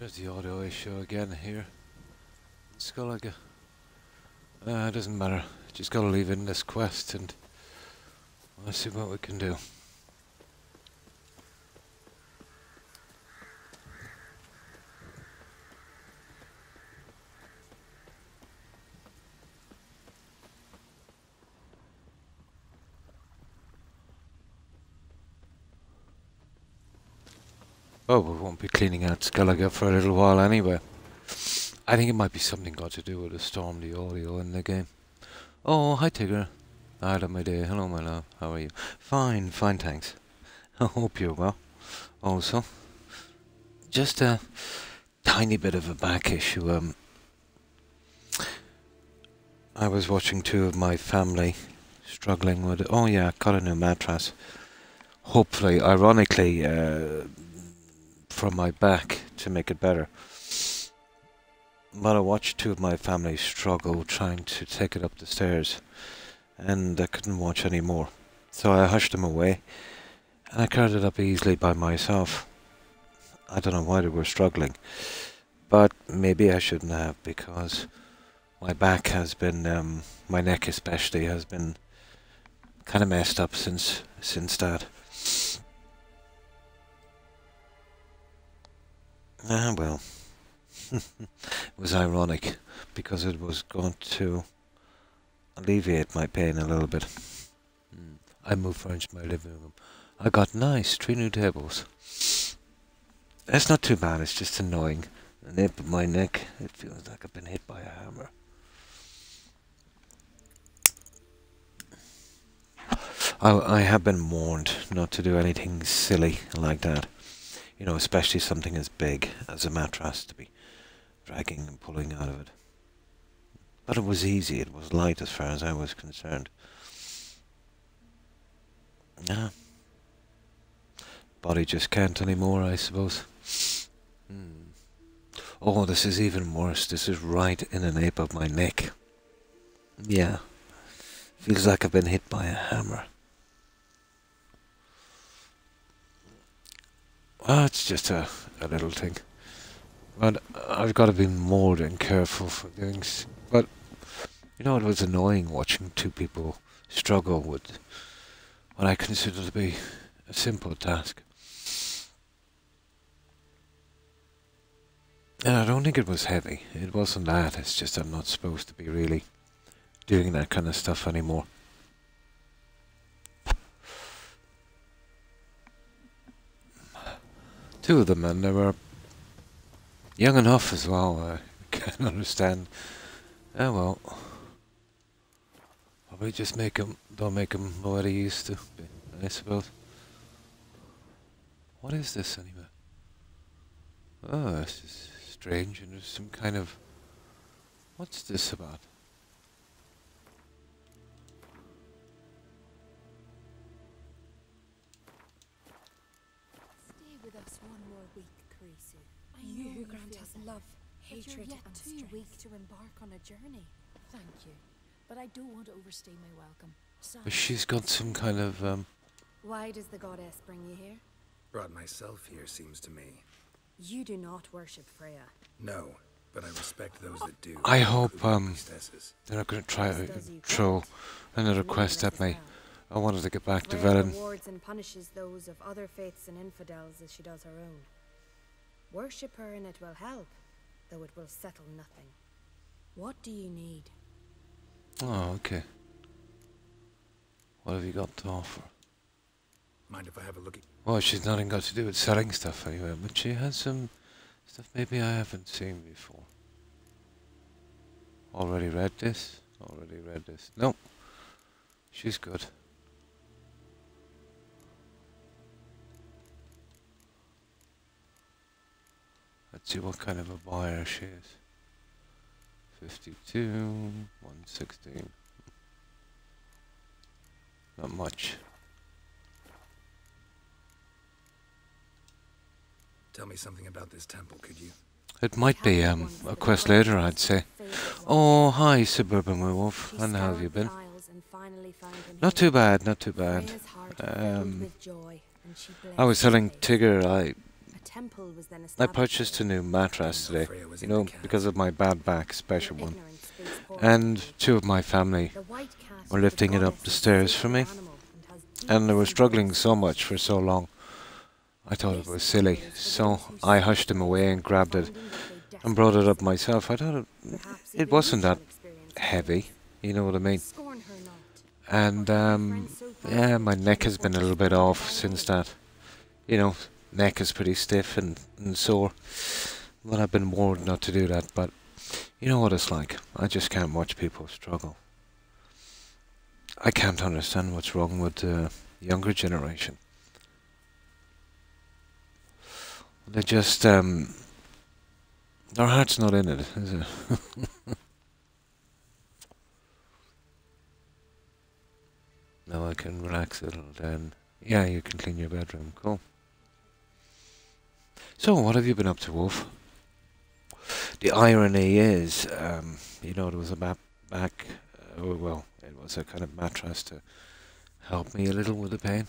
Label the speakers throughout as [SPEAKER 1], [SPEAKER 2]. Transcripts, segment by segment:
[SPEAKER 1] There's the audio issue again here. Skellige. It doesn't matter. Just gotta leave in this quest and let's see what we can do. Oh, we won't be cleaning out Skellige for a little while anyway. I think it might be something got to do with the storm, the audio in the game. Oh, hi Tigger. Hi, my dear. Hello, my love. How are you? Fine, fine, thanks. I hope you're well. Also, just a tiny bit of a back issue. I was watching two of my family struggling with it. Oh yeah, got a new mattress. Hopefully, ironically, from my back to make it better. But I watched two of my family struggle trying to take it up the stairs, and I couldn't watch anymore. So I hushed them away, and I carried it up easily by myself. I don't know why they were struggling, but maybe I shouldn't have, because my back has been, my neck especially, has been kind of messed up since that. Ah, well. It was ironic, because it was going to alleviate my pain a little bit. I moved furniture to my living room. I got nice 3 new tables. That's not too bad, it's just annoying. The nape of my neck, it feels like I've been hit by a hammer. I have been warned not to do anything silly like that. You know, especially something as big as a mattress to be dragging and pulling out of it. But it was easy, it was light as far as I was concerned. Yeah. Body just can't anymore, I suppose. Oh, this is even worse. This is right in the nape of my neck. Yeah. Feels like I've been hit by a hammer. Well, it's just a little thing. But I've got to be more than careful for things. But, you know, it was annoying watching two people struggle with what I consider to be a simple task. And I don't think it was heavy. It wasn't that. It's just I'm not supposed to be really doing that kind of stuff anymore. Two of them, and they were young enough as well. I can't understand. Oh well. Probably just don't make them what they used to be, I suppose. What is this anyway? Oh, this is strange, and there's some kind of... What's this about?
[SPEAKER 2] Stay with us one more week, Creasy.
[SPEAKER 3] You who grant us love, hatred,
[SPEAKER 2] you're yet
[SPEAKER 3] and
[SPEAKER 2] too
[SPEAKER 3] strength.
[SPEAKER 2] weak to embark on a journey.
[SPEAKER 3] Thank you, but I don't want to overstay my welcome.
[SPEAKER 1] But she's got some kind of,
[SPEAKER 2] Why does the goddess bring you here?
[SPEAKER 4] Brought myself here, seems to me.
[SPEAKER 2] You do not worship Freya.
[SPEAKER 4] No, but I respect those that do.
[SPEAKER 1] I hope,
[SPEAKER 4] including priestesses.
[SPEAKER 1] they're not going to try
[SPEAKER 2] Does
[SPEAKER 1] to
[SPEAKER 2] you
[SPEAKER 1] throw another
[SPEAKER 2] Neither
[SPEAKER 1] quest
[SPEAKER 2] does
[SPEAKER 1] at
[SPEAKER 2] as
[SPEAKER 1] me.
[SPEAKER 2] well.
[SPEAKER 1] I wanted to get back to
[SPEAKER 2] Freya
[SPEAKER 1] Velen.
[SPEAKER 2] rewards and punishes those of other faiths and infidels as she does her own. Worship her and it will help, though it will settle nothing. What do you need?
[SPEAKER 1] Oh, okay. What have you got to offer?
[SPEAKER 4] Mind if I have a look at...
[SPEAKER 1] Well, she's nothing got to do with selling stuff anyway, but she has some stuff maybe I haven't seen before. Already read this? Already read this. Nope. She's good. Let's see what kind of a buyer she is. 52, 116. Not much.
[SPEAKER 4] Tell me something about this temple, could you?
[SPEAKER 1] It might be a quest later, I'd say. Oh, hi, Suburban Werewolf. And how have you been? Not too bad, not too bad. I was telling Tigger
[SPEAKER 2] temple was then
[SPEAKER 1] I
[SPEAKER 2] established.
[SPEAKER 1] purchased a new mattress today,
[SPEAKER 4] Freya was
[SPEAKER 1] you
[SPEAKER 4] into
[SPEAKER 1] know,
[SPEAKER 4] cats.
[SPEAKER 1] because of my bad back, special
[SPEAKER 2] Your
[SPEAKER 1] one.
[SPEAKER 2] ignorance speaks poorly
[SPEAKER 1] And
[SPEAKER 2] of you.
[SPEAKER 1] 2 of my family
[SPEAKER 2] The white cat
[SPEAKER 1] were
[SPEAKER 2] is
[SPEAKER 1] lifting
[SPEAKER 2] the
[SPEAKER 1] it up
[SPEAKER 2] goddess
[SPEAKER 1] the
[SPEAKER 2] of
[SPEAKER 1] stairs for
[SPEAKER 2] sacred
[SPEAKER 1] me,
[SPEAKER 2] animal and has deep
[SPEAKER 1] and they were struggling
[SPEAKER 2] symbolism.
[SPEAKER 1] so much for so long. I thought it
[SPEAKER 2] This
[SPEAKER 1] was
[SPEAKER 2] matter
[SPEAKER 1] silly,
[SPEAKER 2] is for
[SPEAKER 1] so
[SPEAKER 2] those who
[SPEAKER 1] I
[SPEAKER 2] seek
[SPEAKER 1] hushed them
[SPEAKER 2] those
[SPEAKER 1] away
[SPEAKER 2] who
[SPEAKER 1] and
[SPEAKER 2] are
[SPEAKER 1] grabbed it
[SPEAKER 2] finding what they
[SPEAKER 1] and brought it
[SPEAKER 2] desperately
[SPEAKER 1] up
[SPEAKER 2] seek.
[SPEAKER 1] myself. I thought
[SPEAKER 2] Perhaps
[SPEAKER 1] it
[SPEAKER 2] even you
[SPEAKER 1] wasn't that
[SPEAKER 2] shall experience
[SPEAKER 1] heavy,
[SPEAKER 2] happiness.
[SPEAKER 1] you know what I mean?
[SPEAKER 2] Scorn her not.
[SPEAKER 1] And,
[SPEAKER 2] Or have you friends so
[SPEAKER 1] yeah,
[SPEAKER 2] powerful
[SPEAKER 1] my
[SPEAKER 2] to
[SPEAKER 1] neck
[SPEAKER 2] keep
[SPEAKER 1] has been a
[SPEAKER 2] important
[SPEAKER 1] little bit
[SPEAKER 2] under
[SPEAKER 1] off
[SPEAKER 2] thy
[SPEAKER 1] since
[SPEAKER 2] name?
[SPEAKER 1] that. You know, neck is pretty stiff and sore. Well, I've been warned not to do that, but you know what it's like. I just can't watch people struggle. I can't understand what's wrong with the younger generation. They just, their heart's not in it, is it? Now I can relax a little then. Yeah, you can clean your bedroom. Cool. So, what have you been up to, Wolf? The irony is, you know, there was a back, well, it was a kind of mattress to help me a little with the pain.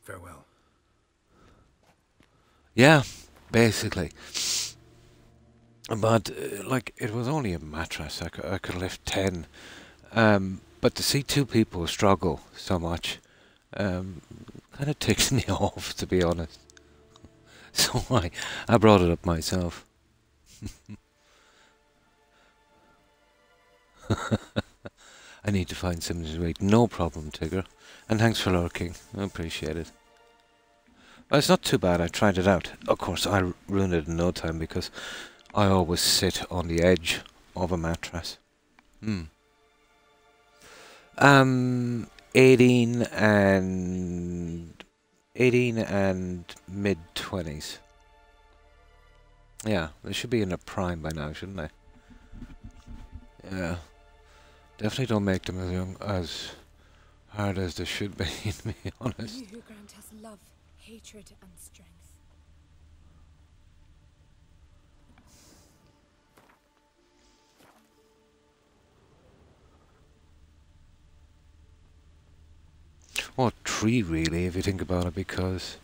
[SPEAKER 4] Farewell.
[SPEAKER 1] Yeah, basically. But, like, it was only a mattress. I could lift 10. But to see 2 people struggle so much, kind of ticks me off, to be honest. So I brought it up myself. I need to find something to eat. No problem, Tigger. And thanks for lurking. I appreciate it. Well, it's not too bad. I tried it out. Of course, I ruined it in no time because I always sit on the edge of a mattress. 18 and mid-20s. Yeah, they should be in a prime by now, shouldn't they? Yeah. Definitely don't make them as hard as they should be, to be honest.
[SPEAKER 3] You who grant us love, hatred, and strength.
[SPEAKER 1] Well, 3 really, if you think about it, because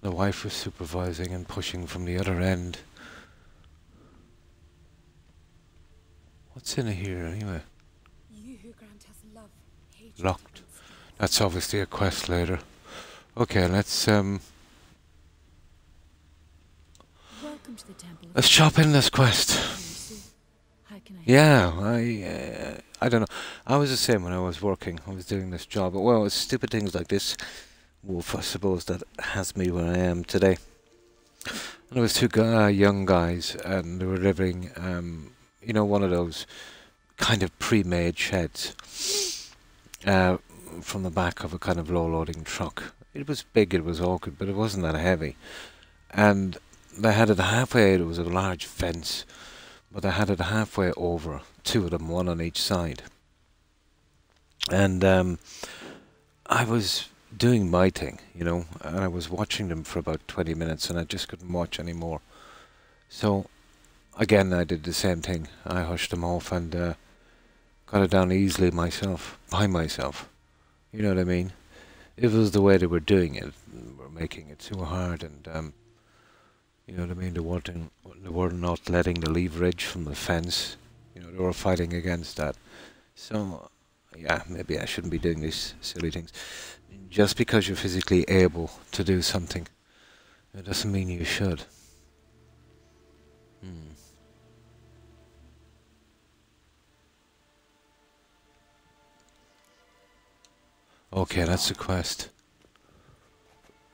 [SPEAKER 1] the wife was supervising and pushing from the other end. What's in here anyway?
[SPEAKER 3] You who grant us love, hatred,
[SPEAKER 1] Locked.
[SPEAKER 3] and strength.
[SPEAKER 1] That's obviously a quest later. Okay, let's
[SPEAKER 3] Welcome to the temple.
[SPEAKER 1] let's chop in this quest.
[SPEAKER 3] How can I help?
[SPEAKER 1] Yeah, I don't know. I was the same when I was working. I was doing this job. Well, it's stupid things like this, Wolf, I suppose, that has me where I am today. And there was 2 young guys, and they were living, you know, one of those kind of pre-made sheds from the back of a kind of low-loading truck. It was big, it was awkward, but it wasn't that heavy. And they had it halfway. There was a large fence, but they had it halfway over. 2 of them, one on each side. And I was doing my thing, you know, and I was watching them for about 20 minutes, and I just couldn't watch anymore. So, again, I did the same thing. I hushed them off and got it down easily myself, by myself. You know what I mean? If it was the way they were doing it, were making it too hard, and you know what I mean? They were not letting the leverage from the fence. You know, they were fighting against that. So, yeah, maybe I shouldn't be doing these silly things. Just because you're physically able to do something, it doesn't mean you should. Okay, that's a quest.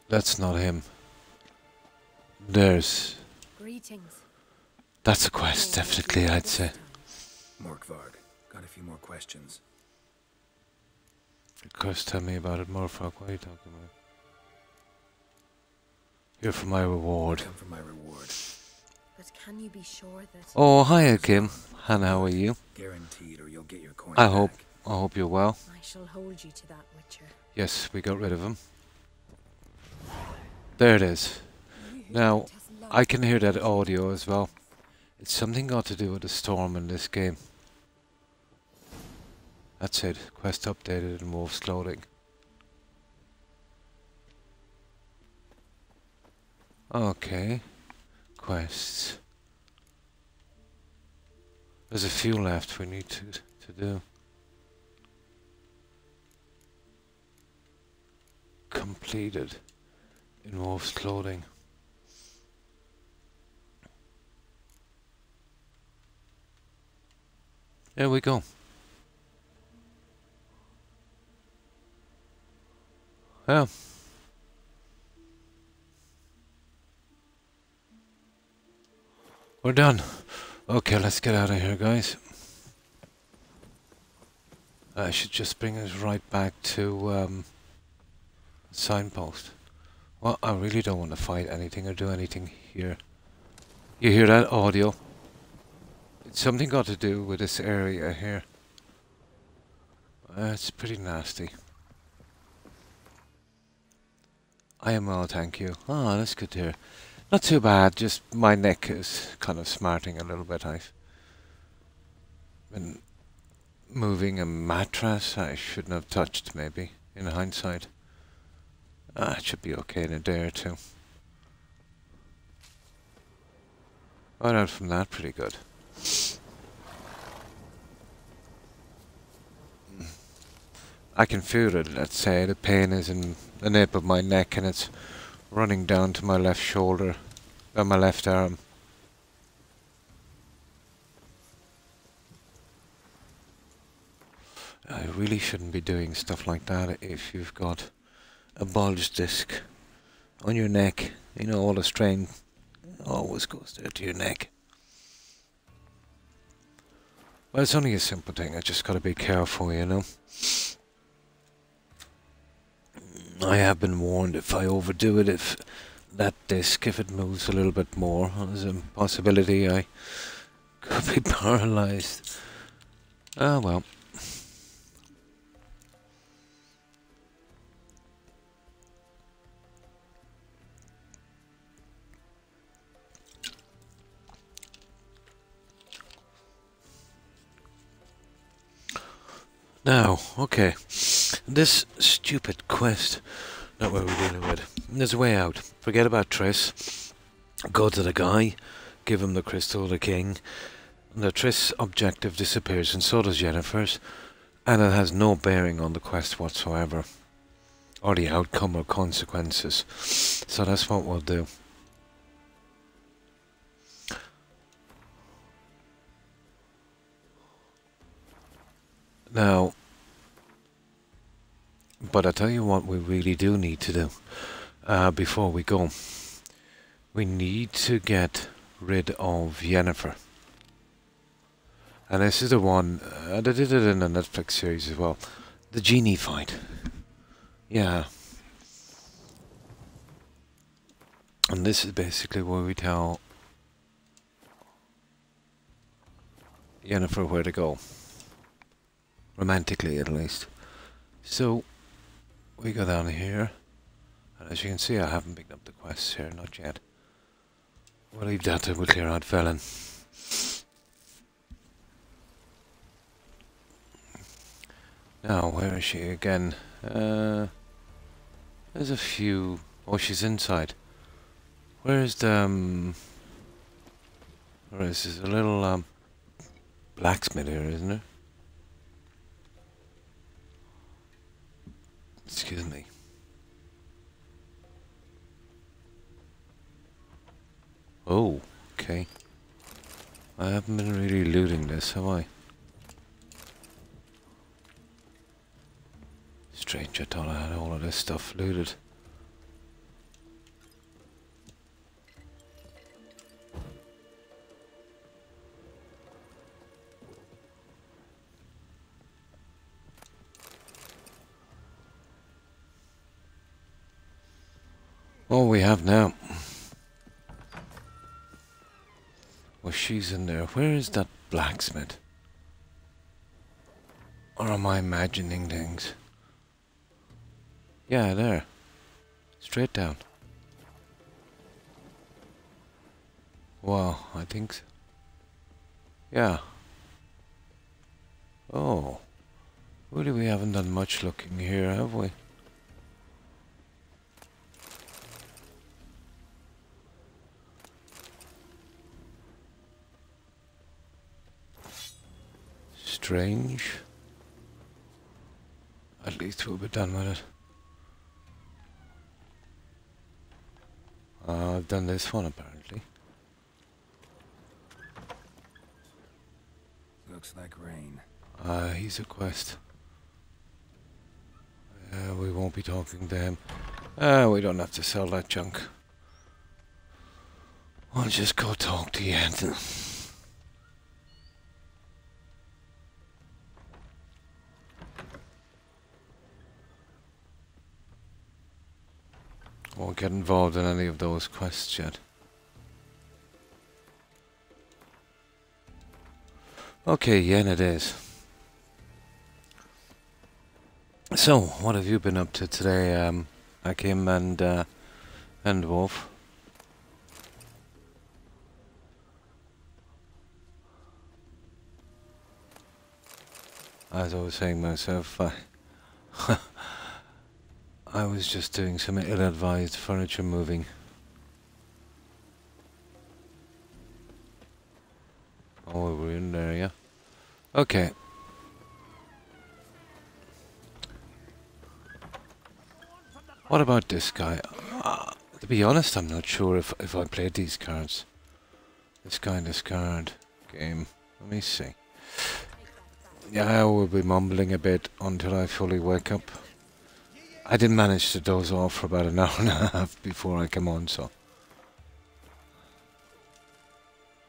[SPEAKER 1] That's not him.
[SPEAKER 2] Greetings.
[SPEAKER 1] That's a quest,
[SPEAKER 2] More will
[SPEAKER 1] definitely,
[SPEAKER 2] be
[SPEAKER 1] I'd
[SPEAKER 2] this
[SPEAKER 1] say.
[SPEAKER 2] time.
[SPEAKER 4] Morkvarg. Got a few more questions.
[SPEAKER 1] Of course, tell me about it, Morfrog. What are you talking about? Here for my reward.
[SPEAKER 4] Come for my reward.
[SPEAKER 2] But can you be sure that...
[SPEAKER 1] Oh, hiya, Kim. And how are you?
[SPEAKER 4] Guaranteed, or you'll get your coin
[SPEAKER 1] I
[SPEAKER 4] back.
[SPEAKER 1] hope you're well.
[SPEAKER 2] I shall hold you to that, Witcher.
[SPEAKER 1] Yes, we got rid of him. There it is.
[SPEAKER 3] You who
[SPEAKER 1] Now,
[SPEAKER 3] grant us love,
[SPEAKER 1] I can hear that
[SPEAKER 3] hatred,
[SPEAKER 1] audio
[SPEAKER 3] and
[SPEAKER 1] as well.
[SPEAKER 3] strength.
[SPEAKER 1] It's something got to do with the storm in this game. That's it. Quest updated and Wolf's loading. Okay. Quests. There's a few left we need to do. Completed. Involves clothing. There we go. Yeah. We're done. Okay, let's get out of here, guys. I should just bring us right back to signpost. Well, I really don't want to fight anything or do anything here. You hear that audio? It's something got to do with this area here. It's pretty nasty. I am well, thank you. Ah, that's good to hear. Not too bad, just my neck is kind of smarting a little bit. I've been moving a mattress I shouldn't have touched, maybe, in hindsight. It should be okay in a day or two. Right out from that, pretty good. I can feel it, let's say. The pain is in the nape of my neck and it's running down to my left shoulder, my left arm. I really shouldn't be doing stuff like that if you've got a bulge disc on your neck. You know, all the strain always goes there to your neck. Well, it's only a simple thing. I just got to be careful, you know. I have been warned if I overdo it, if that disc, if it moves a little bit more, there's a possibility I could be paralyzed. Ah, well. Now, okay, this stupid quest, not what we're dealing with. There's a way out. Forget about Triss. Go to the guy, give him the crystal of the king. The Triss objective disappears, and so does Yennefer's, and it has no bearing on the quest whatsoever, or the outcome or consequences. So that's what we'll do. Now, but I tell you what we really do need to do before we go. We need to get rid of Yennefer. And this is the one, they did it in the Netflix series as well. The genie fight. Yeah. And this is basically where we tell Yennefer where to go. Romantically, at least. So, we go down here. And as you can see, I haven't picked up the quests here, not yet. We'll leave that till we clear out Velen. Now, where is she again? There's a few... Oh, she's inside. Where's the... Where is this? A little blacksmith here, isn't there? Excuse me. Oh, okay. I haven't been really looting this, have I? Strange, I thought I had all of this stuff looted. Oh, we have now. Well, she's in there. Where is that blacksmith? Or am I imagining things? Yeah, there. Straight down. Wow, I think so. Yeah. Oh. Really, we haven't done much looking here, have we? strange. At least we'll be done with it. I've done this one apparently.
[SPEAKER 4] Looks like rain.
[SPEAKER 1] He's a quest. We won't be talking to him. We don't have to sell that junk. I'll just go talk to Yen. Won't get involved in any of those quests yet. Okay, Yen it is. So, what have you been up to today, Akim and Wolf? As I was saying myself, I was just doing some ill-advised furniture moving. Oh, we're in there, yeah? Okay. What about this guy? To be honest, I'm not sure if I played these cards. This kind of card game. Let me see. Yeah, I will be mumbling a bit until I fully wake up. I did manage to doze off for about an hour and a half before I came on, so.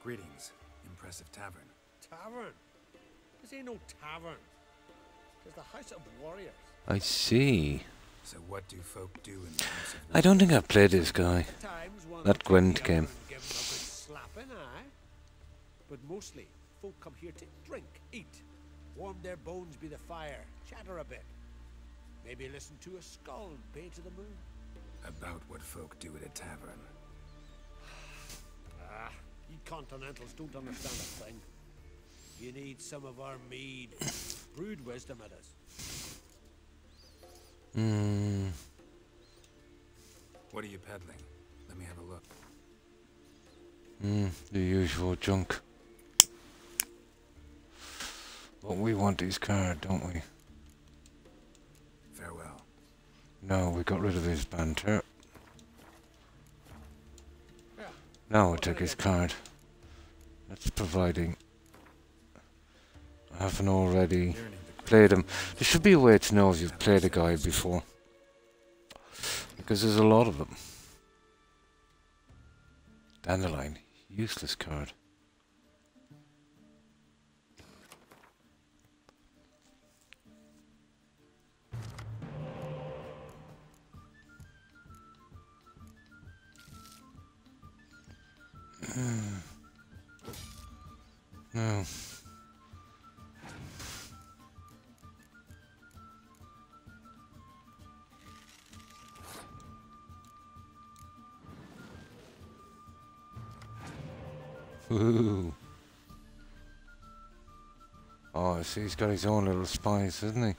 [SPEAKER 4] Greetings. Impressive tavern.
[SPEAKER 5] Tavern? This ain't no tavern. It's the House of Warriors.
[SPEAKER 1] I see.
[SPEAKER 4] So what do folk do in the House of
[SPEAKER 1] I don't think I've played this guy.
[SPEAKER 5] Times one
[SPEAKER 1] That
[SPEAKER 5] take
[SPEAKER 1] Gwent
[SPEAKER 5] the
[SPEAKER 1] game.
[SPEAKER 5] other and give 'em a good slapping, aye? But mostly, folk come here to drink, eat, warm their bones by the fire, chatter a bit. Maybe listen to a skull bay to the moon.
[SPEAKER 4] About what folk do at a tavern.
[SPEAKER 5] Ah, you continentals don't understand a thing. You need some of our mead. Brewed wisdom it is.
[SPEAKER 4] What are you peddling? Let me have a look.
[SPEAKER 1] The usual junk. But we want his card, don't we?
[SPEAKER 4] Farewell.
[SPEAKER 1] No, we got rid of his banter. Now we'll take his card. That's providing I haven't already played him. There should be a way to know if you've played a guy before. Because there's a lot of them. Dandelion. Useless card. No. Ooh. Oh, I see he's got his own little spice, isn't he?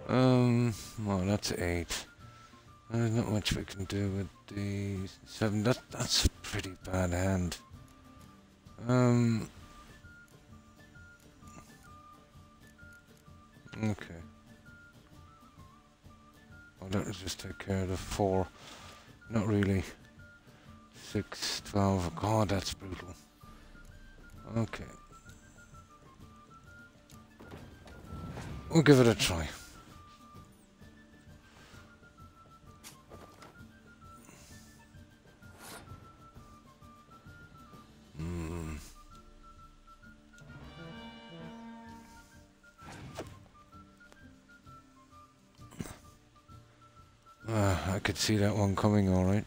[SPEAKER 1] Well, that's 8. There's not much we can do with the 7. That's a pretty bad hand. Okay. Well, that will just take care of the 4. Not really. 6, 12. God, that's brutal. Okay. We'll give it a try. I could see that one coming, all right.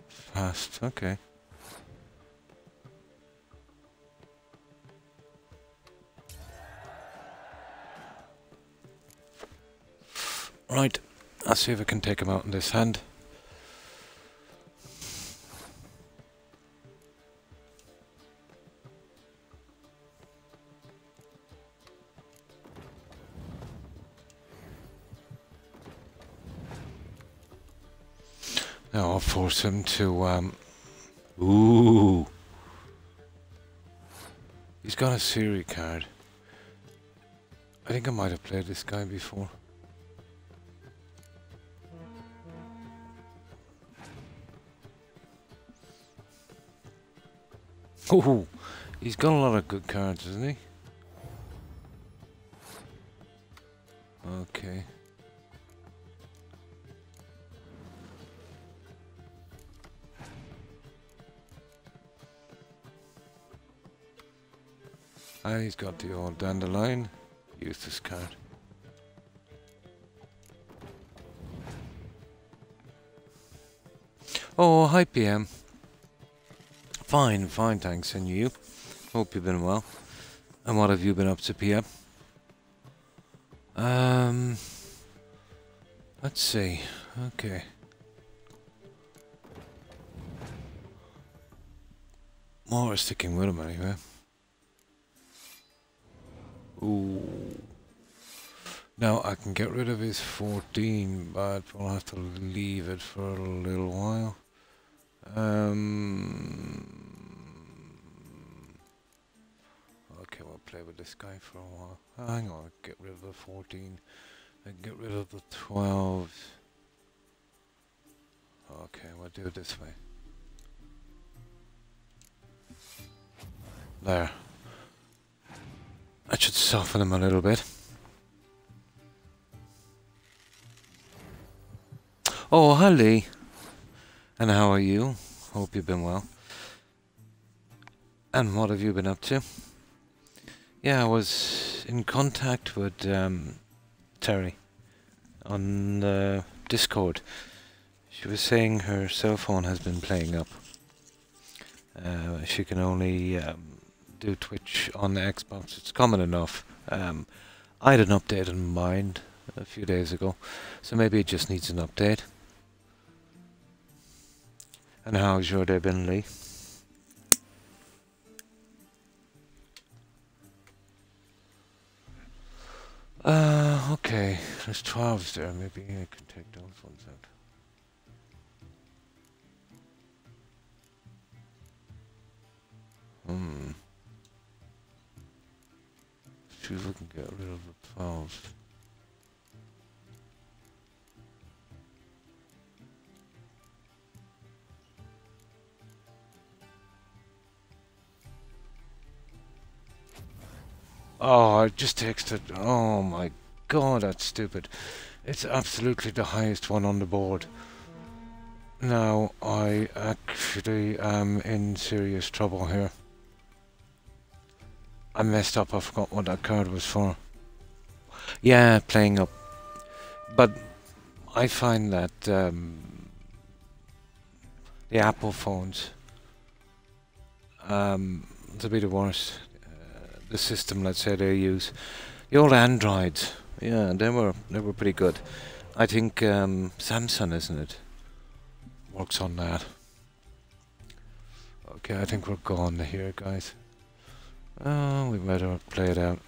[SPEAKER 1] Fast, okay. Right, I'll see if I can take him out in this hand. Now I'll force him to, ooh. He's got a Siri card. I think I might have played this guy before. Oh, he's got a lot of good cards, isn't he? Okay. And he's got the old dandelion. Use this card. Oh, hi PM. Fine, thanks. And you? Hope you've been well. And what have you been up to, PM? Let's see. Okay. More sticking with him anyway. Ooh. Now I can get rid of his 14, but we'll have to leave it for a little while. Okay, we'll play with this guy for a while. Hang on, get rid of the 14 and get rid of the 12. Okay, we'll do it this way. There. That should soften him a little bit. Oh, hi Lee. And how are you? Hope you've been well. And what have you been up to? Yeah, I was in contact with Terry on Discord. She was saying her cell phone has been playing up. She can only do Twitch on the Xbox. It's common enough. I had an update in mind a few days ago, so maybe it just needs an update. And how's your day been, Lee? Okay, there's 12s there. Maybe I can take those ones out. See if we can get rid of the 12s. Oh, I just texted. Oh my god, that's stupid. It's absolutely the highest one on the board. Now, I actually am in serious trouble here. I messed up, I forgot what that card was for. Yeah, playing up. But I find that the Apple phones to be the worst. The system, let's say they use. The old Androids, yeah, they were pretty good. I think Samsung, isn't it, works on that. Okay, I think we're gone here, guys. Oh, we better play it out.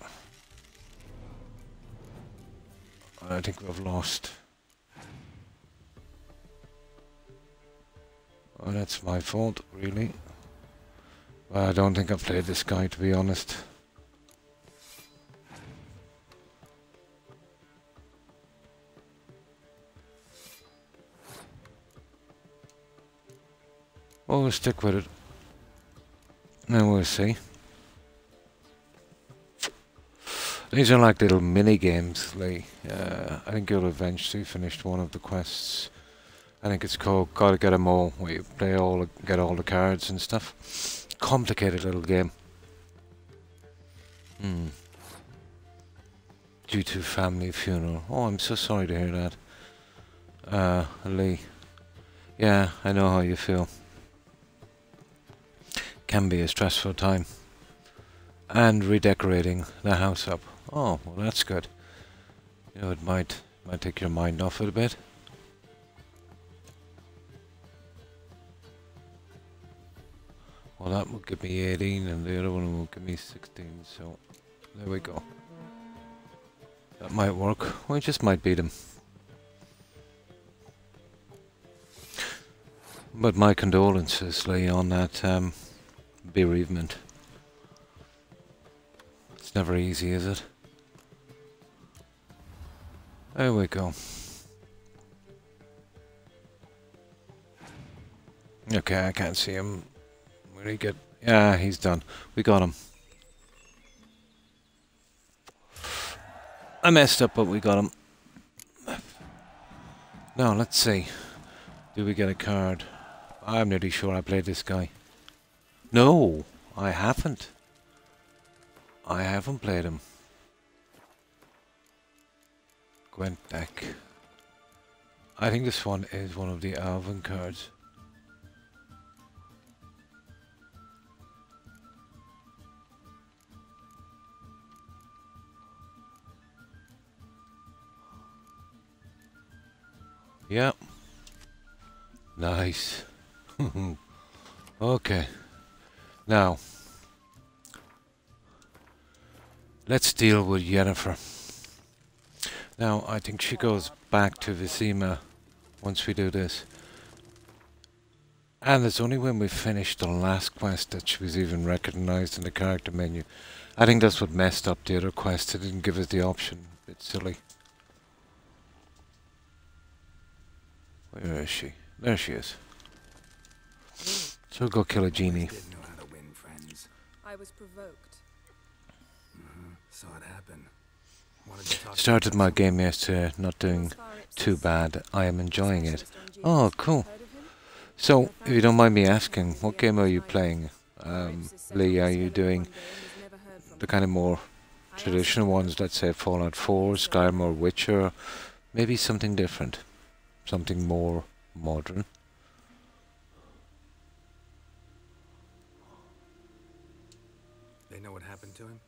[SPEAKER 1] I think we've lost. Oh, that's my fault, really. Well, I don't think I've played this guy, to be honest. Well, we'll stick with it. Then we'll see. These are like little mini games, Lee. I think you'll eventually finish one of the quests. I think it's called Gotta Get 'Em All, where you play get all the cards and stuff. Complicated little game. Due to family funeral. Oh, I'm so sorry to hear that. Lee. Yeah, I know how you feel. Can be a stressful time. And redecorating the house up. Oh, well that's good. You know, it might take your mind off it a bit. Well, that will give me 18 and the other one will give me 16, so there we go. That might work. We just might beat him. But my condolences, Lee, on that bereavement. It's never easy, is it? There we go. Okay, I can't see him. Where did he get? Yeah, he's done. We got him. I messed up, but we got him. Now, let's see. Do we get a card? I'm nearly sure I played this guy. No, I haven't. I haven't played him. Gwent deck. I think this one is one of the Alvin cards. Yep. Nice. Okay. Now, let's deal with Yennefer. Now, I think she goes back to Visima once we do this. And it's only when we finish the last quest that she was even recognized in the character menu. I think that's what messed up the other quest. It didn't give us the option. A bit silly. Where is she? There she is. So go kill a genie.
[SPEAKER 4] Didn't know how to win friends.
[SPEAKER 2] I was provoked.
[SPEAKER 4] Saw it happen. Wanted to talk to
[SPEAKER 1] Started
[SPEAKER 4] you
[SPEAKER 1] my
[SPEAKER 4] about
[SPEAKER 1] game yesterday, not doing too bad. I am enjoying it. Oh, cool. So, if you don't mind me asking, what game are you playing? Lee, are you doing the kind of more traditional ones, let's say Fallout 4, Skyrim or Witcher? Maybe something different? Something more modern?
[SPEAKER 4] They know what happened to him?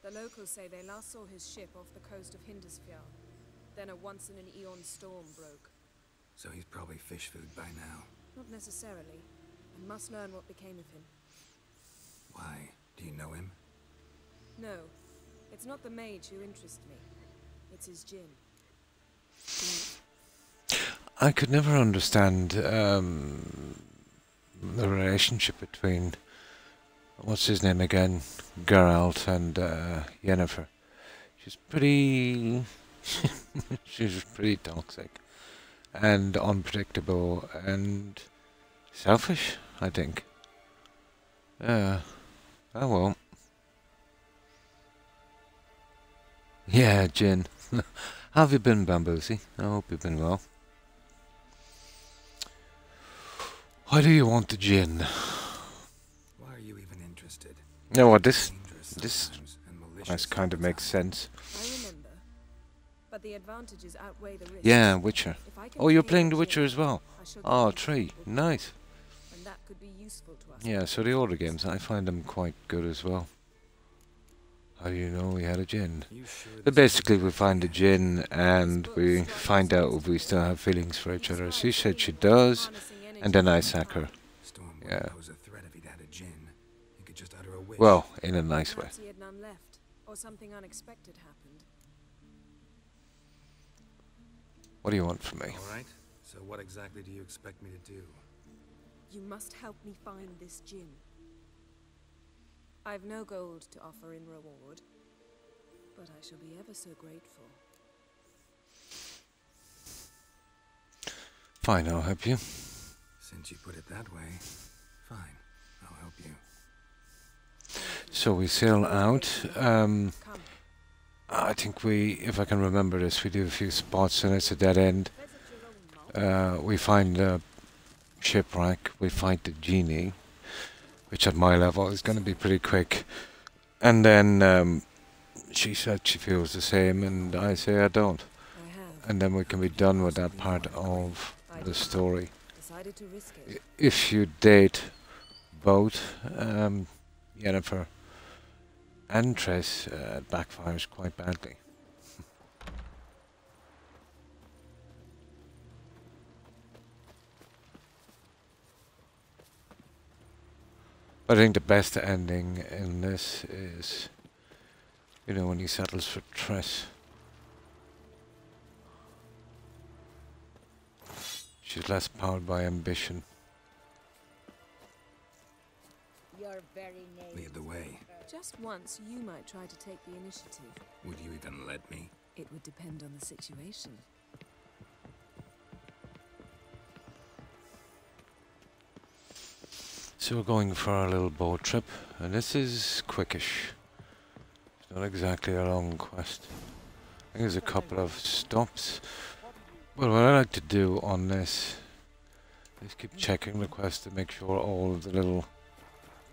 [SPEAKER 2] The locals say they last saw his ship off the coast of Hindisfjall. Then a once-in-an-eon storm broke.
[SPEAKER 4] So he's probably fish food by now.
[SPEAKER 2] Not necessarily. I must learn what became of him.
[SPEAKER 4] Why? Do you know him?
[SPEAKER 2] No, it's not the mage who interests me. It's his djinn.
[SPEAKER 1] I could never understand the relationship between, what's his name again, Geralt and Yennefer. She's pretty, she's pretty toxic and unpredictable and selfish, I think. Oh well. Yeah, Jin. How have you been, Bamboosy? I hope you've been well. Why do you want the gin?
[SPEAKER 4] Why are you even interested?
[SPEAKER 1] You know what, this
[SPEAKER 4] Dangerous sometimes and malicious
[SPEAKER 1] kind of
[SPEAKER 4] all the
[SPEAKER 1] makes
[SPEAKER 4] time.
[SPEAKER 1] sense.
[SPEAKER 2] I remember. But the advantages outweigh the risks.
[SPEAKER 1] Yeah, Witcher.
[SPEAKER 2] If I can
[SPEAKER 1] Oh, you're
[SPEAKER 2] tame
[SPEAKER 1] playing The
[SPEAKER 2] djinn,
[SPEAKER 1] Witcher as well?
[SPEAKER 2] I shall
[SPEAKER 1] Oh,
[SPEAKER 2] gain
[SPEAKER 1] 3.
[SPEAKER 2] valuable
[SPEAKER 1] Nice.
[SPEAKER 2] power, and that could be useful to us.
[SPEAKER 1] Yeah, so the older games, I find them quite good as well. How do you know we had a gin?
[SPEAKER 4] You sure
[SPEAKER 1] But
[SPEAKER 4] this
[SPEAKER 1] basically we
[SPEAKER 4] isn't
[SPEAKER 1] find a gin and we find out if we still have feelings for each other. She said she does, and then I sack her.
[SPEAKER 4] Storm wouldn't
[SPEAKER 1] Yeah.
[SPEAKER 4] pose a threat if he'd had a gin. He could just utter a wish.
[SPEAKER 1] Well, in a nice way.
[SPEAKER 2] Perhaps he had none left, or something unexpected happened.
[SPEAKER 1] What do you want from me?
[SPEAKER 4] All right. So what exactly do you expect me to do?
[SPEAKER 2] You must help me find this djinn. I've no gold to offer in reward, but I shall be ever so grateful.
[SPEAKER 1] Fine, I'll help you.
[SPEAKER 4] Since you put it that way, fine. I'll help you.
[SPEAKER 1] So we sail out.
[SPEAKER 2] Come,
[SPEAKER 1] I think we, if I can remember this, we do a few spots and it's a dead end. We find a shipwreck, we find the genie, which at my level is going to be pretty quick. And then she said she feels the same and I say I don't.
[SPEAKER 2] I have.
[SPEAKER 1] And then we can be done with that part of the story.
[SPEAKER 2] Decided to risk it.
[SPEAKER 1] If you date both Yennefer and Triss, it backfires quite badly. I think the best ending in this is, you know, when he settles for Triss. She's less powered by ambition.
[SPEAKER 2] Your very name.
[SPEAKER 4] Lead the way.
[SPEAKER 3] Just once, you might try to take the initiative.
[SPEAKER 4] Would you even let me?
[SPEAKER 3] It would depend on the situation.
[SPEAKER 1] So we're going for our little boat trip, and this is quickish. It's not exactly a long quest. I think there's a couple of stops. Well, what I like to do on this is keep checking the quest to make sure all of the little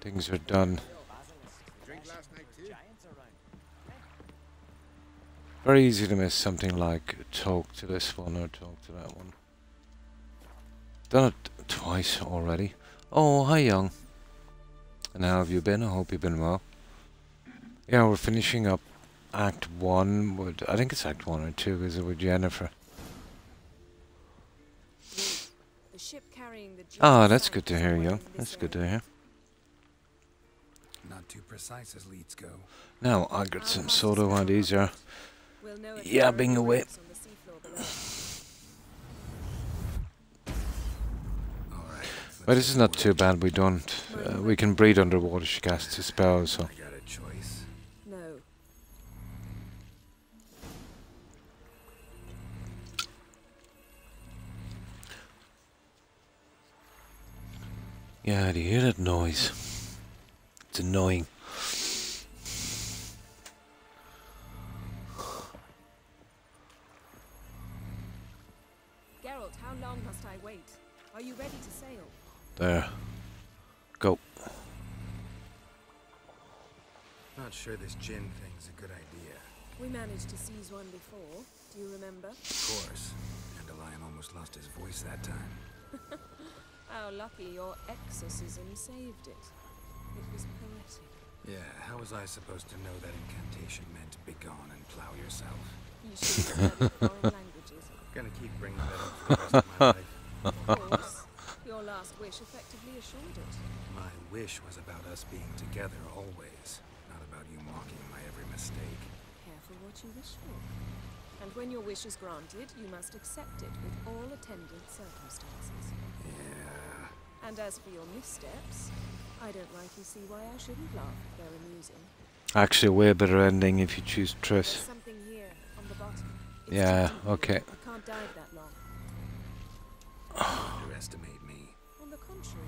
[SPEAKER 1] things are done. Very easy to miss something like talk to this one or talk to that one. Done it twice already. Oh, hi, young. And how have you been? I hope you've been well. Yeah, we're finishing up Act 1 with, I think it's Act 1 or 2, is it, with Jennifer?
[SPEAKER 3] The ship carrying the
[SPEAKER 1] Ah, that's good to hear, young. That's good to hear.
[SPEAKER 4] Not too precise as leads go.
[SPEAKER 1] Now, I got some soda while these are yabbing away. Well, this is not too bad. We don't. We can breathe underwater. She casts a spell, so.
[SPEAKER 4] I got a choice.
[SPEAKER 3] No.
[SPEAKER 1] Yeah, do you hear that noise? It's annoying.
[SPEAKER 3] Geralt, how long must I wait? Are you ready to sail?
[SPEAKER 1] There. Go.
[SPEAKER 4] Not sure this gin thing's a good idea.
[SPEAKER 3] We managed to seize one before. Do you remember?
[SPEAKER 4] Of course. Dandelion almost lost his voice that time.
[SPEAKER 3] How lucky your exorcism saved it. It was poetic.
[SPEAKER 4] Yeah, how was I supposed to know that incantation meant begone and plow yourself?
[SPEAKER 3] You should have studied foreign languages.
[SPEAKER 4] Gonna keep bringing that up for the rest of my life.
[SPEAKER 3] Of course. Your last wish effectively assured it.
[SPEAKER 4] My wish was about us being together always, not about you mocking my every mistake.
[SPEAKER 3] Careful what you wish for. And when your wish is granted, you must accept it with all attendant circumstances.
[SPEAKER 4] Yeah.
[SPEAKER 3] And as for your missteps, I don't rightly see why I shouldn't laugh if they're amusing.
[SPEAKER 1] Actually, a way better ending if you choose
[SPEAKER 3] There's
[SPEAKER 1] Triss.
[SPEAKER 3] something here, on the bottom. It's
[SPEAKER 1] Yeah,
[SPEAKER 3] too deep.
[SPEAKER 1] okay.
[SPEAKER 3] You can't dive that long.
[SPEAKER 4] Underestimate me.
[SPEAKER 3] On the contrary.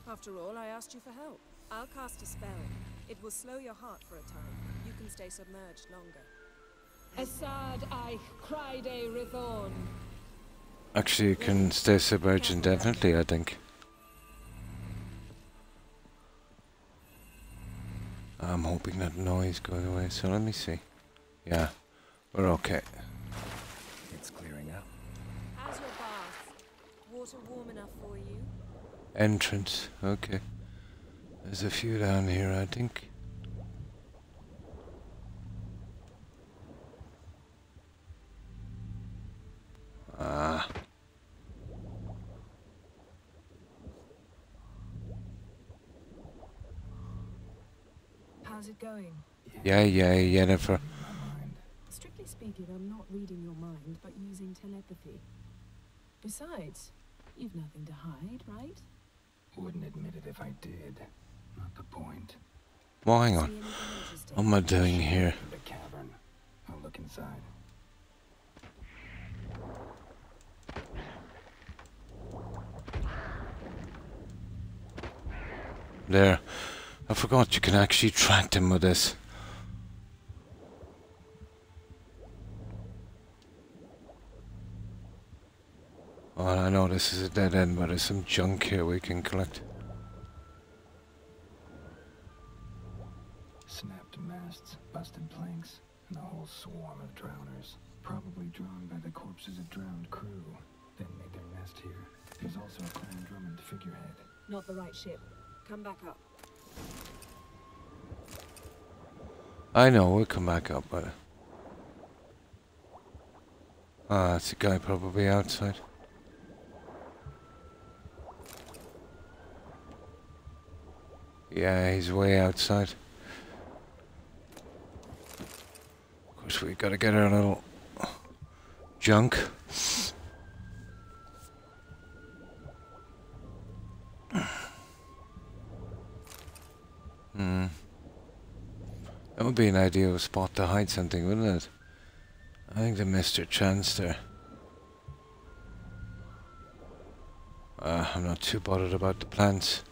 [SPEAKER 3] After all, I asked you for help. I'll cast a spell. It will slow your heart for a time. You can stay submerged longer.
[SPEAKER 6] Assad I cried a Rithorn.
[SPEAKER 1] Actually, you can stay submerged indefinitely, I think. I'm hoping that noise goes away, so let me see. Yeah, we're okay.
[SPEAKER 4] It's clearing up.
[SPEAKER 3] How's your bath? Water warm enough for you?
[SPEAKER 1] Entrance, okay. There's a few down here, I think. Ah.
[SPEAKER 6] How's it going?
[SPEAKER 1] Yeah, Jennifer.
[SPEAKER 6] Strictly speaking, I'm not reading your mind, but using telepathy. Besides, you've nothing to hide, right?
[SPEAKER 4] Wouldn't admit it if I did. Not the point.
[SPEAKER 1] Well, hang
[SPEAKER 3] See
[SPEAKER 1] on.
[SPEAKER 3] anything interesting?
[SPEAKER 1] What am I doing here?
[SPEAKER 4] The cavern. I'll look inside.
[SPEAKER 1] There. I forgot you can actually track them with this. Well, I know this is a dead end, but there's some junk here we can collect.
[SPEAKER 4] Snapped masts, busted planks, and a whole swarm of drowners. Probably drawn by the corpses of drowned crew. Then made their nest here. There's also a Clan Drummond figurehead.
[SPEAKER 6] Not the right ship.
[SPEAKER 3] Come back up.
[SPEAKER 1] I know, we'll come back up, but... Ah, that's a guy probably outside. Yeah, he's way outside. Of course, we gotta get our little junk. Hmm. That would be an ideal spot to hide something, wouldn't it? I think they missed their chance there. I'm not too bothered about the plants.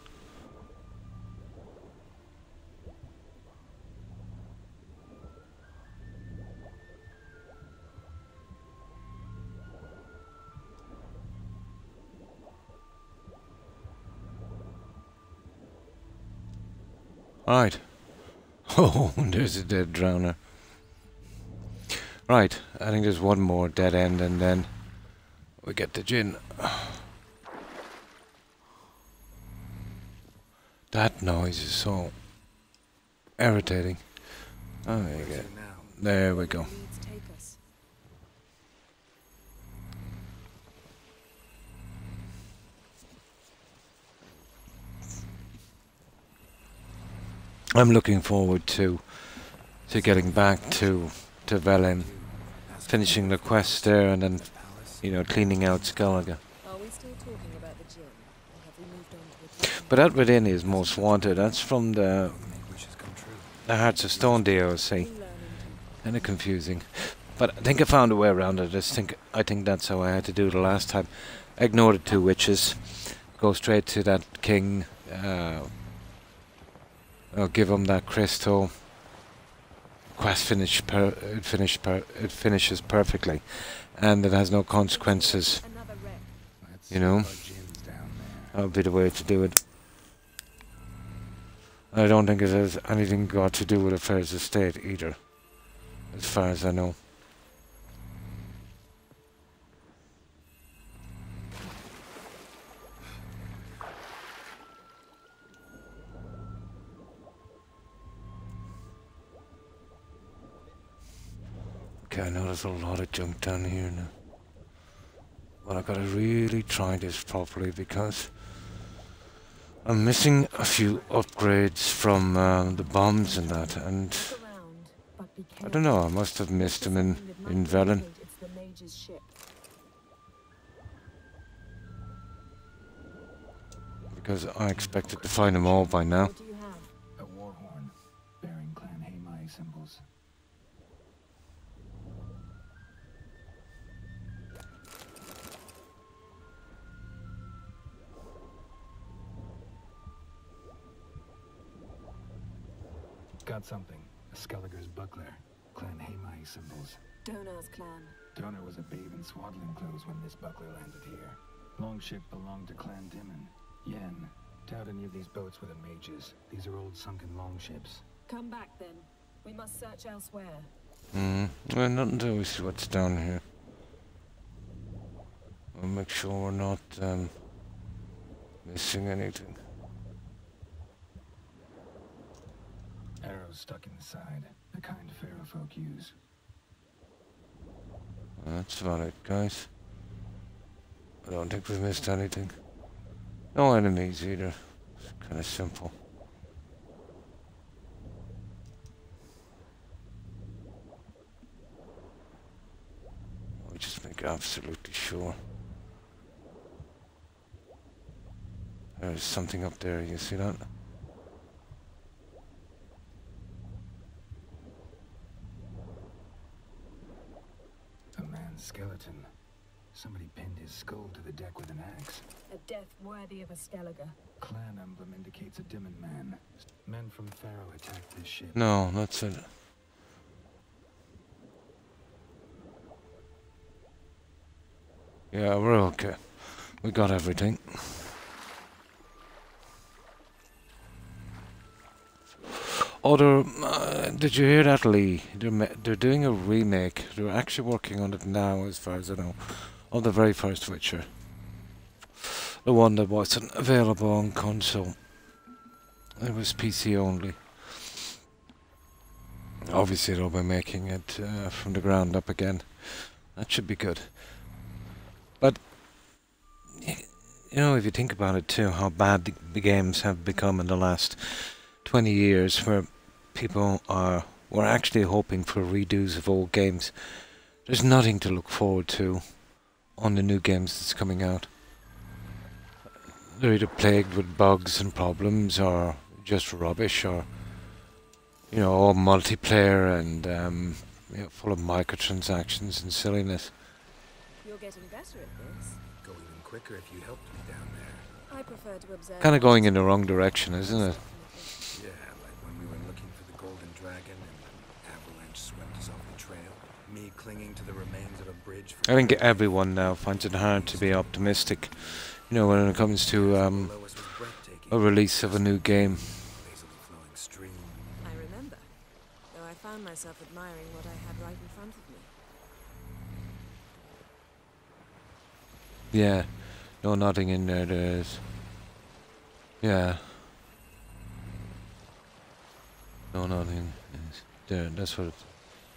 [SPEAKER 1] Right. Oh, there's a dead drowner. Right, I think there's one more dead end and then we get the gin. That noise is so irritating. Oh, there you go. There we go.
[SPEAKER 3] Leads take us.
[SPEAKER 1] I'm looking forward to getting back to Velen, finishing the quest there, and then, you know, cleaning out Skellige.
[SPEAKER 3] Are we still talking about the gym, or have we moved on to a different?
[SPEAKER 1] But that within is most wanted. That's from the
[SPEAKER 4] Wishes come true.
[SPEAKER 1] Hearts of Stone DLC.
[SPEAKER 3] Learning
[SPEAKER 1] Kind of confusing, but I think I found a way around it. I think that's how I had to do it the last time. Ignore the two witches, go straight to that king. I'll give him that crystal. Quest it finishes perfectly, and it has no consequences.
[SPEAKER 3] another wreck.
[SPEAKER 4] Let's
[SPEAKER 1] You know?
[SPEAKER 4] see what Jin's down there.
[SPEAKER 1] That would be the way to do it. I don't think it has anything got to do with affairs of state either, as far as I know. Okay, I know there's a lot of junk down here now. But I've got to really try this properly because I'm missing a few upgrades from the bombs and that, and
[SPEAKER 6] Look around, but be
[SPEAKER 1] I don't know, I must have missed them in Velen.
[SPEAKER 6] It's the mage's ship.
[SPEAKER 1] Because I expected to find them all by now.
[SPEAKER 6] What do you have?
[SPEAKER 4] A war horn bearing Clan Haemai symbols. Got something. A Skellige's buckler. Clan Haemai symbols.
[SPEAKER 3] Donar's clan.
[SPEAKER 4] Donor was a babe in swaddling clothes when this buckler landed here. Longship belonged to Clan Dimon. Yen. Doubt any of these boats were the mages. These are old sunken longships.
[SPEAKER 3] Come back then. We must search elsewhere.
[SPEAKER 1] Well, not until we see what's down here. We'll make sure we're not missing anything.
[SPEAKER 4] Arrows stuck in the side. The kind Pharaoh folk use.
[SPEAKER 1] That's about it, guys. I don't think we've missed anything. No enemies either. It's kind of simple. We'll just make absolutely sure. There's something up there, you see that?
[SPEAKER 4] A man's skeleton. Somebody pinned his skull to the deck with an axe.
[SPEAKER 6] A death worthy of a Skellige.
[SPEAKER 4] Clan emblem indicates a Dimon man. Men from Pharaoh attacked this ship.
[SPEAKER 1] No, that's it. Yeah, we're okay. We got everything. Did you hear that, Lee? They're doing a remake. They're actually working on it now, as far as I know, of the very first Witcher. The one that wasn't available on console. It was PC only. Obviously, they'll be making it from the ground up again. That should be good. But you know, if you think about it too, how bad the games have become in the last 20 years, where people were actually hoping for redos of old games. There's nothing to look forward to on the new games that's coming out. They're either plagued with bugs and problems, or just rubbish, or you know, all multiplayer and you know, full of microtransactions and silliness.
[SPEAKER 3] You're getting better at this.
[SPEAKER 4] Go even quicker if you helped me down there.
[SPEAKER 3] I prefer to observe.
[SPEAKER 1] Kind of going in the
[SPEAKER 3] others.
[SPEAKER 1] wrong direction, isn't it?
[SPEAKER 3] Definitely.
[SPEAKER 4] Yeah, like when we were looking for the Golden Dragon and an avalanche swept us off the trail. Me clinging to the remains of a bridge.
[SPEAKER 1] I think everyone now finds it hard to be optimistic, you know, when it comes to a release of a new game.
[SPEAKER 4] Lazily flowing stream.
[SPEAKER 3] I remember, though I found myself admiring what I had right in front of me.
[SPEAKER 1] Yeah, no nothing in there. There's, yeah, no nothing. There, that's what.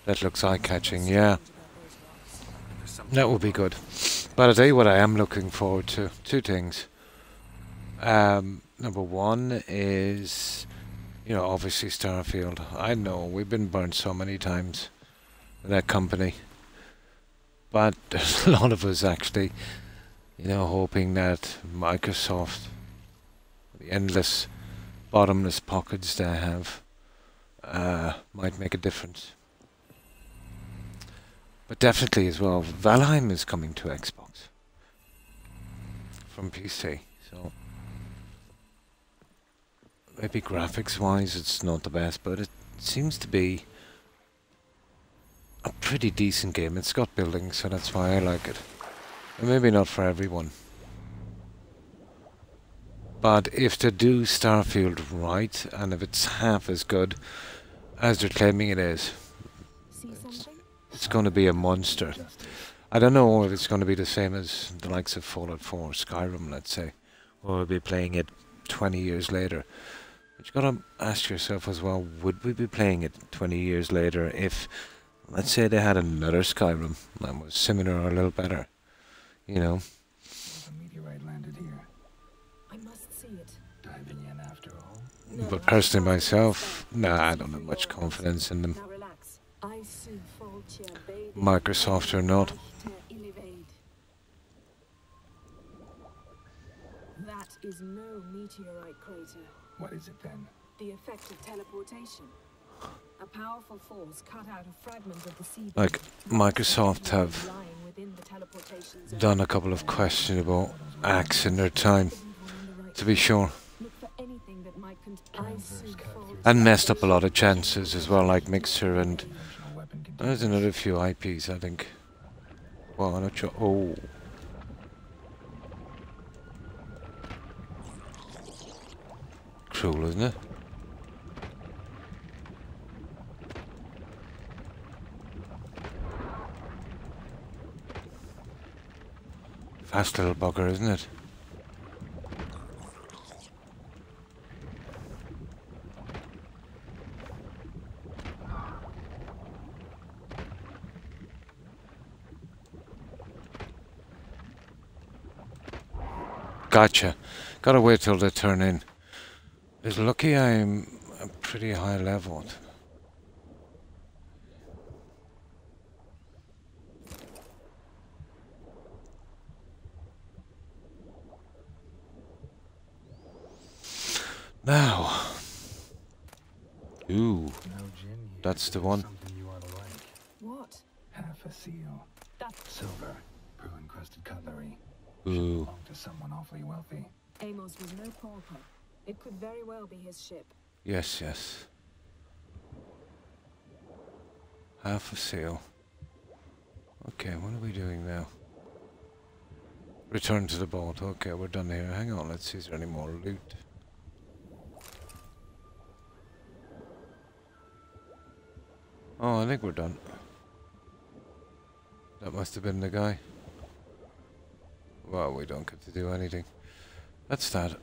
[SPEAKER 1] That looks eye-catching. Yeah, that would be good. But I'll tell you what I am looking forward to. Two things. Number one is, you know, obviously Starfield. I know we've been burnt so many times with that company, but there's a lot of us actually, you know, hoping that Microsoft, the endless, bottomless pockets they have, might make a difference. But definitely as well, Valheim is coming to Xbox from PC, so maybe graphics-wise it's not the best, but it seems to be a pretty decent game. It's got buildings, so that's why I like it. And maybe not for everyone. But if they do Starfield right, and if it's half as good as they're claiming it is,
[SPEAKER 6] See something?
[SPEAKER 1] it's going to be a monster. I don't know if it's going to be the same as the likes of Fallout 4 or Skyrim, let's say, or we'll be playing it 20 years later. But you've got to ask yourself as well, would we be playing it 20 years later if, let's say, they had another Skyrim that was similar or a little better, you know?
[SPEAKER 4] A meteorite landed here.
[SPEAKER 6] I must see it.
[SPEAKER 4] Diving in after all.
[SPEAKER 6] No,
[SPEAKER 1] But personally myself, nah, I don't have much confidence in them.
[SPEAKER 6] Now relax. I see Fulcia bathing
[SPEAKER 1] Microsoft or not.
[SPEAKER 6] That is no meteorite crater.
[SPEAKER 4] What is it then?
[SPEAKER 6] The effect of teleportation. A powerful force cut out a fragment of the sea.
[SPEAKER 1] Like, Microsoft have done a couple of questionable acts in their time, to be sure.
[SPEAKER 6] Look for anything that might I see Fulcia.
[SPEAKER 1] And messed up a lot of chances as well, like Mixer and there's another few IPs, I think. Well, I'm not sure. Oh. Cruel, isn't it? Fast little bugger, isn't it? Gotcha. Gotta wait till they turn in. It's lucky I'm a pretty high level. Now. Ooh,
[SPEAKER 4] No gin here.
[SPEAKER 1] that's the one.
[SPEAKER 4] Something you ought to like.
[SPEAKER 6] What?
[SPEAKER 4] Half a seal.
[SPEAKER 6] That's
[SPEAKER 4] Silver. Pearl-encrusted cutlery.
[SPEAKER 1] Ooh.
[SPEAKER 4] Belonged to someone awfully wealthy.
[SPEAKER 6] Amos was no pauper. It could very well be his ship.
[SPEAKER 1] Yes, yes. Half a seal. Okay, what are we doing now? Return to the boat. Okay, we're done here. Hang on, let's see, is there any more loot? Oh, I think we're done. That must have been the guy. Well, we don't get to do anything. That's that.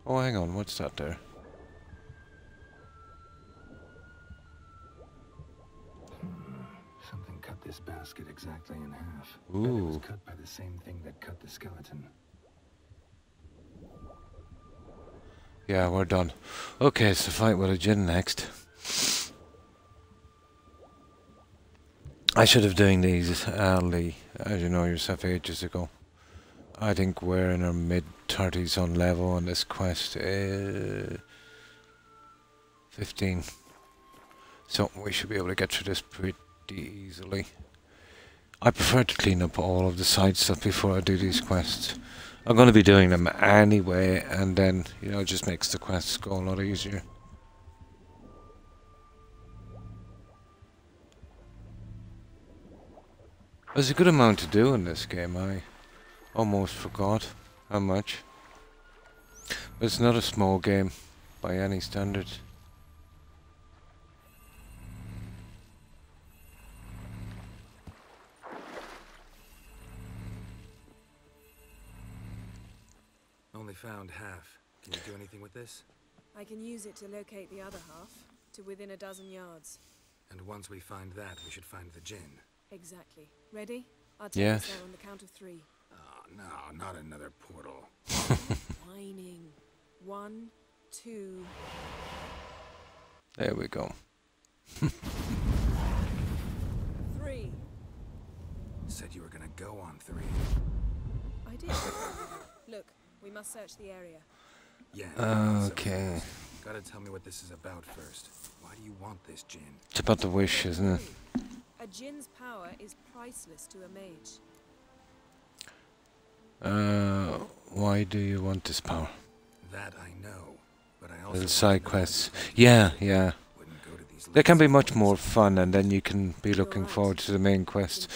[SPEAKER 1] Oh, hang on, what's that there?
[SPEAKER 4] Something cut this basket exactly in half. Bet
[SPEAKER 1] Ooh.
[SPEAKER 4] it was cut by the same thing that cut the skeleton.
[SPEAKER 1] Yeah, we're done. Okay, it's the fight with a djinn next. I should have doing these early, as you know yourself, ages ago. I think we're in our mid-30s on level on this quest. 15. So we should be able to get through this pretty easily. I prefer to clean up all of the side stuff before I do these quests. I'm going to be doing them anyway, and then, you know, it just makes the quests go a lot easier. There's a good amount to do in this game. I almost forgot how much. It's not a small game by any standards.
[SPEAKER 4] Only found half. Can you do anything with this?
[SPEAKER 3] I can use it to locate the other half, to within a dozen yards.
[SPEAKER 4] And once we find that, we should find the gin.
[SPEAKER 3] Exactly. Ready? I'll take
[SPEAKER 1] Yes.
[SPEAKER 3] us there on the count of 3.
[SPEAKER 4] Oh, no, not another portal.
[SPEAKER 3] Whining. 1, 2...
[SPEAKER 1] There we go.
[SPEAKER 3] 3.
[SPEAKER 4] Said you were gonna go on 3.
[SPEAKER 3] I did. Look, we must search the area.
[SPEAKER 4] Yeah.
[SPEAKER 1] Okay.
[SPEAKER 4] So gotta tell me what this is about first. Why do you want this gin?
[SPEAKER 1] It's about the wish, isn't it?
[SPEAKER 3] A djinn's power is priceless to a mage.
[SPEAKER 1] Why do you want this power?
[SPEAKER 4] That I know, but I also
[SPEAKER 1] Little
[SPEAKER 4] want
[SPEAKER 1] side
[SPEAKER 4] to know
[SPEAKER 1] quests.
[SPEAKER 4] that these
[SPEAKER 1] Yeah,
[SPEAKER 4] people
[SPEAKER 1] yeah.
[SPEAKER 4] wouldn't go to these
[SPEAKER 1] They can be
[SPEAKER 4] lengths
[SPEAKER 1] much
[SPEAKER 4] for
[SPEAKER 1] more
[SPEAKER 4] this.
[SPEAKER 1] fun, and then you can be looking forward to the main quest.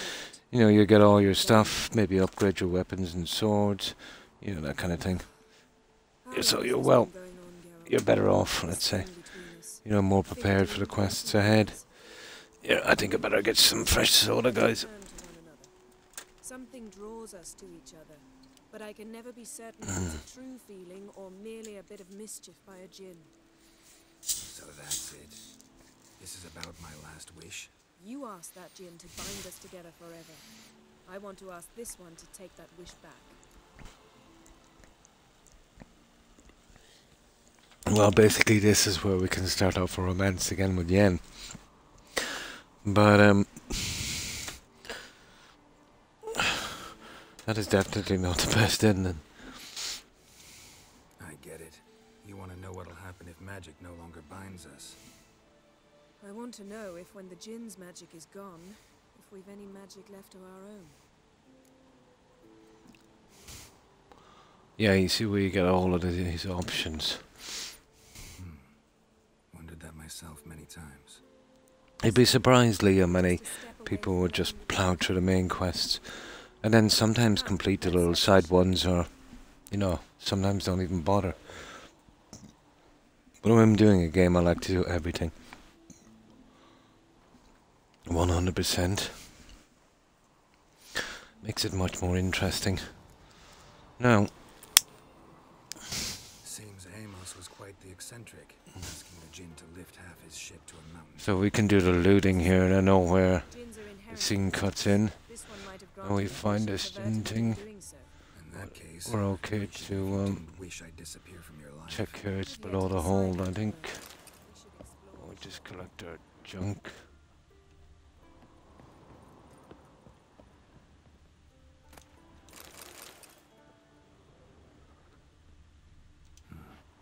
[SPEAKER 1] You know, you get all your stuff, maybe upgrade your weapons and swords, you know, that kind of thing. So you're, well, you're better off, let's say. You know, more prepared for the quests ahead. Yeah, I think I better get some fresh soda, guys.
[SPEAKER 3] Something draws us to each other, but I can never be certain if it's a true feeling or merely a bit of mischief by a djinn.
[SPEAKER 4] So that's it. This is about my last wish.
[SPEAKER 3] You asked that djinn to bind us together forever. I want to ask this one to take that wish back.
[SPEAKER 1] Well, basically this is where we can start off a romance again with Yen. But, that is definitely not the best ending.
[SPEAKER 4] I get it. You want to know what'll happen if magic no longer binds us.
[SPEAKER 3] I want to know if when the djinn's magic is gone, if we've any magic left of our own.
[SPEAKER 1] Yeah, you see where you get all of these options.
[SPEAKER 4] Wondered that myself many times.
[SPEAKER 1] You'd be surprised, Lee, how many people would just plough through the main quests. And then sometimes complete the little side ones, or, you know, sometimes don't even bother. But when I'm doing a game, I like to do everything. 100%. Makes it much more interesting. Now,
[SPEAKER 4] Seems Amos was quite the eccentric, asking the djinn to lift half his ship to a mountain.
[SPEAKER 1] so we can do the looting here, and I know where
[SPEAKER 3] Djinns are
[SPEAKER 1] the
[SPEAKER 3] inherently
[SPEAKER 1] scene cuts in.
[SPEAKER 3] This one might have
[SPEAKER 1] And we
[SPEAKER 3] granted
[SPEAKER 1] find
[SPEAKER 3] permission
[SPEAKER 1] this
[SPEAKER 3] for Vertigo
[SPEAKER 1] thing.
[SPEAKER 3] doing so.
[SPEAKER 4] In that case,
[SPEAKER 1] We're okay
[SPEAKER 4] you should
[SPEAKER 1] to
[SPEAKER 4] didn't wish I'd disappear from your life.
[SPEAKER 1] check here. It's
[SPEAKER 3] Yet to
[SPEAKER 1] below the
[SPEAKER 3] decide
[SPEAKER 1] hold,
[SPEAKER 3] that
[SPEAKER 1] I think.
[SPEAKER 3] we should explore
[SPEAKER 1] We just collect our junk.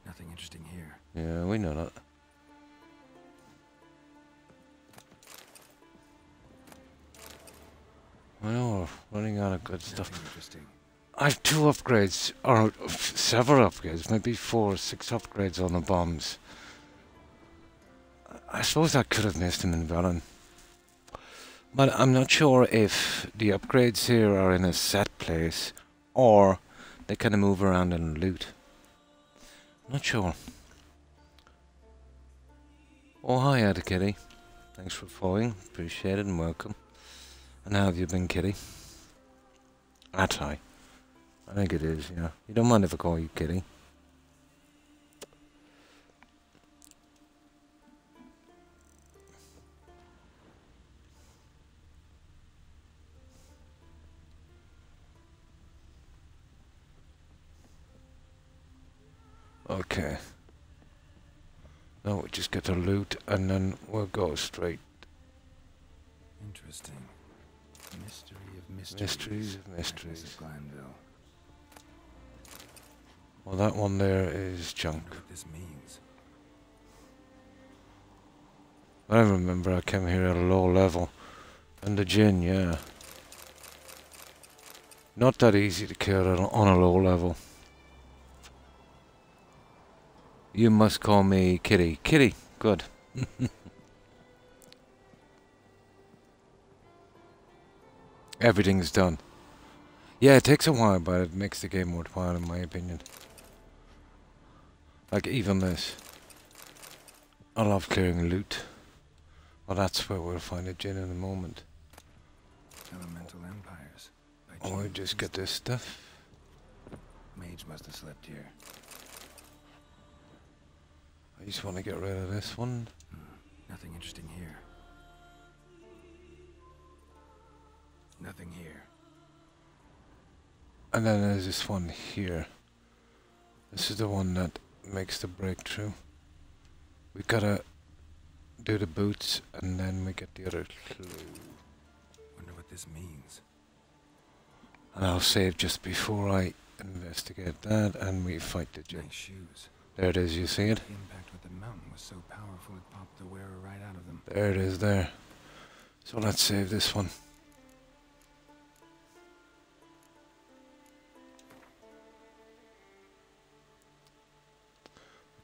[SPEAKER 4] Nothing interesting here.
[SPEAKER 1] Yeah, we know that. I know we're running out of good stuff.
[SPEAKER 4] Nothing interesting.
[SPEAKER 1] I have 2 upgrades, or several upgrades, maybe 4 or 6 upgrades on the bombs. I suppose I could have missed them in Velen. But I'm not sure if the upgrades here are in a set place, or they kind of move around and loot. Not sure. Oh, hi, Ada Kitty. Thanks for following. Appreciate it and welcome. And how have you been, Kitty? That's hi. I think it is, yeah. You don't mind if I call you Kitty? Okay. Now we just get the loot and then we'll go straight.
[SPEAKER 4] Interesting. Mystery of mysteries.
[SPEAKER 1] Mysteries of
[SPEAKER 4] Agnes
[SPEAKER 1] mysteries.
[SPEAKER 4] of Glanville.
[SPEAKER 1] Well, that one there is junk.
[SPEAKER 4] Wonder what this means.
[SPEAKER 1] I remember I came here at a low level. And the Jinn, yeah. Not that easy to kill on a low level. You must call me Kitty. Kitty, good. Everything's done. Yeah, it takes a while, but it makes the game worthwhile in my opinion. Like even this. I love clearing loot. Well, that's where we'll find a Jinn in a moment.
[SPEAKER 4] Elemental empires.
[SPEAKER 1] Oh, I just get this stuff.
[SPEAKER 4] Mage must have slept here.
[SPEAKER 1] I just want to get rid of this one.
[SPEAKER 4] Nothing interesting here. Nothing here.
[SPEAKER 1] And then there's this one here. This is the one that makes the breakthrough. We gotta do the boots and then we get the other clue.
[SPEAKER 4] Wonder what this means.
[SPEAKER 1] And I'll save just before I investigate that and we fight the Jinn.
[SPEAKER 4] Nice shoes.
[SPEAKER 1] There it is, you see it?
[SPEAKER 4] The impact with the mountain was so powerful it popped the wearer right out of them.
[SPEAKER 1] There it is there. So let's save this one.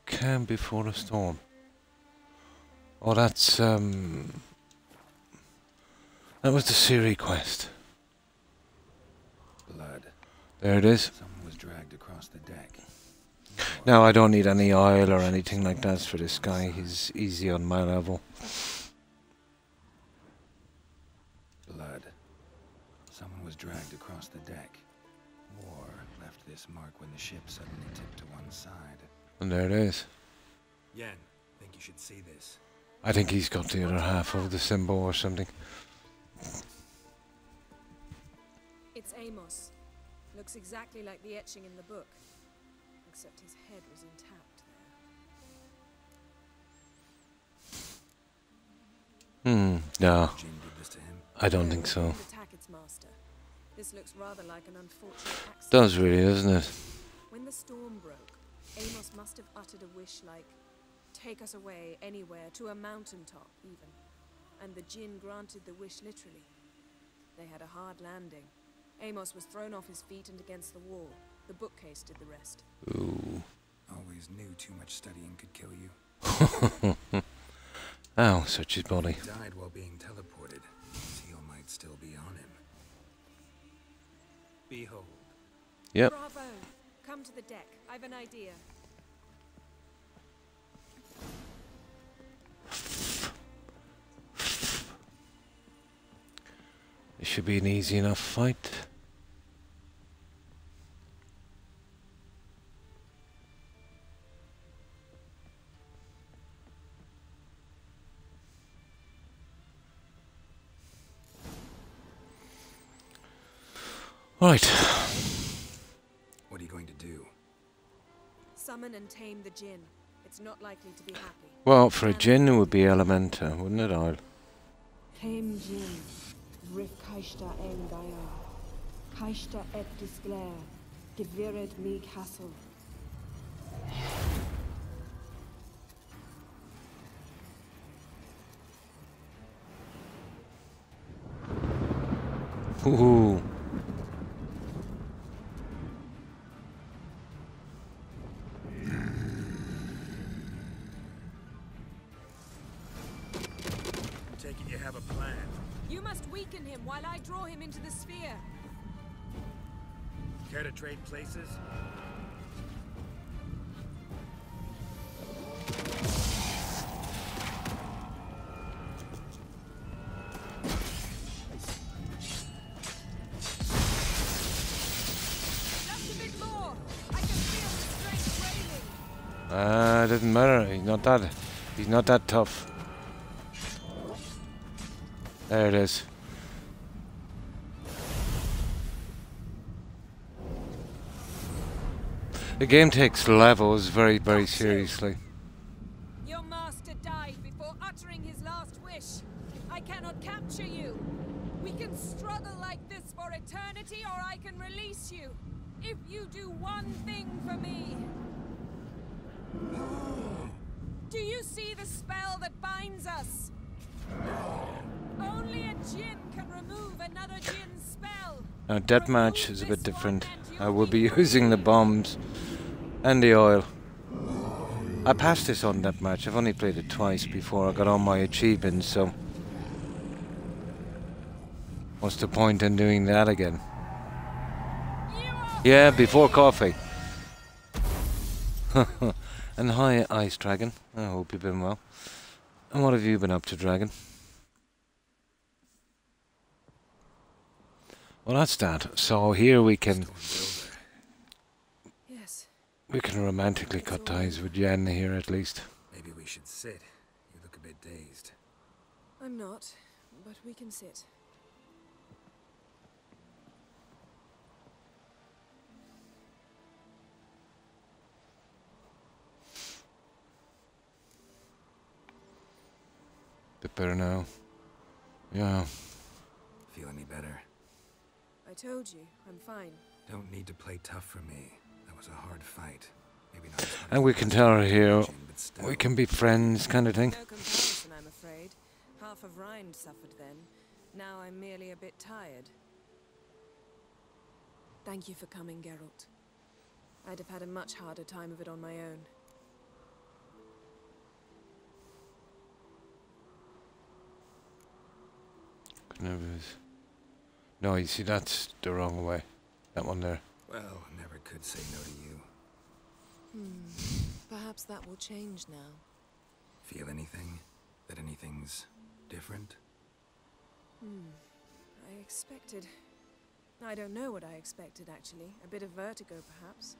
[SPEAKER 1] Calm before the storm. Oh, that's that was the Siri quest.
[SPEAKER 4] Blood.
[SPEAKER 1] There it is.
[SPEAKER 4] Someone was dragged across the deck.
[SPEAKER 1] Now I don't need any oil or anything like that for this guy. He's easy on my level.
[SPEAKER 4] Blood. Someone was dragged across the deck. War left this mark when the ship suddenly tipped to one side.
[SPEAKER 1] And there it is.
[SPEAKER 4] Yen, think you should see this.
[SPEAKER 1] I think he's got the other half of the symbol or something.
[SPEAKER 3] It's Amos. Looks exactly like the etching in the book. Except his head was intact there.
[SPEAKER 1] No.
[SPEAKER 4] Jin did this to him.
[SPEAKER 1] I don't think so.
[SPEAKER 3] Attack its master. This looks rather like an unfortunate accident.
[SPEAKER 1] Does really, doesn't it?
[SPEAKER 3] When the storm broke, Amos must have uttered a wish like, "Take us away, anywhere, to a mountaintop, even." And the Jinn granted the wish literally. They had a hard landing. Amos was thrown off his feet and against the wall. The bookcase did the rest.
[SPEAKER 1] Ooh.
[SPEAKER 4] Always knew too much studying could kill you.
[SPEAKER 1] Ow, such his body.
[SPEAKER 4] He died while being teleported. His heel might still be on him. Behold.
[SPEAKER 1] Yep.
[SPEAKER 3] Bravo! Come to the deck. I've an idea.
[SPEAKER 1] It should be an easy enough fight. Right.
[SPEAKER 4] What are you going to do?
[SPEAKER 3] Summon and tame the Jinn. It's not likely to be happy.
[SPEAKER 1] Well, for a Jinn it would be Elementa, wouldn't it, Oil?
[SPEAKER 6] Tame Jinn, Rif Kaishta en Gaia, Kaishta et Disglair, Gevired me Castle.
[SPEAKER 1] Ooh.
[SPEAKER 4] Taking you have a plan.
[SPEAKER 3] You must weaken him while I draw him into the sphere.
[SPEAKER 4] Care to trade places?
[SPEAKER 3] Just a bit more. I can feel the strength railing.
[SPEAKER 1] It doesn't matter. He's not that tough. There it is. The game takes levels very, very seriously.
[SPEAKER 3] Your master died before uttering his last wish. I cannot capture you. We can struggle like this for eternity, or I can release you. If you do one thing for me. Do you see the spell that binds us? Only a djinn can remove another djinn's spell.
[SPEAKER 1] Now, deathmatch is a bit different. I will be using the bombs and the oil. I passed this on deathmatch. I've only played it twice before I got all my achievements, so what's the point in doing that again? Yeah, before coffee. And hi, Ice Dragon. I hope you've been well. And what have you been up to, Dragon? Well, that's that. So here we can romantically cut ties with Yen here, at least.
[SPEAKER 4] Maybe we should sit. You look a bit dazed.
[SPEAKER 3] I'm not, but we can sit.
[SPEAKER 1] Bit better now. Yeah.
[SPEAKER 4] Feel any better?
[SPEAKER 3] I told you, I'm fine.
[SPEAKER 4] Don't need to play tough for me. That was a hard fight. Maybe not as hard
[SPEAKER 1] And
[SPEAKER 4] as
[SPEAKER 1] we
[SPEAKER 4] the
[SPEAKER 1] can
[SPEAKER 4] last
[SPEAKER 1] tell her
[SPEAKER 4] one,
[SPEAKER 1] here,
[SPEAKER 4] but still.
[SPEAKER 1] we can be friends, kind of thing.
[SPEAKER 3] No comparison, I'm afraid. Half of Rind suffered then. Now I'm merely a bit tired. Thank you for coming, Geralt. I'd have had a much harder time of it on my own.
[SPEAKER 1] No, you see, that's the wrong way. That one there.
[SPEAKER 4] Well, never could say no to you.
[SPEAKER 3] Perhaps that will change now.
[SPEAKER 4] Feel anything? That anything's different?
[SPEAKER 3] I expected... I don't know what I expected, actually. A bit of vertigo, perhaps.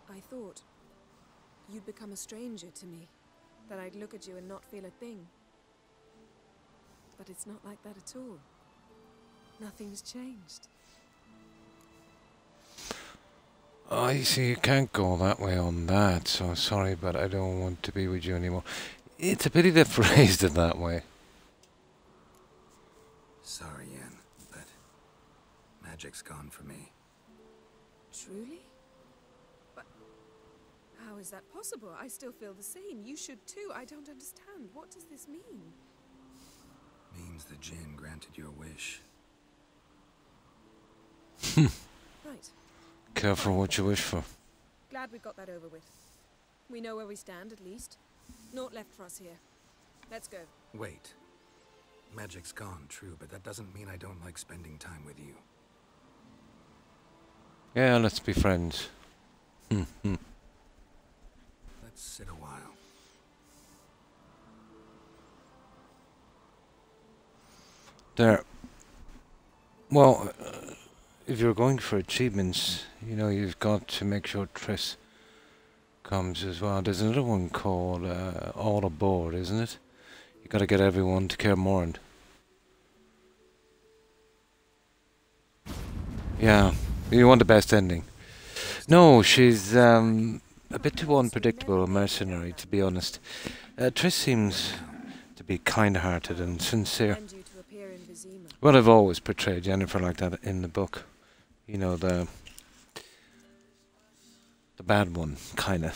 [SPEAKER 3] I thought you'd become a stranger to me. That I'd look at you and not feel a thing. But it's not like that at all. Nothing's changed.
[SPEAKER 1] Oh, you see, you can't go that way on that, so sorry, but I don't want to be with you anymore. It's a pity they phrased it that way.
[SPEAKER 4] Sorry, Yen, but magic's gone for me.
[SPEAKER 3] Truly? But how is that possible? I still feel the same. You should too. I don't understand. What does this mean?
[SPEAKER 4] Means the djinn granted your wish.
[SPEAKER 3] Right.
[SPEAKER 1] Careful what you wish for.
[SPEAKER 3] Glad we got that over with. We know where we stand, at least. Naught left for us here. Let's go.
[SPEAKER 4] Wait. Magic's gone, true, but that doesn't mean I don't like spending time with you.
[SPEAKER 1] Yeah, let's be friends.
[SPEAKER 4] Let's sit a while.
[SPEAKER 1] There. Well, if you're going for achievements, you know, you've got to make sure Triss comes as well. There's another one called All Aboard, isn't it? You got to get everyone to Kaer Morhen. Yeah, you want the best ending. No, she's a bit too unpredictable, a mercenary, to be honest. Triss seems to be kind-hearted and sincere.
[SPEAKER 3] And you to appear in Vizima.
[SPEAKER 1] Well, I've always portrayed Yennefer like that in the book. You know, the bad one, kinda.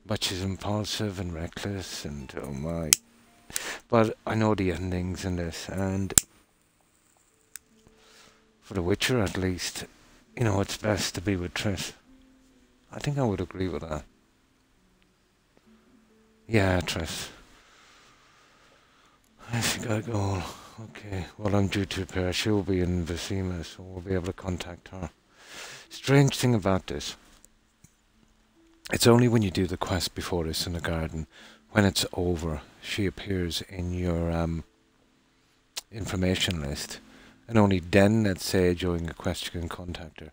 [SPEAKER 1] But she's impulsive and reckless and oh my. But I know the endings in this, and for The Witcher at least, you know, it's best to be with Triss. I think I would agree with that. Yeah, Triss. She gotta go. Okay, well, I'm due to repair. She'll be in Vizima, so we'll be able to contact her. Strange thing about this. It's only when you do the quest before this in the garden, when it's over, she appears in your information list. And only then, let's say, during a quest you can contact her.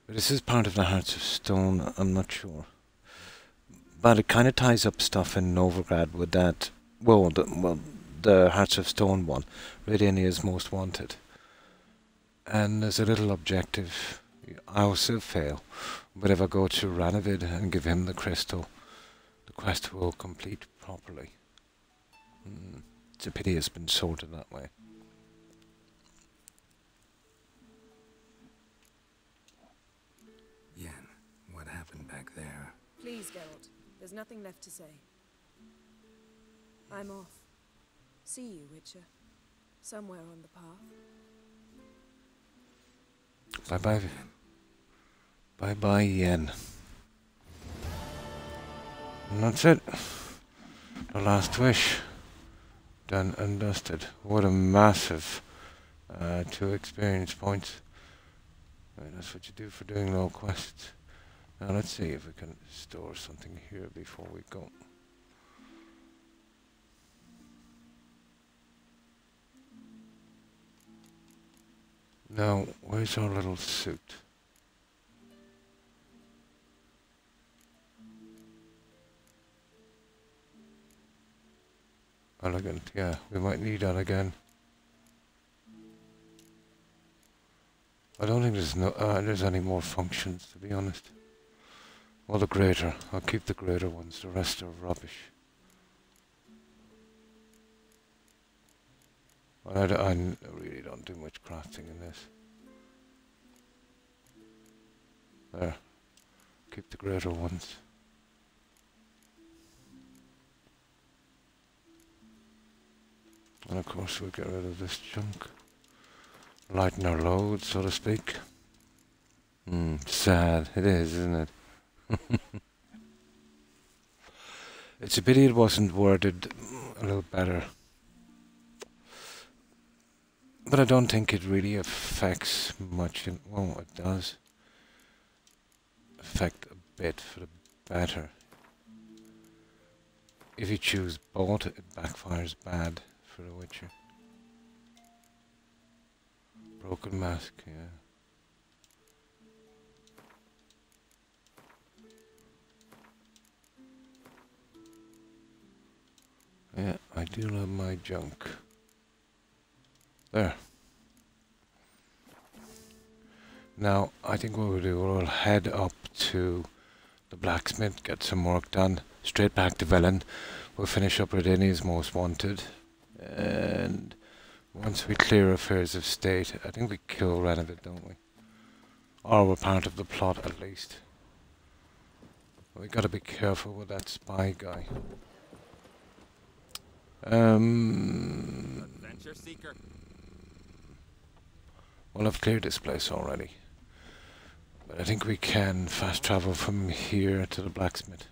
[SPEAKER 1] But this is part of the Hearts of Stone, I'm not sure. But it kind of ties up stuff in Novigrad with that, the Hearts of Stone one, Redania's Most Wanted. And there's a little objective. I also fail, but if I go to Ranovid and give him the crystal, the quest will complete properly. It's a pity it's been sorted that way.
[SPEAKER 4] Yen, what happened back there?
[SPEAKER 3] Please, Geralt. There's nothing left to say. I'm off. See you, Witcher. Somewhere on the path.
[SPEAKER 1] Bye-bye. Bye-bye, Yen. And that's it. The last wish. Done and dusted. What a massive 2 experience points. Right, that's what you do for doing low quests. Now let's see if we can store something here before we go. Now, where's our little suit? Elegant, yeah, we might need that again. I don't think there's any more functions, to be honest. Well, the greater. I'll keep the greater ones. The rest are rubbish. I really don't do much crafting in this. There. Keep the greater ones. And of course we'll get rid of this junk. Lighten our load, so to speak. Sad. It is, isn't it? It's a pity it wasn't worded a little better. But I don't think it really affects much. Well, it does affect a bit for the better. If you choose both, it backfires bad for the Witcher. Broken mask, yeah. Yeah, I do love my junk. There. Now, I think what we'll do, we'll head up to the blacksmith, get some work done, straight back to Velen. We'll finish up Redini's Most Wanted, and once we clear affairs of state, I think we kill Renevit, don't we? Or we're part of the plot, at least. We gotta be careful with that spy guy.
[SPEAKER 7] Adventure seeker.
[SPEAKER 1] Well, I've cleared this place already. But I think we can fast travel from here to the blacksmith.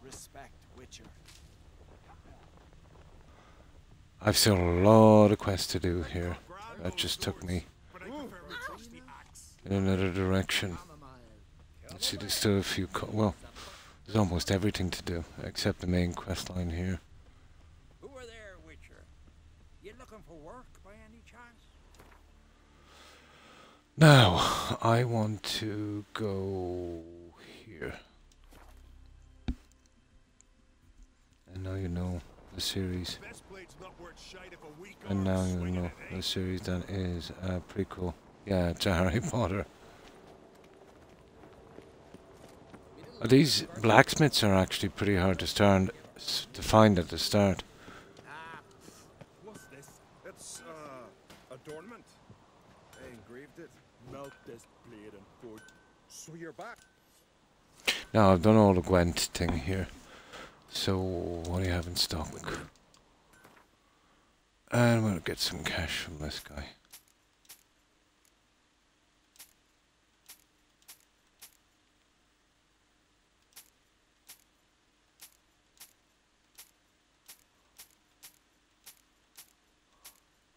[SPEAKER 5] Respect, Witcher.
[SPEAKER 1] I've still a lot of quests to do here. That just took me in another direction. Let's see, there's still a few... well, there's almost everything to do, except the main quest line here.
[SPEAKER 5] Who are there, Witcher? You looking for work by any chance?
[SPEAKER 1] Now, I want to go here. And now you know the series. And now you know the series that is a prequel. Yeah, it's a Harry Potter. These blacksmiths are actually pretty hard to find at the start.
[SPEAKER 7] What's this? It's, adornment. I engraved it. Melt this blade and forge. So you're back.
[SPEAKER 1] Now, I've done all the Gwent thing here. So, what do you have in stock? And we'll get some cash from this guy.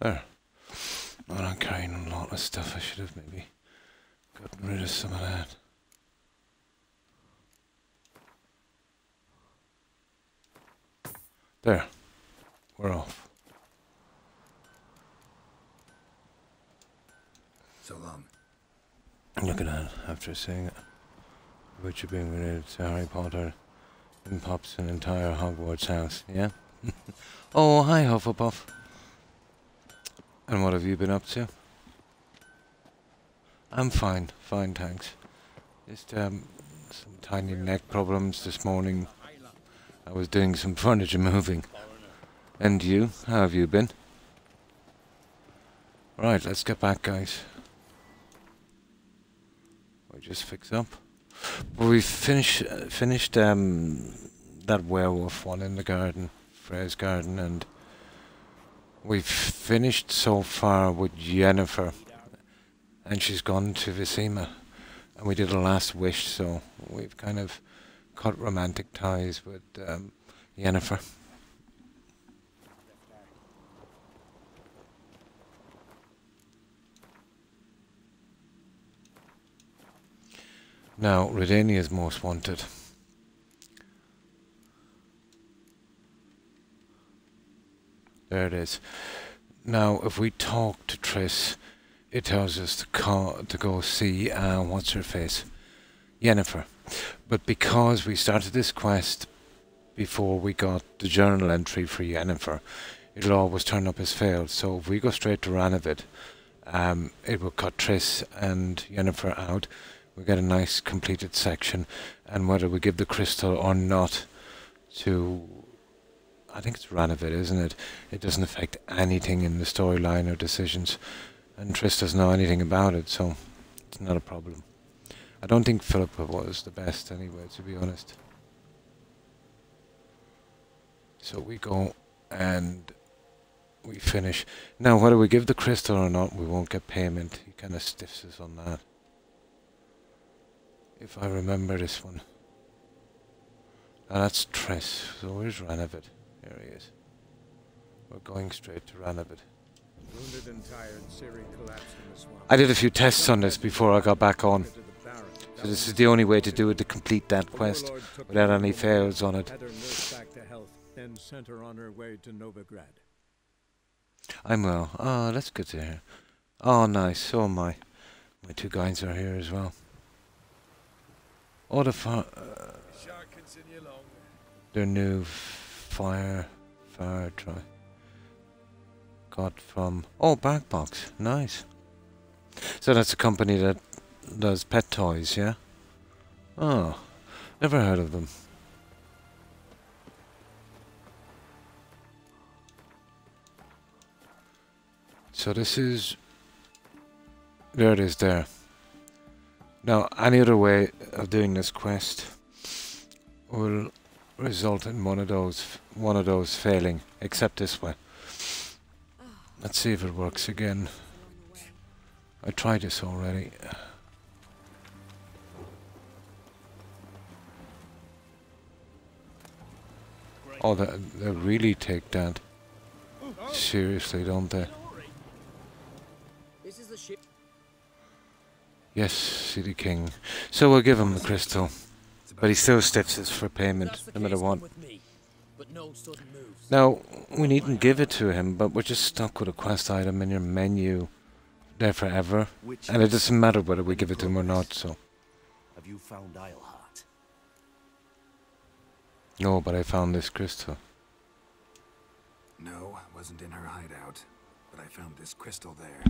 [SPEAKER 1] There. Well, I'm carrying a lot of stuff. I should have maybe gotten rid of some of that. There. We're off.
[SPEAKER 4] So long.
[SPEAKER 1] Look at that, after saying it. Witcher being related to Harry Potter, in pops an entire Hogwarts house, yeah? Oh, hi Hufflepuff. And what have you been up to? I'm fine, thanks. Just some tiny neck problems this morning. I was doing some furniture moving. And you? How have you been? Right, let's get back, guys. We just fix up. But we finished that werewolf one in the garden, Freya's garden, and we've finished so far with Yennefer, and she's gone to Visima, and we did a last wish, so we've kind of cut romantic ties with Yennefer. Now, Redania's most wanted. There it is. Now, if we talk to Triss, it tells us to go see, what's her face? Yennefer. But because we started this quest before we got the journal entry for Yennefer, it'll always turn up as failed. So if we go straight to Ranavid, it will cut Triss and Yennefer out. We get a nice completed section, and whether we give the crystal or not to, I think it's Ranavid, isn't it? It doesn't affect anything in the storyline or decisions, and Triss doesn't know anything about it, so it's not a problem. I don't think Philippa was the best anyway, to be honest. So we go and we finish. Now, whether we give the crystal or not, we won't get payment. He kind of stiffs us on that. If I remember this one. Now that's Triss. So where's Ranavid? Here he is. We're going straight to Ranavid.
[SPEAKER 5] Wounded and tired, Ciri collapsed in the swamp.
[SPEAKER 1] I did a few tests on this before I got back on. So this is the only way to do it, to complete that quest without any fails on it.
[SPEAKER 5] Had her nursed back to health, then sent her on her way to Novigrad.
[SPEAKER 1] I'm well. Oh, that's good to hear. Oh, nice. So am I. My two guys are here as well. Oh, their new fire try. Got from Backbox. Nice. So that's a company that does pet toys, yeah? Oh, never heard of them. So this is... There it is there. Now, any other way of doing this quest will result in one of those failing, except this way. Let's see if it works again. I tried this already. Oh, they really take that seriously, don't they?
[SPEAKER 8] This is the ship.
[SPEAKER 1] Yes, City King. So we'll give him the crystal. But he still stiffs us for payment, no matter what. Now, we needn't give it to him, but we're just stuck with a quest item in your menu there forever. And it doesn't matter whether we give it to him or not, so.
[SPEAKER 8] Have you found Isleheart?
[SPEAKER 1] No, but I found this crystal.
[SPEAKER 4] No, I wasn't in her hideout, but I found this crystal there.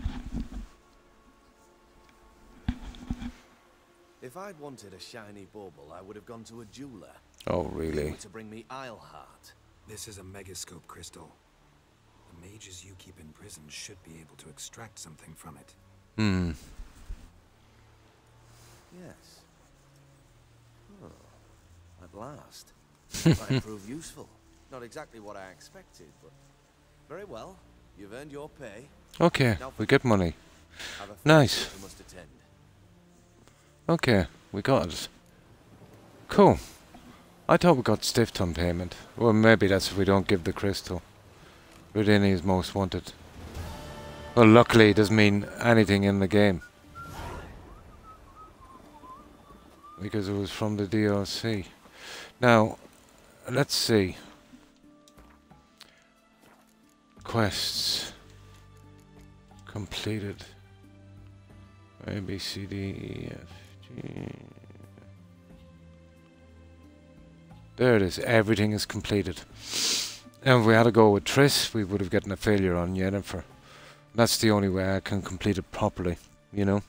[SPEAKER 8] If I'd wanted a shiny bauble, I would have gone to a jeweler.
[SPEAKER 1] Oh, really?
[SPEAKER 8] To bring me Isleheart.
[SPEAKER 4] This is a megascope crystal. The mages you keep in prison should be able to extract something from it.
[SPEAKER 1] Hmm.
[SPEAKER 8] Yes. Oh, at last. Might prove useful. Not exactly what I expected, but very well. You've earned your pay.
[SPEAKER 1] Okay, we get money.
[SPEAKER 8] Have a
[SPEAKER 1] Nice.
[SPEAKER 8] you must attend.
[SPEAKER 1] Okay, we got it. Cool. I thought we got stiffed on payment. Well, maybe that's if we don't give the crystal. Redini is most wanted. Well, luckily it doesn't mean anything in the game. Because it was from the DLC. Now, let's see. Quests. Completed. A, B, C, D, E, F, G. There it is. Everything is completed. And if we had to go with Triss, we would have gotten a failure on Yennefer. That's the only way I can complete it properly, you know?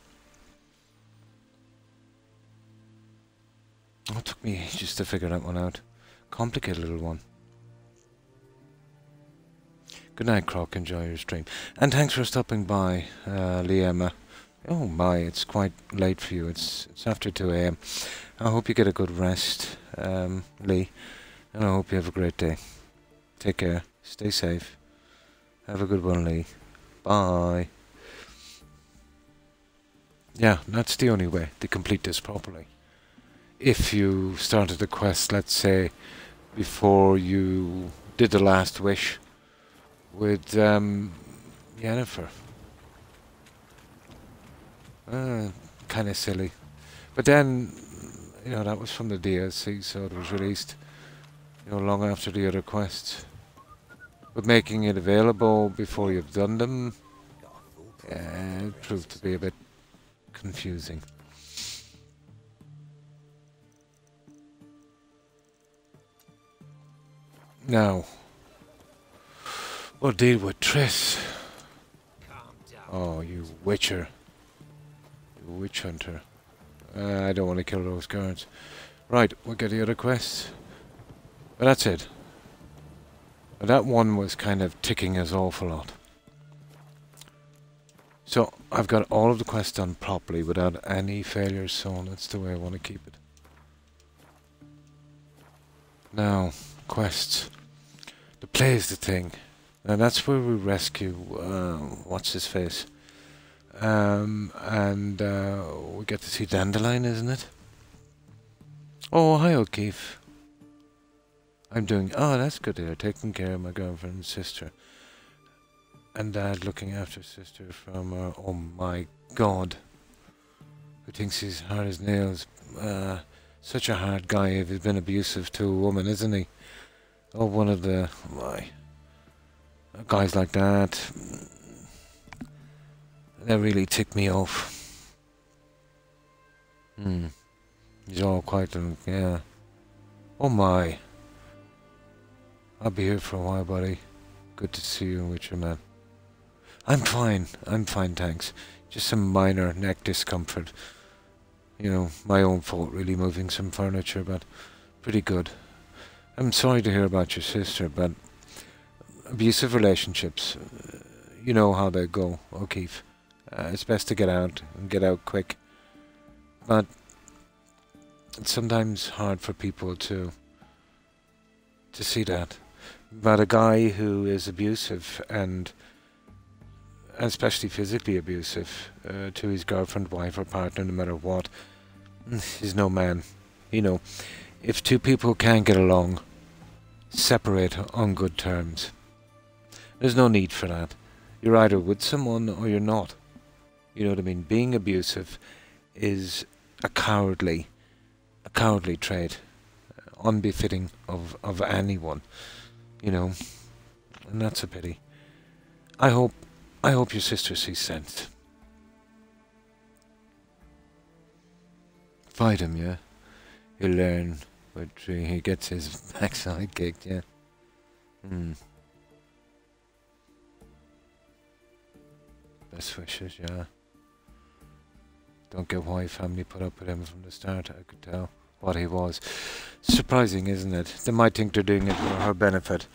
[SPEAKER 1] Oh, it took me ages to figure that one out. Complicated little one. Good night, Croc. Enjoy your stream. And thanks for stopping by, Liema. Oh my, it's quite late for you. It's after 2 a.m. I hope you get a good rest, Lee, and I hope you have a great day. Take care. Stay safe. Have a good one, Lee. Bye. Yeah, that's the only way to complete this properly. If you started the quest, let's say, before you did the last wish with Yennefer. Kind of silly. But then, you know, that was from the DLC, so it was released, you know, long after the other quests. But making it available before you've done them, it proved to be a bit confusing. Now, we'll deal with Triss. Oh, you witcher. You witch hunter. I don't want to kill those guards. Right, we'll get the other quests. But that's it. But that one was kind of ticking us off a lot. So, I've got all of the quests done properly without any failures, so that's the way I want to keep it. Now, quests. The play is the thing. Now that's where we rescue, what's his face? And we get to see Dandelion, isn't it? Oh, hi O'Keefe. I'm doing, oh that's good here, taking care of my girlfriend and sister. And Dad looking after sister from her, oh my god. Who thinks he's hard as nails. Such a hard guy if he's been abusive to a woman, isn't he? Oh, one of the, guys like that, they really tick me off. He's all quite, yeah. Oh my. I'll be here for a while, buddy. Good to see you, Witcher man. I'm fine, thanks. Just some minor neck discomfort. You know, my own fault really moving some furniture, but pretty good. I'm sorry to hear about your sister, but abusive relationships, you know how they go, O'Keefe. It's best to get out, and get out quick. But it's sometimes hard for people to see that. But a guy who is abusive, and especially physically abusive, to his girlfriend, wife or partner, no matter what, he's no man. You know, if two people can't get along, separate on good terms. There's no need for that. You're either with someone or you're not. You know what I mean? Being abusive is a cowardly trait, unbefitting of anyone. You know, and that's a pity. I hope your sister sees sense. Fight him, yeah. He'll learn. But he gets his backside kicked, yeah. Best wishes, yeah. Don't get why family put up with him from the start. I could tell what he was. Surprising, isn't it? They might think they're doing it for her benefit.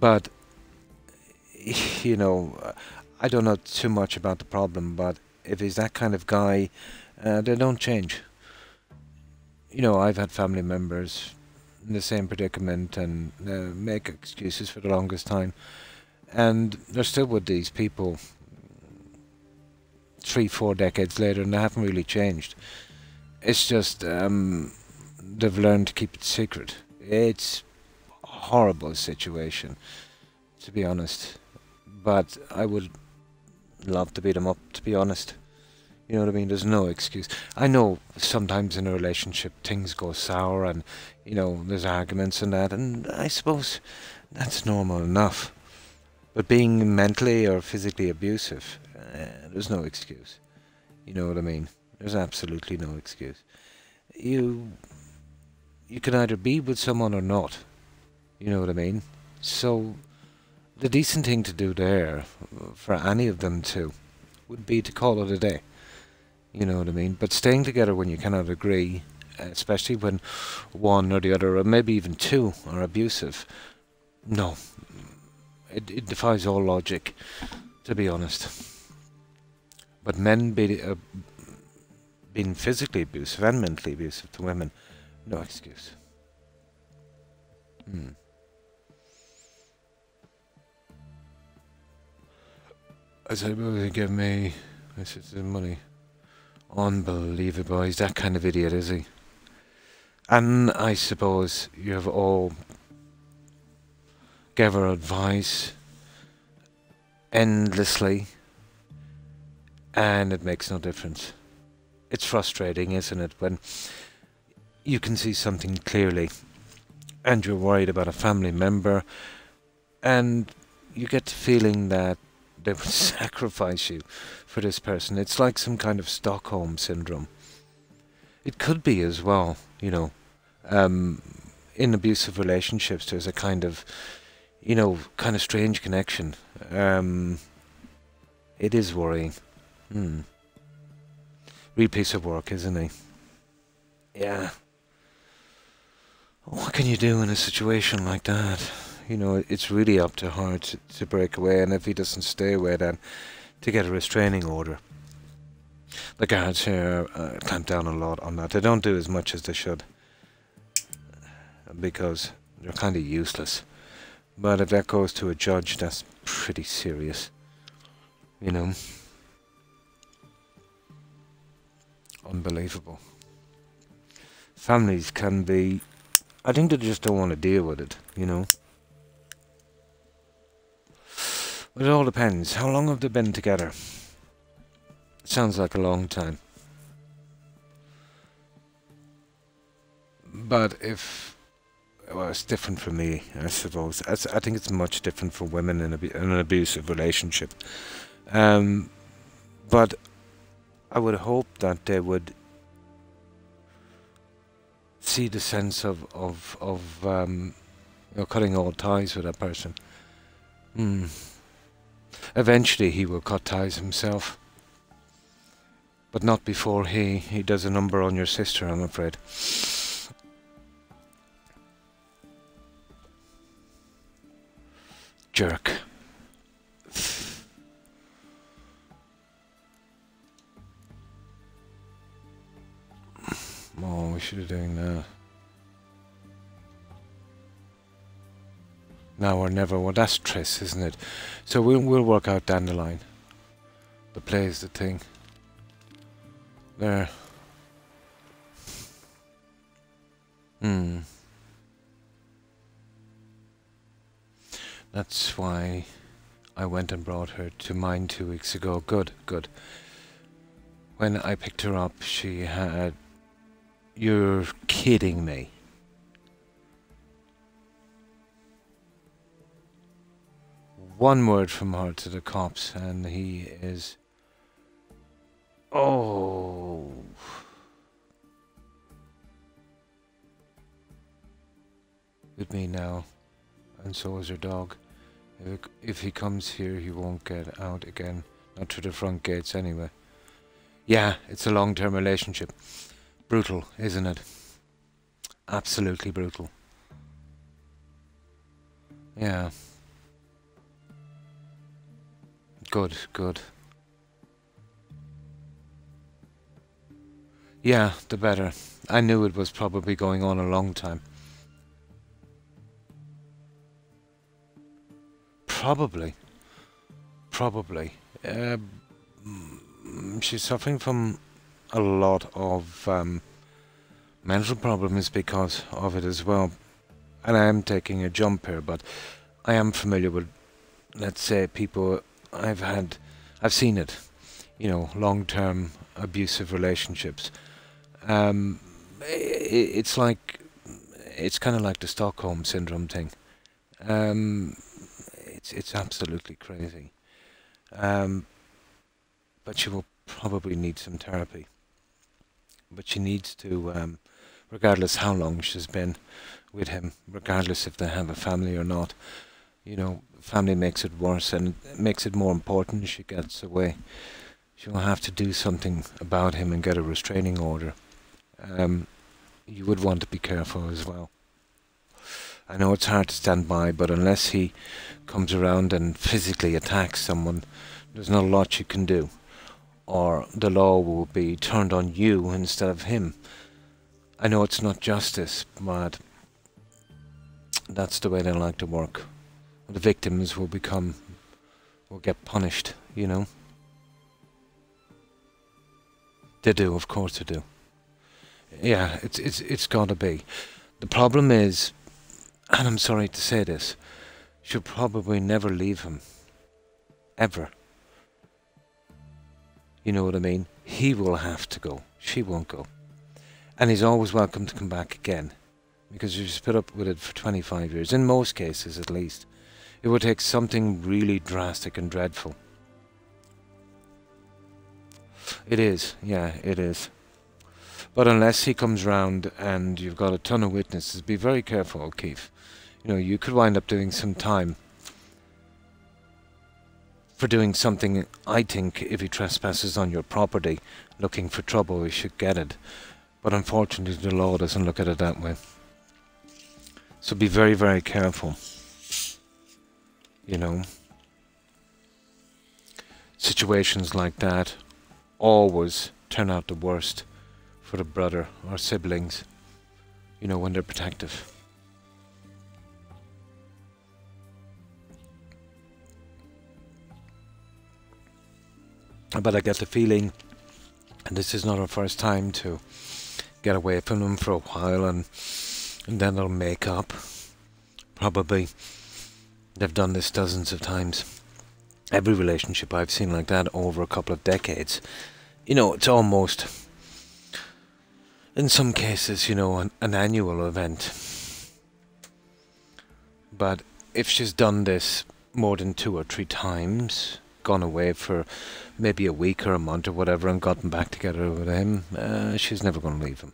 [SPEAKER 1] But, you know, I don't know too much about the problem, but if he's that kind of guy, they don't change. You know, I've had family members in the same predicament and make excuses for the longest time. And they're still with these people 3-4 decades later, and they haven't really changed. It's just they've learned to keep it secret. It's a horrible situation, to be honest. But I would love to beat them up, to be honest. You know what I mean? There's no excuse. I know sometimes in a relationship things go sour and, you know, there's arguments and that, and I suppose that's normal enough. But being mentally or physically abusive, there's no excuse. You know what I mean? There's absolutely no excuse. You can either be with someone or not. You know what I mean? So the decent thing to do there, for any of them to, would be to call it a day. You know what I mean? But staying together when you cannot agree, especially when one or the other, or maybe even two, are abusive, no. It defies all logic, to be honest. But men being physically abusive and mentally abusive to women, no excuse. I said, will he give me the money? Unbelievable. He's that kind of idiot, is he? And I suppose you have all gave her advice endlessly, and it makes no difference. It's frustrating, isn't it, when you can see something clearly and you're worried about a family member and you get the feeling that they would sacrifice you for this person. It's like some kind of Stockholm syndrome. It could be as well, you know. In abusive relationships, there's a kind of, you know, kind of strange connection. It is worrying. Real piece of work, isn't he? Yeah. What can you do in a situation like that? You know, it's really up to her to break away, and if he doesn't stay away, then to get a restraining order. The guards here clamp down a lot on that. They don't do as much as they should, because they're kind of useless. But if that goes to a judge, that's pretty serious. You know? Unbelievable. Families can be... I think they just don't want to deal with it, you know? But it all depends. How long have they been together? Sounds like a long time. But if... Well, it's different for me, I suppose. I think it's much different for women in an abusive relationship. But I would hope that they would see the sense of you know, cutting all ties with that person. Eventually he will cut ties himself. But not before he does a number on your sister, I'm afraid. Jerk. Oh, we should have done that. Now or never. Well, that's Triss, isn't it? So we'll work out down the line. The play is the thing. There. That's why I went and brought her to mine 2 weeks ago. Good, good. When I picked her up, she had... You're kidding me. One word from her to the cops and he is... Oh... With me now. And so is her dog. If he comes here, he won't get out again. Not through the front gates anyway. Yeah, it's a long-term relationship. Brutal, isn't it? Absolutely brutal. Yeah. Good, good. Yeah, the better. I knew it was probably going on a long time. Probably. She's suffering from a lot of mental problems because of it as well. And I am taking a jump here, but I am familiar with, let's say, people I've seen it, you know, long-term abusive relationships. It's kind of like the Stockholm syndrome thing. It's absolutely crazy. But she will probably need some therapy. But she needs to, regardless how long she's been with him, regardless if they have a family or not, you know, family makes it worse and it makes it more important if she gets away. She'll have to do something about him and get a restraining order. You would want to be careful as well. I know it's hard to stand by, but unless he comes around and physically attacks someone, there's not a lot you can do. or the law will be turned on you instead of him. I know it's not justice, but that's the way they like to work. The victims will get punished, you know. They do, of course they do. Yeah, it's gotta be. The problem is, and I'm sorry to say this, she'll probably never leave him. Ever. You know what I mean? He will have to go. She won't go. And he's always welcome to come back again. Because she's put up with it for 25 years. In most cases, at least. It would take something really drastic and dreadful. It is. Yeah, it is. But unless he comes round and you've got a ton of witnesses, be very careful, O'Keefe. You know, you could wind up doing some time for doing something. I think if he trespasses on your property, looking for trouble, he should get it. But unfortunately, the law doesn't look at it that way. So be very, very careful. You know, situations like that always turn out the worst for the brother or siblings, you know, when they're protective. But I get the feeling, and this is not our first time to get away from them for a while, and then they'll make up. Probably they've done this dozens of times. Every relationship I've seen like that over a couple of decades, you know, it's almost, in some cases, you know, an annual event. But if she's done this more than 2 or 3 times, gone away for maybe a week or a month or whatever and gotten back together with him, she's never going to leave him.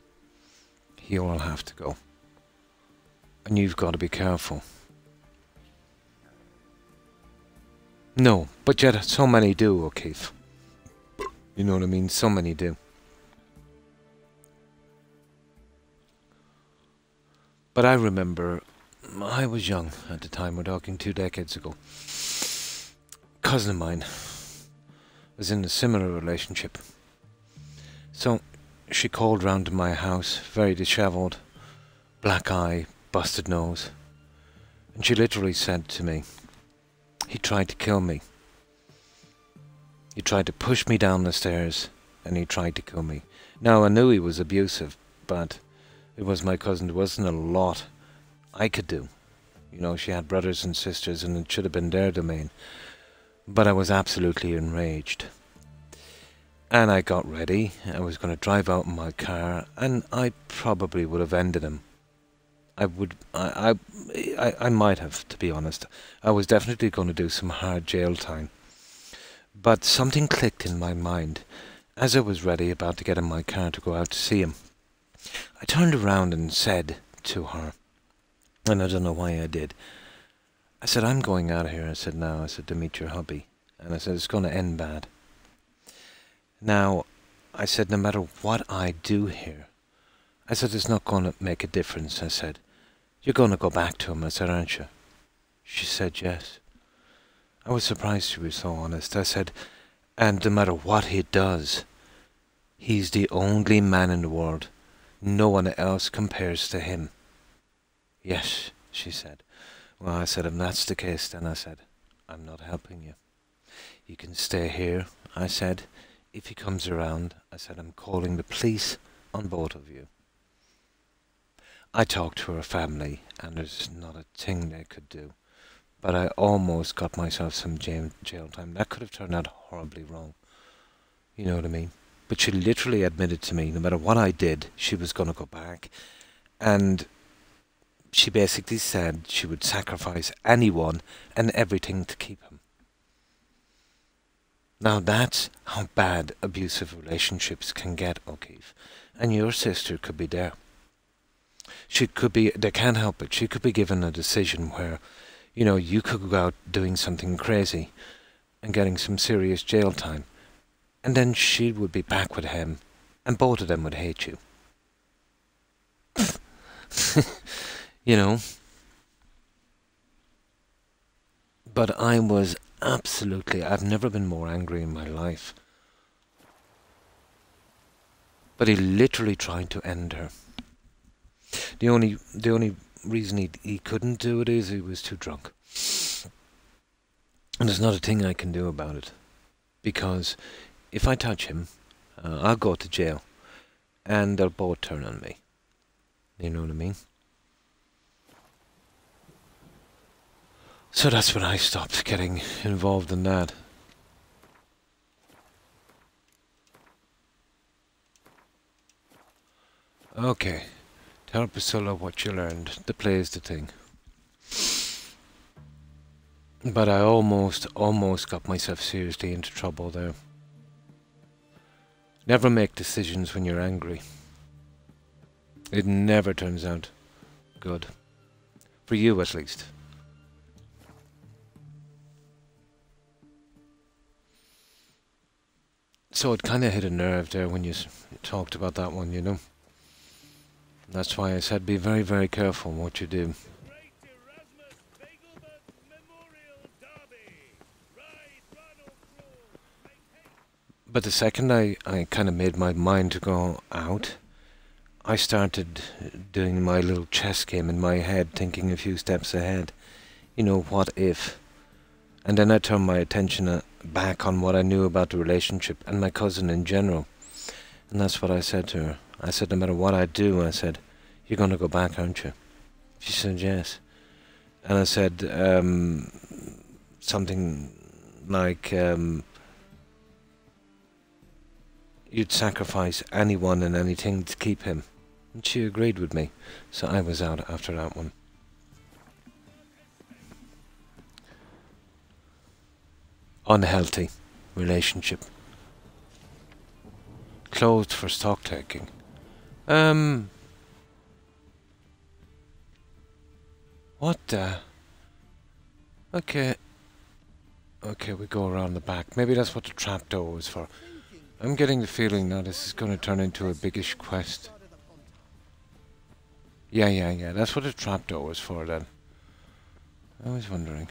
[SPEAKER 1] He'll have to go. And you've got to be careful. No, but yet so many do, O'Keefe. You know what I mean? So many do. But I remember, I was young at the time, we're talking 2 decades ago. A cousin of mine was in a similar relationship. So she called round to my house, very dishevelled, black eye, busted nose. And she literally said to me, he tried to kill me. He tried to push me down the stairs, and he tried to kill me. Now, I knew he was abusive, but it was my cousin. There wasn't a lot I could do. You know, she had brothers and sisters, and it should have been their domain. But I was absolutely enraged. And I got ready. I was going to drive out in my car, and I probably would have ended him. I might have, to be honest. I was definitely going to do some hard jail time. But something clicked in my mind as I was ready, about to get in my car to go out to see him. I turned around and said to her, and I don't know why I did, I said, I'm going out of here. I said, now, I said, to meet your hubby. And I said, it's going to end bad. Now, I said, no matter what I do here, I said, it's not going to make a difference. I said, you're going to go back to him. I said, aren't you? She said, yes. I was surprised she was so honest. I said, and no matter what he does, he's the only man in the world. No one else compares to him. Yes, she said. Well, I said, if that's the case, then I said, I'm not helping you. You can stay here. I said, if he comes around, I said, I'm calling the police on both of you. I talked to her family, and there's not a thing they could do. But I almost got myself some jail time. That could have turned out horribly wrong. You know what I mean? But she literally admitted to me, no matter what I did, she was going to go back. And she basically said she would sacrifice anyone and everything to keep him. Now that's how bad abusive relationships can get, O'Keefe. And your sister could be there. She could be, they can't help it, she could be given a decision where, you know, you could go out doing something crazy and getting some serious jail time. And then she would be back with him, and both of them would hate you. You know? But I was absolutely, I've never been more angry in my life. But he literally tried to end her. The only reason he couldn't do it is he was too drunk. And there's not a thing I can do about it. Because if I touch him, I'll go to jail. And they'll both turn on me. You know what I mean? So that's when I stopped getting involved in that. Okay. Tell Priscilla what you learned. The play is the thing. But I almost got myself seriously into trouble there. Never make decisions when you're angry. It never turns out good. For you, at least. So it kind of hit a nerve there when you talked about that one, you know. That's why I said be very, very careful what you do. But the second I kind of made my mind to go out, I started doing my little chess game in my head, thinking a few steps ahead. You know, what if? And then I turned my attention back on what I knew about the relationship and my cousin in general. And that's what I said to her. I said, no matter what I do, I said, you're going to go back, aren't you? She said, yes. And I said something like, you'd sacrifice anyone and anything to keep him. And she agreed with me. So I was out after that one. Unhealthy relationship. Closed for stock taking. What the? Okay. Okay, we go around the back. Maybe that's what the trapdoor was for. I'm getting the feeling now this is going to turn into a biggish quest. Yeah. That's what the trapdoor was for then. I was wondering.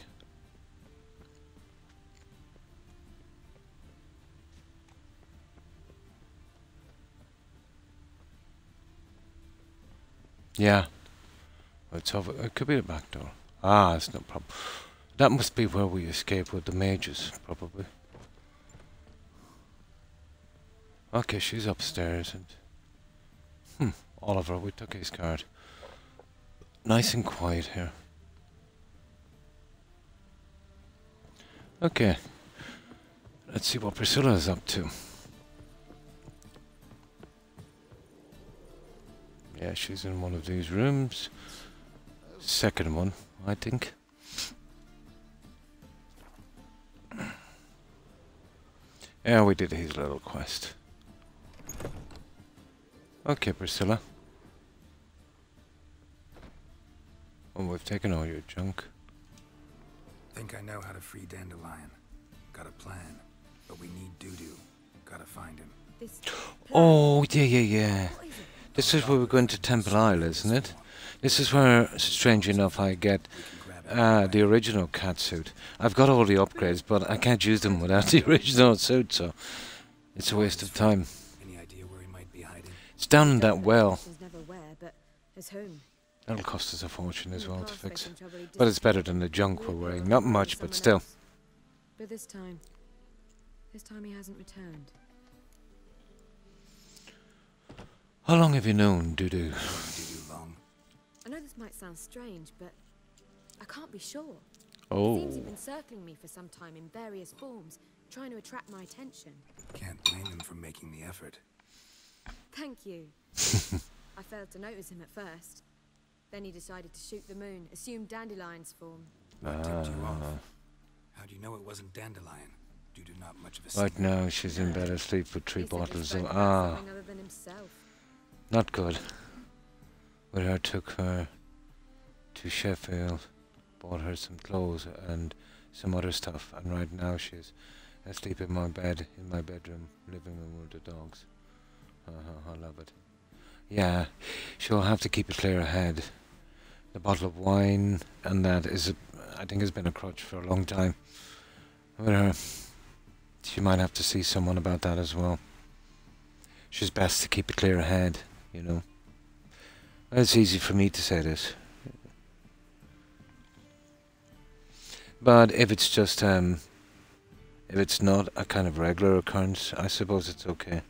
[SPEAKER 1] Yeah. It's over. It could be the back door. Ah, it's no problem. That must be where we escaped with the mages, probably. Okay, she's upstairs and... Oliver, we took his card. Nice and quiet here. Okay. Let's see what Priscilla is up to. Yeah, she's in one of these rooms. Second one, I think. Yeah, we did his little quest. Okay, Priscilla. Oh, we've taken all your junk.
[SPEAKER 4] Think I know how to free Dandelion. Got a plan, but we need Doo-Doo. Gotta find him.
[SPEAKER 2] This
[SPEAKER 1] Oh, yeah. This is where we're going to Temple Isle, isn't it? This is where, strange enough, I get the original cat suit. I've got all the upgrades, but I can't use them without the original suit, so it's a waste of time.
[SPEAKER 4] Any idea where he might be hiding?
[SPEAKER 1] It's down in that well.
[SPEAKER 2] never where, but his home.
[SPEAKER 1] That'll cost us a fortune as well to fix. But it's better than the junk we're wearing. Not much, but still.
[SPEAKER 2] But this time he hasn't returned.
[SPEAKER 1] How long have you known Doo-Doo?
[SPEAKER 4] Doo-Doo long.
[SPEAKER 2] I know this might sound strange, but I can't be sure.
[SPEAKER 1] Oh.
[SPEAKER 2] It seems he's been circling me for some time in various forms, trying to attract my attention.
[SPEAKER 4] Can't blame him for making the effort.
[SPEAKER 2] Thank you. I failed to notice him at first. Then he decided to shoot the moon, assumed Dandelion's form.
[SPEAKER 4] What tipped you off? How do you know it wasn't Dandelion? Doo-Doo not much of a
[SPEAKER 1] Right
[SPEAKER 4] signal.
[SPEAKER 1] now she's in bed asleep with 3
[SPEAKER 2] He said his
[SPEAKER 1] bottles of...
[SPEAKER 2] friend had
[SPEAKER 1] Ah,
[SPEAKER 2] something other than himself.
[SPEAKER 1] not good. But I took her to Sheffield, bought her some clothes and some other stuff, and right now she's asleep in my bed, in my bedroom, living room with the dogs. I love it. Yeah, she'll have to keep a clear head. The bottle of wine and that is, I think, has been a crutch for a long time. With her, she might have to see someone about that as well. she's best to keep a clear head, you know. It's easy for me to say this. But if it's just, if it's not a kind of regular occurrence, I suppose it's okay.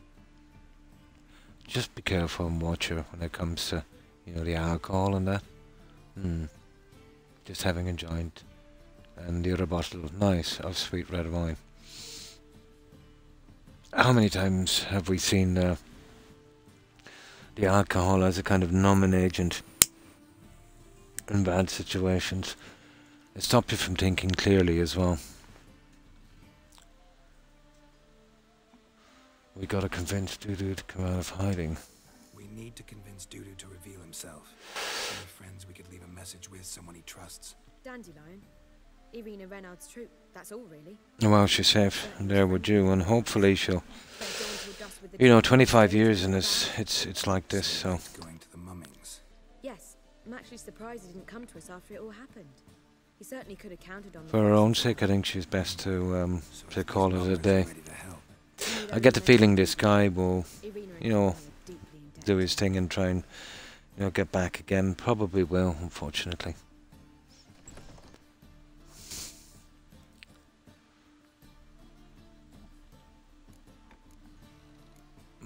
[SPEAKER 1] Just be careful and watch her when it comes to, you know, the alcohol and that. Just having a joint. And the other bottle, nice, of sweet red wine. How many times have we seen the alcohol as a kind of numbing agent in bad situations? It stops you from thinking clearly as well. We gotta convince Dudu to come out of hiding.
[SPEAKER 4] We need to convince Dudu to reveal himself. Any friends we could leave a message with, someone he trusts.
[SPEAKER 2] Dandelion. Irina Renaud's troop, that's all really.
[SPEAKER 1] Well, she's safe there with you, and hopefully she'll... You know, 25 years and it's like this, so...
[SPEAKER 4] Going to the mummings.
[SPEAKER 2] Yes, I'm actually surprised he didn't come to us after it all happened. He certainly could have counted on...
[SPEAKER 1] For her own sake, I think she's best to call it a day. I get the feeling this guy will, you know, do his thing and try and, you know, get back again. Probably will, unfortunately.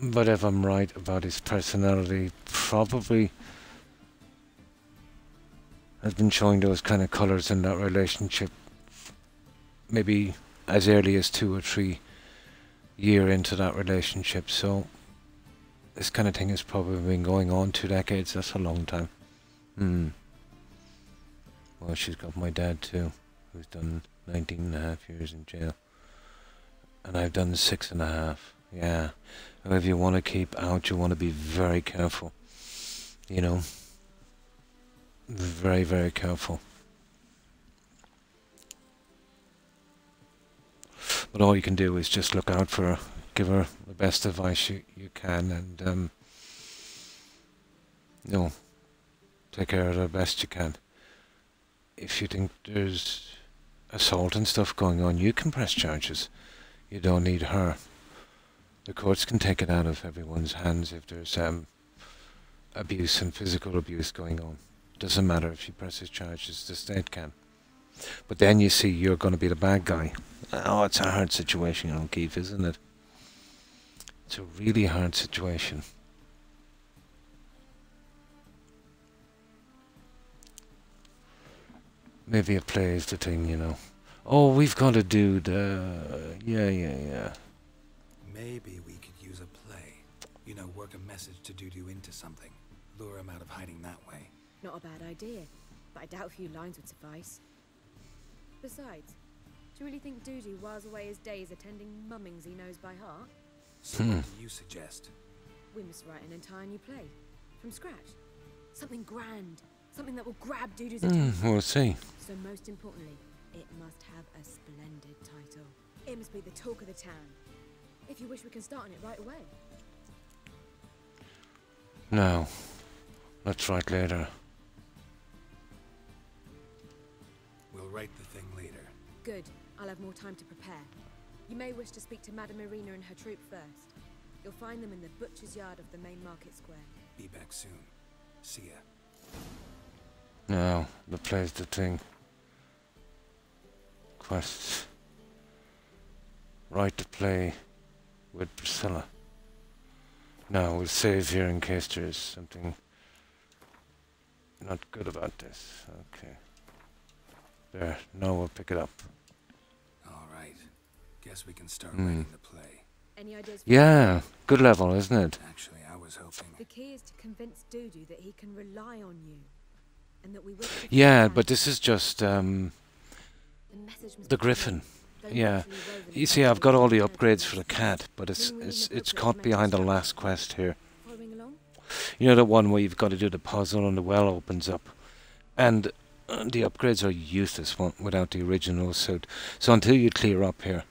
[SPEAKER 1] But if I'm right about his personality, probably has been showing those kind of colours in that relationship maybe as early as 2 or 3 years into that relationship. So this kind of thing has probably been going on 2 decades. That's a long time. Well, she's got my dad too, who's done 19.5 years in jail. And I've done 6.5. Yeah. If you want to keep out, you want to be very careful. You know. Very, very careful. But all you can do is just look out for her. Give her the best advice you can, and you know, take care of her best you can. If you think there's assault and stuff going on, you can press charges. You don't need her. The courts can take it out of everyone's hands if there's abuse and physical abuse going on. Doesn't matter if she presses charges, the state can. But then you see you're going to be the bad guy. Oh, it's a hard situation, Keith, isn't it? It's a really hard situation. Maybe a play is the thing, you know. Oh, we've got to do the... Yeah.
[SPEAKER 4] Maybe we could use a play. You know, work a message to Dudu into something. Lure him out of hiding that way.
[SPEAKER 2] Not a bad idea, but I doubt a few lines would suffice. Besides, do you really think Dudu whiles away his days attending mummings he knows by heart?
[SPEAKER 4] So what do you suggest?
[SPEAKER 2] We must write an entire new play. From scratch. Something grand. Something that will grab Dudu's attention.
[SPEAKER 1] We'll see.
[SPEAKER 2] So most importantly, it must have a splendid title. It must be the talk of the town. If you wish, we can start on it right away.
[SPEAKER 1] No. Let's write later.
[SPEAKER 4] We'll write the thing later.
[SPEAKER 2] Good. I'll have more time to prepare. You may wish to speak to Madame Irina and her troop first. You'll find them in the butcher's yard of the main market square.
[SPEAKER 4] Be back soon. See ya.
[SPEAKER 1] No, the play's the thing. Quests. Write the play with Priscilla. Now we'll save here in case there is something not good about this. Okay. There, now we'll pick it up.
[SPEAKER 4] Alright. Guess we can start writing the play.
[SPEAKER 2] Any ideas?
[SPEAKER 1] Yeah, good level, isn't it?
[SPEAKER 4] Actually, I was hoping...
[SPEAKER 2] The key is to convince Dudu that he can rely on you. And that we will...
[SPEAKER 1] Yeah, but this is just the griffin. Yeah. You see, I've got all the upgrades for the cat, but it's caught behind the last quest here. You know, the one where you've got to do the puzzle and the well opens up. And the upgrades are useless without the original suit. So until you clear up here,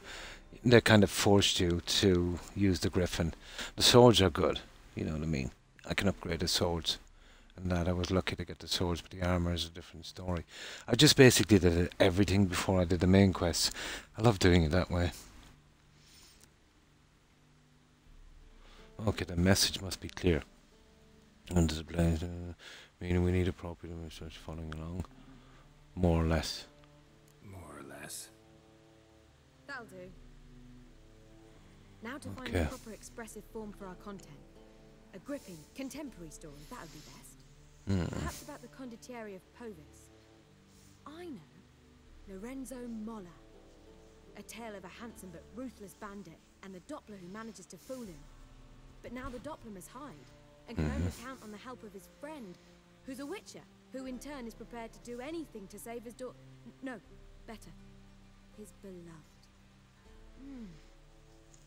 [SPEAKER 1] they kind of forced you to use the griffin. The swords are good, you know what I mean. I can upgrade the swords. And that I was lucky to get the swords, but the armour is a different story. I just basically did everything before I did the main quests. I love doing it that way. Okay, the message must be clear. And display, meaning we need a property research following along. More or less.
[SPEAKER 4] More or less.
[SPEAKER 2] That'll do. Now to find
[SPEAKER 1] Okay.
[SPEAKER 2] a proper expressive form for our content. A gripping, contemporary story, that would be best. Perhaps about the condottieri of Povis. I know. Lorenzo Molla. A tale of a handsome but ruthless bandit, and the Doppler who manages to fool him. But now the Doppler must hide, and can only count on the help of his friend, who's a witcher, who in turn is prepared to do anything to save his daughter. No, better. His beloved.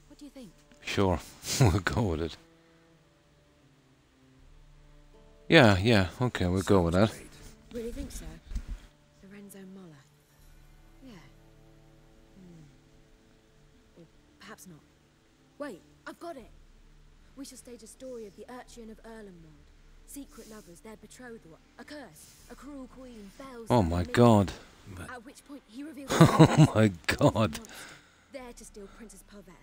[SPEAKER 2] What do you think?
[SPEAKER 1] Sure, we'll go with it. Yeah, okay, we'll go with that.
[SPEAKER 4] Great.
[SPEAKER 2] Really think so? Lorenzo Molla. Yeah. Or perhaps not. Wait, I've got it! We shall stage a story of the urchin of Erlenwald. Secret lovers, their betrothal, a curse, a cruel queen, bells...
[SPEAKER 1] Oh my god.
[SPEAKER 2] At which point he reveals...
[SPEAKER 1] Oh my god.
[SPEAKER 2] There to steal Princess Pavetta.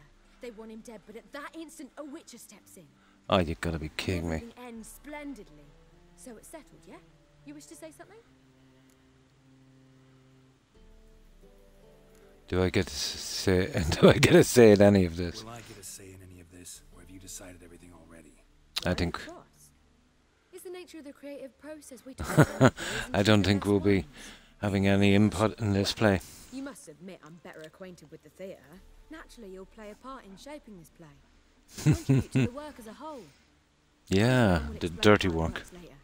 [SPEAKER 2] They want him dead, but at that instant a witcher steps in.
[SPEAKER 1] Oh, you gotta be kidding me.
[SPEAKER 2] Everything ends splendidly. So it's settled, yeah? You wish to say something?
[SPEAKER 1] Do I get to say? Do I get to say in any of this?
[SPEAKER 4] Will I get a say in any of this, or have you decided everything already?
[SPEAKER 1] I think.
[SPEAKER 2] Cross. It's the nature of the creative process we talk about.
[SPEAKER 1] I don't think we'll be having any input in this play.
[SPEAKER 2] You must admit I'm better acquainted with the theatre. Naturally, you'll play a part in shaping this play. Contribute to the work as a whole.
[SPEAKER 1] Yeah,
[SPEAKER 2] One will
[SPEAKER 1] the
[SPEAKER 2] explain
[SPEAKER 1] dirty
[SPEAKER 2] how it
[SPEAKER 1] work.
[SPEAKER 2] works later.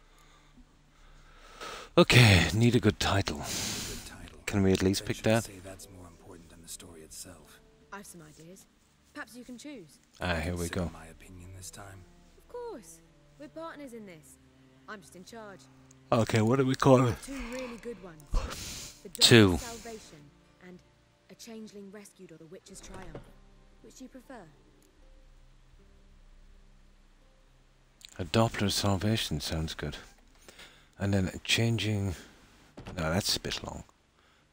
[SPEAKER 1] Okay, need a good title.
[SPEAKER 4] Good title.
[SPEAKER 1] Can we at least pick
[SPEAKER 4] Venture to
[SPEAKER 1] that?
[SPEAKER 4] say that's more important than the story itself.
[SPEAKER 2] I've some ideas. Perhaps you can choose.
[SPEAKER 1] Ah, here we
[SPEAKER 4] Consider
[SPEAKER 1] go.
[SPEAKER 4] my opinion this time.
[SPEAKER 2] Of course. We're partners in this. I'm just in charge.
[SPEAKER 1] Okay, what do we call it?
[SPEAKER 2] Two really good ones. The
[SPEAKER 1] Two.
[SPEAKER 2] Doctor's Salvation and A Changeling Rescued or The Witch's Triumph. Which do you prefer?
[SPEAKER 1] A Doppler Salvation sounds good. And then a changing... No, that's a bit long.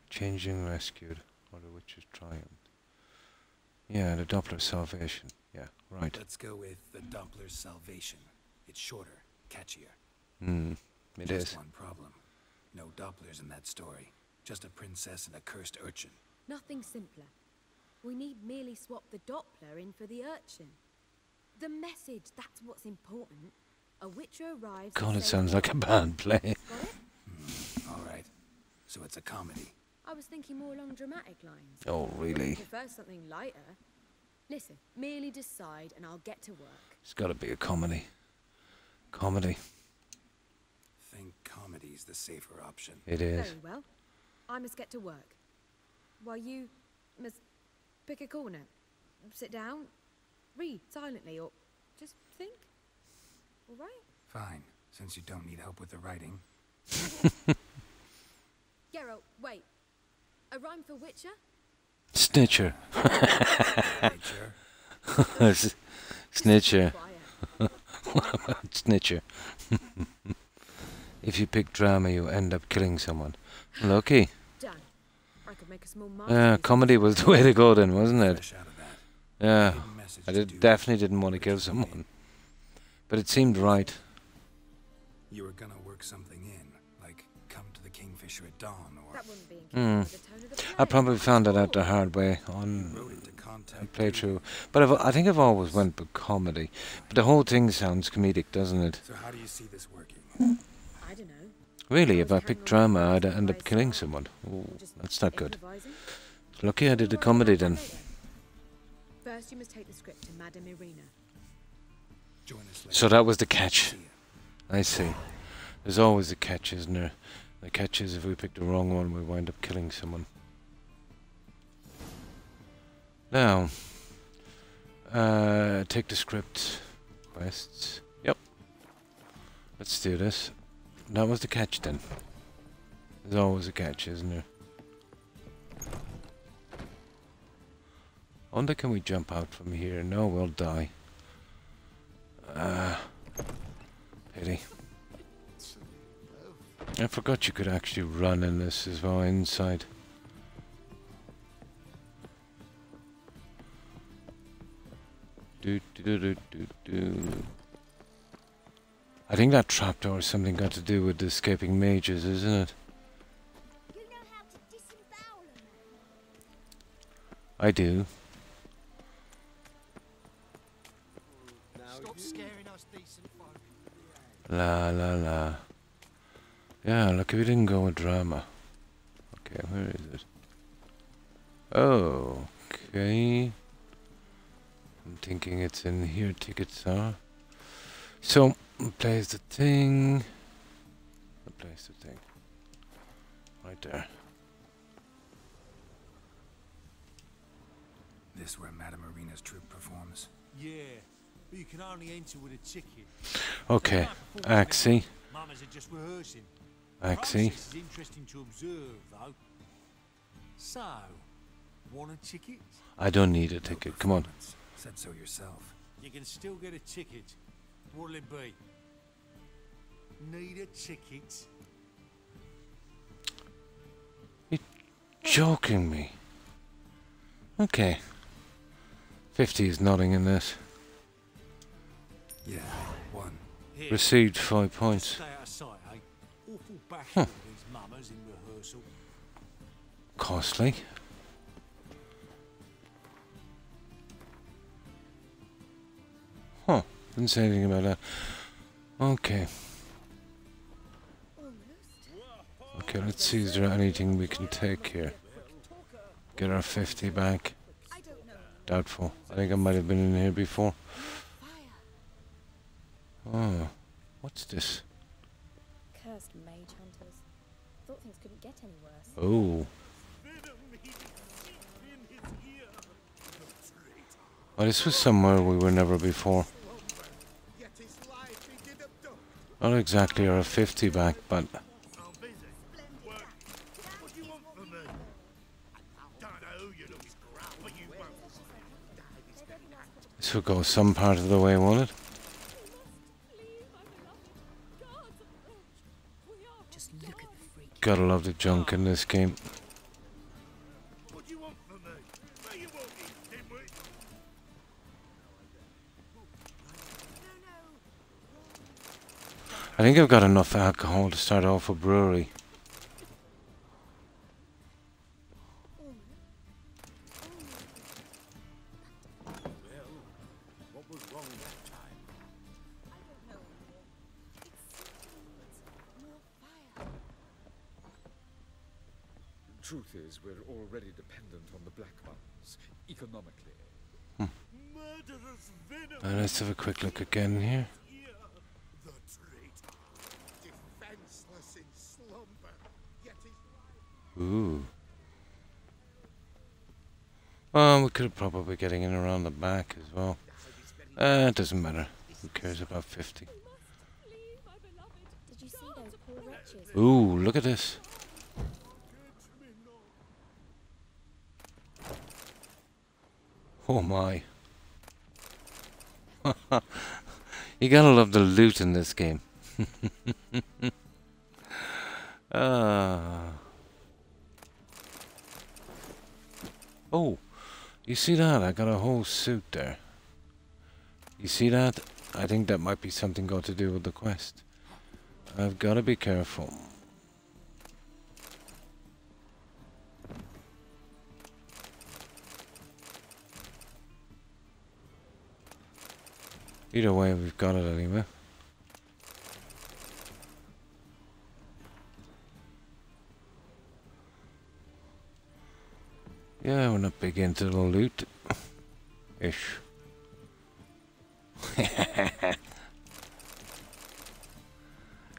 [SPEAKER 1] Changing Rescued or The Witch's Triumph. Yeah, the Doppler Salvation. Yeah, right.
[SPEAKER 4] Let's go with the Doppler's Salvation. It's shorter, catchier.
[SPEAKER 1] It
[SPEAKER 4] Just
[SPEAKER 1] is.
[SPEAKER 4] one problem. No Dopplers in that story. Just a princess and a cursed urchin.
[SPEAKER 2] Nothing simpler. We need merely swap the Doppler in for the urchin. The message, that's what's important. A witcher arrives...
[SPEAKER 1] God,
[SPEAKER 2] and
[SPEAKER 1] it
[SPEAKER 2] says,
[SPEAKER 1] sounds like a bad play.
[SPEAKER 2] Got it?
[SPEAKER 4] All right. So it's a comedy.
[SPEAKER 2] I was thinking more along dramatic lines.
[SPEAKER 1] Oh,
[SPEAKER 2] Would you
[SPEAKER 1] really?
[SPEAKER 2] prefer something lighter? Listen, merely decide and I'll get to work.
[SPEAKER 1] It's gotta be a comedy. Comedy.
[SPEAKER 4] Think comedy's the safer option.
[SPEAKER 1] It is.
[SPEAKER 2] Very well. I must get to work. While you must pick a corner, sit down, read silently, or just think. All right?
[SPEAKER 4] Fine, since you don't need help with the writing.
[SPEAKER 2] Geralt, wait. A rhyme for Witcher?
[SPEAKER 1] Snitcher.
[SPEAKER 4] Nature.
[SPEAKER 1] Snitcher.
[SPEAKER 2] Quiet.
[SPEAKER 1] Snitcher. If you pick drama, you end up killing someone. Lucky.
[SPEAKER 2] Done. I could make a small
[SPEAKER 1] Yeah,
[SPEAKER 2] masterpiece.
[SPEAKER 1] comedy was the way to go then, wasn't it?
[SPEAKER 4] Fresh out of that.
[SPEAKER 1] Yeah.
[SPEAKER 4] Hidden message
[SPEAKER 1] I
[SPEAKER 4] to do
[SPEAKER 1] definitely didn't want to kill someone. But it seemed right.
[SPEAKER 4] You were gonna work something in, like come to the Kingfisher at dawn, or
[SPEAKER 2] That wouldn't be in keeping with the tone of the
[SPEAKER 1] I
[SPEAKER 2] play.
[SPEAKER 1] probably found it out the hard way
[SPEAKER 4] you
[SPEAKER 1] on
[SPEAKER 4] wrote it to contact
[SPEAKER 1] playthrough. But I think I've always went with comedy. But the whole thing sounds comedic, doesn't it?
[SPEAKER 4] So how do you see this working?
[SPEAKER 2] I don't know.
[SPEAKER 1] Really, if I picked drama, I'd end up killing someone. Ooh,
[SPEAKER 2] Just
[SPEAKER 1] that's not good.
[SPEAKER 2] improvising.
[SPEAKER 1] Lucky I did the
[SPEAKER 2] We'll worry
[SPEAKER 1] comedy
[SPEAKER 2] about
[SPEAKER 1] then.
[SPEAKER 2] that later. First, you must take the script to Madame Irina.
[SPEAKER 4] Join us later.
[SPEAKER 1] So that was the catch.
[SPEAKER 4] See ya.
[SPEAKER 1] I see. There's always a catch, isn't there? The catch is if we pick the wrong one, we wind up killing someone. Now, take the script. Quests. Yep. Let's do this. That was the catch then. There's always a catch, isn't there? I wonder, can we jump out from here? No, we'll die. Pity. I forgot you could actually run in this as well, inside. I think that trapdoor has something got to do with the escaping mages, isn't it?
[SPEAKER 2] You know how to disembowel a man.
[SPEAKER 1] I do.
[SPEAKER 5] Stop scaring us decent folk.
[SPEAKER 1] La la la. Yeah, look, if we didn't go with drama. Okay, where is it? Oh, okay. I'm thinking it's in here, tickets are. So, place the thing. Place the thing. Right there.
[SPEAKER 4] This where Madame Arena's troupe performs.
[SPEAKER 5] Yeah, but you can only enter with a ticket.
[SPEAKER 1] Okay, Axie.
[SPEAKER 5] Mamas are just rehearsing.
[SPEAKER 1] Axie.
[SPEAKER 5] Process is interesting to observe, though. So, want a ticket?
[SPEAKER 1] I don't need a ticket, come on.
[SPEAKER 4] Said so yourself.
[SPEAKER 5] You can still get a ticket. What'll it be? Need a ticket?
[SPEAKER 1] You're joking me. Okay. 50 is nothing in this.
[SPEAKER 4] Yeah, one.
[SPEAKER 5] Here,
[SPEAKER 1] Received 5 points.
[SPEAKER 5] stay out of sight, eh? Awful bashful these mamas in rehearsal.
[SPEAKER 1] Costly. Huh. Didn't say anything about that. Okay. Okay, let's see, is there anything we can take here? Get our 50 back. Doubtful. I think I might have been in here before. Oh, what's this?
[SPEAKER 2] Cursed mage hunters. Thought things couldn't get any worse.
[SPEAKER 1] Oh. Oh, this was somewhere we were never before. Not exactly our 50 back, but... This will go some part of the way, won't it?
[SPEAKER 2] Just look at the freak.
[SPEAKER 1] Gotta love the junk in this game. I think I've got enough alcohol to start off a brewery.
[SPEAKER 9] Truth is, we're already dependent on the Black Ones, economically.
[SPEAKER 1] Let's have a quick look again here. Ooh. We could probably getting in around the back as well. It doesn't matter. Who cares about 50?
[SPEAKER 2] Did you see those poor wretches?
[SPEAKER 1] Ooh, look at this. Oh my. You gotta love the loot in this game. Oh, you see that? I got a whole suit there. You see that? I think that might be something got to do with the quest. I've got to be careful. Either way, we've got it anyway. Yeah, we're not big into the loot. Ish.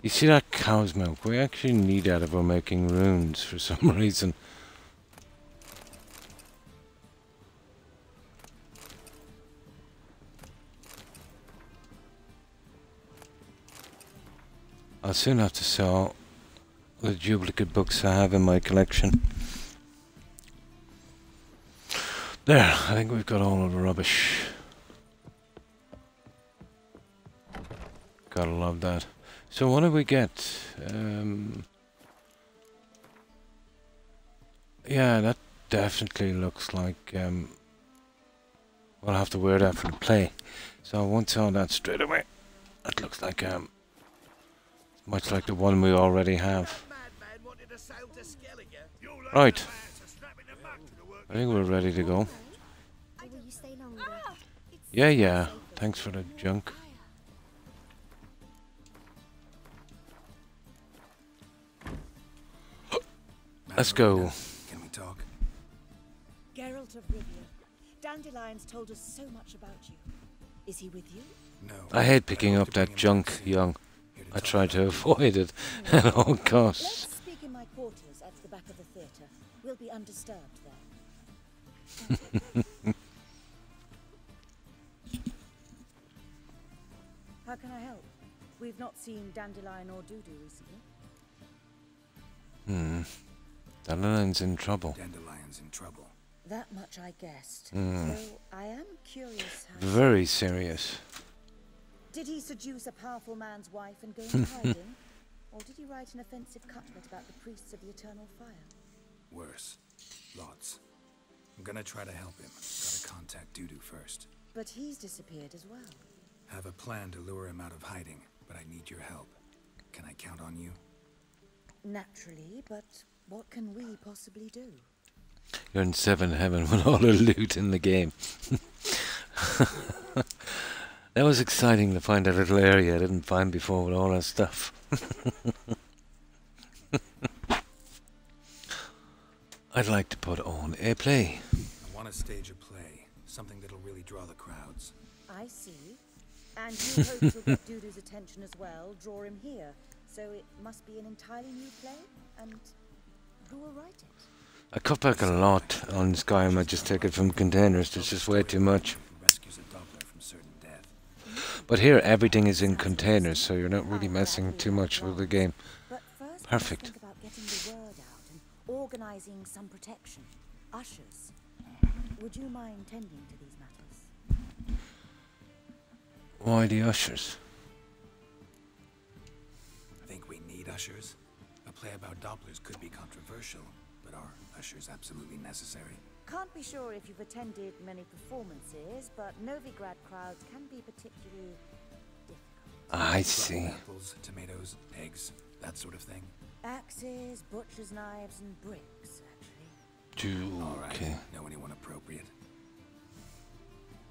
[SPEAKER 1] You see that cow's milk? We actually need that if we're making runes for some reason. I'll soon have to sell the duplicate books I have in my collection. There, I think we've got all of the rubbish. Gotta love that. So what did we get? Yeah, that definitely looks like We'll have to wear that for the play. So I won't saw that straight away. That looks like much like the one we already have. Right. I think we're ready to go.
[SPEAKER 2] Or will you stay longer?
[SPEAKER 1] Yeah. Thanks for the junk. Let's go.
[SPEAKER 4] Can we talk?
[SPEAKER 10] Geralt of Rivia, Dandelion's told us so much about you. Is he with you?
[SPEAKER 4] No.
[SPEAKER 1] I hate picking up that junk, young. I try to avoid it at all costs.
[SPEAKER 10] Let's speak in my quarters at the back of the theatre. We'll be undisturbed there. How can I help? We've not seen Dandelion or Dudu recently.
[SPEAKER 1] Dandelion's in trouble.
[SPEAKER 4] Dandelion's in trouble.
[SPEAKER 10] That much I guessed. So I am curious how...
[SPEAKER 1] Very serious.
[SPEAKER 10] Did he seduce a powerful man's wife and go into hiding? Or did he write an offensive couplet about the priests of the eternal fire?
[SPEAKER 4] Worse. Lots. I'm gonna try to help him. Gotta contact Dudu first.
[SPEAKER 10] But he's disappeared as well.
[SPEAKER 4] Have a plan to lure him out of hiding, but I need your help. Can I count on you?
[SPEAKER 10] Naturally, but what can we possibly do?
[SPEAKER 1] You're in 7 heaven with all the loot in the game. That was exciting to find a little area I didn't find before with all that stuff. I'd like to put on a play.
[SPEAKER 4] I want to stage a play. Something that'll really draw the crowds.
[SPEAKER 10] I see. And you hope to get Dudu's attention as well, draw him here. So it must be an entirely new play? And who will write it?
[SPEAKER 1] I cut back a lot on Skyrim. I just take it from containers. There's just way too much.
[SPEAKER 4] Rescues a Doppler from certain death.
[SPEAKER 1] But here everything is in containers, so you're not really messing too much with the game.
[SPEAKER 10] But first,
[SPEAKER 1] Perfect.
[SPEAKER 10] think about getting the word out and organizing some protection. Ushers. Would you mind tending to these matters?
[SPEAKER 1] Why the ushers?
[SPEAKER 4] I think we need ushers. A play about Dopplers could be controversial, but are ushers absolutely necessary?
[SPEAKER 10] Can't be sure if you've attended many performances, but Novigrad crowds can be particularly difficult.
[SPEAKER 1] I see.
[SPEAKER 4] Apples, tomatoes, eggs, that sort of thing.
[SPEAKER 10] Axes, butcher's knives, and bricks, actually.
[SPEAKER 4] All right.
[SPEAKER 1] Okay.
[SPEAKER 4] Know anyone appropriate?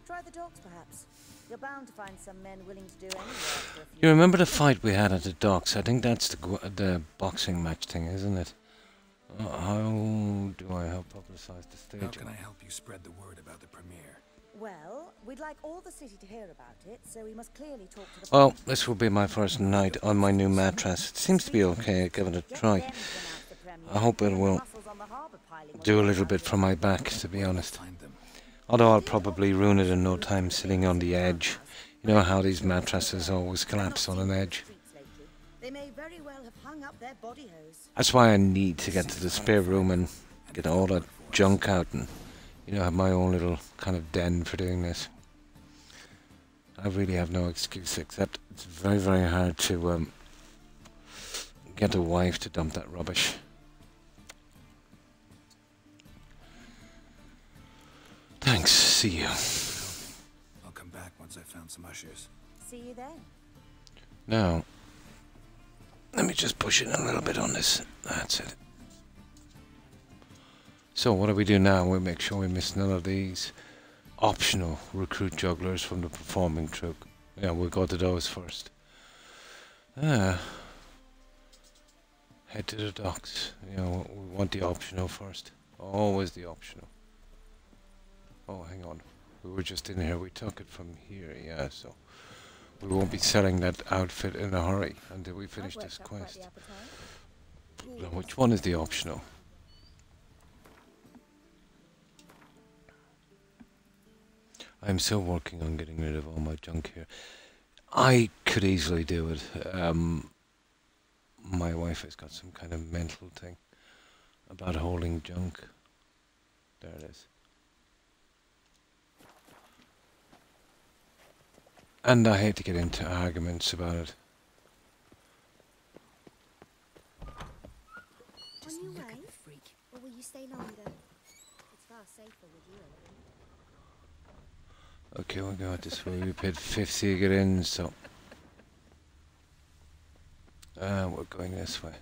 [SPEAKER 10] Try the dogs, perhaps. You're bound to find some men willing to do any work for a few.
[SPEAKER 1] You remember the fight we had at the docks? I think that's the boxing match thing, isn't it? How do I help publicize the stage?
[SPEAKER 4] How can I help you spread the word about the premiere?
[SPEAKER 10] Well, we'd like all the city to hear about it, so we must clearly talk to the...
[SPEAKER 1] Well, this will be my first night on my new mattress. It seems to be okay. I'll give it a try. I hope it will do a little bit for my back, to be honest.
[SPEAKER 4] Find them.
[SPEAKER 1] Although I'll probably ruin it in no time sitting on the edge. You know how these mattresses always collapse on an edge.
[SPEAKER 10] They may very well have hung up their body hose.
[SPEAKER 1] That's why I need to get to the spare room and get all that junk out and, you know, have my own little kind of den for doing this. I really have no excuse except it's very, very hard to get a wife to dump that rubbish. Thanks. See you.
[SPEAKER 4] I'll come back once I've found some ushers.
[SPEAKER 10] See you then.
[SPEAKER 1] Now, let me just push it a little bit on this. That's it. So what do we do now? We make sure we miss none of these optional recruit jugglers from the performing troupe. Yeah, we'll go to those first. Head to the docks. You know, we want the optional first. Always the optional. Oh, hang on. We were just in here. We took it from here, yeah, so we won't be selling that outfit in a hurry until we finish this quest. Now, which one is the optional? I'm still working on getting rid of all my junk here. I could easily do it. My wife has got some kind of mental thing about holding junk. There it is. And I hate to get into arguments about it.
[SPEAKER 2] On your way? Or will you stay longer? It's far safer with you around.
[SPEAKER 1] Okay, we got this way. We paid 50 to get in, so we're going this way.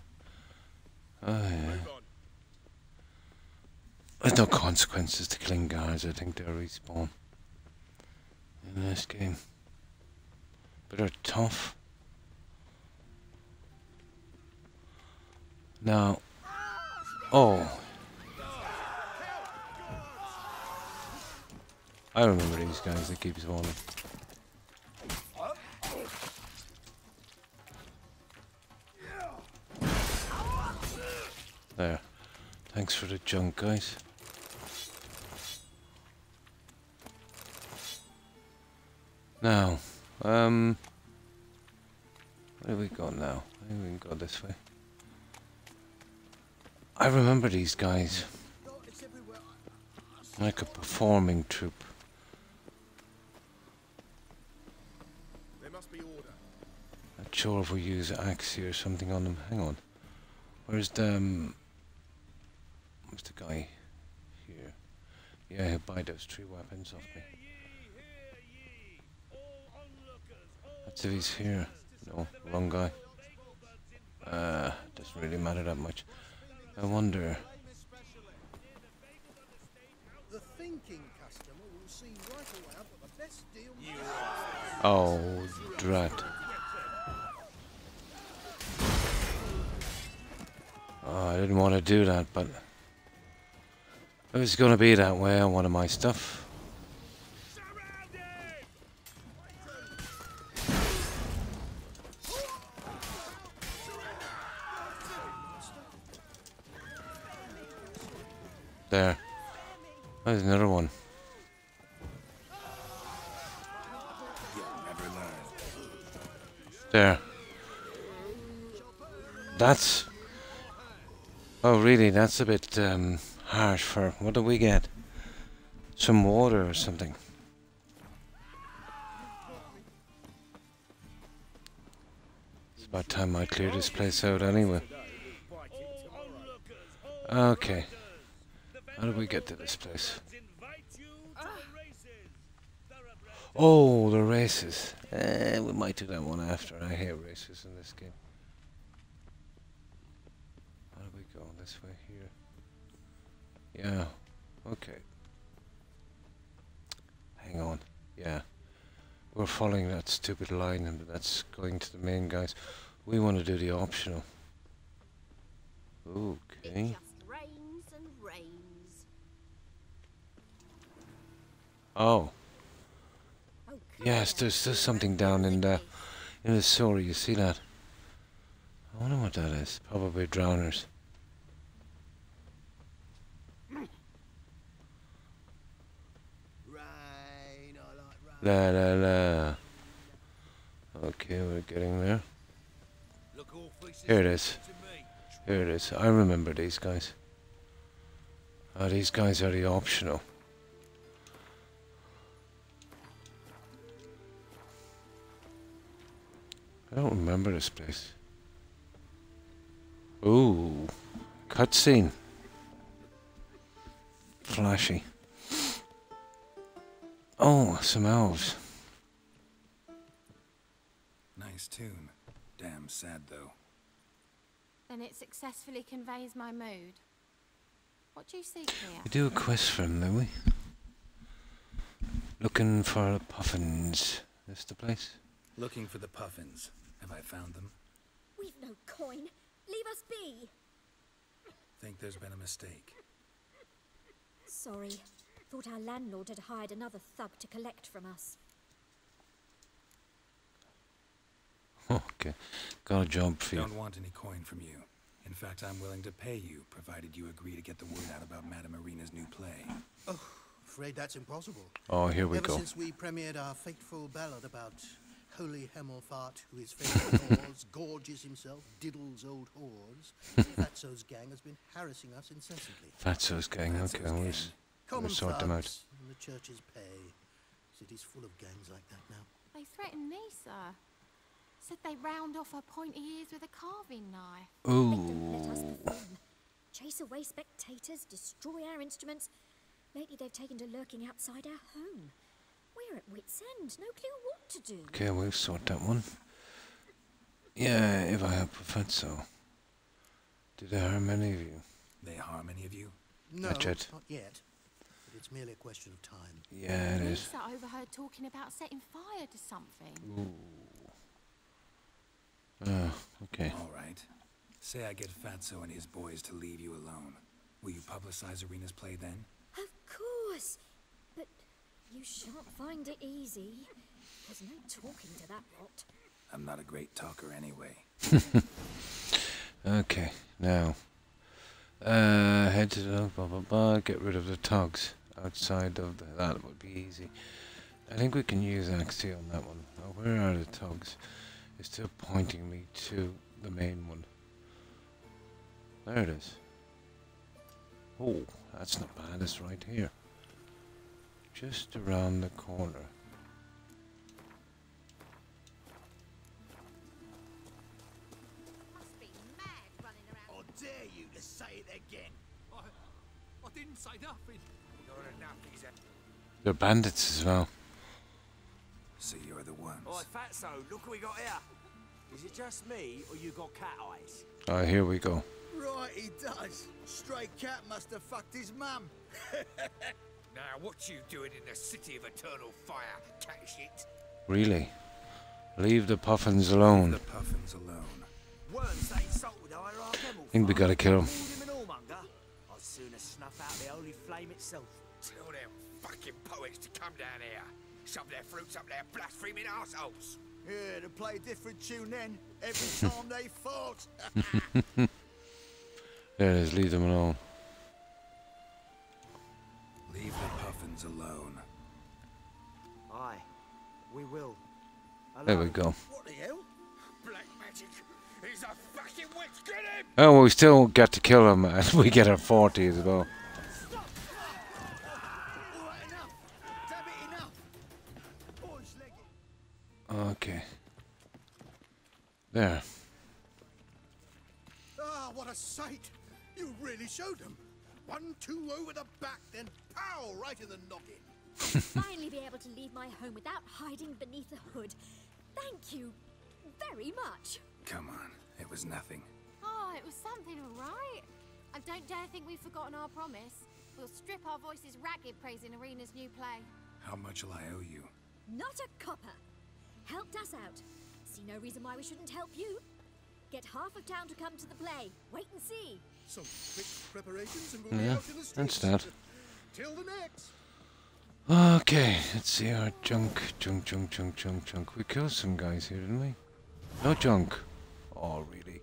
[SPEAKER 1] Oh yeah. There's no consequences to killing guards. I think they'll respawn in this game. But they're tough. Now, oh, I remember these guys that keep spawning. There. Thanks for the junk, guys. Now, where do we go now? I think we can go this way. I remember these guys. Like a performing troupe.
[SPEAKER 7] There must be order.
[SPEAKER 1] Not sure if we use Axie or something on them. Hang on. Where's the guy? Here. Yeah, he'll buy those 3 weapons off me. That's if he's here. No, wrong guy. Doesn't really matter that much. I wonder.
[SPEAKER 5] The thinking customer will see right away I've got the best deal.
[SPEAKER 1] Oh, drat. Oh, I didn't want to do that, but it was going to be that way on one of my stuff. There. There's another one. There. That's... Oh, really? That's a bit harsh for... What do we get? Some water or something. It's about time I clear this place out anyway. Okay. How do we get to this place? Oh, the races. We might do that one after. I hate races in this game. How do we go? This way here. Yeah. Okay. Hang on. Yeah. We're following that stupid line and that's going to the main guys. We want to do the optional. Okay. Oh. Yes, there's still something down in the sewer, you see that? I wonder what that is. Probably drowners. La la la. Okay, we're getting there. Here it is. Here it is. I remember these guys. Oh, these guys are the optional. I don't remember this place. Ooh, cutscene. Flashy. Oh, some elves.
[SPEAKER 4] Nice tune. Damn sad though.
[SPEAKER 2] Then it successfully conveys my mood. What do you seek here?
[SPEAKER 1] We do a quest for him, don't we? Looking for puffins. Is the place?
[SPEAKER 4] Looking for the puffins. Have I found them?
[SPEAKER 10] We've no coin. Leave us be.
[SPEAKER 4] Think there's been a mistake.
[SPEAKER 10] Sorry. Thought our landlord had hired another thug to collect from us.
[SPEAKER 1] Okay. Got a job for you.
[SPEAKER 4] Don't want any coin from you. In fact, I'm willing to pay you, provided you agree to get the word out about Madame Marina's new play.
[SPEAKER 11] Oh, afraid that's impossible.
[SPEAKER 1] Oh, here we
[SPEAKER 11] Ever
[SPEAKER 1] go.
[SPEAKER 11] since we premiered our fateful ballad about Holy Hemmelfart, who is faithful cause, gorges himself, diddles old whores, Fatso's gang has been harassing us incessantly.
[SPEAKER 1] Fatso's gang, okay, we'll sort them out.
[SPEAKER 11] And the church's pay. City's full of gangs like that now.
[SPEAKER 2] They threatened me, sir. Said they round off her pointy ears with a carving knife.
[SPEAKER 1] Ooh.
[SPEAKER 10] They don't let us perform. Chase away spectators, destroy our instruments. Lately they've taken to lurking outside our home. We
[SPEAKER 2] We're at wit's end. No clue what to do.
[SPEAKER 1] Okay, we'll sort that one. Yeah, if I have preferred so. Did they harm any of you?
[SPEAKER 11] They harm any of you? No,
[SPEAKER 1] Not yet.
[SPEAKER 11] not yet. But it's merely a question of time.
[SPEAKER 1] Yeah, it is.
[SPEAKER 12] Lisa overheard talking about setting fire to something.
[SPEAKER 1] Ooh. Okay.
[SPEAKER 4] All right. Say I get Fatso and his boys to leave you alone. Will you publicize Arena's play then?
[SPEAKER 2] Of course. But you shan't find it easy. There's no talking to that lot.
[SPEAKER 4] I'm not a great talker anyway.
[SPEAKER 1] Okay, now. Head to the blah blah blah, get rid of the tugs outside of that would be easy. I think we can use XT on that one. Now, where are the tugs? It's still pointing me to the main one. There it is. Oh, that's not bad, it's right here. Just around the corner.
[SPEAKER 2] Must be mad running around.
[SPEAKER 5] How dare you to say it again? I didn't say nothing. You're enough, he's a...
[SPEAKER 1] They're bandits as well.
[SPEAKER 4] So you're the ones.
[SPEAKER 8] Oi, Fatso, look what we got here. Is it just me, or you got cat eyes?
[SPEAKER 1] Ah, here we go.
[SPEAKER 5] Right, he does. Stray cat must have fucked his mum.
[SPEAKER 7] Now, what you doing in the city of eternal fire, cat shit?
[SPEAKER 1] Really? Leave the puffins alone.
[SPEAKER 4] The puffins alone.
[SPEAKER 8] Worms they insulted our
[SPEAKER 1] I think we gotta kill him.
[SPEAKER 8] I'd sooner snuff out the holy flame itself.
[SPEAKER 7] Tell them fucking poets to come down here. Shove their fruits up their blaspheming arseholes.
[SPEAKER 5] Yeah, to play a different tune then, every time they fought.
[SPEAKER 1] There it is, leave them alone.
[SPEAKER 4] Leave the puffins alone.
[SPEAKER 8] Aye, we will.
[SPEAKER 1] There we go.
[SPEAKER 5] What the hell?
[SPEAKER 7] Black magic. He's a fucking witch. Get him!
[SPEAKER 1] Oh, well, we still get to kill him and we get our 40 as well.
[SPEAKER 5] Alright, enough. Damn it, enough. Boys, leg it.
[SPEAKER 1] Okay. There.
[SPEAKER 11] Ah, what a sight! You really showed them. 1-2 over the back, then pow, right in the noggin.
[SPEAKER 2] Finally be able to leave my home without hiding beneath a hood. Thank you very much.
[SPEAKER 4] Come on, it was nothing.
[SPEAKER 12] Oh, it was something, all right. I don't dare think we've forgotten our promise. We'll strip our voices ragged praising Arena's new play.
[SPEAKER 4] How much will I owe you?
[SPEAKER 2] Not a copper. Helped us out. See no reason why we shouldn't help you. Get half of town to come to the play. Wait and see.
[SPEAKER 11] Some quick preparations and we'll be
[SPEAKER 1] Yeah,
[SPEAKER 11] out in the
[SPEAKER 1] that's
[SPEAKER 11] streets.
[SPEAKER 1] that.
[SPEAKER 11] Till the next.
[SPEAKER 1] Okay, let's see our junk. We killed some guys here, didn't we? No junk. Oh, really?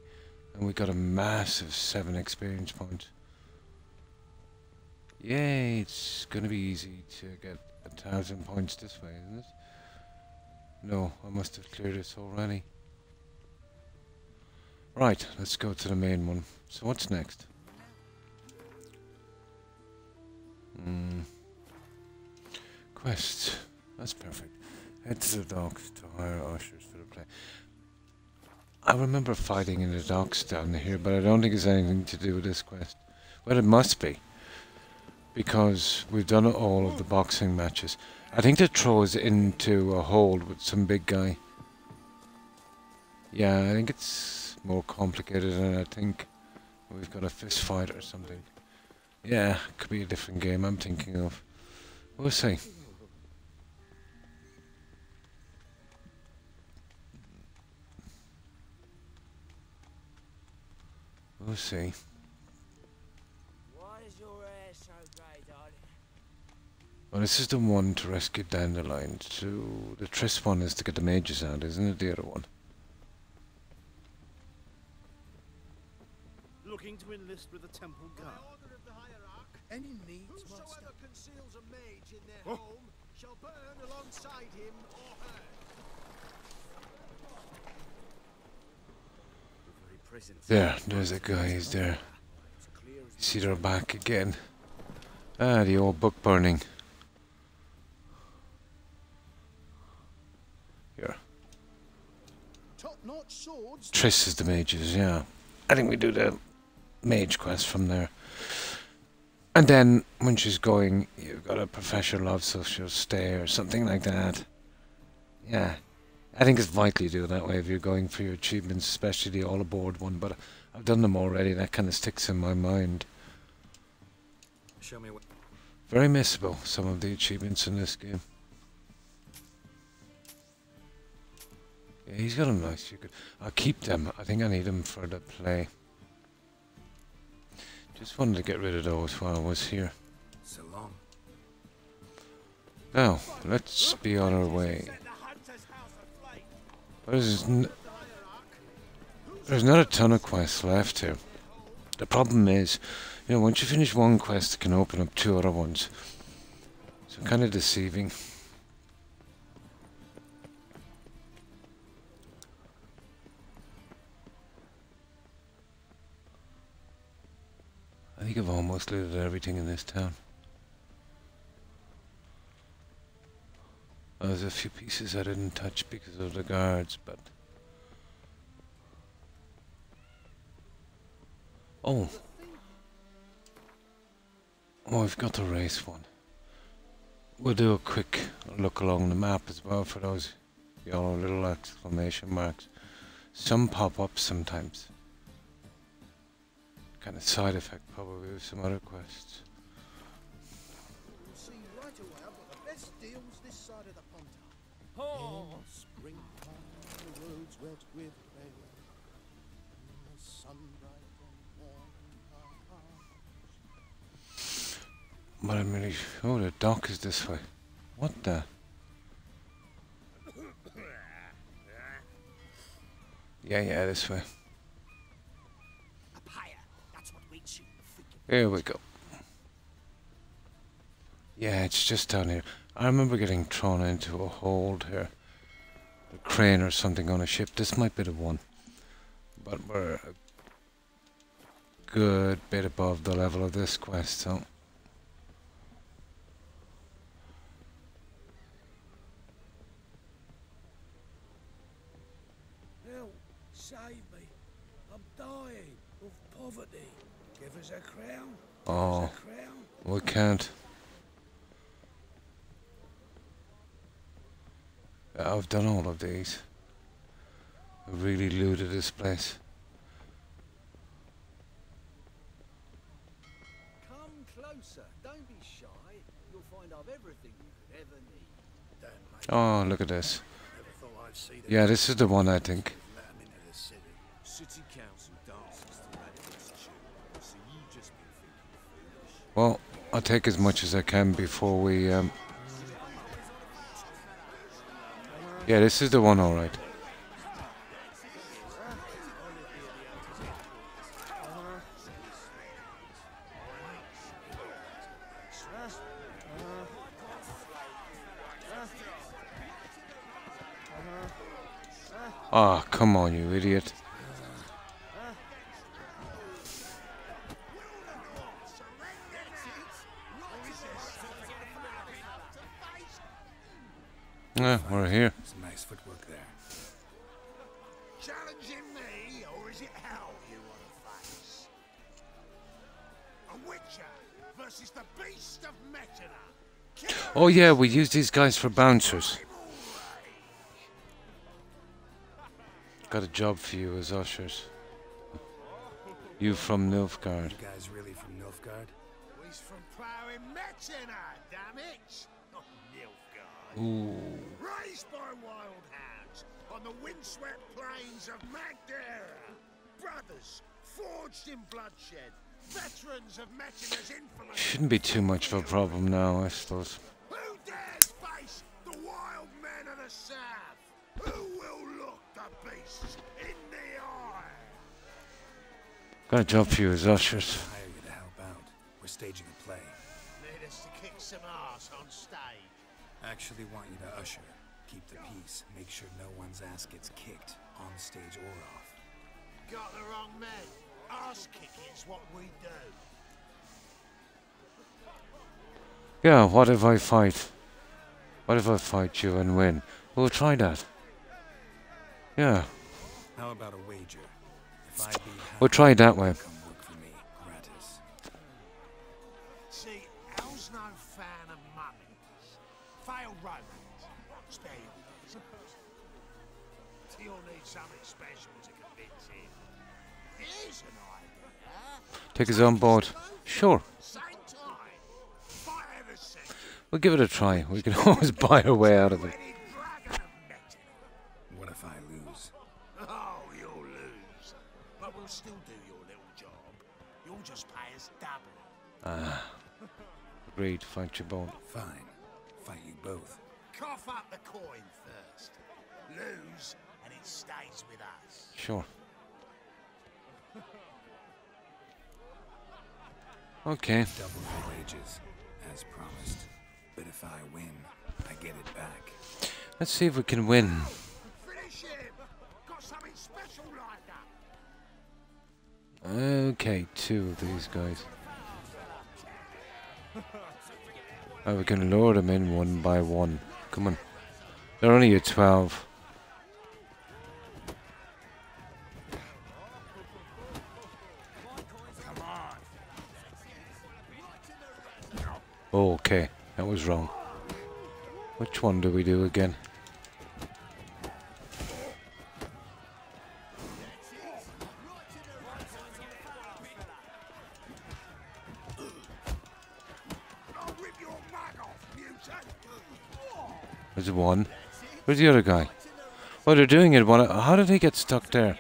[SPEAKER 1] And we got a massive 7 experience points. Yay, it's gonna be easy to get 1,000 points this way, isn't it? No, I must have cleared this already. Right, let's go to the main one. So what's next? Quests. That's perfect. Head to the docks to hire ushers for the play. I remember fighting in the docks down here, but I don't think it's anything to do with this quest. Well, it must be. Because we've done all of the boxing matches. I think they throw us into a hold with some big guy. Yeah, I think it's more complicated than I think. We've got a fist fight or something. Yeah, could be a different game I'm thinking of. We'll see. We'll see.
[SPEAKER 8] Why is your hair so grey, darling?
[SPEAKER 1] Well, this is the one to rescue Dandelion. The Triss one is to get the mages out, isn't it? The other one.
[SPEAKER 11] Looking to enlist with the temple guard.
[SPEAKER 5] Order of the hierarch,
[SPEAKER 11] Any needs, master?
[SPEAKER 5] whosoever conceals a mage in their home shall burn alongside him or her.
[SPEAKER 1] There's a guy, he's there. See, they're back again. Ah, the old book burning. Here.
[SPEAKER 11] Top-notch swords.
[SPEAKER 1] Triss is the mages, yeah. I think we do the mage quest from there. And then when she's going, you've got a professional love, so she'll stay or something like that. Yeah. I think it's vital you do it that way if you're going for your achievements, especially the all aboard one, but I've done them already. That kind of sticks in my mind.
[SPEAKER 4] Show me what.
[SPEAKER 1] Very missable, some of the achievements in this game. Yeah, he's got them nice. I'll keep them. I think I need them for the play. Just wanted to get rid of those while I was here.
[SPEAKER 4] So long.
[SPEAKER 1] Now, let's be on our way. There's not a ton of quests left here. The problem is, you know, once you finish one quest, it can open up 2 other ones. So kind of deceiving. I think I've almost looted everything in this town. There's a few pieces I didn't touch because of the guards, but... Oh, I've got the race one. We'll do a quick look along the map as well for those yellow little exclamation marks. Some pop up sometimes. Kind of side effect probably with some other quests.
[SPEAKER 11] See right away, I've got the best deals this side of the pond.
[SPEAKER 5] Oh.
[SPEAKER 11] In springtime, the roads wet with rain, and the sun bright and warm in our hearts.
[SPEAKER 1] But I'm really... Oh, the dock is this way. What the... Yeah, this way. Here we go. Yeah, it's just down here. I remember getting thrown into a hold here. A crane or something on a ship. This might be the one. But we're a good bit above the level of this quest, so...
[SPEAKER 5] Help! Save me! I'm dying of poverty. Give us a crown.
[SPEAKER 1] Oh, we can't. Yeah, I've done all of these. I've really looted this place.
[SPEAKER 13] Come closer. Don't be shy. You'll find I've everything you could ever need.
[SPEAKER 1] Oh, look at this. Yeah, this is the one, I think.
[SPEAKER 5] City council dances to Radiant's tune, so you just been thinking foolish.
[SPEAKER 1] Well, I'll take as much as I can before we... Yeah, this is the one, alright. Ah, come on, you idiot. Yeah, we're here.
[SPEAKER 4] Some nice footwork there.
[SPEAKER 5] Challenging me, or is it hell you want to face? A Witcher versus the Beast of Metina.
[SPEAKER 1] Oh yeah, we use these guys for bouncers. Got a job for you as ushers. You from Nilfgaard.
[SPEAKER 4] You guys really from Nilfgaard?
[SPEAKER 5] He's from ploughing Metina, damn it! Not Nilfgaard.
[SPEAKER 1] Ooh.
[SPEAKER 5] Raised by wild hounds on the windswept plains of Magdera. Brothers, forged in bloodshed. Veterans of Metina's influence.
[SPEAKER 1] Shouldn't be too much of a problem now, I suppose.
[SPEAKER 5] Who dares face the wild men of the south? Who will look the beasts in the eye?
[SPEAKER 1] Got a job for you as ushers.
[SPEAKER 4] Hire you to help out. We're staging a play.
[SPEAKER 5] Need us to kick some ass on stage.
[SPEAKER 4] Actually want you to usher. Keep the peace. Make sure no one's ass gets kicked, on stage or off.
[SPEAKER 5] Got the wrong men. Ass kicking's what we do.
[SPEAKER 1] Yeah, what if I fight? What if I fight you and win? We'll try that. Yeah.
[SPEAKER 4] How about a wager? If I beat
[SPEAKER 1] We'll try it that way.
[SPEAKER 4] come work for me, gratis.
[SPEAKER 5] no fan of mummies. Failed romance. Spare yours. You'll need something special to convince him. Here's an idea.
[SPEAKER 1] Take us on board. Sure.
[SPEAKER 5] Same time. Fire the second.
[SPEAKER 1] We'll give it a try. We can always buy our way out of it.
[SPEAKER 4] What if I lose?
[SPEAKER 5] Oh, you'll lose. But we'll still do your little job. You'll just pay us double.
[SPEAKER 1] Agreed. Fight your bone.
[SPEAKER 4] Fine. Fight you both.
[SPEAKER 5] Cough up the coin first. Lose, and it stays with us.
[SPEAKER 1] Sure. Okay.
[SPEAKER 4] Double the wages, as promised. But if I win, I get it back.
[SPEAKER 1] Let's see if we can win.
[SPEAKER 5] Finish him! Got something special lined up.
[SPEAKER 1] Okay, 2 of these guys. Oh, we can lure them in one by one. Come on. They're only at 12. Okay, that was wrong. Which one do we do again? There's one. Where's the other guy? Oh, they're doing it. How did he get stuck there?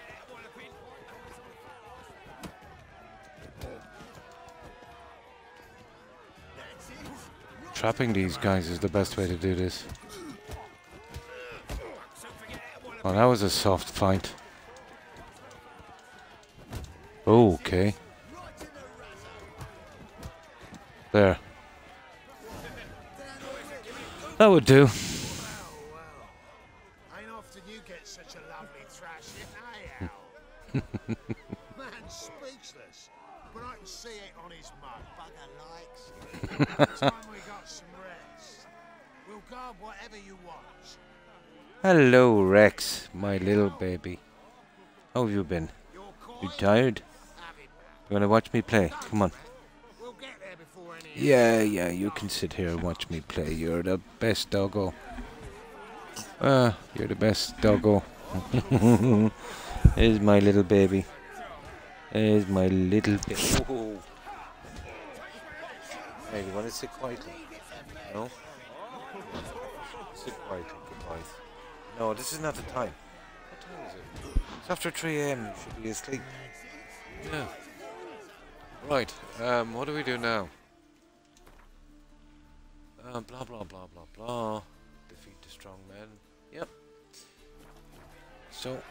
[SPEAKER 1] Trapping these guys is the best way to do this. Oh, that was a soft fight. Oh, okay. There. That would do.
[SPEAKER 5] Ain't often you get such a lovely thrashing, eh, Al? Man's speechless, but I can see it on his mug. Bugger likes. Time we got some rest. We'll guard whatever you want.
[SPEAKER 1] Hello, Rex, my little baby. How have you been? You tired? You wanna watch me play? Come on. Yeah, you can sit here and watch me play. You're the best doggo. You're the best doggo. Here's my little baby. Here's my little baby. Oh. Hey, you want to sit quietly? No? Sit quietly, goodbye. No, this is not the time. What time is it? It's after 3 AM. You should be asleep. Yeah. Right, what do we do now? Blah, blah, blah, blah, blah. Defeat the strong men. Yep. So...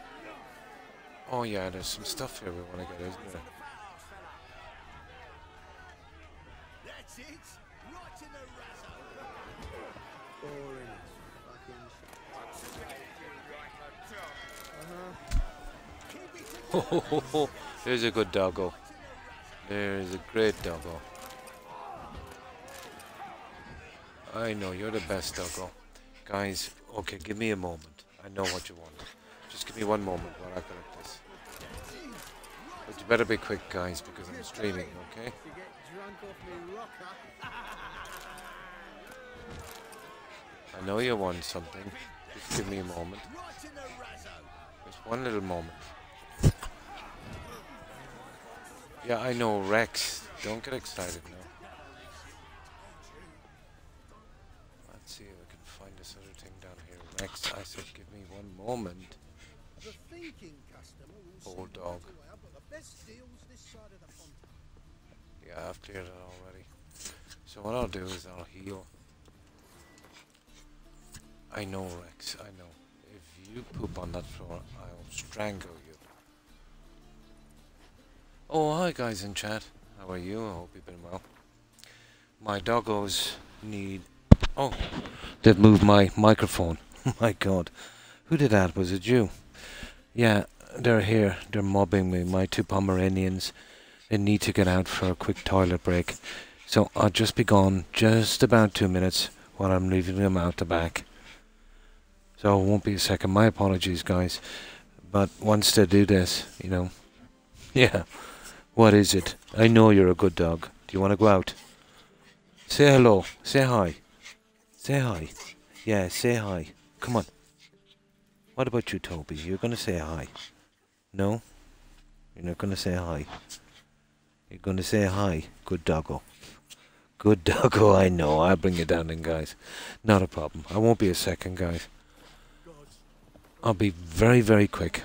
[SPEAKER 1] Oh yeah, there's some stuff here we want to get, isn't there?
[SPEAKER 13] That's it. Right in the razor. Boring as fucking
[SPEAKER 1] There's a good doggo. There's a great doggo. I know, you're the best doggo. Guys, okay, give me a moment. I know what you want. Just give me one moment while I collect this. But you better be quick, guys, because I'm streaming, okay? I know you want something. Just give me a moment. Just one little moment. Yeah, I know, Rex. Don't get excited now. Let's see if I can find this other thing down here. Rex, I said give me one moment. Old dog. Yeah, I've cleared it already. So what I'll do is I'll heal. I know, Rex, I know. If you poop on that floor, I'll strangle you. Oh, hi guys in chat. How are you? I hope you've been well. My doggos need... Oh, they've moved my microphone. My god. Who did that? Was it you? Yeah, they're here. They're mobbing me. My 2 Pomeranians. They need to get out for a quick toilet break. So I'll just be gone just about 2 minutes while I'm leaving them out the back. So it won't be a second. My apologies, guys. But once they do this, you know... Yeah. What is it? I know you're a good dog. Do you want to go out? Say hello. Say hi. Say hi. Yeah, say hi. Come on. What about you, Toby? You're gonna say hi. No? You're not gonna say hi. You're gonna say hi. Good doggo. Good doggo, I know. I'll bring you down then, guys. Not a problem. I won't be a second, guys. I'll be very, very quick.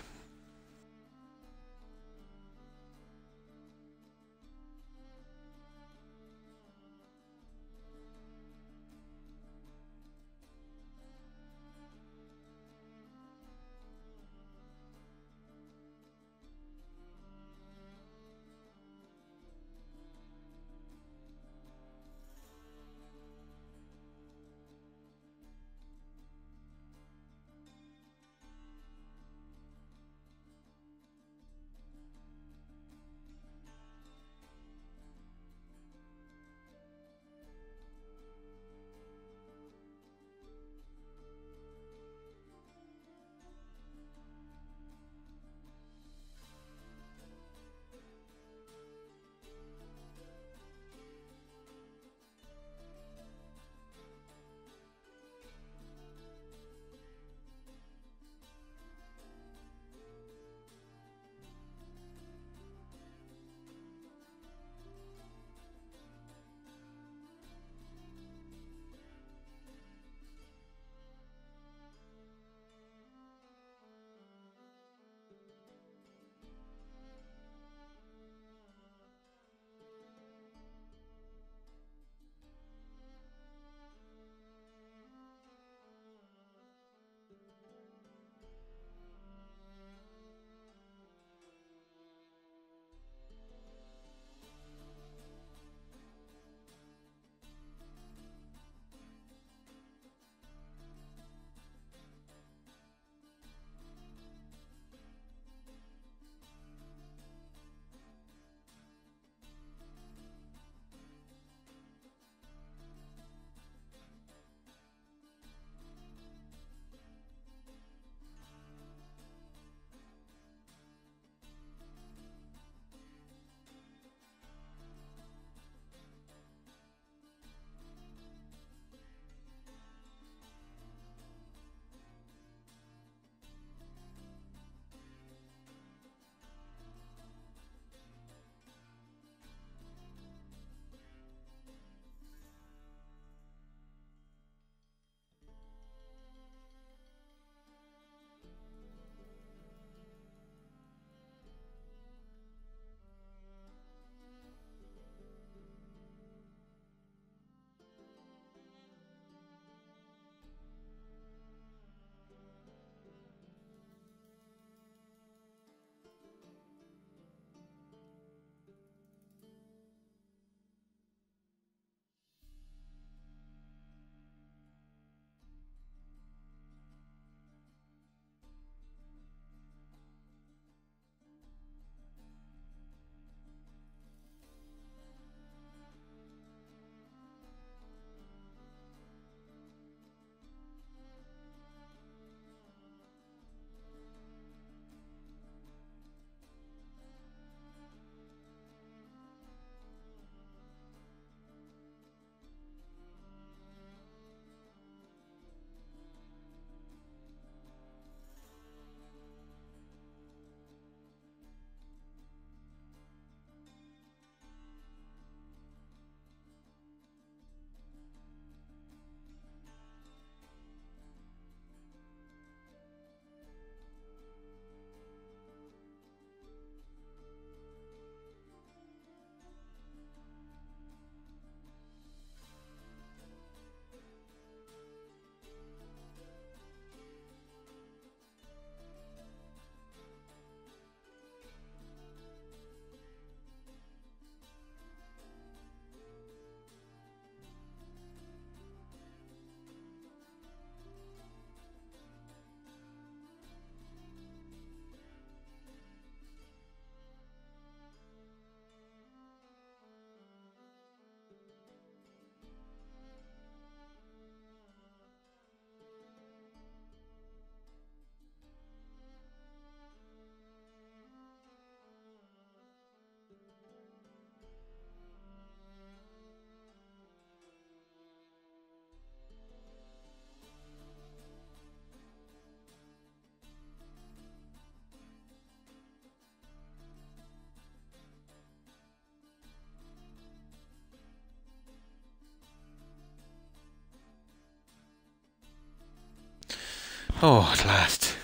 [SPEAKER 1] Oh, at last.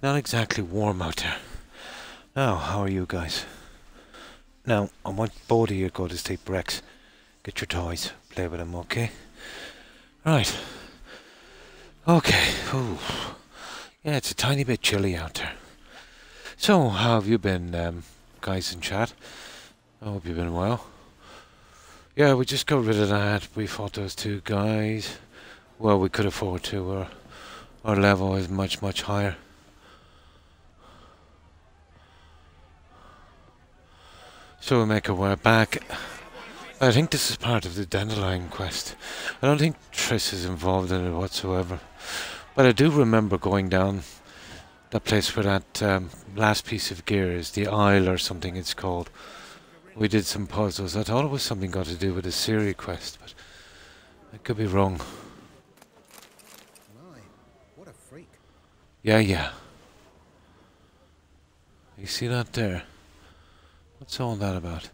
[SPEAKER 1] Not exactly warm out there. Now, how are you guys? Now, I want both of you to go to sleep, Rex. Get your toys. Play with them, okay? Right. Okay. Ooh. Yeah, it's a tiny bit chilly out there. So, how have you been, guys in chat? I hope you've been well. Yeah, we just got rid of that. We fought those two guys. Well, we could afford to. Our level is much, much higher. So we make our way back. I think this is part of the Dandelion quest. I don't think Triss is involved in it whatsoever. But I do remember going down that place where that last piece of gear is, the Isle or something it's called. We did some puzzles. I thought it was something got to do with the Siri quest, but I could be wrong.
[SPEAKER 11] My, what a freak.
[SPEAKER 1] Yeah. You see that there? What's all that about?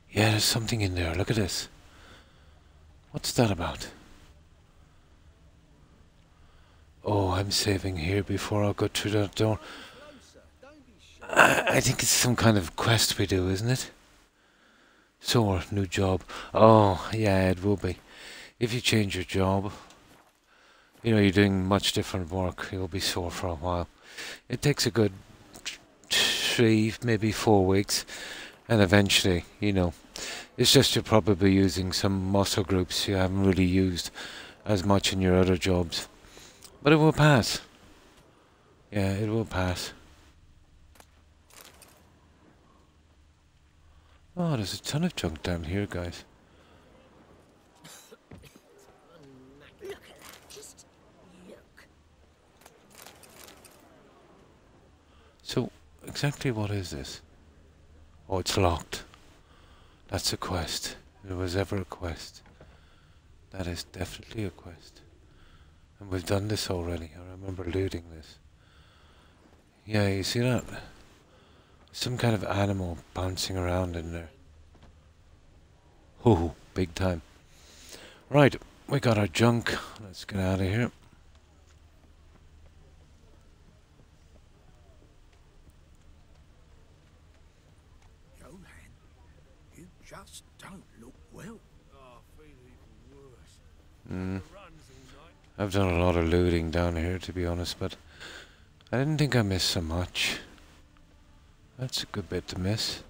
[SPEAKER 1] Yeah, there's something in there. Look at this. What's that about? Oh, I'm saving here before I go through that door. I think it's some kind of quest we do, isn't it? So, new job. Oh, yeah, it will be. If you change your job, you know, you're doing much different work, you'll be sore for a while. It takes a good 3, maybe 4 weeks, and eventually, you know, it's just you're probably using some muscle groups you haven't really used as much in your other jobs. But it will pass. Yeah, it will pass. Oh, there's a ton of junk down here, guys.
[SPEAKER 12] Look at that. Just look.
[SPEAKER 1] So, exactly what is this? Oh, it's locked. That's a quest. If there was ever a quest. That is definitely a quest. And we've done this already. I remember looting this. Yeah, you see that? Some kind of animal bouncing around in there. Oh, big time. Right, we got our junk. Let's get out of here.
[SPEAKER 5] Johan, you just don't look well. Oh, I feel even worse.
[SPEAKER 1] I've done a lot of looting down here, to be honest, but I didn't think I missed so much. That's a good bit to miss.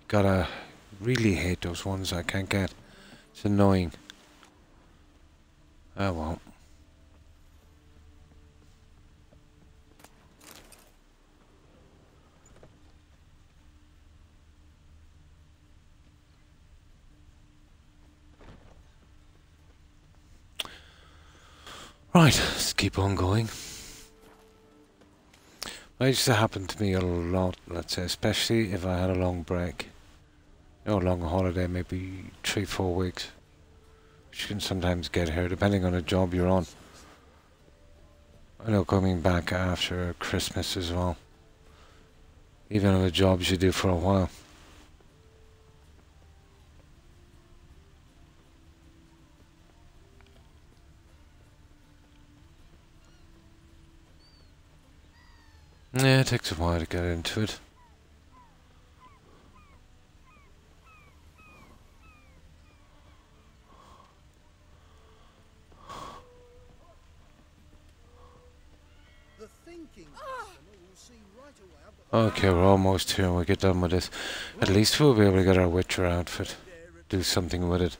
[SPEAKER 1] Gotta really hate those ones I can't get. It's annoying. I won't. Right, let's keep on going. That used to happen to me a lot, let's say, especially if I had a long break. Or a long holiday, maybe 3-4 weeks. Which you can sometimes get here, depending on the job you're on. I know coming back after Christmas as well. Even on the jobs you do for a while. Yeah, it takes a while to get into it.
[SPEAKER 11] The thinking customer will see right away I've got
[SPEAKER 1] Okay, we're almost here and we get done with this. At least we'll be able to get our Witcher outfit. Do something with it.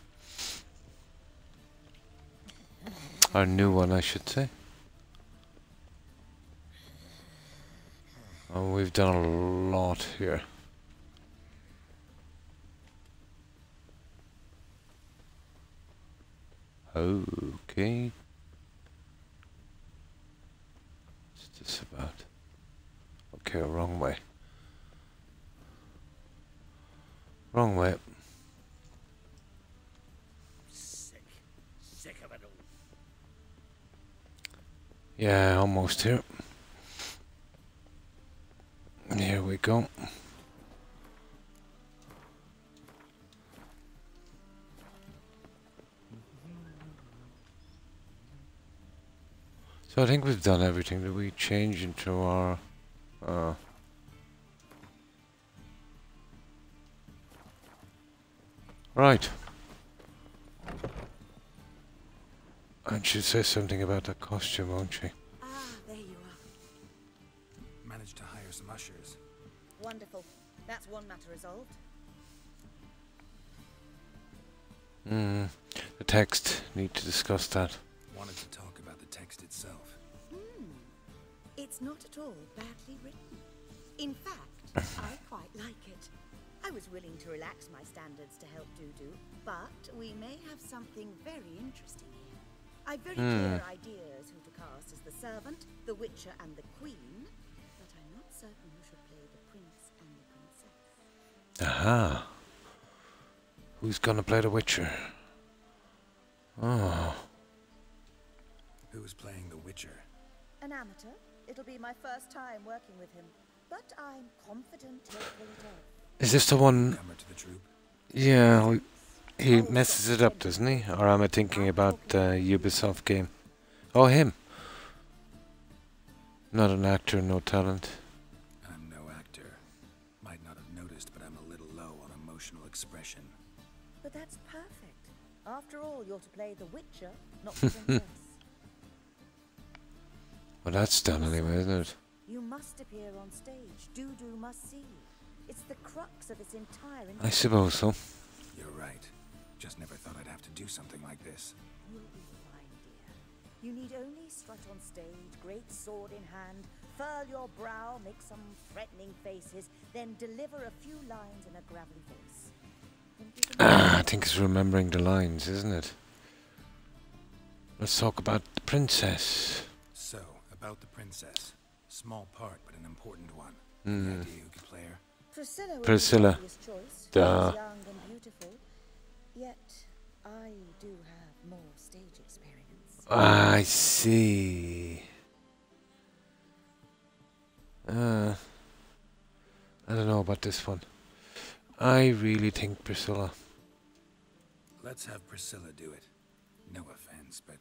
[SPEAKER 1] Our new one, I should say. Oh, we've done a lot here. Okay. What's this about? Okay, wrong way. Wrong way.
[SPEAKER 5] Sick of it all.
[SPEAKER 1] Yeah, almost here. Here we go. So I think we've done everything that we change into our right. And she'll say something about that costume, won't she?
[SPEAKER 10] Ah, there you are.
[SPEAKER 4] Managed to hire some ushers.
[SPEAKER 10] Wonderful. That's one matter resolved.
[SPEAKER 1] The text. Need to discuss that.
[SPEAKER 4] Wanted to talk about the text itself.
[SPEAKER 10] It's not at all badly written. In fact, I quite like it. I was willing to relax my standards to help Dudu, but we may have something very interesting here. I've very clear ideas who to cast as the servant, the witcher, and the queen, but I'm not certain who should play the prince and the princess.
[SPEAKER 1] Aha. Who's gonna play the Witcher? Oh.
[SPEAKER 4] Who's playing the Witcher?
[SPEAKER 10] An amateur. It'll be my first time working with him, but I'm confident he'll pull it off.
[SPEAKER 1] Is this the one?
[SPEAKER 4] Comer to the troop.
[SPEAKER 1] Yeah, he messes it up, doesn't he? Or am I thinking about the Ubisoft game? Oh, him. Not an actor, no talent.
[SPEAKER 4] I'm no actor. Might not have noticed, but I'm a little low on emotional expression.
[SPEAKER 10] But that's perfect. After all, you're to play the witcher, not the princess.
[SPEAKER 1] Well, that's done anyway, isn't it?
[SPEAKER 10] You must appear on stage. Dudu must see you. It's the crux of its entire...
[SPEAKER 1] I suppose so.
[SPEAKER 4] You're right. Just never thought I'd have to do something like this.
[SPEAKER 10] You'll be fine, dear. You need only strut on stage, great sword in hand, furl your brow, make some threatening faces, then deliver a few lines in a gravelly voice.
[SPEAKER 1] I think it's remembering the lines, isn't it? Let's talk about the princess.
[SPEAKER 4] So, about the princess. Small part, but an important one. Any idea who could play her?
[SPEAKER 10] Priscilla. Would be the obvious choice.
[SPEAKER 1] Duh.
[SPEAKER 10] She's young and beautiful. Yet, I do have more stage experience.
[SPEAKER 1] I see. I don't know about this one. I really think Priscilla.
[SPEAKER 4] Let's have Priscilla do it. No offense, but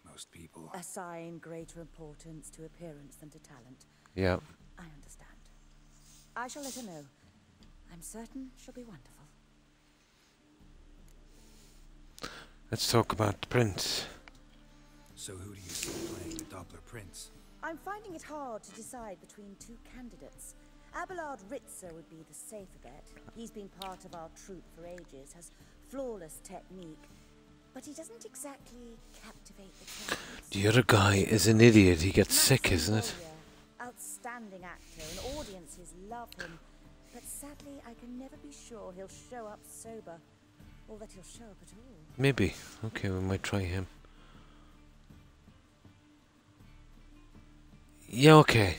[SPEAKER 4] most people...
[SPEAKER 10] Assign greater importance to appearance than to talent.
[SPEAKER 1] Yeah.
[SPEAKER 10] I understand. I shall let her know. I'm certain she'll be wonderful.
[SPEAKER 1] Let's talk about the prince.
[SPEAKER 4] So who do you see playing the Doppler Prince?
[SPEAKER 10] I'm finding it hard to decide between two candidates. Abelard Ritzer would be the safer bet. He's been part of our troupe for ages, has flawless technique, but he doesn't exactly captivate the crowds.
[SPEAKER 1] The other guy is an idiot. He gets sick, isn't it?
[SPEAKER 10] Outstanding actor, and audiences love him. But sadly, I can never be sure he'll show up sober, or that he'll show up at all.
[SPEAKER 1] Maybe. Okay, we might try him. Yeah, okay.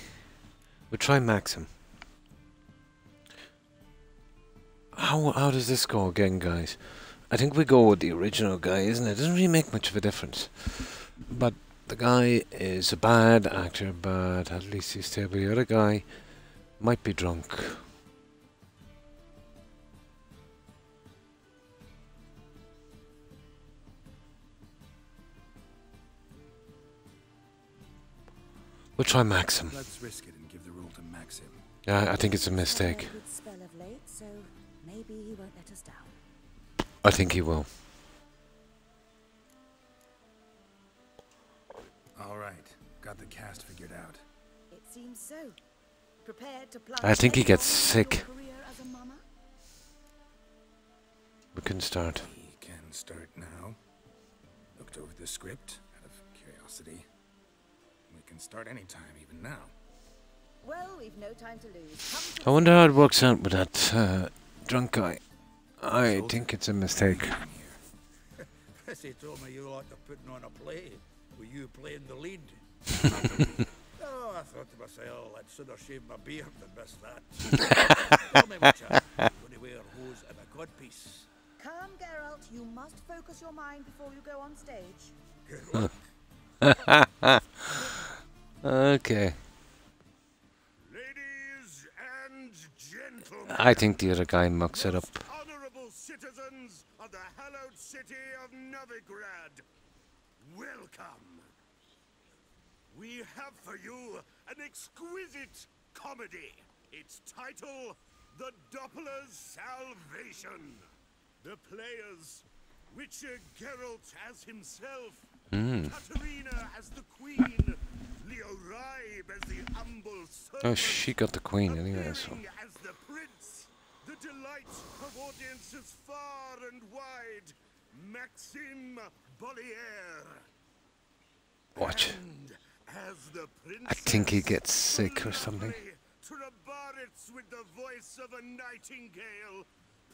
[SPEAKER 1] We'll try Maxim. How does this go again, guys? I think we go with the original guy, isn't it? It doesn't really make much of a difference. But the guy is a bad actor, but at least he's stable. The other guy might be drunk. We'll try Maxim.
[SPEAKER 4] Let's risk it and give the role to Maxim.
[SPEAKER 1] Yeah, I think it's a mistake.
[SPEAKER 10] Had a good spell of late, so maybe he won't let us down.
[SPEAKER 1] I think he will.
[SPEAKER 4] All right, got the cast figured out.
[SPEAKER 10] It seems so. Prepared to plunge
[SPEAKER 1] I think he gets
[SPEAKER 10] headlong into
[SPEAKER 1] sick.
[SPEAKER 10] your career as a mama?
[SPEAKER 1] We can start.
[SPEAKER 4] We can start now. Looked over the script out of curiosity. We can start anytime, even now.
[SPEAKER 10] Well, we've no time to lose.
[SPEAKER 1] I wonder how it works out with that drunk guy. I think it's a mistake.
[SPEAKER 5] Prissy told me you like to putting on a play with you playing the lead. Oh, I thought to myself, I'd sooner shave my beard than miss that. Tell me, Witcher, you're going to wear hose and a codpiece.
[SPEAKER 10] Calm, Geralt. You must focus your mind before you go on stage.
[SPEAKER 5] Good luck.
[SPEAKER 1] Okay.
[SPEAKER 7] Ladies and gentlemen,
[SPEAKER 1] I think the other guy mucks it up.
[SPEAKER 7] honorable citizens of the hallowed city of Novigrad, welcome. we have for you an exquisite comedy. Its title, The Doppler's Salvation. The players, Witcher Geralt as himself, Katarina as the queen, Leo Ribe as the humble servant.
[SPEAKER 1] Oh, she got the queen anyway, so.
[SPEAKER 7] As the prince, the delight of audiences far and wide, Maxime Bollier.
[SPEAKER 1] Watch.
[SPEAKER 7] And as the
[SPEAKER 1] I think he gets sick or something.
[SPEAKER 7] Trabarits with the voice of a nightingale,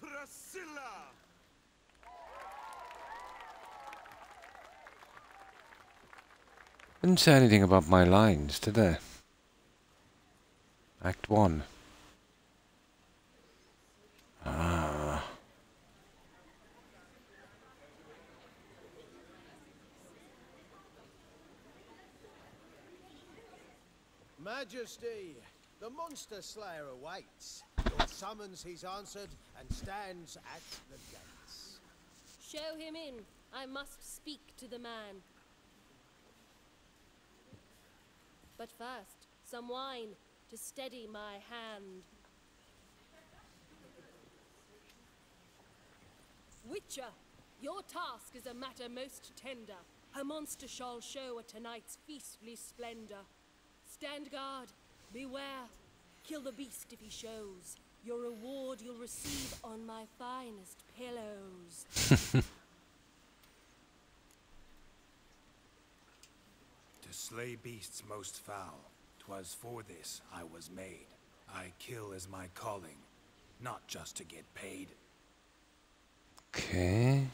[SPEAKER 7] Priscilla.
[SPEAKER 1] Didn't say anything about my lines, did they? Act 1. Ah.
[SPEAKER 13] Majesty, the monster slayer awaits. Your summons he's answered and stands at the gates.
[SPEAKER 14] Show him in. I must speak to the man. But first, some wine to steady my hand. Witcher, your task is a matter most tender. A monster shall show at tonight's feastly splendor. Stand guard, beware, kill the beast if he shows. Your reward you'll receive on my finest pillows.
[SPEAKER 15] To slay beasts most foul, 'twas for this I was made. I kill as my calling, not just to get paid.
[SPEAKER 1] Okay.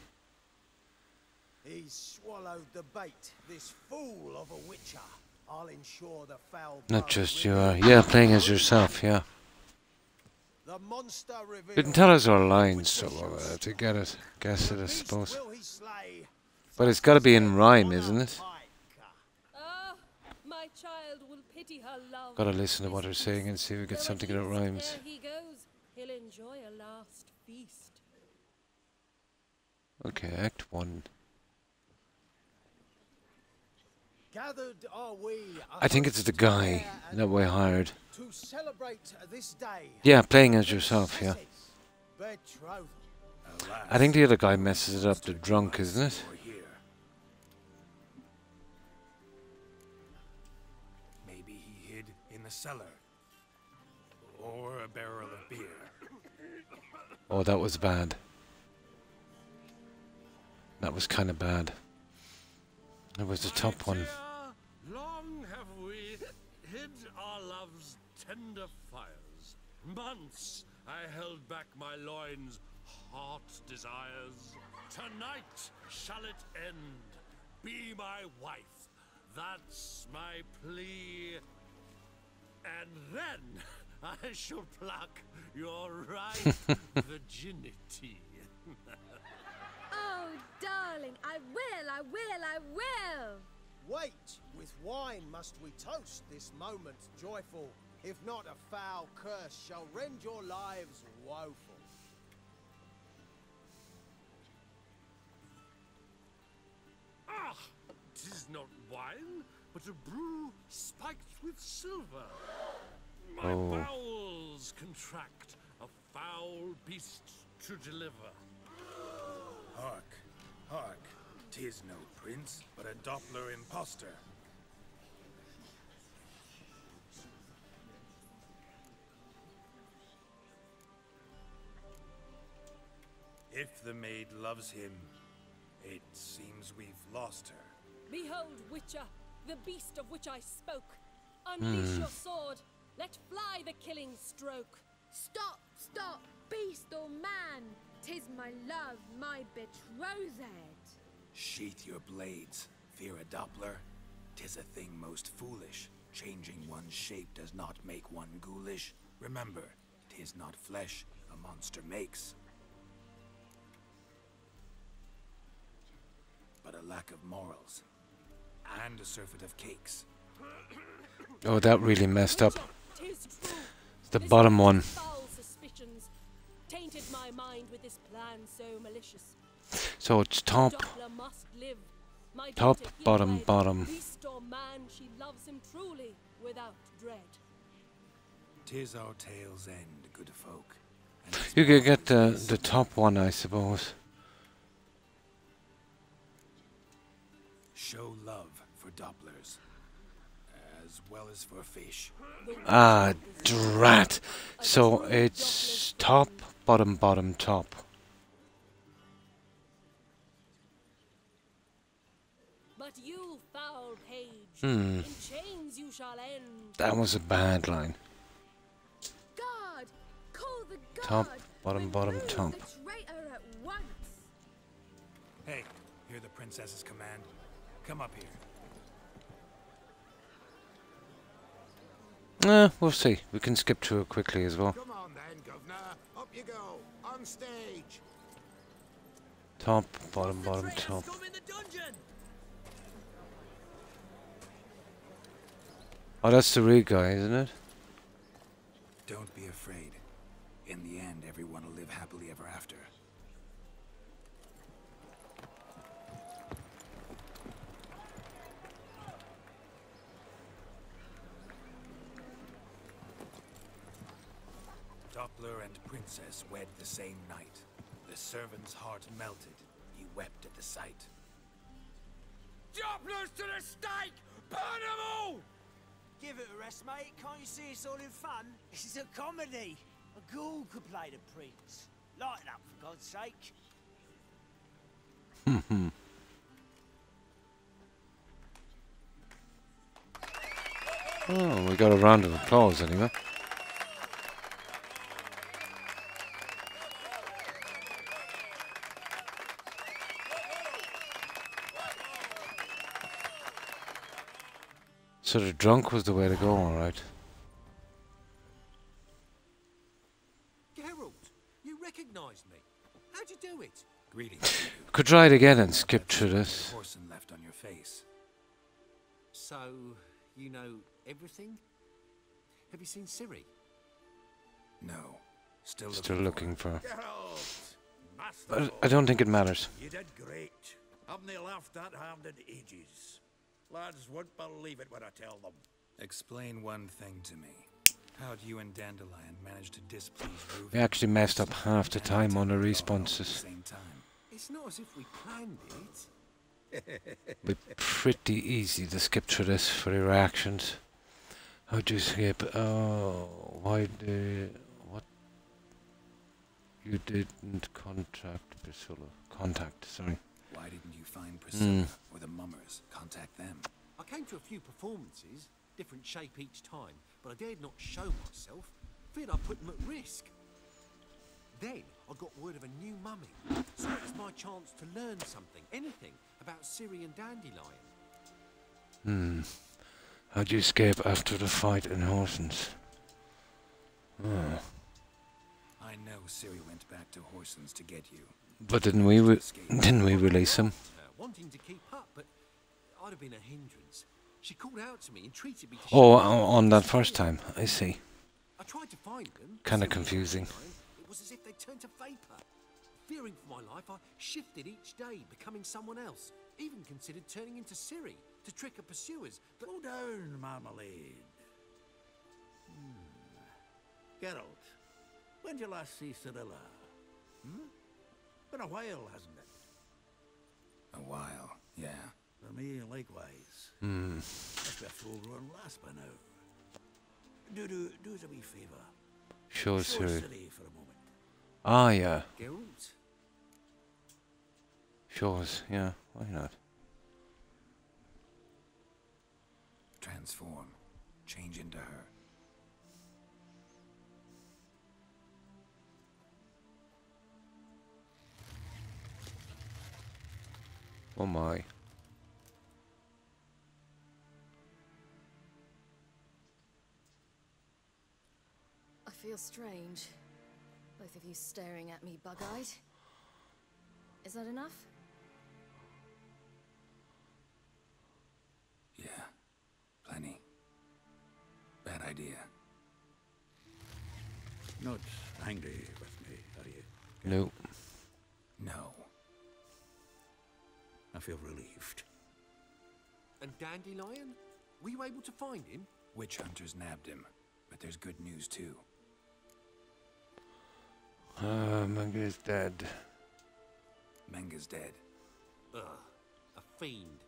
[SPEAKER 13] He's swallowed the bait, this fool of a witcher. I'll ensure the foul.
[SPEAKER 1] Not just you are. Yeah, playing as yourself, yeah.
[SPEAKER 13] The monster
[SPEAKER 1] Didn't tell us our lines, so to get it, guess it, I suppose. But it's got to be in rhyme, isn't it?
[SPEAKER 14] Ah, my child will pity her love.
[SPEAKER 1] Got to listen to what they're saying and see if we get something that rhymes.
[SPEAKER 14] There he goes. He'll enjoy a last feast.
[SPEAKER 1] Okay, Act 1.
[SPEAKER 13] Gathered are we.
[SPEAKER 1] I think it's the guy that we hired.
[SPEAKER 13] To celebrate this day.
[SPEAKER 1] Yeah, playing as yourself, yeah.
[SPEAKER 13] Betrothal.
[SPEAKER 1] I think the other guy messes it up, the drunk, isn't it?
[SPEAKER 15] Maybe he hid in the cellar. Or a barrel of beer.
[SPEAKER 1] Oh, that was bad. That was kind of bad. It was the top one.
[SPEAKER 5] Long have we hid our love's tender fires. Months I held back my loins' heart desires. Tonight shall it end. Be my wife. That's my plea. And then I shall pluck your right virginity.
[SPEAKER 2] Oh, darling, I will, I will, I will!
[SPEAKER 13] Wait, with wine must we toast this moment joyful. If not, a foul curse shall rend your lives woeful.
[SPEAKER 5] Ah, 'tis not wine, but a brew spiked with silver. My bowels contract, a foul beast to deliver.
[SPEAKER 15] Hark, hark, 'tis no prince, but a Doppler impostor. If the maid loves him, it seems we've lost her.
[SPEAKER 14] Behold, Witcher, the beast of which I spoke. Unleash your sword. Let fly the killing stroke.
[SPEAKER 2] Stop, stop, beast or man! 'Tis my love, my betrothed.
[SPEAKER 15] Sheath your blades, fear a Doppler. 'Tis a thing most foolish. Changing one's shape does not make one ghoulish. Remember, 'tis not flesh a monster makes, but a lack of morals, and a surfeit of cakes.
[SPEAKER 1] Oh, that really messed up.
[SPEAKER 14] 'Tis true.
[SPEAKER 1] The bottom one.
[SPEAKER 14] Foul suspicions tainted my mind with this plan so malicious.
[SPEAKER 1] So it's top.
[SPEAKER 14] Doppler must live. My
[SPEAKER 1] Top,
[SPEAKER 14] daughter here
[SPEAKER 1] bottom,
[SPEAKER 14] wed,
[SPEAKER 1] bottom.
[SPEAKER 14] beast or man, she loves him truly, without dread.
[SPEAKER 15] 'Tis our tale's end, good folk. And its
[SPEAKER 1] You could get
[SPEAKER 15] moral is
[SPEAKER 1] the top one, I suppose.
[SPEAKER 15] show love for Dopplers, as well as for fish.
[SPEAKER 1] Ah, drat. So it's top, bottom, bottom, top.
[SPEAKER 14] But you, foul page,
[SPEAKER 1] Hmm.
[SPEAKER 14] in chains you shall end.
[SPEAKER 1] That was a bad line.
[SPEAKER 2] Guard! Call the guard!
[SPEAKER 1] Top, bottom, bottom,
[SPEAKER 2] Remove
[SPEAKER 1] top.
[SPEAKER 2] the traitor at once!
[SPEAKER 15] Hey, hear the princess's command? Come up here.
[SPEAKER 1] We'll see. We can skip through it quickly as well.
[SPEAKER 7] Come on then, governor. Up you go. On stage.
[SPEAKER 1] Top, bottom, bottom, top. Oh, that's the Reed guy, isn't it?
[SPEAKER 15] Don't be afraid. In the end, everyone will live happily ever after. Doppler and Princess wed the same night. The servant's heart melted. He wept at the sight.
[SPEAKER 13] Dopplers to the stake! Burn them all! Give it a rest, mate. Can't you see it's all in fun? This is a comedy. A ghoul could play the prince. Lighten up, for God's sake.
[SPEAKER 1] Oh, we got a round of applause anyway. So the drunk was the way to go, alright.
[SPEAKER 5] Geralt, you recognized me. How'd you do it?
[SPEAKER 15] Greetings.
[SPEAKER 1] Could try it again and skip through this.
[SPEAKER 15] Porcelain left on your face.
[SPEAKER 5] So, you know everything? Have you seen Ciri?
[SPEAKER 15] No. Still
[SPEAKER 1] Looking for.
[SPEAKER 7] Geralt!
[SPEAKER 1] But
[SPEAKER 7] Masterful.
[SPEAKER 1] I don't think it matters.
[SPEAKER 7] You did great. Haven't they laughed that hard in ages? Lads won't believe it when I tell them.
[SPEAKER 15] Explain one thing to me. How do you and Dandelion manage to displease Ruby?
[SPEAKER 1] We actually messed up half the time on the responses.
[SPEAKER 5] It's not as if we planned it.
[SPEAKER 1] Be pretty easy to skip through this for the reactions. How'd you skip? Oh, why did what? You didn't contact. Sorry.
[SPEAKER 15] Why didn't you find Priscilla or the mummers? Contact them.
[SPEAKER 5] I came to a few performances, different shape each time, but I dared not show myself. Feared I'd put them at risk. Then I got word of a new mummy, so it was my chance to learn something, anything, about Ciri and Dandelion.
[SPEAKER 1] How'd you escape after the fight in Horsens? Oh.
[SPEAKER 15] I know Ciri went back to Horsens to get you.
[SPEAKER 1] But didn't we release him?
[SPEAKER 5] Wanting to keep up, but I'd have been a hindrance. She called out to me, entreated me to
[SPEAKER 1] Oh, on that first time. I see.
[SPEAKER 5] I tried to find them.
[SPEAKER 1] Kind of confusing.
[SPEAKER 5] It was as if they turned to vapor. Fearing for my life, I shifted each day, becoming someone else. Even considered turning into Ciri to trick her pursuers. But
[SPEAKER 7] Slow down, Marmalade. Geralt, when did you last see Cirilla? Been a while, hasn't it?
[SPEAKER 15] A while, yeah.
[SPEAKER 7] For me, likewise. Must be a full-grown lass by now. Do us a wee favour.
[SPEAKER 1] Show us
[SPEAKER 7] Show us
[SPEAKER 1] Ciri.
[SPEAKER 7] Ciri for a moment.
[SPEAKER 1] Ah, yeah.
[SPEAKER 5] Geralt,
[SPEAKER 1] Show us. Yeah, why not?
[SPEAKER 15] Transform. Change into her.
[SPEAKER 1] Oh my.
[SPEAKER 2] I feel strange. Both of you staring at me bug-eyed. Is that enough?
[SPEAKER 15] Yeah. Plenty. Bad idea.
[SPEAKER 7] Not angry with me, are you?
[SPEAKER 1] No.
[SPEAKER 15] No.
[SPEAKER 7] I feel relieved.
[SPEAKER 5] And Dandelion? Were you able to find him?
[SPEAKER 15] Witch hunters nabbed him, but there's good news too.
[SPEAKER 1] Menga's dead.
[SPEAKER 15] Menga's dead.
[SPEAKER 5] Ugh, a fiend.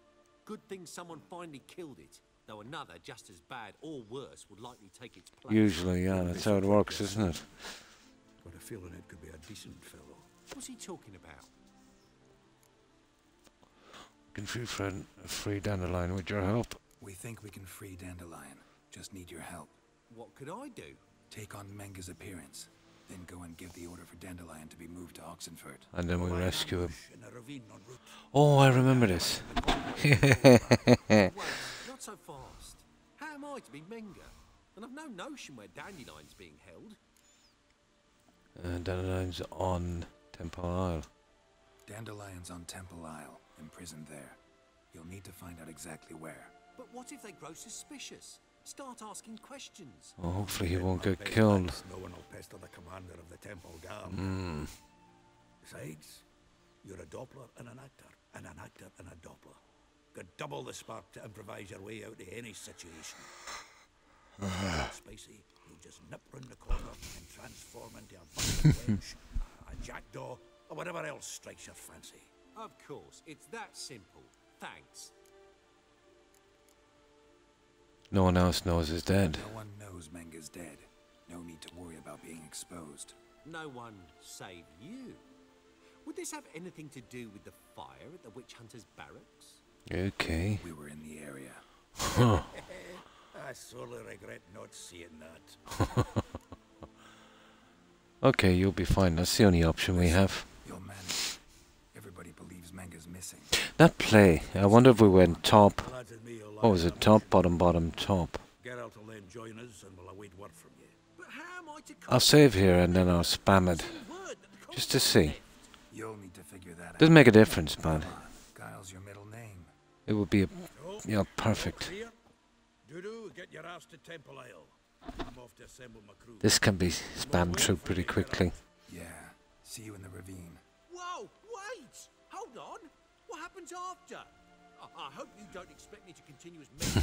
[SPEAKER 5] Good thing someone finally killed it, though another just as bad or worse would likely take its place.
[SPEAKER 1] Usually, yeah, that's how it works, isn't it?
[SPEAKER 7] Got a feeling it could be a decent fellow.
[SPEAKER 5] What's he talking about?
[SPEAKER 1] Can free Dandelion with your help.
[SPEAKER 15] We think we can free Dandelion. Just need your help.
[SPEAKER 5] What could I do?
[SPEAKER 15] Take on Menga's appearance. Then go and give the order for Dandelion to be moved to Oxenford.
[SPEAKER 1] And then we rescue him. Oh, I remember this.
[SPEAKER 5] Wait, not so fast. How am I to be Menga? And I've no notion where Dandelion's being held.
[SPEAKER 1] Dandelion's on Temple Isle.
[SPEAKER 15] Dandelion's on Temple Isle, imprisoned there. You'll need to find out exactly where.
[SPEAKER 5] But what if they grow suspicious? Start asking questions.
[SPEAKER 1] Oh, hopefully he won't get killed.
[SPEAKER 7] No one will pester the commander of the temple guard. Besides, you're a Doppler and an actor and a Doppler. Got double the spark to improvise your way out of any situation. Spicy, you'll just nip round the corner and transform into a bucket wench, a jackdaw, or whatever else strikes your fancy.
[SPEAKER 5] Of course, it's that simple. Thanks.
[SPEAKER 1] No one else knows he's dead.
[SPEAKER 15] No one knows Menga's dead. No need to worry about being exposed.
[SPEAKER 5] No one save you. Would this have anything to do with the fire at the witch hunter's barracks?
[SPEAKER 1] Okay.
[SPEAKER 15] We were in the area.
[SPEAKER 7] I sorely regret not seeing that.
[SPEAKER 1] Okay, you'll be fine. That's the only option we have.
[SPEAKER 15] You'll manage. Everybody believes Menga's missing.
[SPEAKER 1] That play, I wonder if we went top. What was it? Top, bottom, bottom, top.
[SPEAKER 7] Geralt will then join us and we'll await word from you.
[SPEAKER 5] But how am I to
[SPEAKER 1] I'll save here and then I'll spam it. Just to see.
[SPEAKER 15] You'll need to figure that out.
[SPEAKER 1] Doesn't make a difference, man.
[SPEAKER 15] Giles, your middle name.
[SPEAKER 1] It would be, perfect.
[SPEAKER 7] Dudu, get your ass to Temple Isle. I'm off to assemble my crew.
[SPEAKER 1] This can be spammed through pretty quickly.
[SPEAKER 15] Yeah. See you in the ravine.
[SPEAKER 5] Whoa, wait! Hold on! What happens after? I hope you don't expect me to continue as me.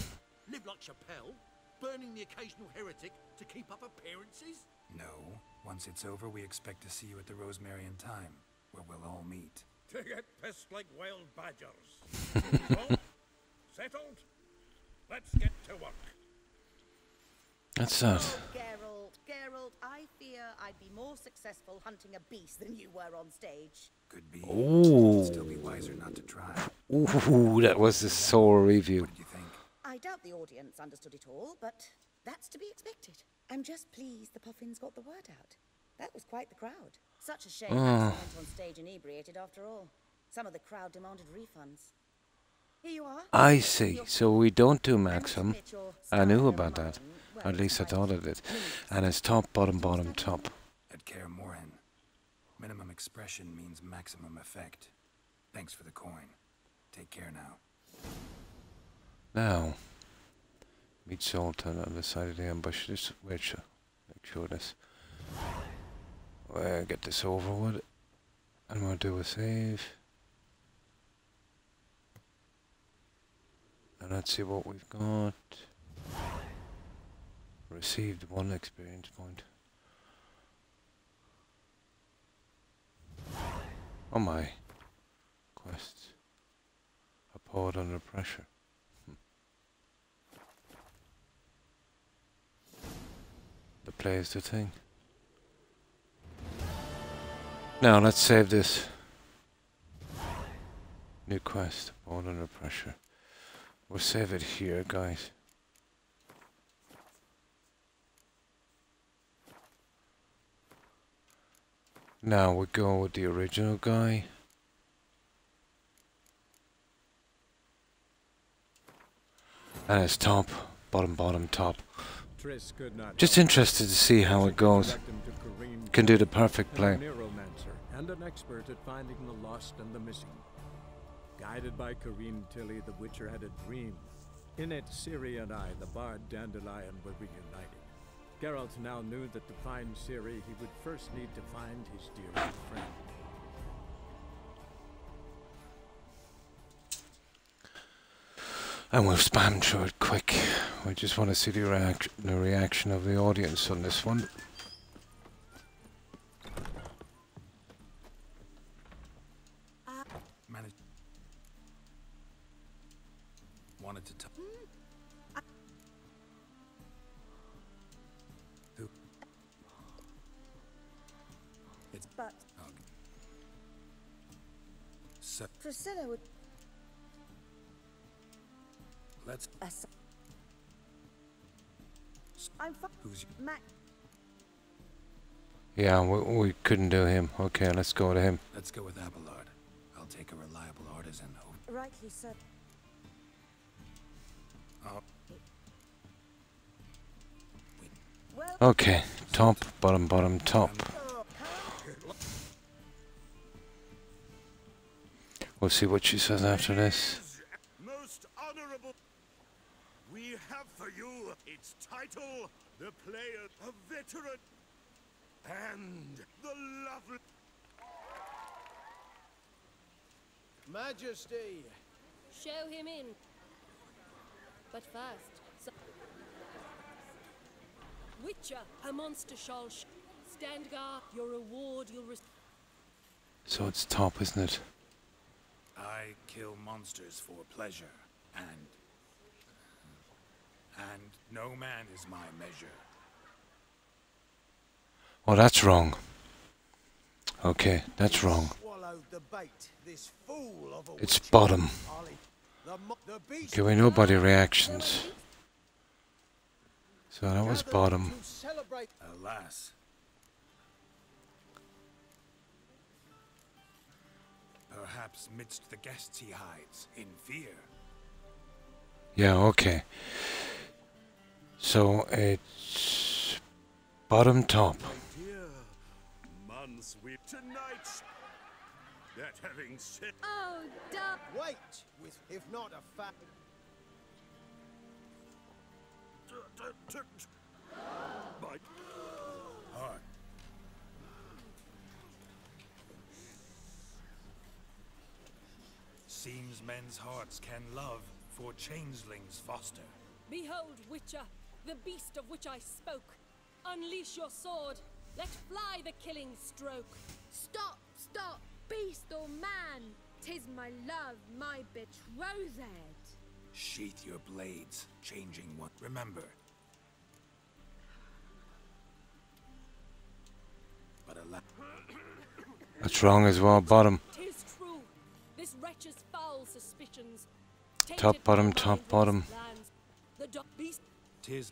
[SPEAKER 5] Live like Chappelle, burning the occasional heretic to keep up appearances?
[SPEAKER 15] No. Once it's over, we expect to see you at the Rosemary in Time, where we'll all meet.
[SPEAKER 7] To get pissed like wild badgers. So, settled? Let's get to work.
[SPEAKER 1] That's that.
[SPEAKER 10] Oh, Geralt, I fear I'd be more successful hunting a beast than you were on stage.
[SPEAKER 15] Could be.
[SPEAKER 1] Ooh.
[SPEAKER 15] Still be wiser not to try.
[SPEAKER 1] Ooh, that was the sore review.
[SPEAKER 15] What did you think?
[SPEAKER 10] I doubt the audience understood it all, but that's to be expected. I'm just pleased the Puffins got the word out. That was quite the crowd. Such a shame Maxim went on stage inebriated after all. Some of the crowd demanded refunds. Here you are.
[SPEAKER 1] I see. So we don't do Maxim. I knew about that. At least I thought of it. And it's top, bottom, bottom, top.
[SPEAKER 15] At Kaer Morhen, minimum expression means maximum effect. Thanks for the coin. Take care now.
[SPEAKER 1] Now, meet Sultan on the side of the ambush. This witch. Make sure this. Well, get this over with. And we'll do a save. And let's see what we've got. Received 1 experience point. Oh my. Quests. A poet under pressure. The play is the thing. Now let's save this. New quest. Poet under pressure. We'll save it here, guys. Now we go with the original guy. And it's top, bottom, bottom, top. Just interested to see how it goes. Can do the perfect play.
[SPEAKER 16] A neuromancer and an expert at finding the lost and the missing. Guided by Corrine Tilly, the Witcher had a dream. In it, Ciri and I, the bard Dandelion, were reunited. Geralt now knew that to find Ciri, he would first need to find his dear old friend.
[SPEAKER 1] And we'll spam through it quick. We just want to see the reaction of the audience on this one.
[SPEAKER 15] Wanted to tell. Who? It's
[SPEAKER 10] but
[SPEAKER 15] okay. So
[SPEAKER 10] Priscilla would.
[SPEAKER 15] let's.
[SPEAKER 10] I'm
[SPEAKER 15] Who's
[SPEAKER 10] Mac.
[SPEAKER 1] Yeah, we couldn't do him. Okay, let's go to him.
[SPEAKER 15] Let's go with Abelard. I'll take a reliable artisan.
[SPEAKER 10] Rightly so. Well,
[SPEAKER 1] Okay, top, bottom, bottom, top. We'll see what she says after this.
[SPEAKER 7] Most honorable, we have for you its title, the player, a veteran, and the lovely
[SPEAKER 14] Majesty. Show him in. But first, Witcher, a monster shall stand guard. Your reward you'll receive.
[SPEAKER 1] So it's top, isn't it?
[SPEAKER 15] I kill monsters for pleasure, and no man is my measure.
[SPEAKER 1] Oh, that's wrong. Okay, that's wrong. It's bottom. Okay, we know body reactions. So that was bottom.
[SPEAKER 15] Alas. Perhaps midst the guests he hides, in fear.
[SPEAKER 1] Yeah, okay. So it's bottom, top.
[SPEAKER 7] months we tonight. That having said,
[SPEAKER 12] Oh, duh.
[SPEAKER 11] Wait, if not a fact.
[SPEAKER 15] Hard. Seems men's hearts can love, for changelings foster.
[SPEAKER 14] Behold, Witcher, the beast of which I spoke. Unleash your sword. Let fly the killing stroke.
[SPEAKER 2] Stop, stop, beast or man. 'Tis my love, my betrothed.
[SPEAKER 15] Sheath your blades, changing one. Remember. But alas.
[SPEAKER 1] That's wrong as well, bottom.
[SPEAKER 14] 'Tis true. This wretch's foul suspicions.
[SPEAKER 1] Top, bottom, top, bottom.
[SPEAKER 14] The dog beast.
[SPEAKER 15] 'Tis.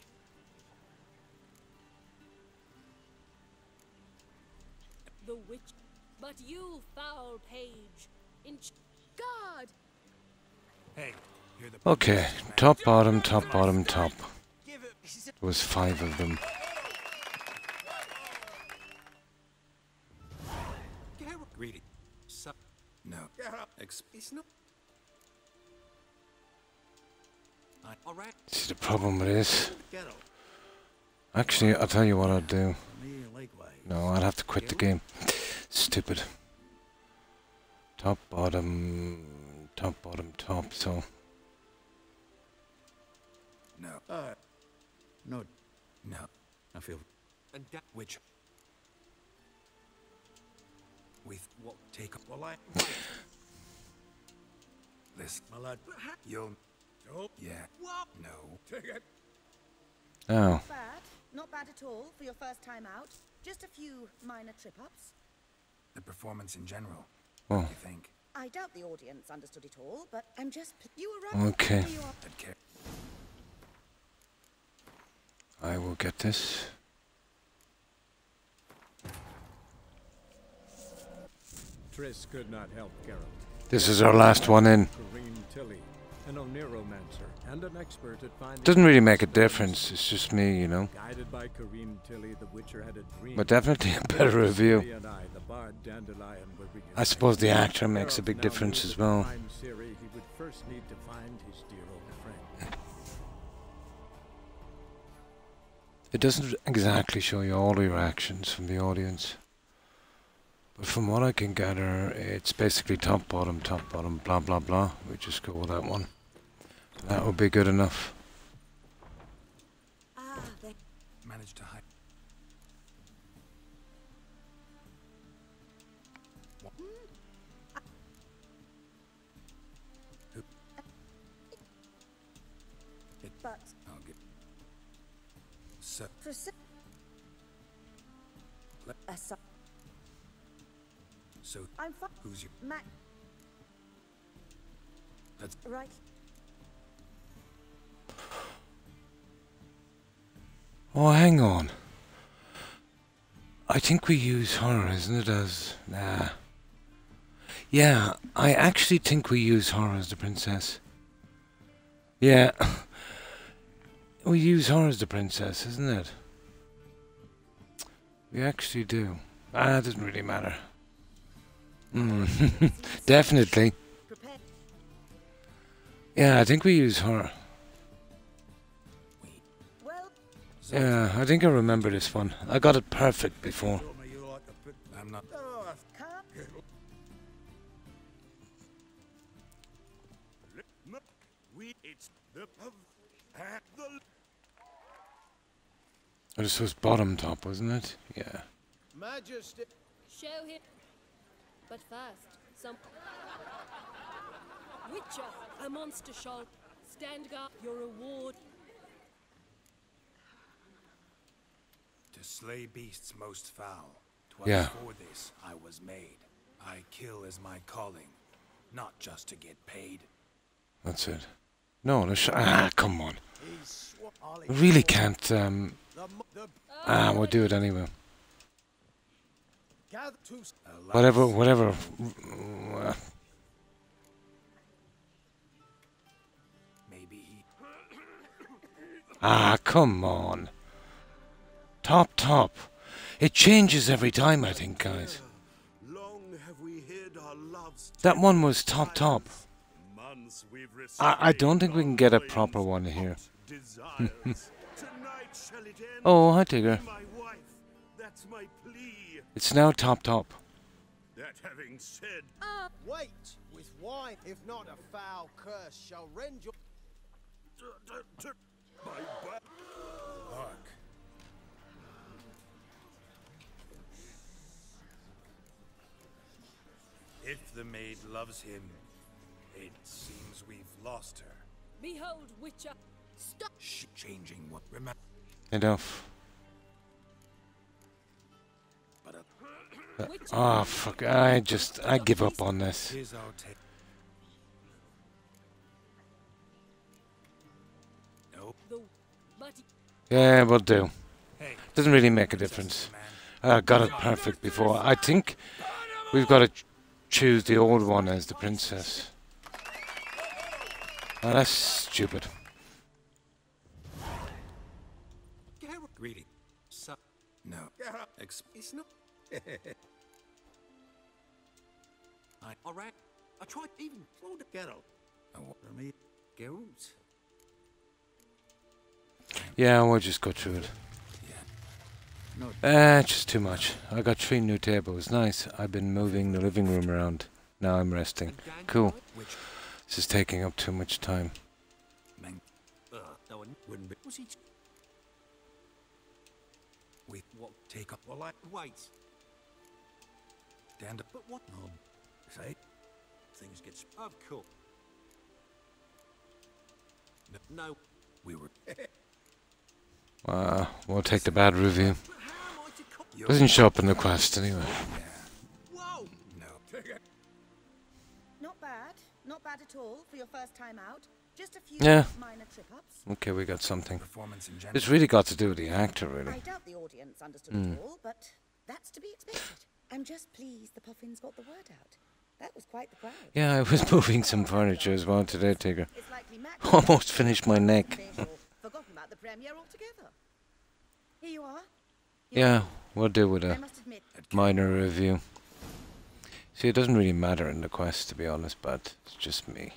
[SPEAKER 14] The witch. But you, foul page. In
[SPEAKER 2] God.
[SPEAKER 15] Hey, you're the.
[SPEAKER 1] Okay, top, bottom, top, bottom, top. There was 5 of them.
[SPEAKER 15] Greedy. No. It's not. Alright.
[SPEAKER 1] See, the problem with this. Actually, I'll tell you what I'll do. No, I'll have to quit the game. Stupid. Top, bottom, top, bottom, top, so.
[SPEAKER 15] No.
[SPEAKER 11] No.
[SPEAKER 15] No. I feel. And which. With what take up. Well, listen, my lad. You'll. Yeah. No. Take it.
[SPEAKER 1] Oh.
[SPEAKER 10] Not bad at all for your first time out. Just a few minor trip-ups.
[SPEAKER 15] The performance in general.
[SPEAKER 1] Oh.
[SPEAKER 15] What do you think?
[SPEAKER 10] I doubt the audience understood it all, but I'm just... You were right.
[SPEAKER 1] Okay.
[SPEAKER 15] I'd care.
[SPEAKER 1] I will get this.
[SPEAKER 16] Triss could not help Geralt.
[SPEAKER 1] This is our last one in.
[SPEAKER 16] An Oniromancer and an expert at finding.
[SPEAKER 1] Doesn't really make a difference. It's just me, you know.
[SPEAKER 16] Guided by Corrine Tilly, the Witcher had a dream.
[SPEAKER 1] But definitely a better review.
[SPEAKER 16] And the bard Dandelion were
[SPEAKER 1] I suppose the actor makes a big difference as well.
[SPEAKER 16] He would first need to find his dear old friend.
[SPEAKER 1] It doesn't exactly show you all the reactions from the audience. But from what I can gather, it's basically top, bottom, blah, blah, blah. We just go with that one. That would be good enough.
[SPEAKER 10] Ah, they
[SPEAKER 15] Managed to hide.
[SPEAKER 10] but
[SPEAKER 15] I'll get. So, so
[SPEAKER 10] I'm fine.
[SPEAKER 15] who's your?
[SPEAKER 10] Mac.
[SPEAKER 15] That's
[SPEAKER 10] Right.
[SPEAKER 1] Oh, hang on. I think we use horror, isn't it, as... Nah. Yeah, I actually think we use horror as the princess. Yeah. We use horror as the princess, isn't it? We actually do. Ah, it doesn't really matter. Definitely. Yeah, I think we use horror. Yeah, I think I remember this one. I got it perfect before.
[SPEAKER 15] I'm not.
[SPEAKER 1] This was bottom top, wasn't it? Yeah.
[SPEAKER 14] Majesty. Show him. But first, some Witcher, a monster shall stand guard. Your reward.
[SPEAKER 15] To slay beasts most foul. 'Twas
[SPEAKER 1] Yeah.
[SPEAKER 15] for this I was made. I kill as my calling, not just to get paid.
[SPEAKER 1] That's it. No, come on. I really can't, we'll do it anyway. Whatever.
[SPEAKER 15] Maybe he.
[SPEAKER 1] Come on. Top. It changes every time, I think, guys. That one was top. I don't think we can get a proper one here. Oh, hi, Tigger. It's now top.
[SPEAKER 7] That having said,
[SPEAKER 13] wait, with wine, if not a foul curse, shall rend your.
[SPEAKER 15] Hark. If the maid loves him, it seems we've lost her.
[SPEAKER 14] Behold, Witcher. Stop.
[SPEAKER 15] Changing what? Remember.
[SPEAKER 1] Enough. Fuck. I give up on this.
[SPEAKER 15] Here's our take. Nope.
[SPEAKER 1] Yeah, we'll do. Doesn't really make a difference. I got it perfect before. I think we've got to choose the old one as the princess. Oh, that's stupid.
[SPEAKER 15] Greeting. No.
[SPEAKER 5] It's not. Alright. I tried even slow the Geralt. For me, Geralt.
[SPEAKER 1] Yeah, we'll just go through it. Just too much. I got 3 new tables. Nice. I've been moving the living room around. Now I'm resting. Cool. This is taking up too much time.
[SPEAKER 5] No one wouldn't be. Was he?
[SPEAKER 15] Wait, what? Take up.
[SPEAKER 5] Well, wait.
[SPEAKER 15] Stand up.
[SPEAKER 5] But what? No. Say. Things get. Of course. No.
[SPEAKER 15] We were.
[SPEAKER 1] We'll take the bad review. Doesn't show up in the quest anyway.
[SPEAKER 10] Whoa! No. Not bad at all for your first time out. Just a few minor trip-ups.
[SPEAKER 1] Okay, we got something. It's really got to do with the actor, really.
[SPEAKER 10] I doubt the audience understood it all, but that's to be expected. I'm just pleased the Puffins got the word out. That was quite the crowd.
[SPEAKER 1] Yeah, I was moving some furniture as well today, Tigger. Almost finished my neck.
[SPEAKER 10] Forgotten about the premiere altogether. Here you are.
[SPEAKER 1] Yeah, we'll do with a minor review. See, it doesn't really matter in the quest, to be honest, but it's just me.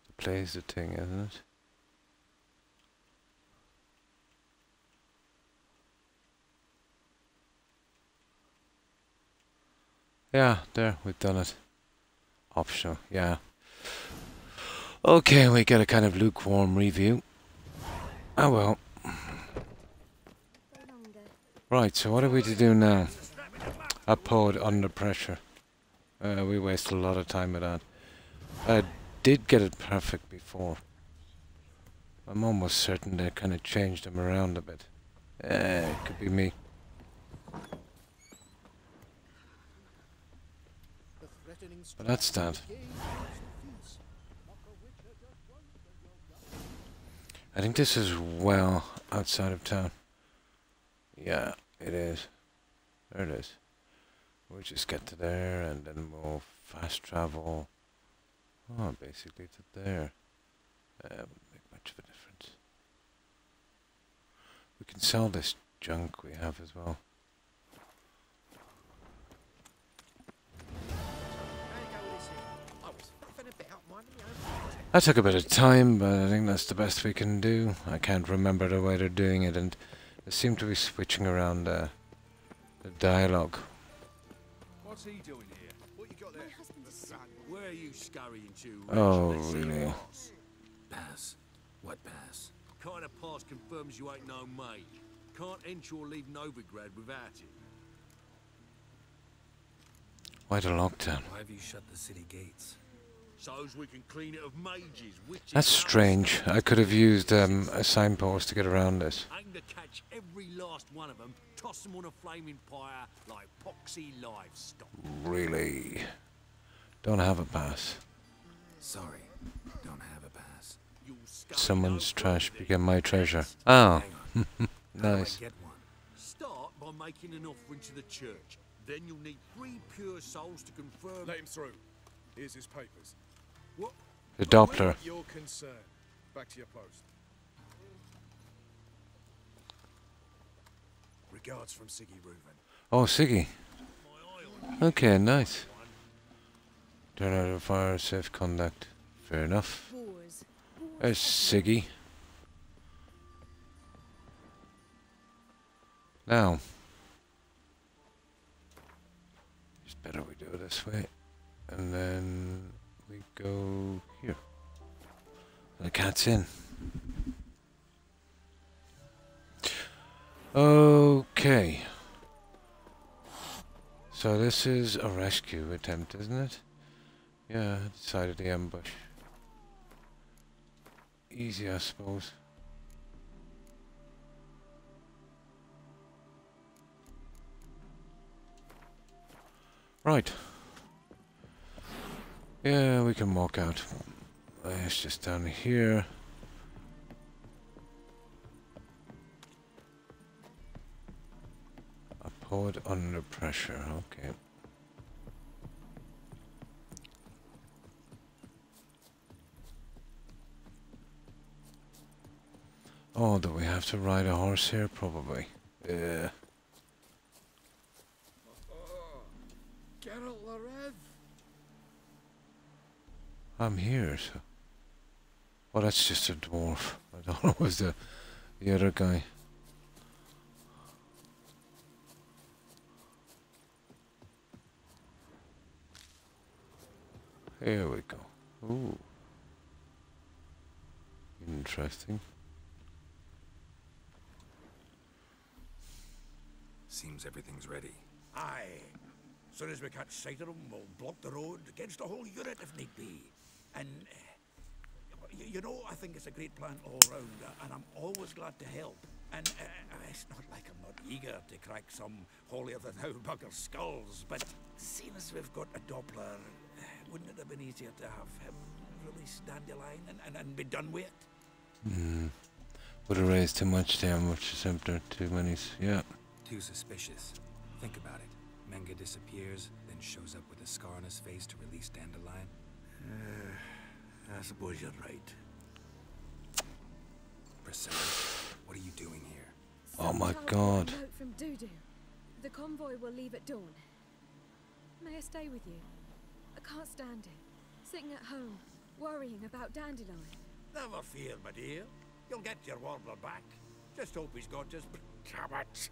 [SPEAKER 1] The play's the thing, isn't it? Yeah, there, we've done it. Optional, yeah. Okay, we get a kind of lukewarm review. Oh well. Right, so what are we to do now? A pod under pressure. We wasted a lot of time with that. I did get it perfect before. I'm almost certain they kind of changed them around a bit. It could be me. But that's that. I think this is well outside of town. Yeah, it is. There it is. We'll just get to there and then we'll fast travel. Oh, basically to there. Wouldn't make much of a difference. We can sell this junk we have as well. That took a bit of time, but I think that's the best we can do. I can't remember the way they're doing it, and they seem to be switching around the dialogue.
[SPEAKER 7] What's he doing here? What you got there? Where are you scurrying to?
[SPEAKER 1] Oh, really?
[SPEAKER 15] Pass. What pass?
[SPEAKER 7] Kind of pass confirms you ain't no mate. Can't enter or leave Novigrad without it.
[SPEAKER 1] Why the lockdown?
[SPEAKER 15] Why have you shut the city gates?
[SPEAKER 7] So's we can clean it of mages, witches.
[SPEAKER 1] That's strange. I could have used a signpost to get around this.
[SPEAKER 7] Aim to catch every last one of them, toss them on a flaming pyre like poxy livestock.
[SPEAKER 1] Really? Don't have a pass.
[SPEAKER 15] Sorry, don't have a pass.
[SPEAKER 1] Someone's trash became my treasure. Oh, nice.
[SPEAKER 7] Start by making an offering to the church. Then you'll need 3 pure souls to confirm.
[SPEAKER 9] Let him through. Here's his papers.
[SPEAKER 7] What?
[SPEAKER 1] The Doppler.
[SPEAKER 9] Your concern. Back to your post. Regards from Siggy Reuven.
[SPEAKER 1] Oh, Siggy. Okay, nice. Turn out of fire, safe conduct. Fair enough. There's Siggy. Now. It's better we do it this way. And then we go here. The cat's in. Okay. So this is a rescue attempt, isn't it? Yeah, side of the ambush. Easy, I suppose. Right. Yeah, we can walk out. It's just down here. A pod under pressure, okay. Oh, do we have to ride a horse here? Probably. Yeah. I'm here, so... Well, that's just a dwarf. I thought it was the other guy. Here we go. Ooh. Interesting.
[SPEAKER 15] Seems everything's ready. Aye. Soon as we catch sight of them, we'll block the road against the whole unit if need be. And, you know, I think it's a great plan all round, and I'm always glad to help. And it's not like I'm not eager to crack some holier-than-thou bugger's skulls, but seeing as we've got a Doppler, wouldn't it have been easier to have him release Dandelion and be done with it?
[SPEAKER 1] Would have raised too much damage, simpler, too many, yeah.
[SPEAKER 15] Too suspicious. Think about it. Menga disappears, then shows up with a scar on his face to release Dandelion.
[SPEAKER 7] I suppose you're right.
[SPEAKER 15] Priscilla, what are you doing here?
[SPEAKER 1] Oh my god.
[SPEAKER 2] A note from Dudu. The convoy will leave at dawn. May I stay with you? I can't stand it. Sitting at home, worrying about Dandelion.
[SPEAKER 7] Never fear, my dear. You'll get your warbler back. Just hope he's got his tablets.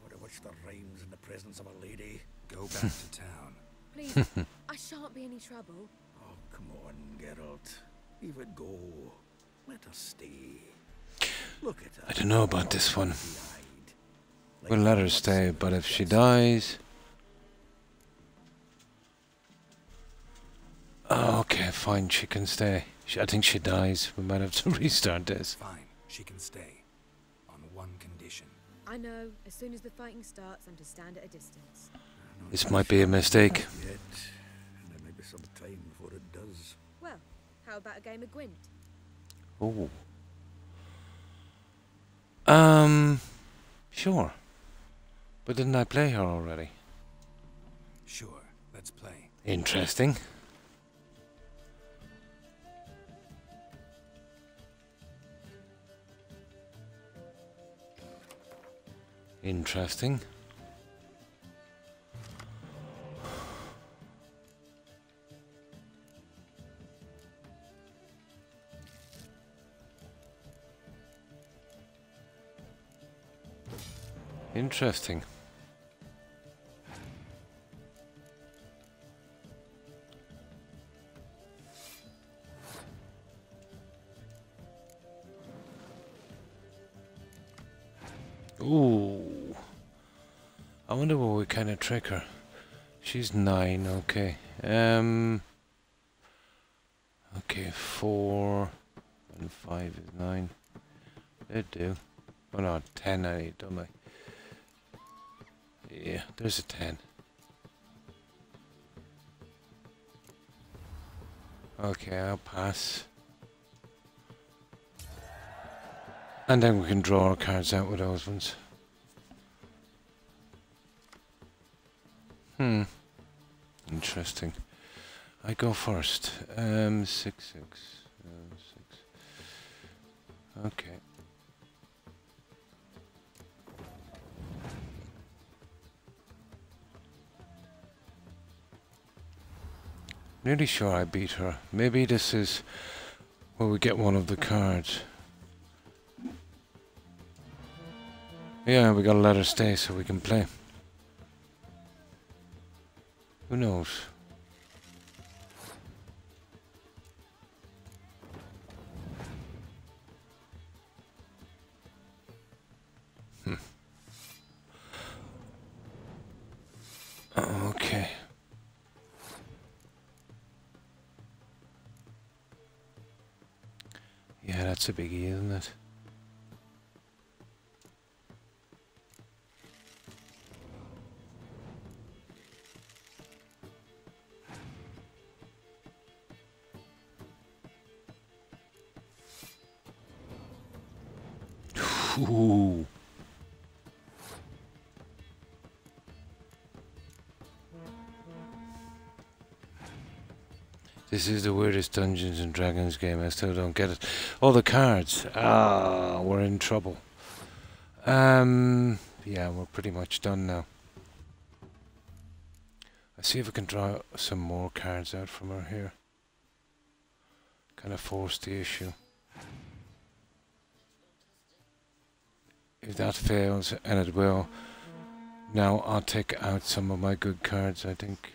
[SPEAKER 7] What a much
[SPEAKER 15] master rhymes in the presence of a lady. Go back to town.
[SPEAKER 2] Please, I shan't be any trouble.
[SPEAKER 15] Oh, come on, Geralt. Leave it go. Let her stay. Look at her.
[SPEAKER 1] I don't know about this one. We'll let her stay, but if she dies... Oh, okay, fine, she can stay. I think she dies. We might have to restart this.
[SPEAKER 15] Fine, she can stay. On one condition.
[SPEAKER 2] I know, as soon as the fighting starts, I'm to stand at a distance.
[SPEAKER 1] This might be a mistake.
[SPEAKER 15] Yet, there may be some time before it does.
[SPEAKER 2] Well, how about a game of Gwent?
[SPEAKER 1] Oh. Sure. But didn't I play her already?
[SPEAKER 15] Sure, let's play.
[SPEAKER 1] Interesting. Interesting. Interesting. Ooh. I wonder what we kind of trick her. She's 9, okay. Okay, 4 and 5 is 9. They do. Oh no, 10 I need, don't I? Yeah, there's a 10. Okay, I'll pass. And then we can draw our cards out with those ones. Interesting. I go first. 6, 6. 6. Okay. Nearly sure I beat her. Maybe this is where we get one of the cards. Yeah, we gotta let her stay so we can play. Who knows? Okay. Yeah, that's a biggie, isn't it? Ooh. This is the weirdest Dungeons and Dragons game. I still don't get it. Oh, the cards. Ah, we're in trouble. Yeah, we're pretty much done now. Let's see if we can draw some more cards out from her here. Kind of force the issue. If that fails, and it will, now I'll take out some of my good cards, I think.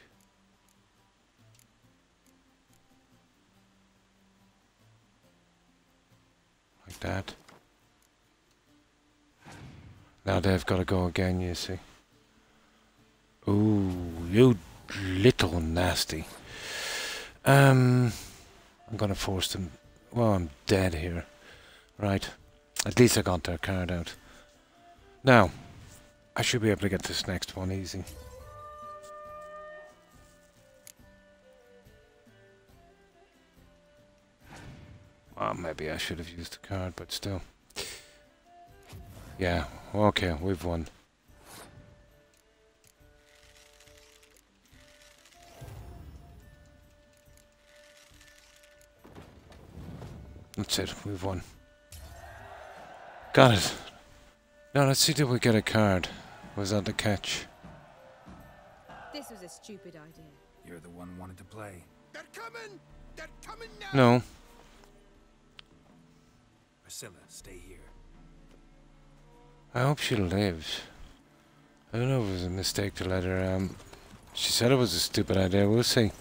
[SPEAKER 1] Like that. Now they've got to go again, you see. Ooh, you little nasty. I'm gonna force them. Well, I'm dead here. Right. At least I got their card out. Now, I should be able to get this next one easy. Well, maybe I should have used the card, but still. Yeah, okay, we've won. That's it, we've won. Got it. Now let's see, did we get a card? Was that the catch?
[SPEAKER 2] This was a stupid idea.
[SPEAKER 15] You're the one wanted to play.
[SPEAKER 7] They're coming! They're coming now!
[SPEAKER 1] No.
[SPEAKER 15] Priscilla, stay here.
[SPEAKER 1] I hope she lives. I don't know if it was a mistake to let her, she said it was a stupid idea, we'll see.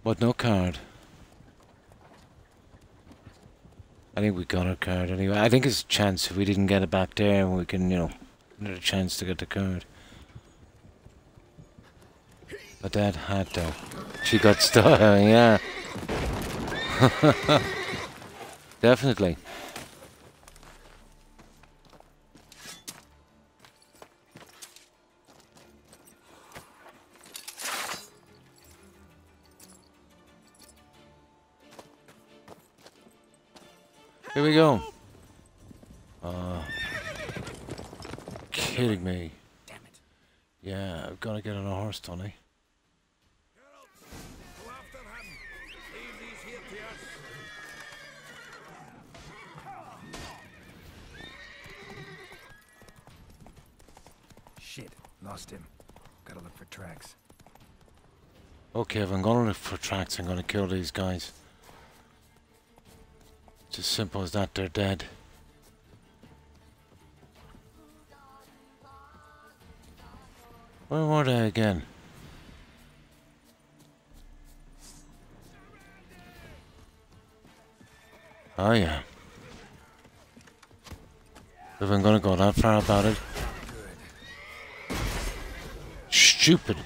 [SPEAKER 1] But no card. I think we got our card anyway. I think it's a chance if we didn't get it back there, we can, you know, another chance to get the card. But that hat though. She got stuck, yeah. Definitely. Here we go. Kidding me.
[SPEAKER 15] Damn it.
[SPEAKER 1] Yeah, I've got to get on a horse, Tony.
[SPEAKER 7] Go after him. Leave these here to us.
[SPEAKER 15] Shit, lost him. Gotta look for tracks.
[SPEAKER 1] Okay, if I'm going to look for tracks, I'm going to kill these guys. It's as simple as that, they're dead. Where were they again? Oh yeah. If I'm gonna go that far about it. Stupid.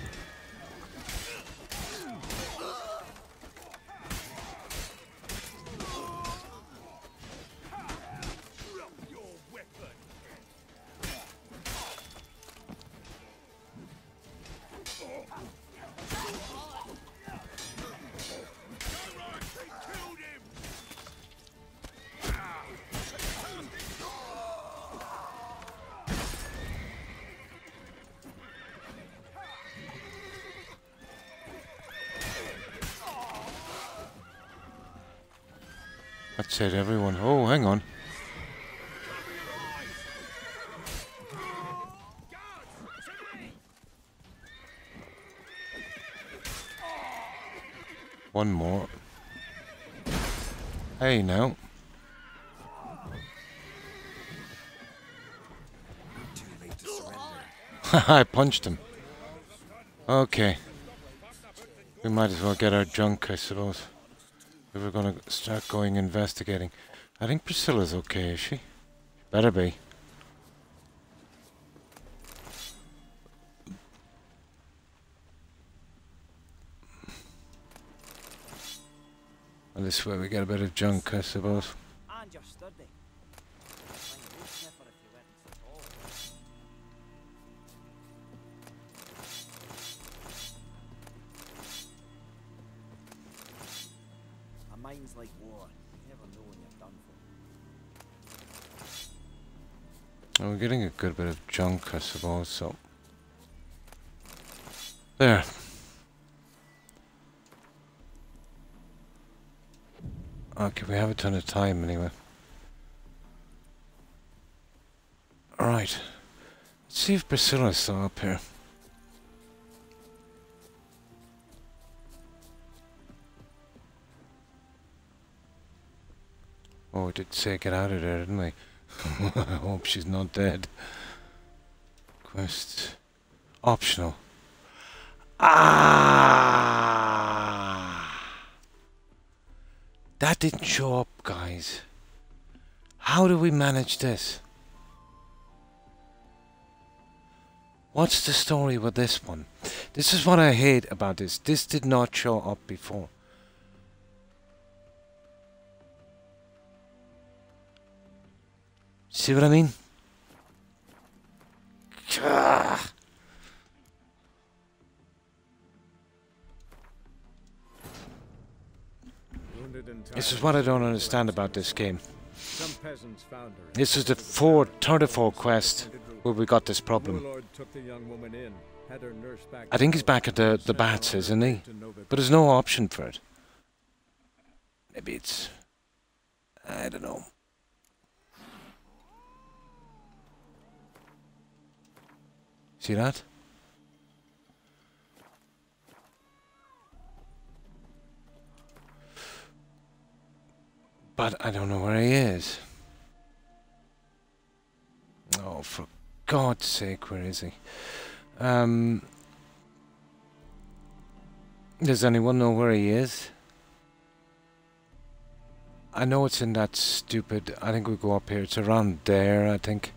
[SPEAKER 1] That's it, everyone. Oh, hang on. One more. Hey, now. I punched him. Okay. We might as well get our junk, I suppose. We were going to start going investigating. I think Priscilla's okay, is she? Better be. Well, this way we get a bit of junk, I suppose.
[SPEAKER 13] And your study. A mind's like war. You never know when you're done for.
[SPEAKER 1] Oh, we're getting a good bit of junk, I suppose, so... There. Okay, we have a ton of time anyway. Alright. Let's see if Priscilla's still up here. Oh, we did say get out of there, didn't we? I hope she's not dead. Quest. Optional. Ah! That didn't show up, guys. How do we manage this? What's the story with this one? This is what I hate about this. This did not show up before. See what I mean? This is what I don't understand about this game. This is the third or fourth quest where we got this problem. I think he's back at the bats, isn't he? But there's no option for it. Maybe it's... I don't know. See that? But I don't know where he is. Oh, for God's sake, where is he? Does anyone know where he is? I know it's in that stupid... I think we go up here. It's around there, I think.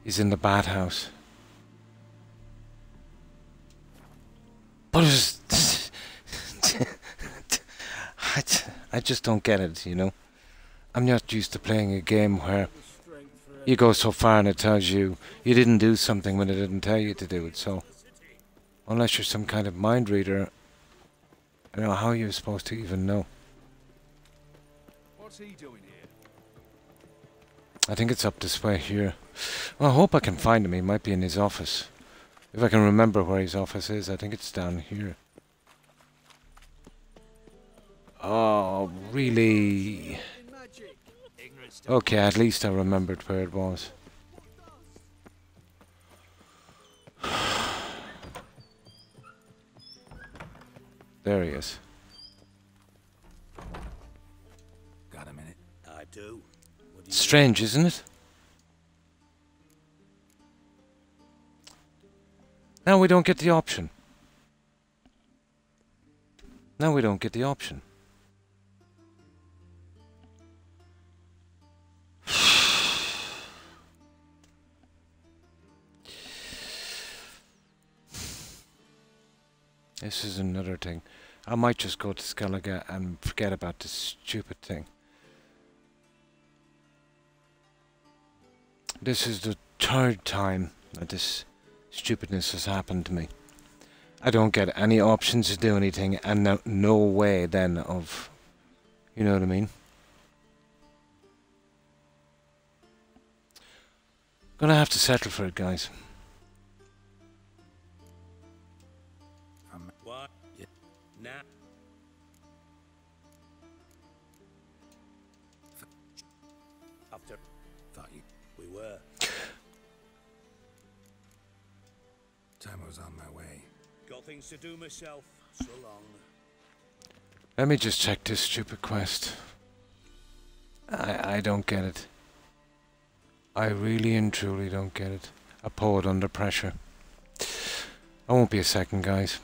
[SPEAKER 1] He's in the bat house. But it's... I just don't get it, you know? I'm not used to playing a game where you go so far and it tells you you didn't do something when it didn't tell you to do it, so... Unless you're some kind of mind reader, I don't know how you're supposed to even know.
[SPEAKER 15] What's he doing here?
[SPEAKER 1] I think it's up this way here. Well, I hope I can find him. He might be in his office. If I can remember where his office is, I think it's down here. Oh, really? Okay, at least I remembered where it was. There he is.
[SPEAKER 15] Got a minute?
[SPEAKER 7] I do.
[SPEAKER 1] Strange, isn't it? Now we don't get the option. Now we don't get the option. This is another thing. I might just go to Skellige and forget about this stupid thing. This is the third time that this stupidness has happened to me. I don't get any options to do anything, and no way then of... You know what I mean? Gonna have to settle for it, guys.
[SPEAKER 7] What? Nah. After.
[SPEAKER 15] Thought you...
[SPEAKER 7] We were.
[SPEAKER 15] Time was on my way.
[SPEAKER 7] Got things to do myself. So long.
[SPEAKER 1] Let me just check this stupid quest. I don't get it. I really and truly don't get it. A poet under pressure. I won't be a second, guys.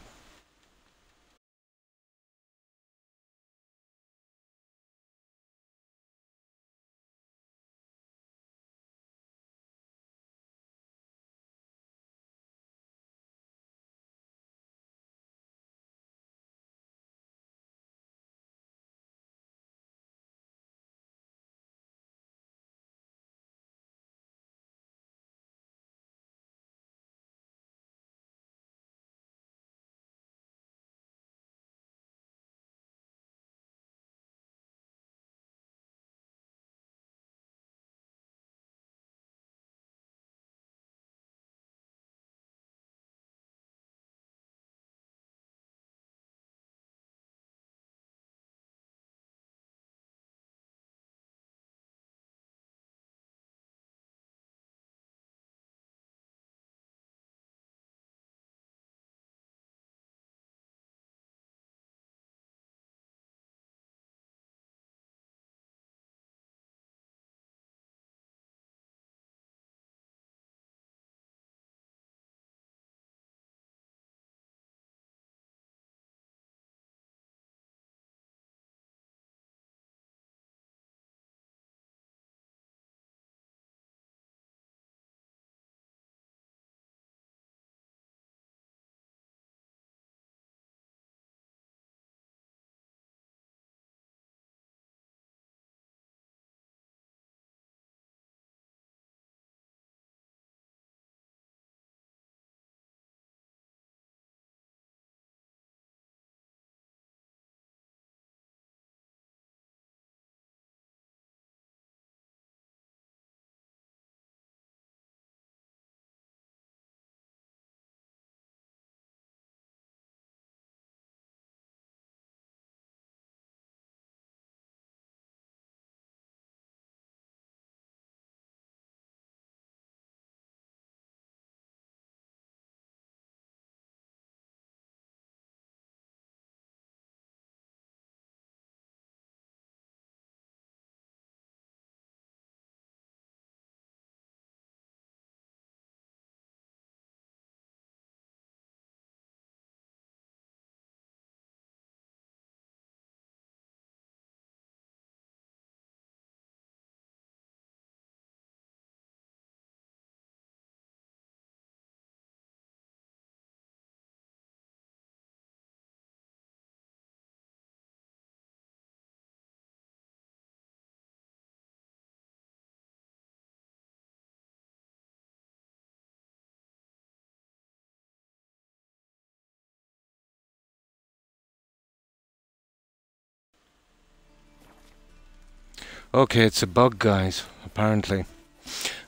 [SPEAKER 1] Okay, it's a bug, guys, apparently.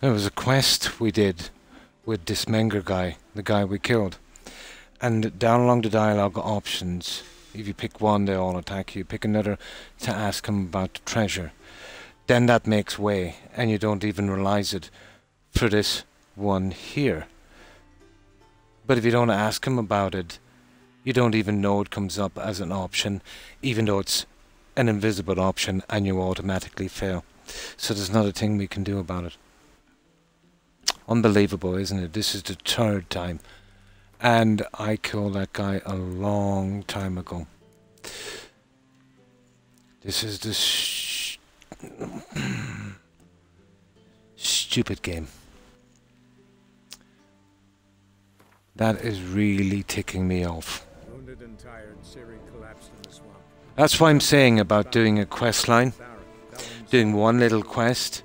[SPEAKER 1] It was a quest we did with this Menger guy, the guy we killed. And down along the dialogue options, if you pick one, they all attack you. Pick another to ask him about the treasure. Then that makes way, and you don't even realize it for this one here. But if you don't ask him about it, you don't even know it comes up as an option, even though it's an invisible option and you automatically fail. So there's not a thing we can do about it. Unbelievable, isn't it? This is the third time. And I killed that guy a long time ago. This is the stupid game. That is really ticking me off.
[SPEAKER 16] Wounded and tired, Ciri collapsed in the swamp.
[SPEAKER 1] That's why I'm saying about doing a quest line. Doing one little quest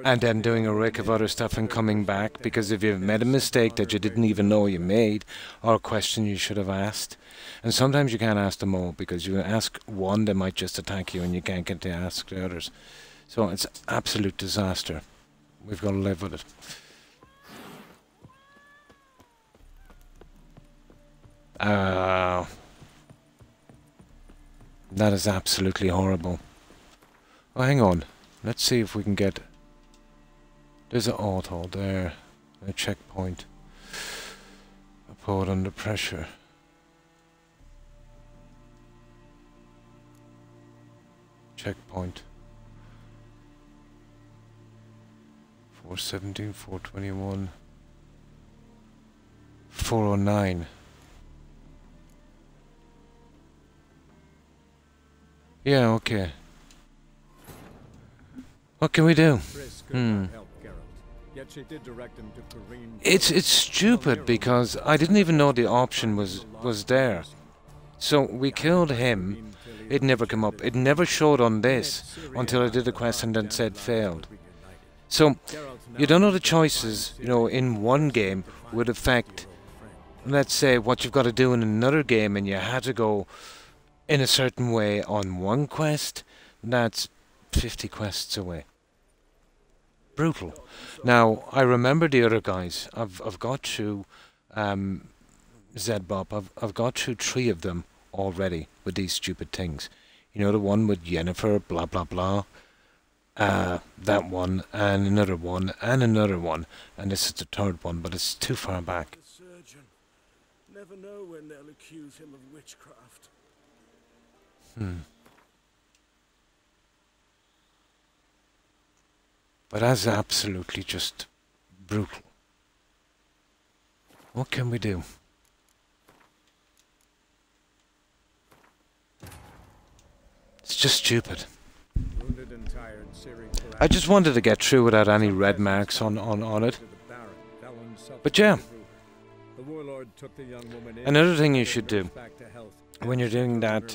[SPEAKER 1] and then doing a rick of other stuff and coming back, because if you've made a mistake that you didn't even know you made, or a question you should have asked, and sometimes you can't ask them all, because you ask one, they might just attack you and you can't get to ask the others. So it's absolute disaster. We've got to live with it. That is absolutely horrible. Oh, hang on. Let's see if we can get... There's an auto there. A checkpoint. Opponent under pressure. Checkpoint. 417, 421. 409. Yeah, okay. What can we do? It's stupid because I didn't even know the option was there. So we killed him. It never came up. It never showed on this until I did the quest and then said failed. So you don't know the choices, you know, in one game would affect, let's say, what you've got to do in another game, and you had to go in a certain way on one quest. That's 50 quests away. Brutal. Now, I remember the other guys. I've got through Zedbop. I've got through 3 of them already with these stupid things. You know, the one with Yennefer, blah blah blah. That one, and another one, and another one, and this is the third one, but it's too far back.
[SPEAKER 7] The surgeon. Never know when they'll accuse him of witchcraft.
[SPEAKER 1] But that's absolutely just brutal. What can we do? It's just stupid. I just wanted to get through without any red marks on it. But yeah. Another thing you should do when you're doing that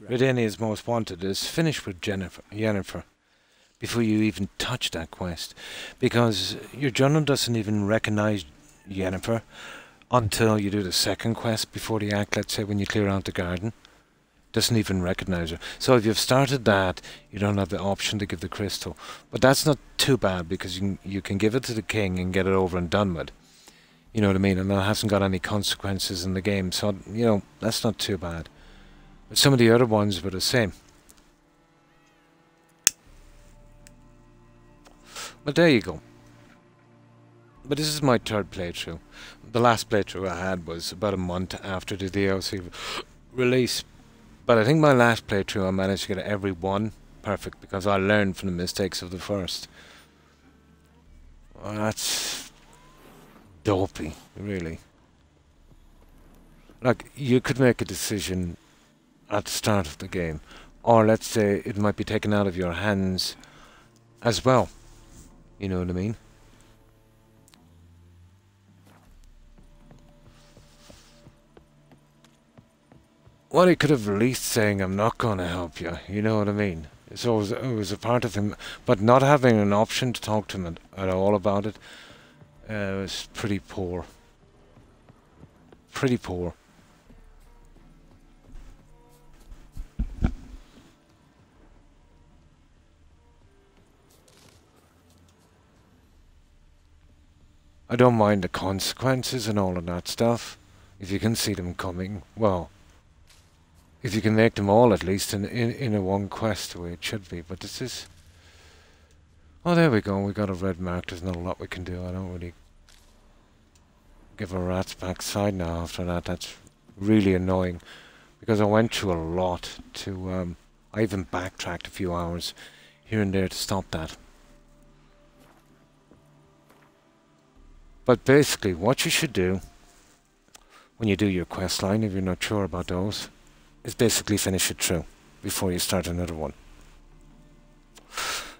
[SPEAKER 1] Redenia's Most Wanted is finish with Yennefer before you even touch that quest, because your journal doesn't even recognize Yennefer until you do the second quest before the act. Let's say when you clear out the garden, doesn't even recognize her. So if you've started that, you don't have the option to give the crystal, but that's not too bad, because you can give it to the king and get it over and done with. You know what I mean? And that hasn't got any consequences in the game, so, you know, that's not too bad. But some of the other ones were the same. But there you go. But this is my third playthrough. The last playthrough I had was about a month after the DLC release. But I think my last playthrough I managed to get every one perfect, because I learned from the mistakes of the first. Well, that's dopey, really. Like, you could make a decision at the start of the game, or let's say it might be taken out of your hands as well. You know what I mean? Well, he could have released saying, I'm not going to help you. You know what I mean? So it was a part of him, but not having an option to talk to him at all about it was pretty poor. Pretty poor. don't mind the consequences and all of that stuff. If you can see them coming, well, if you can make them all at least in a one quest the way it should be. But this is... Oh, there we go. We got a red mark. There's not a lot we can do. I don't really give a rat's backside now after that. That's really annoying. Because I went through a lot to... I even backtracked a few hours here and there to stop that. But basically, what you should do when you do your quest line, if you're not sure about those, is basically finish it through before you start another one.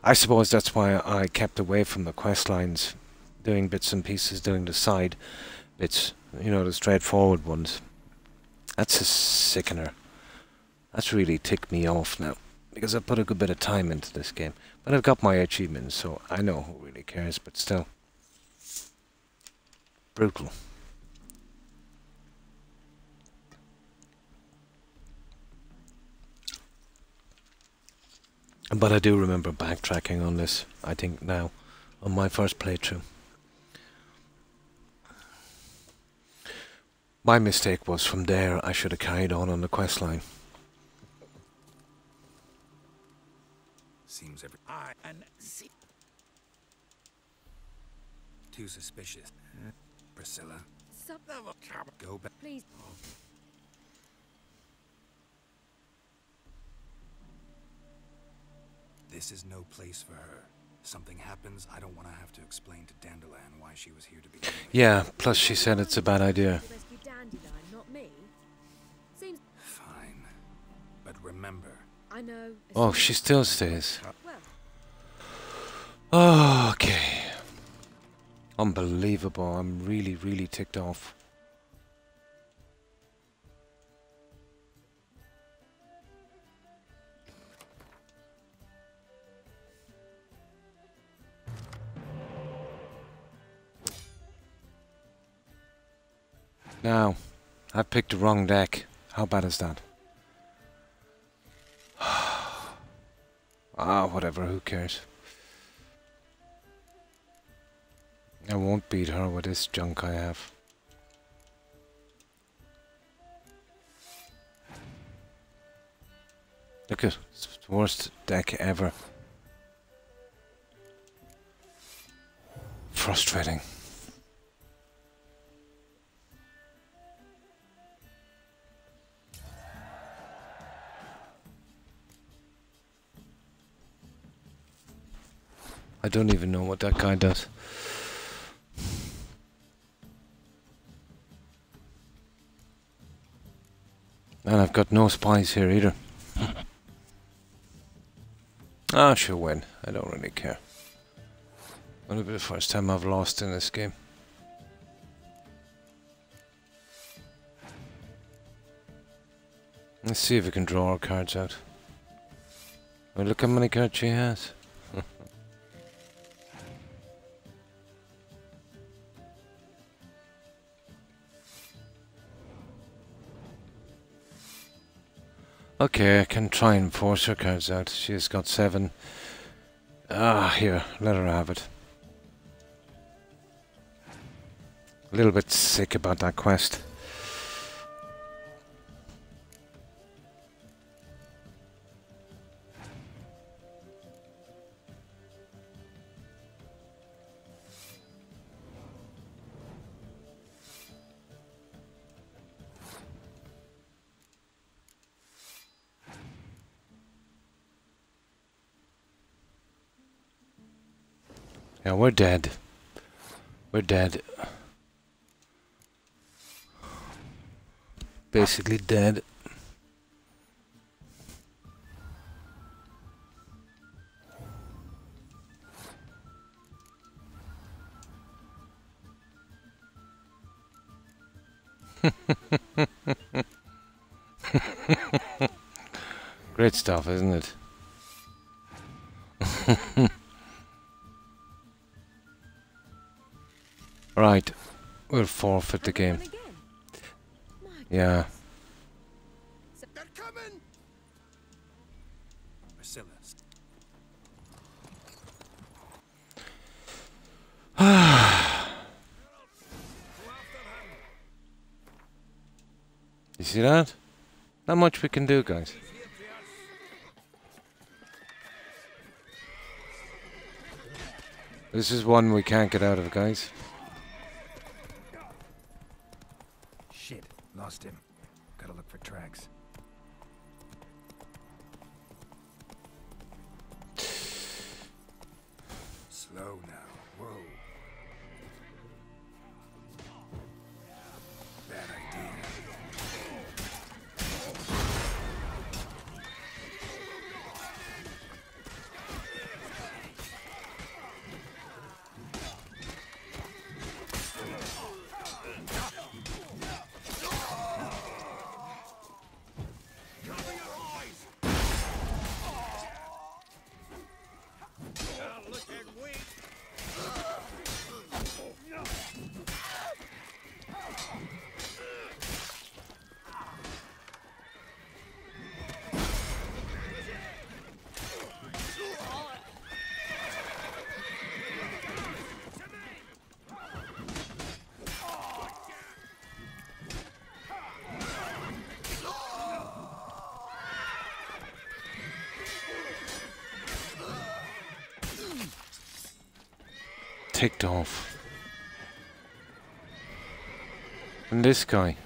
[SPEAKER 1] I suppose that's why I kept away from the quest lines, doing bits and pieces, doing the side bits, you know, the straightforward ones. That's a sickener. That's really ticked me off now, because I put a good bit of time into this game. But I've got my achievements, so I know who really cares, but still. Brutal. But I do remember backtracking on this, I think now, on my first playthrough. My mistake was from there I should have carried on the quest line.
[SPEAKER 15] Seems every and see too suspicious. Priscilla, go back.
[SPEAKER 2] Please.
[SPEAKER 15] This is no place for her. Something happens, I don't want to have to explain to Dandelion why she was here to begin with.
[SPEAKER 1] Yeah, plus she said it's a bad idea.
[SPEAKER 15] Fine. But remember...
[SPEAKER 2] I know.
[SPEAKER 1] Oh, she still stays. Oh, okay. Unbelievable. I'm really, really ticked off. Now, I picked the wrong deck. How bad is that? Ah, whatever, who cares? I won't beat her with this junk I have. Look at it's the worst deck ever. Frustrating. I don't even know what that guy does. And I've got no spies here either. Ah, she'll win. I don't really care. It'll be the first time I've lost in this game. Let's see if we can draw our cards out. Oh, look how many cards she has. Okay, I can try and force her cards out. She's got 7. Ah, here, let her have it. A little bit sick about that quest. Yeah, we're dead. We're dead. Basically dead. Great stuff, isn't it? Right, we'll forfeit the game. Yeah.
[SPEAKER 7] They're coming.
[SPEAKER 15] Priscilla.
[SPEAKER 1] You see that? Not much we can do, guys. This is one we can't get out of, guys.
[SPEAKER 15] Shit, lost him. Gotta look for tracks. Slow now. Whoa. Bad idea.
[SPEAKER 1] Ticked off. And this guy.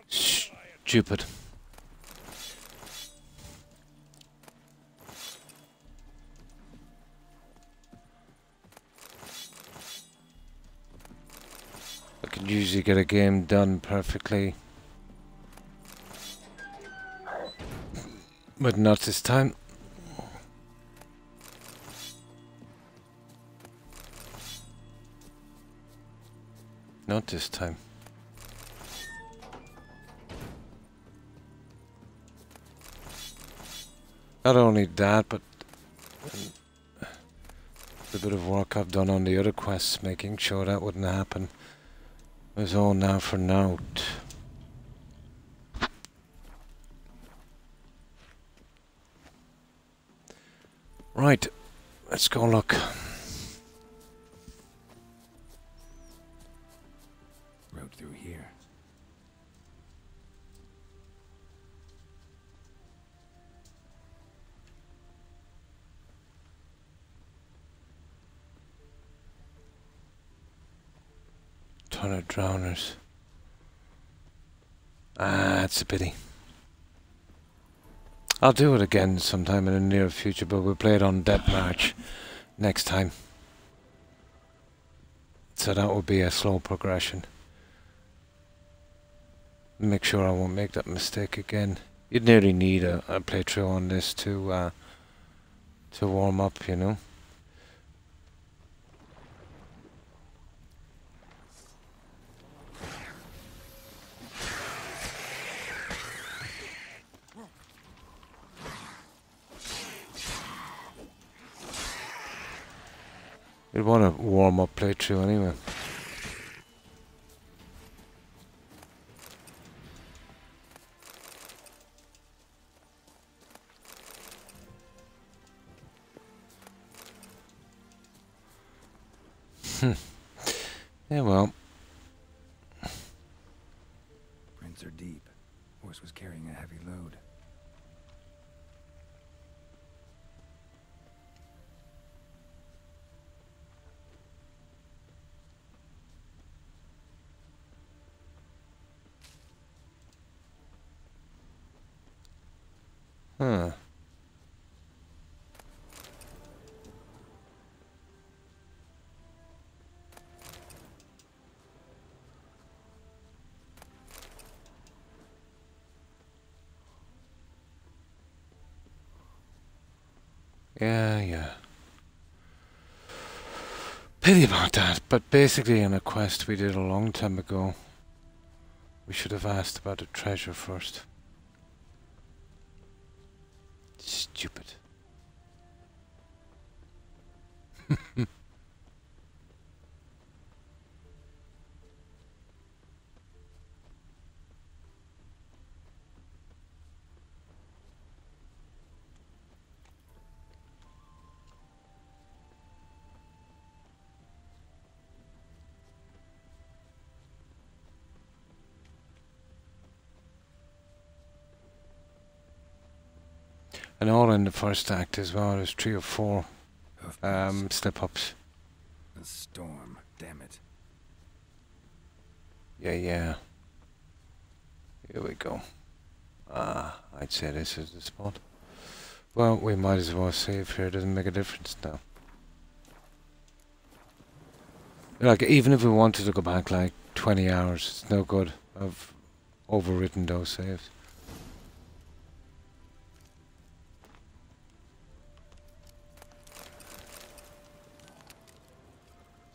[SPEAKER 1] Stupid. I can usually get a game done perfectly. But not this time. Not this time. Not only that, but the bit of work I've done on the other quests, making sure that wouldn't happen, was all now for naught. Right, let's go look.
[SPEAKER 15] Road through here.
[SPEAKER 1] Ton of drowners. Ah, it's a pity. I'll do it again sometime in the near future, but we'll play it on Death March next time. So that will be a slow progression. Make sure I won't make that mistake again. You'd nearly need a playthrough on this to warm up, you know. You'd want a warm-up playthrough anyway. Yeah, well.
[SPEAKER 15] Prints are deep. Horse was carrying a heavy load.
[SPEAKER 1] Huh. Yeah. Pity about that, but basically in a quest we did a long time ago, we should have asked about the treasure first. Stupid. And all in the first act as well. There's 3 or 4 slip-ups.
[SPEAKER 15] A storm, damn it.
[SPEAKER 1] Yeah. Here we go. I'd say this is the spot. Well, we might as well save here. It doesn't make a difference now. Like, even if we wanted to go back like 20 hours, it's no good. I've overwritten those saves.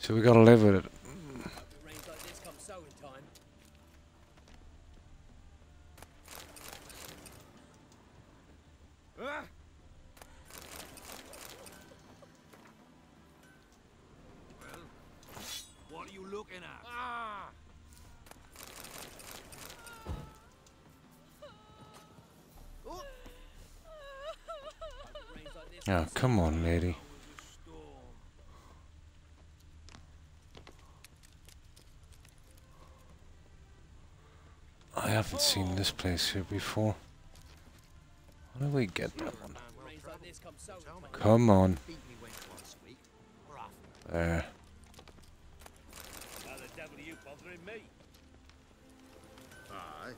[SPEAKER 1] So we gotta live with it.
[SPEAKER 13] Rains like this come sowing time. Ah!
[SPEAKER 15] Well, what are you looking at?
[SPEAKER 13] Ah! Oh. Rains like this
[SPEAKER 1] Oh, come on, lady. I haven't seen this place here before. How do we get that one? Come on. There.
[SPEAKER 7] How the devil are you bothering me? Aye.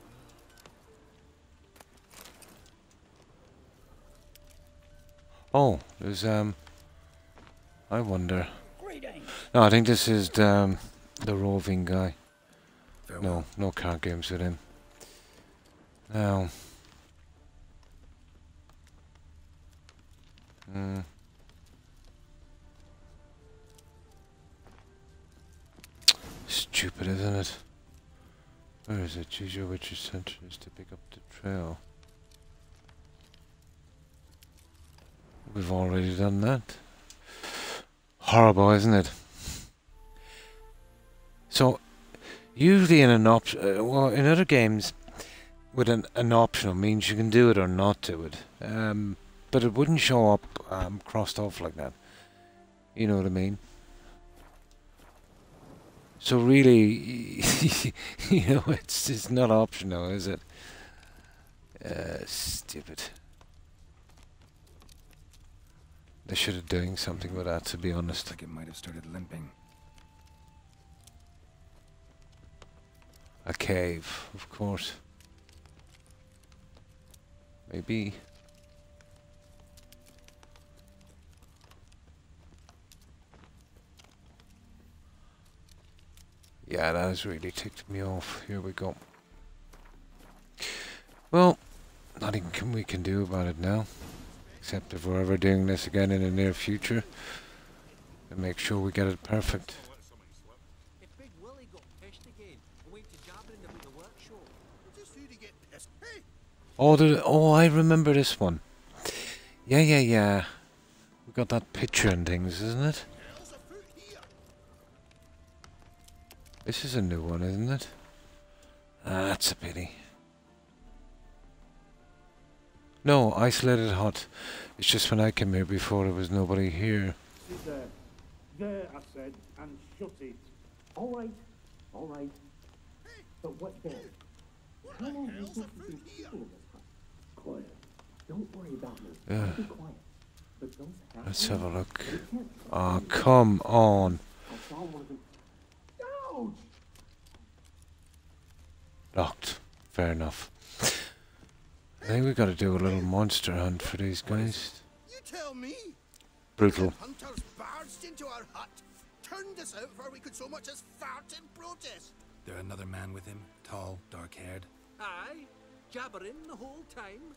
[SPEAKER 1] Oh, there's I wonder. No, I think this is the roving guy. No, no card games with him. Now. Stupid, isn't it? Where is it? Choose your witch's center is to pick up the trail. We've already done that. Horrible, isn't it? So, usually in an well, in other games, with an optional means you can do it or not do it. But it wouldn't show up crossed off like that. You know what I mean? So really, you know, it's not optional, is it? Stupid. They should have doing something with that, to be honest.
[SPEAKER 15] Looks like it might have started limping.
[SPEAKER 1] A cave, of course. Maybe. Yeah, that has really ticked me off. Here we go. Well, nothing we can do about it now. Except if we're ever doing this again in the near future. And make sure we get it perfect.
[SPEAKER 13] If Big Willie got pissed again and went to jabbering about the workshop.
[SPEAKER 11] Just who to get pissed. Hey!
[SPEAKER 1] Oh, I remember this one. Yeah. We got that picture and things, isn't it? This is a new one, isn't it? That's a pity. No, isolated hut. It's just when I came here before there was nobody here.
[SPEAKER 17] Sit there. There, I said, and shut it. All right. But what then? How long do you think you've been people in this hut? Quiet. Don't worry about me.
[SPEAKER 1] Yeah.
[SPEAKER 17] Be quiet. But those
[SPEAKER 1] Let's have a look. Oh, come on.
[SPEAKER 17] I saw one of them. Ouch!
[SPEAKER 1] Locked. Fair enough. I think we got to do a little monster hunt for these guys.
[SPEAKER 11] You tell me.
[SPEAKER 1] Brutal.
[SPEAKER 11] Hunters barged into our hut, turned us out before we could so much as fart in protest.
[SPEAKER 15] There another man with him? Tall, dark-haired?
[SPEAKER 13] Aye, jabbering the whole time.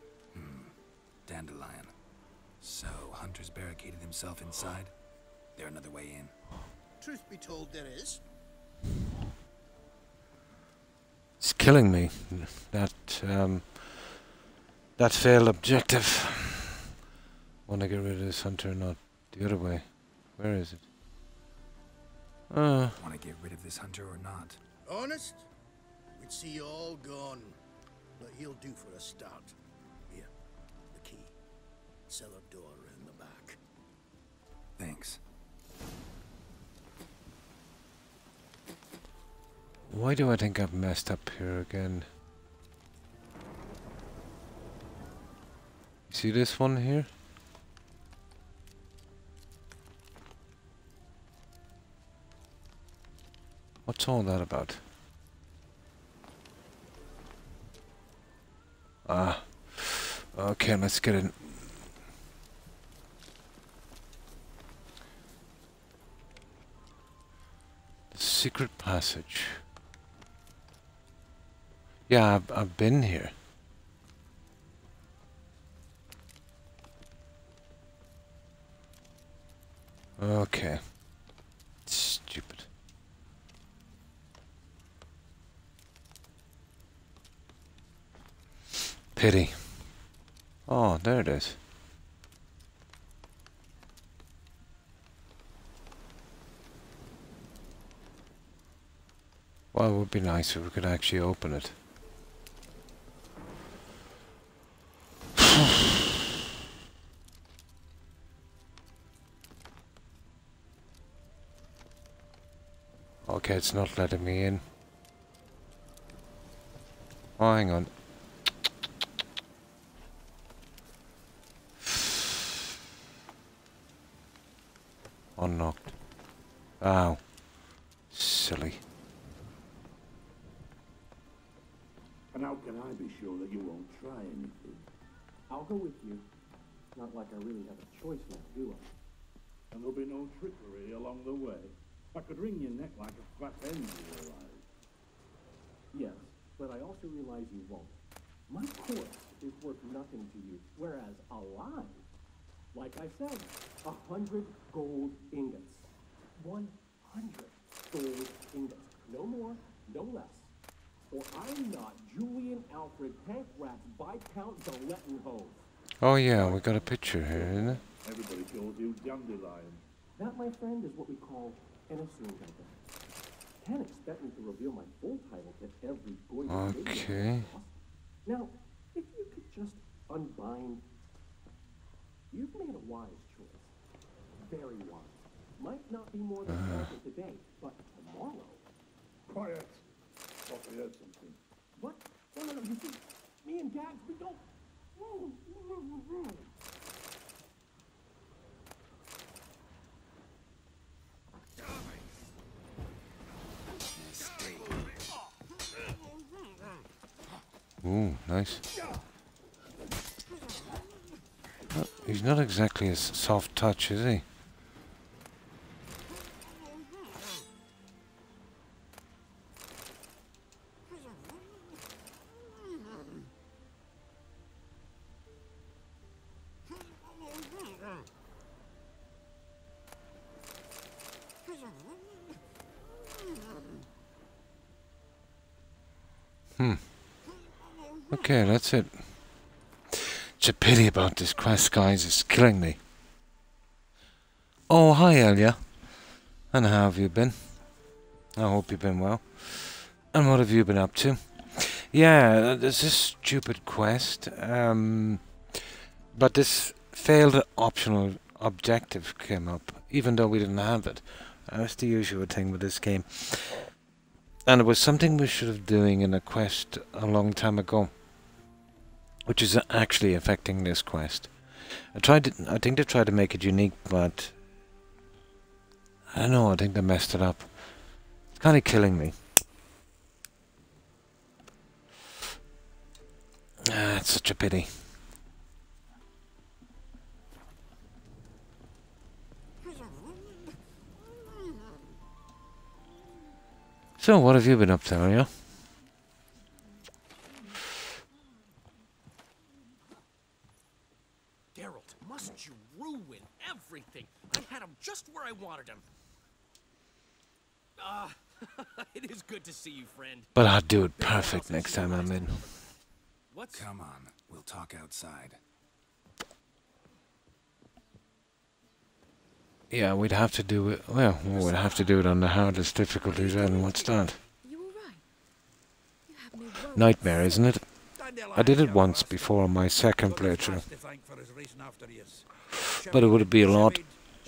[SPEAKER 15] Dandelion. So, Hunter's barricaded himself inside? There another way in?
[SPEAKER 11] Truth be told, there is.
[SPEAKER 1] It's killing me. That failed objective. Want to get rid of this hunter, not the other way. Where is it?
[SPEAKER 15] Want to get rid of this hunter or not?
[SPEAKER 11] Honest? We'd see you all gone. But he'll do for a start. Here, the key. Cellar door around the back.
[SPEAKER 15] Thanks.
[SPEAKER 1] Why do I think I've messed up here again? See this one here? What's all that about? Ah. Okay, let's get in. The secret passage. Yeah, I've been here. Okay. Stupid. Pity. Oh, there it is. Well, it would be nice if we could actually open it. Okay, it's not letting me in. Oh, hang on. Unlocked. Ow. Silly.
[SPEAKER 17] And how can I be sure that you won't try anything?
[SPEAKER 18] I'll go with you. Not like I really have a choice now, do I?
[SPEAKER 17] And there'll be no trickery along the way. I could wring your neck like a fat hen, you realize.
[SPEAKER 18] Yes, but I also realize you won't. My corpse is worth nothing to you, whereas alive, like I said, 100 gold ingots. 100 gold ingots. No more, no less. Or I'm not Julian Alfred Pancratz Viscount de Lettenhove.
[SPEAKER 1] Oh yeah, we got a picture here, isn't it?
[SPEAKER 17] Everybody calls you Dandelion.
[SPEAKER 18] That, my friend, is what we call an assumed identity. Can't expect me to reveal my full title to every goy.
[SPEAKER 1] Okay.
[SPEAKER 18] Now, if you could just unbind... You've made a wise choice. Very wise. Might not be more than important today, but tomorrow...
[SPEAKER 17] Quiet. Thought I heard something.
[SPEAKER 18] What? No, you see, me and Gags, we don't...
[SPEAKER 1] Ooh, nice. Oh, he's not exactly a soft touch, is he? Okay, that's it. It's a pity about this quest, guys. It's killing me. Oh, hi, Elia. And how have you been? I hope you've been well. And what have you been up to? Yeah, there's this stupid quest. But this failed optional objective came up, even though we didn't have it. That's the usual thing with this game. And it was something we should have doing in a quest a long time ago, which is actually affecting this quest. I think they tried to make it unique, but I don't know, I think they messed it up. It's kind of killing me. It's such a pity. So, what have you been up to, Aria?
[SPEAKER 19] Geralt, must you ruin everything? I had him just where I wanted him. It is good to see you, friend.
[SPEAKER 1] But I'll do it perfect next time I'm in.
[SPEAKER 15] Come on, we'll talk outside.
[SPEAKER 1] Yeah, we'd have to do it. Well, we'd have to do it on the hardest difficulties. And what's that? Nightmare, isn't it? I did it once before on my second playthrough, but it would be a lot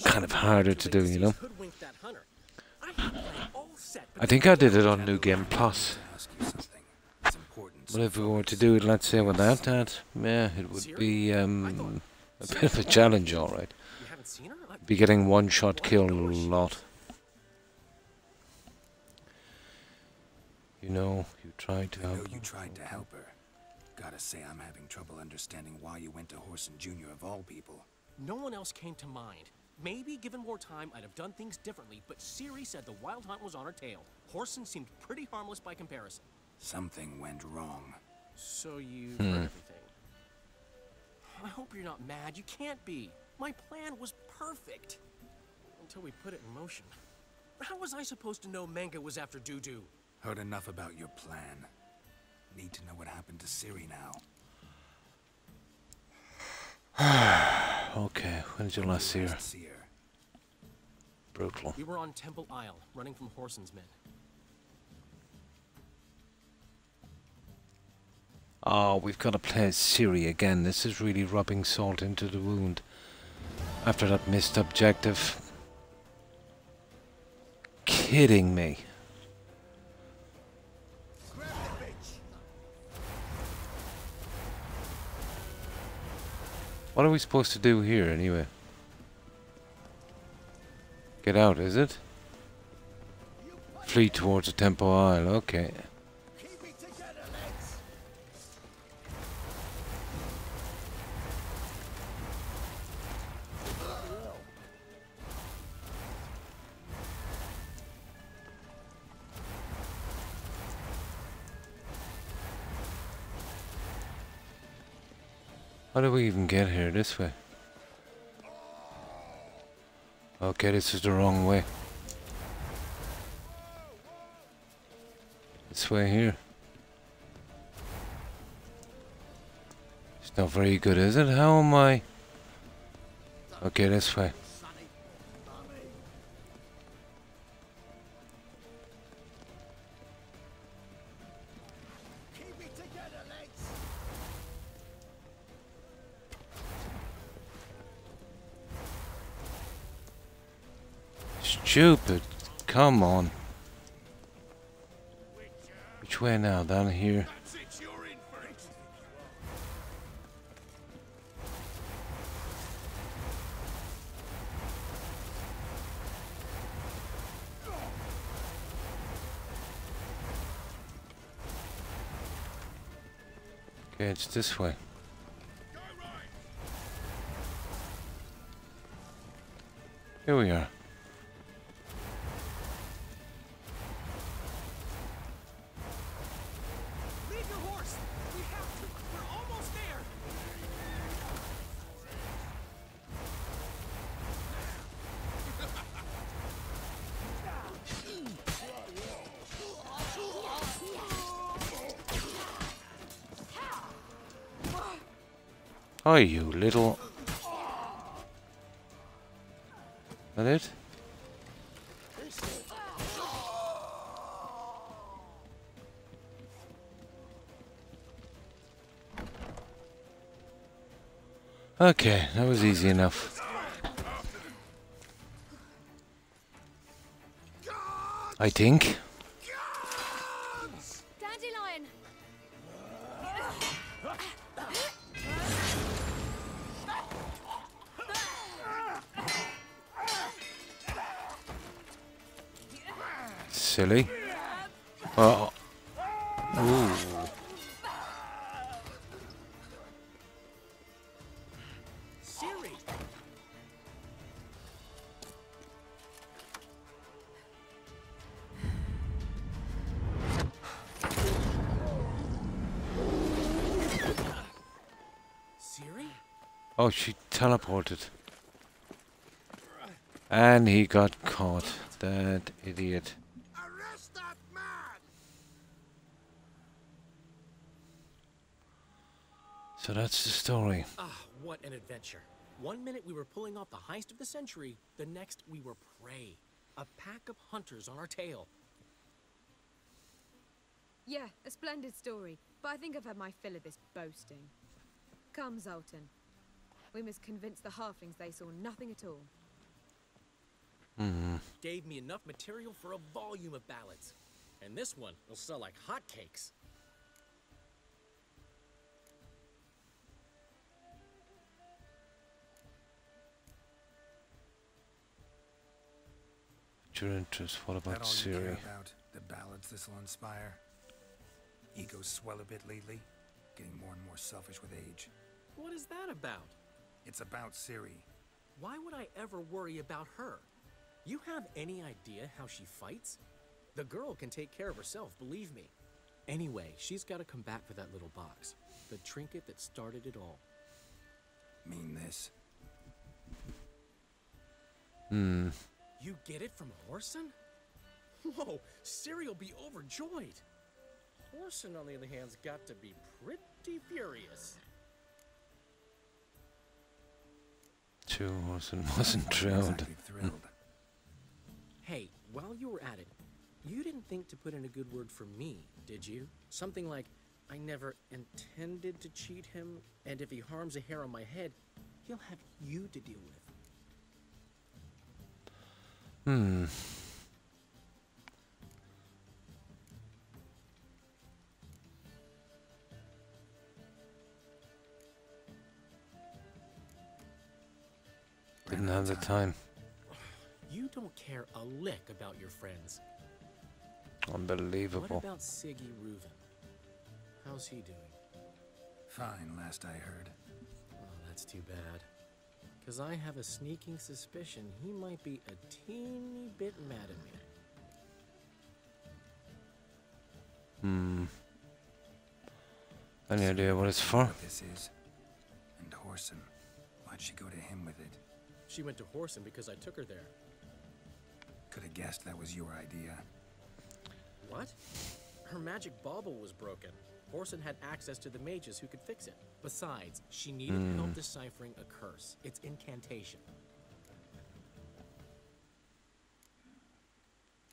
[SPEAKER 1] kind of harder to do, you know. I think I did it on New Game Plus.
[SPEAKER 15] Ask you something. It's important
[SPEAKER 1] But if we were to do it, let's say without that, yeah, it would be a bit of a challenge, all right.
[SPEAKER 19] You haven't seen her?
[SPEAKER 1] Be getting one-shot kill a lot. You know, you tried to help.
[SPEAKER 15] I know you tried to help her. Gotta say, I'm having trouble understanding why you went to Horson Jr. of all people.
[SPEAKER 19] No one else came to mind. Maybe, given more time, I'd have done things differently, but Ciri said the Wild Hunt was on her tail. Horson seemed pretty harmless by comparison.
[SPEAKER 15] Something went wrong.
[SPEAKER 19] So you've heard everything. I hope you're not mad. You can't be. My plan was perfect. Until we put it in motion. How was I supposed to know Manga was after Dudu?
[SPEAKER 15] Heard enough about your plan. Need to know what happened to Ciri
[SPEAKER 1] now. Okay, when did you last see her? Brutal.
[SPEAKER 19] We were on Temple Isle, running from Horson's men.
[SPEAKER 1] Oh, we've got to play Ciri again. This is really rubbing salt into the wound. After that missed objective. Kidding me. What are we supposed to do here, anyway? Get out, is it? Flee towards the Temple Isle, okay. How do we even get here? This way? Okay, this is the wrong way. This way here. It's not very good, is it? How am I? Okay, this way. Stupid. Come on. Which way now? Down here. Okay, it's this way. Here we are. Oh, you little... That it? Okay, that was easy enough. I think.
[SPEAKER 12] Dandelion!
[SPEAKER 1] Silly. Oh. Ooh.
[SPEAKER 19] Ciri! Ciri?
[SPEAKER 1] Oh, she teleported. And he got caught. That idiot.
[SPEAKER 7] Arrest that man!
[SPEAKER 1] So that's the story.
[SPEAKER 19] Ah, what an adventure. 1 minute we were pulling off the heist of the century, the next we were prey. A pack of hunters on our tail.
[SPEAKER 2] Yeah, a splendid story, but I think I've had my fill of this boasting. Come, Zoltan. We must convince the halflings they saw nothing at all.
[SPEAKER 19] Gave me enough material for a volume of ballads. And this one will sell like hotcakes.
[SPEAKER 1] piqued your interest. What
[SPEAKER 15] That
[SPEAKER 1] about
[SPEAKER 15] all you care
[SPEAKER 1] Siri?
[SPEAKER 15] about? The ballads this'll inspire? Egos swell a bit lately, getting more and more selfish with age.
[SPEAKER 19] What is that about?
[SPEAKER 15] It's about Siri.
[SPEAKER 19] Why would I ever worry about her? You have any idea how she fights? The girl can take care of herself, believe me. Anyway, she's got to come back for that little box. The trinket that started it all.
[SPEAKER 15] Mean this?
[SPEAKER 19] You get it from Horson? Whoa, Siri'll be overjoyed. Horson, on the other hand, has got to be pretty furious.
[SPEAKER 1] Two Horson wasn't drowned.
[SPEAKER 19] Hey, while you were at it, you didn't think to put in a good word for me, did you? Something like, I never intended to cheat him, and if he harms a hair on my head, he'll have you to deal with.
[SPEAKER 1] Didn't have the time.
[SPEAKER 19] You don't care a lick about your friends.
[SPEAKER 1] Unbelievable.
[SPEAKER 19] What about Siggy Reuven? How's he doing?
[SPEAKER 15] Fine, last I heard.
[SPEAKER 19] Oh, that's too bad. Because I have a sneaking suspicion he might be a teeny bit mad at me.
[SPEAKER 1] Any idea what it's for?
[SPEAKER 15] What this is? And Horson. Why'd she go to him with it?
[SPEAKER 19] She went to Horson because I took her there.
[SPEAKER 15] Could have guessed that was your idea.
[SPEAKER 19] What? Her magic bauble was broken. Horson had access to the mages who could fix it. Besides, she needed help deciphering a curse. It's incantation.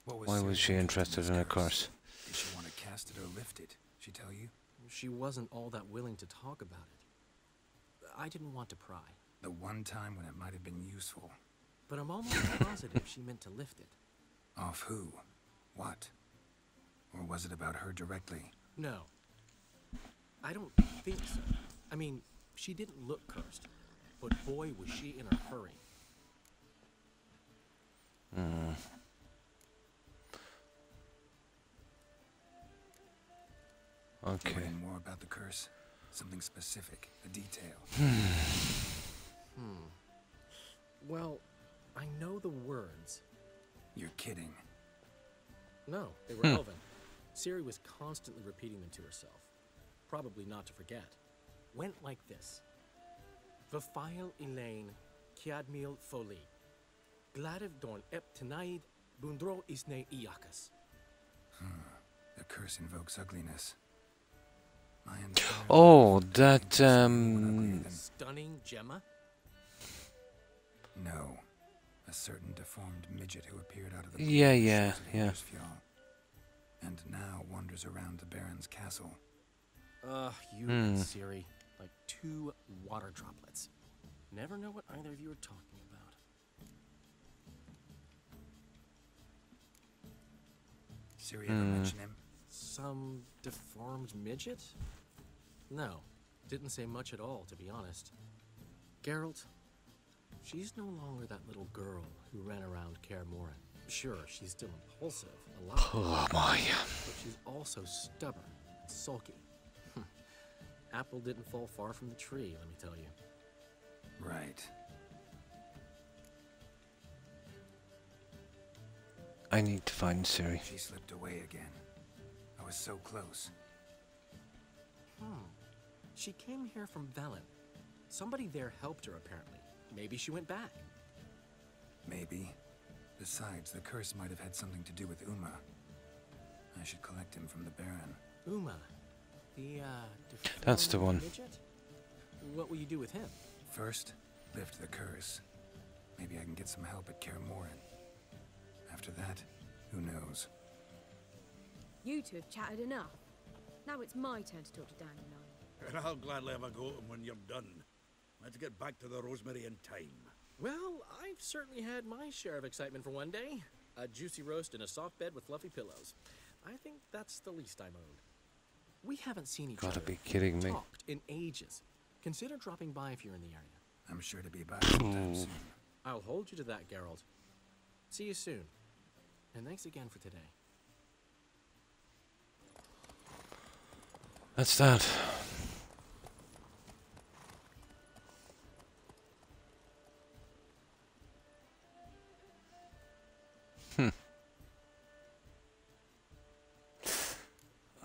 [SPEAKER 1] Why was she interested in a curse?
[SPEAKER 15] Did she want to cast it or lift it? She tell you?
[SPEAKER 19] She wasn't all that willing to talk about it. I didn't want to pry.
[SPEAKER 15] The one time when it might have been useful.
[SPEAKER 19] But I'm almost positive she meant to lift it.
[SPEAKER 15] Off who? What? Or was it about her directly?
[SPEAKER 19] No. I don't think so. I mean, she didn't look cursed. But boy, was she in a hurry.
[SPEAKER 15] Okay. More about the curse? Something specific, a detail.
[SPEAKER 19] Well, I know the words.
[SPEAKER 15] You're kidding.
[SPEAKER 19] No, they were Elven. Siri was constantly repeating them to herself. Probably not to forget. Went like this. Vafile Elaine, Kiadmil Foli. Gladiv Dorn Ep Tenaid, Bundro Isne Iakas.
[SPEAKER 15] The curse invokes ugliness.
[SPEAKER 1] Oh, that,
[SPEAKER 19] Stunning Gemma?
[SPEAKER 15] No. A certain deformed midget who appeared out of the
[SPEAKER 1] Yeah.
[SPEAKER 15] And now wanders around the Baron's castle.
[SPEAKER 19] You and Siri. Like two water droplets. Never know what either of you are talking about.
[SPEAKER 15] Siri ever mention him?
[SPEAKER 19] Some deformed midget? No. Didn't say much at all, to be honest. Geralt, she's no longer that little girl who ran around Kaer Morhen. Sure, she's still impulsive, a lot.
[SPEAKER 1] Oh my.
[SPEAKER 19] But she's also stubborn and sulky. Apple didn't fall far from the tree, let me tell you.
[SPEAKER 15] Right.
[SPEAKER 1] I need to find Siri.
[SPEAKER 15] She slipped away again. I was so close.
[SPEAKER 19] She came here from Velen. Somebody there helped her, apparently. Maybe she went back.
[SPEAKER 15] Maybe. Besides, the curse might have had something to do with Uma. I should collect him from the Baron.
[SPEAKER 19] Uma. The,
[SPEAKER 1] That's the one.
[SPEAKER 19] Midget? What will you do with him?
[SPEAKER 15] First, lift the curse. Maybe I can get some help at Kaer Morhen. After that, who knows?
[SPEAKER 2] You two have chatted enough. Now it's my turn to talk to Dandelion.
[SPEAKER 7] And I'll gladly have a go at him when you're done. Let's get back to the Rosemary in time.
[SPEAKER 19] Well, I've certainly had my share of excitement for one day. A juicy roast in a soft bed with fluffy pillows. I think that's the least I'm owed. We haven't seen each
[SPEAKER 1] Gotta
[SPEAKER 19] other.
[SPEAKER 1] be kidding me.
[SPEAKER 19] Talked in ages. Consider dropping by if you're in the area.
[SPEAKER 15] I'm sure to be back sometime soon.
[SPEAKER 19] I'll hold you to that, Geralt. See you soon. And thanks again for today.
[SPEAKER 1] That's that.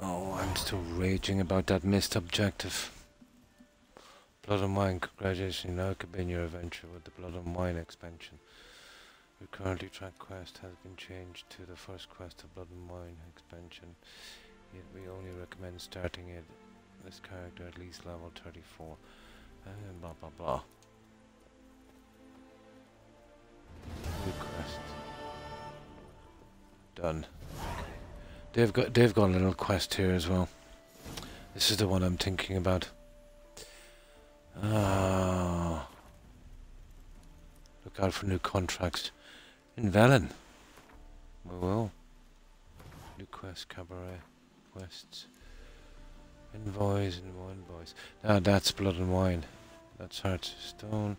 [SPEAKER 1] Oh, I'm still raging about that missed objective. Blood and Wine, congratulations, you now can begin your adventure with the Blood and Wine expansion. Your currently tracked quest has been changed to the first quest of Blood and Wine expansion. Yet we only recommend starting it this character at least level 34. And blah blah blah. New quest. Done. They've got a little quest here as well. This is the one I'm thinking about. Ah. Look out for new contracts in Velen. We will. New quest, cabaret quests. Invoice and more invoice. Now that's Blood and Wine. That's Hearts of Stone.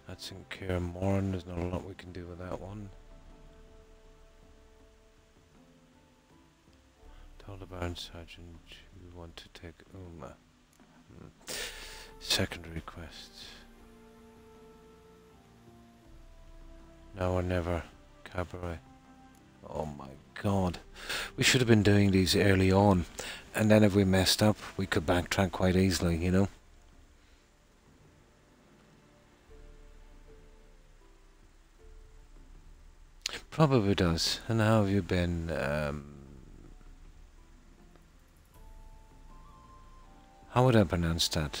[SPEAKER 1] That's in Kaer Morn. There's not a lot we can do with that one. Tell the Baron Sergeant you want to take Uma. Secondary quests. Now or never. Cabaret. Oh my god. We should have been doing these early on. And then if we messed up, we could backtrack quite easily, you know? Probably does. And how have you been? How would I pronounce that?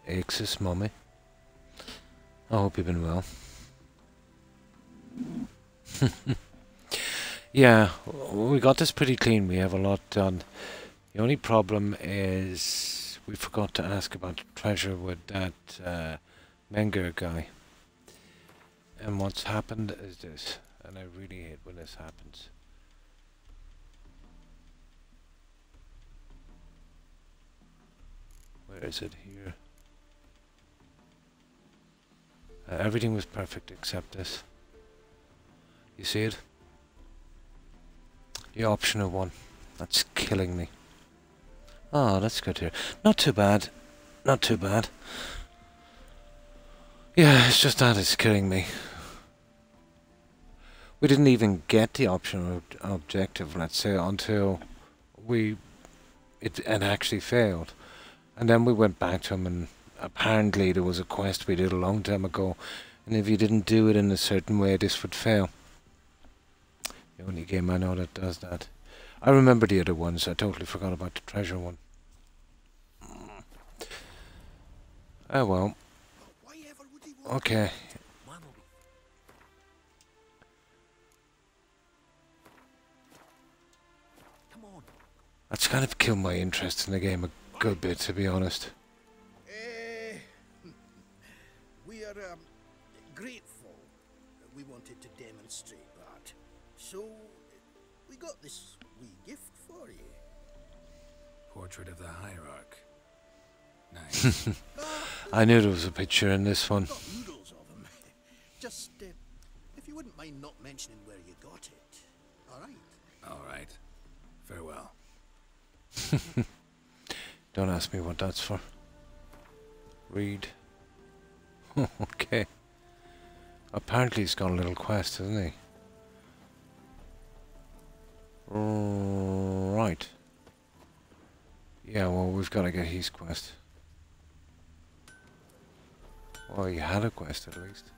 [SPEAKER 1] Axis, mommy? I hope you've been well. Yeah, we got this pretty clean. We have a lot done. The only problem is we forgot to ask about the treasure with that Menger guy. And what's happened is this, and I really hate when this happens. Where is it here? Everything was perfect except this. You see it? The optional one. That's killing me. Oh, that's good here. Not too bad. Not too bad. Yeah, it's just that it's killing me. We didn't even get the optional objective, let's say, until it actually failed. And then we went back to him, and apparently there was a quest we did a long time ago, and if you didn't do it in a certain way, this would fail. The only game I know that does that. I remember the other ones. I totally forgot about the treasure one. Oh well. Okay. That's kind of killed my interest in the game a good bit, to be honest.
[SPEAKER 11] We are grateful. We wanted to demonstrate that. So, we got this wee gift for you.
[SPEAKER 15] Portrait of the Hierarch. Nice.
[SPEAKER 1] I knew there was a picture in this one.
[SPEAKER 11] Got oodles of them. Just, if you wouldn't mind not mentioning where you got it. All right.
[SPEAKER 15] Farewell.
[SPEAKER 1] Don't ask me what that's for. Read. Okay. Apparently he's got a little quest, hasn't he? Right. Yeah, well, we've got to get his quest. Well, he had a quest at least.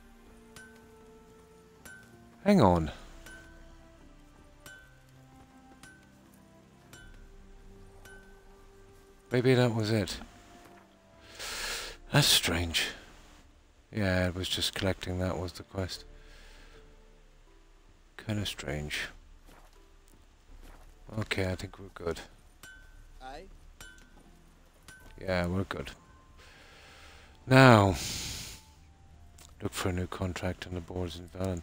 [SPEAKER 1] Hang on. Maybe that was it. That's strange. Yeah, it was just collecting that was the quest. Kinda strange. Okay, I think we're good.
[SPEAKER 11] Aye.
[SPEAKER 1] Yeah, we're good. Now, look for a new contract on the boards in Velen.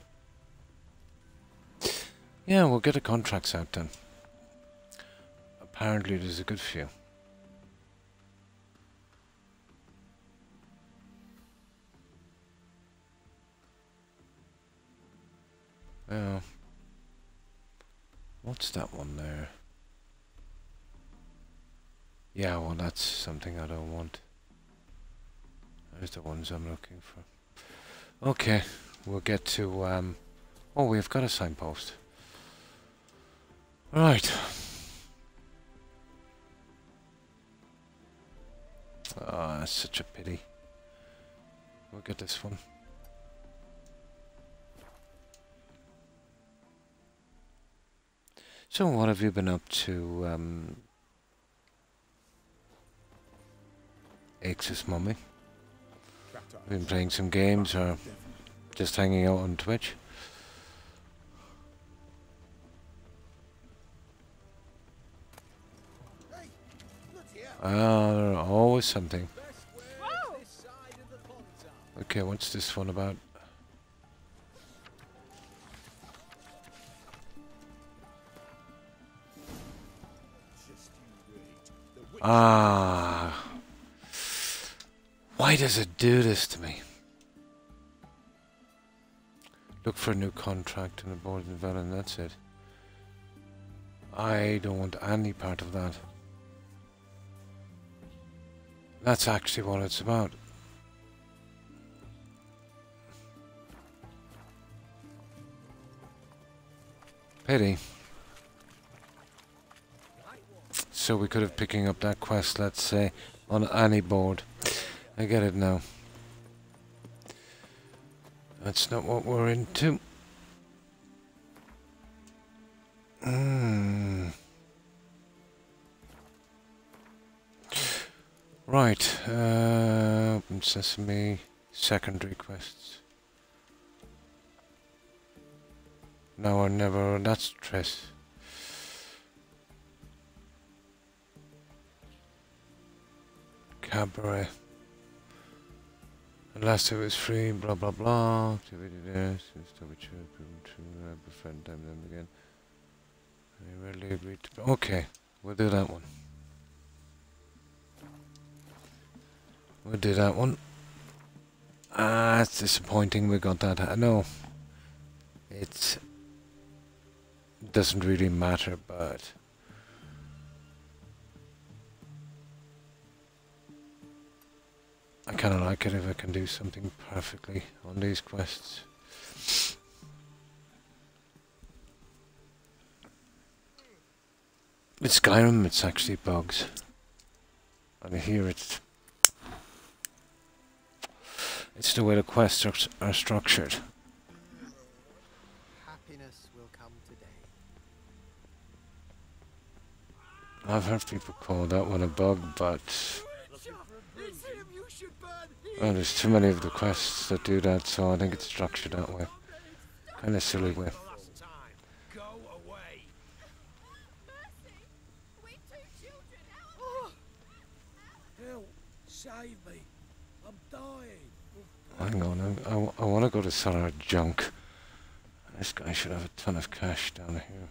[SPEAKER 1] Yeah, we'll get the contracts out then. Apparently there's a good few. Yeah. What's that one there? Yeah, well, that's something I don't want. There's the ones I'm looking for. Okay, we'll get to, oh, we've got a signpost. Right. Ah, that's such a pity. We'll get this one. So, what have you been up to, Axis Mummy? Been playing some games or just hanging out on Twitch? Ah, always something. Okay, what's this one about? Ah. Why does it do this to me? Look for a new contract and aboard the vessel, and that's it. I don't want any part of that. That's actually what it's about. Pity. So we could have picking up that quest, let's say, on any board. I get it now. That's not what we're into. Right. Open Sesame. Secondary quests. Now or never. That's Triss. Cabaret. Unless it was free, blah blah blah. Activity there, since to be true, befriend them again. I rarely agreed to. Okay, we'll do that one. We'll do that one. Ah, it's disappointing we got that. I know. It doesn't really matter, but. I kind of like it if I can do something perfectly on these quests. With Skyrim, it's actually bugs. And here it's the way the quests are structured.
[SPEAKER 11] Happiness will come today.
[SPEAKER 1] I've heard people call that one a bug, but well, there's too many of the quests that do that, so I think it's structured that way. Kind of silly way.
[SPEAKER 5] Save me! I'm dying.
[SPEAKER 1] Hang on, I want to go to sell our junk. This guy should have a ton of cash down here.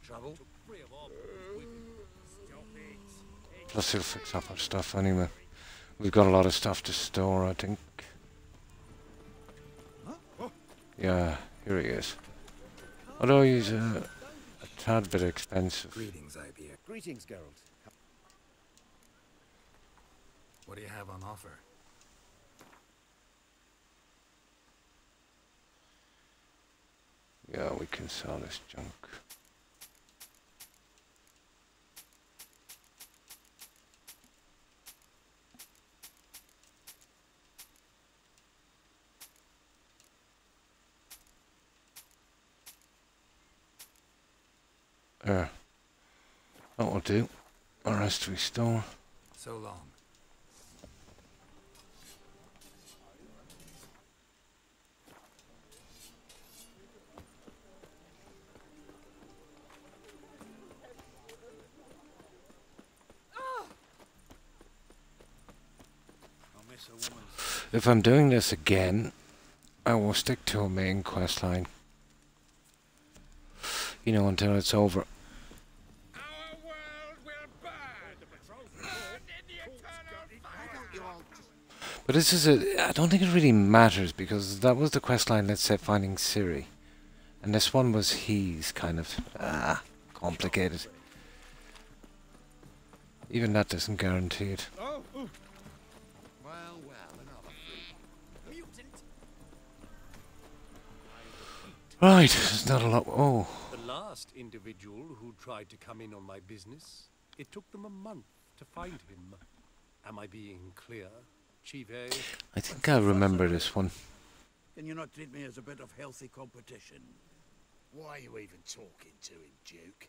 [SPEAKER 5] Trouble?
[SPEAKER 1] Plus he'll fix up our stuff anyway. We've got a lot of stuff to store, I think. Yeah, here he is. Although he's a tad bit expensive.
[SPEAKER 15] Greetings, IBA.
[SPEAKER 5] Greetings, Geralt.
[SPEAKER 15] What do you have on offer?
[SPEAKER 1] Yeah, we can sell this junk. That will do. The rest we store.
[SPEAKER 15] So long.
[SPEAKER 1] If I'm doing this again, I will stick to a main quest line. You know, until it's over. But this is I don't think it really matters, because that was the quest line, let's say, finding Ciri. And this one was he's kind of complicated. Even that doesn't guarantee it.
[SPEAKER 5] Oh, well, another freak. Mutant.
[SPEAKER 1] Right, there's not a lot. Oh,
[SPEAKER 16] The last individual who tried to come in on my business, it took them a month to find him. Am I being clear, Chive?
[SPEAKER 1] I think I remember this one.
[SPEAKER 7] Can you not treat me as a bit of healthy competition?
[SPEAKER 5] Why are you even talking to him, Duke?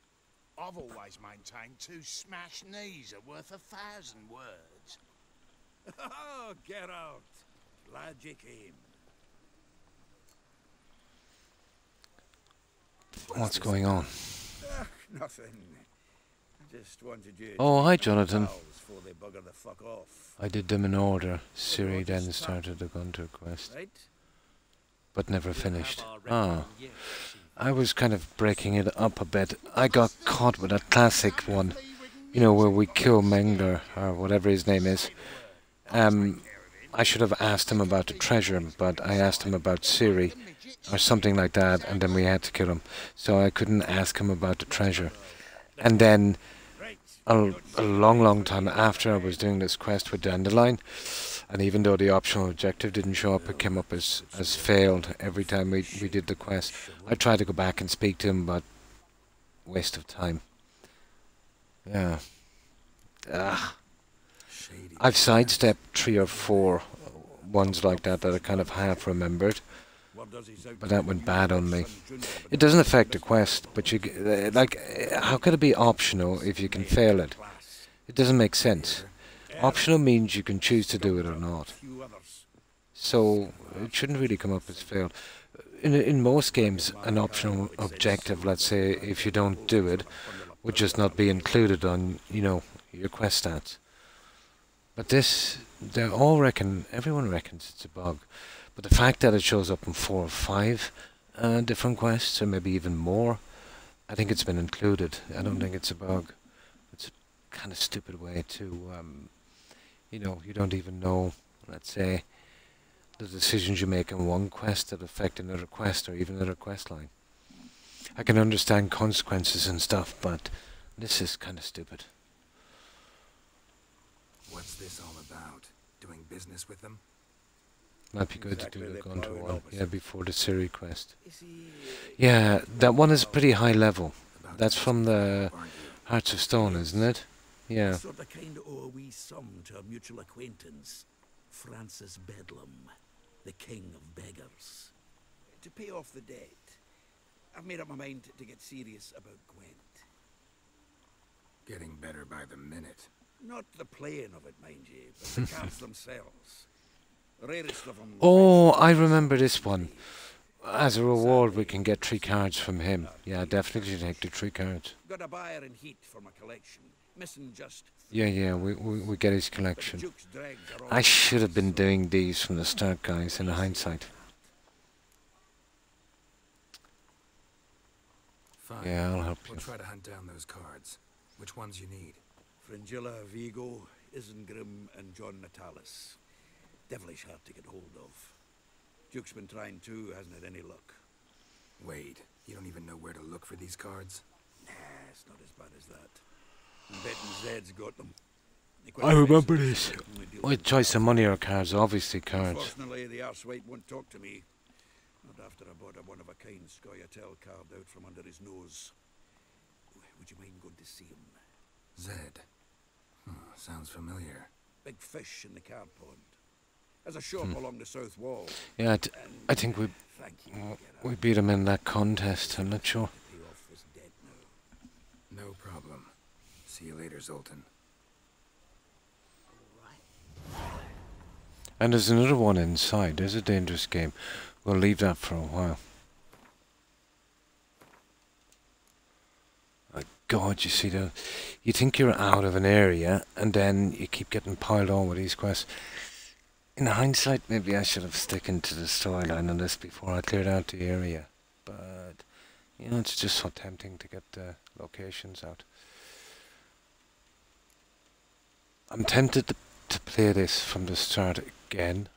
[SPEAKER 5] I've always maintained 2 smashed knees are worth 1,000 words.
[SPEAKER 7] Oh, get out. Glad you came.
[SPEAKER 1] What's going on?
[SPEAKER 7] Nothing. I just wanted you
[SPEAKER 1] Oh, hi, Jonathan.
[SPEAKER 7] before they bugger the fuck off.
[SPEAKER 1] I did them in order. Ciri then started the Gunter quest,
[SPEAKER 7] Right?
[SPEAKER 1] but never finished. Ah, I was kind of breaking it up a bit. I got caught with a classic one, you know, where we kill Mengler, or whatever his name is. I should have asked him about the treasure, but I asked him about Ciri, or something like that, and then we had to kill him. So I couldn't ask him about the treasure. And then, a long time after I was doing this quest with Dandelion, and even though the optional objective didn't show up, it came up as failed every time we did the quest. I tried to go back and speak to him, but waste of time. Yeah. I've sidestepped 3 or 4 ones like that I kind of half remembered, but that went bad on me. It doesn't affect the quest, but you like, how could it be optional if you can fail it? It doesn't make sense. Optional means you can choose to do it or not. So it shouldn't really come up as failed. In most games, an optional objective, let's say, if you don't do it, would just not be included on, you know, your quest stats. But this, everyone reckons it's a bug. But the fact that it shows up in 4 or 5 different quests, or maybe even more, I think it's been included. I don't think it's a bug. It's a kind of stupid way to, you know, you don't even know, let's say, the decisions you make in one quest that affect another quest, or even another quest line. I can understand consequences and stuff, but this is kind of stupid.
[SPEAKER 15] What's this all about? Doing business with them?
[SPEAKER 1] Might be good to do the Gunter one, yeah, before the Ciri quest. Yeah, that one is pretty high level. That's from the Hearts of Stone, isn't it? Yeah.
[SPEAKER 7] Sort of kind of owe a wee sum to a mutual acquaintance, Francis Bedlam, the king of beggars. To pay off the debt, I've made up my mind to get serious about Gwent.
[SPEAKER 15] Getting better by the minute.
[SPEAKER 7] Not the playing of it, mind you, but the cards themselves. Rarest of them.
[SPEAKER 1] Oh, I remember this one. As a reward, we can get 3 cards from him. Yeah, definitely take the 3 cards.
[SPEAKER 7] Got a buyer in heat for my collection. Missing just.
[SPEAKER 1] Yeah, we get his collection. I should have been doing these from the start, guys, in hindsight.
[SPEAKER 15] Fine.
[SPEAKER 1] Yeah, I'll help you.
[SPEAKER 15] We'll try to hunt down those cards. Which ones you need?
[SPEAKER 7] Fringilla, Vigo, Isengrim, and John Natalis. Devilish hard to get hold of. Duke's been trying too, hasn't had any luck.
[SPEAKER 15] Wait, you don't even know where to look for these cards?
[SPEAKER 7] Nah, it's not as bad as that. I'm betting Zed's got them.
[SPEAKER 1] I remember this. With choice of money or cards, obviously cards.
[SPEAKER 7] Unfortunately, the arsewite won't talk to me. Not after I bought a one-of-a-kind Scoia'tael card out from under his nose. Would you mind going to see him?
[SPEAKER 15] Zed. Sounds familiar.
[SPEAKER 7] Big fish in the card pond. There's a shop along the south wall.
[SPEAKER 1] Yeah, I think we beat him in that contest, I'm not sure.
[SPEAKER 15] No problem. See you later, Zoltan.
[SPEAKER 1] And there's another one inside. There's a dangerous game. We'll leave that for a while. Oh God, you see you think you're out of an area, and then you keep getting piled on with these quests. In hindsight, maybe I should have sticking to the storyline on this before I cleared out the area. But, you know, it's just so tempting to get the locations out. I'm tempted to play this from the start again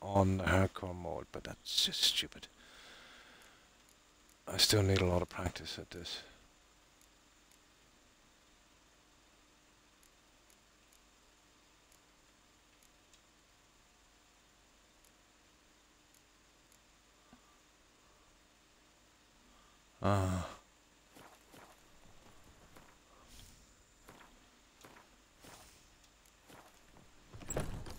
[SPEAKER 1] on the hardcore mode, but that's just stupid. I still need a lot of practice at this. Ah.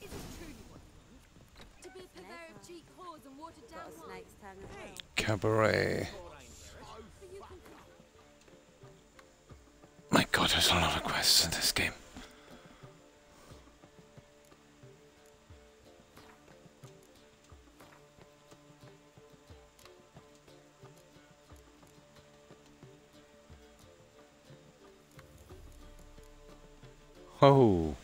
[SPEAKER 12] Is this truly what you want? To be a purveyor of cheap whores and watered down snake's tongue as well.
[SPEAKER 1] Cabaret. My god, there's a lot of quests in this game. Oh.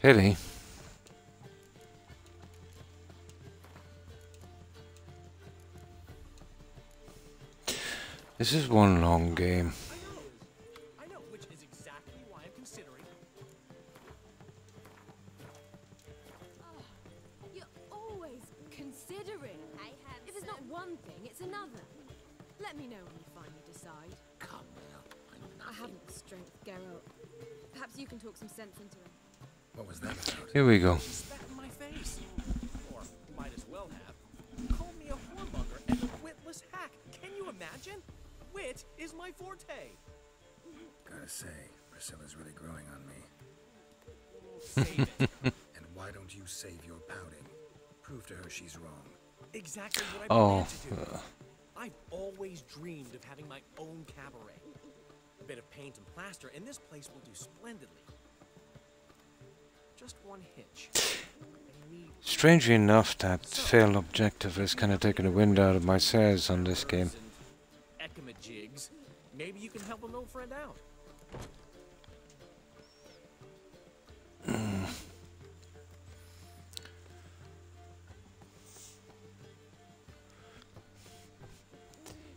[SPEAKER 1] Pity. This is one long game.
[SPEAKER 19] I know, which is exactly why I'm considering.
[SPEAKER 2] Oh, you're always considering. If it's not one thing, it's another. Let me know when you finally decide.
[SPEAKER 15] Come now.
[SPEAKER 2] I haven't the strength, Geralt. Perhaps you can talk some sense into him.
[SPEAKER 15] What was that about?
[SPEAKER 1] Here we go.
[SPEAKER 19] Spat in my face. Or might as well have. Call me a whoremonger and a witless hack. Can you imagine? Wit is my forte.
[SPEAKER 15] Gotta say, Priscilla's really growing on me.
[SPEAKER 19] Save it.
[SPEAKER 15] And why don't you save your pouting? Prove to her she's wrong.
[SPEAKER 19] Exactly what I plan to do. I've always dreamed of having my own cabaret. A bit of paint and plaster, and this place will do splendidly. Just one hitch.
[SPEAKER 1] Strangely enough, that failed objective is kind of taking the wind out of my sails on this game.
[SPEAKER 19] Jigs. Maybe you can help an old friend out.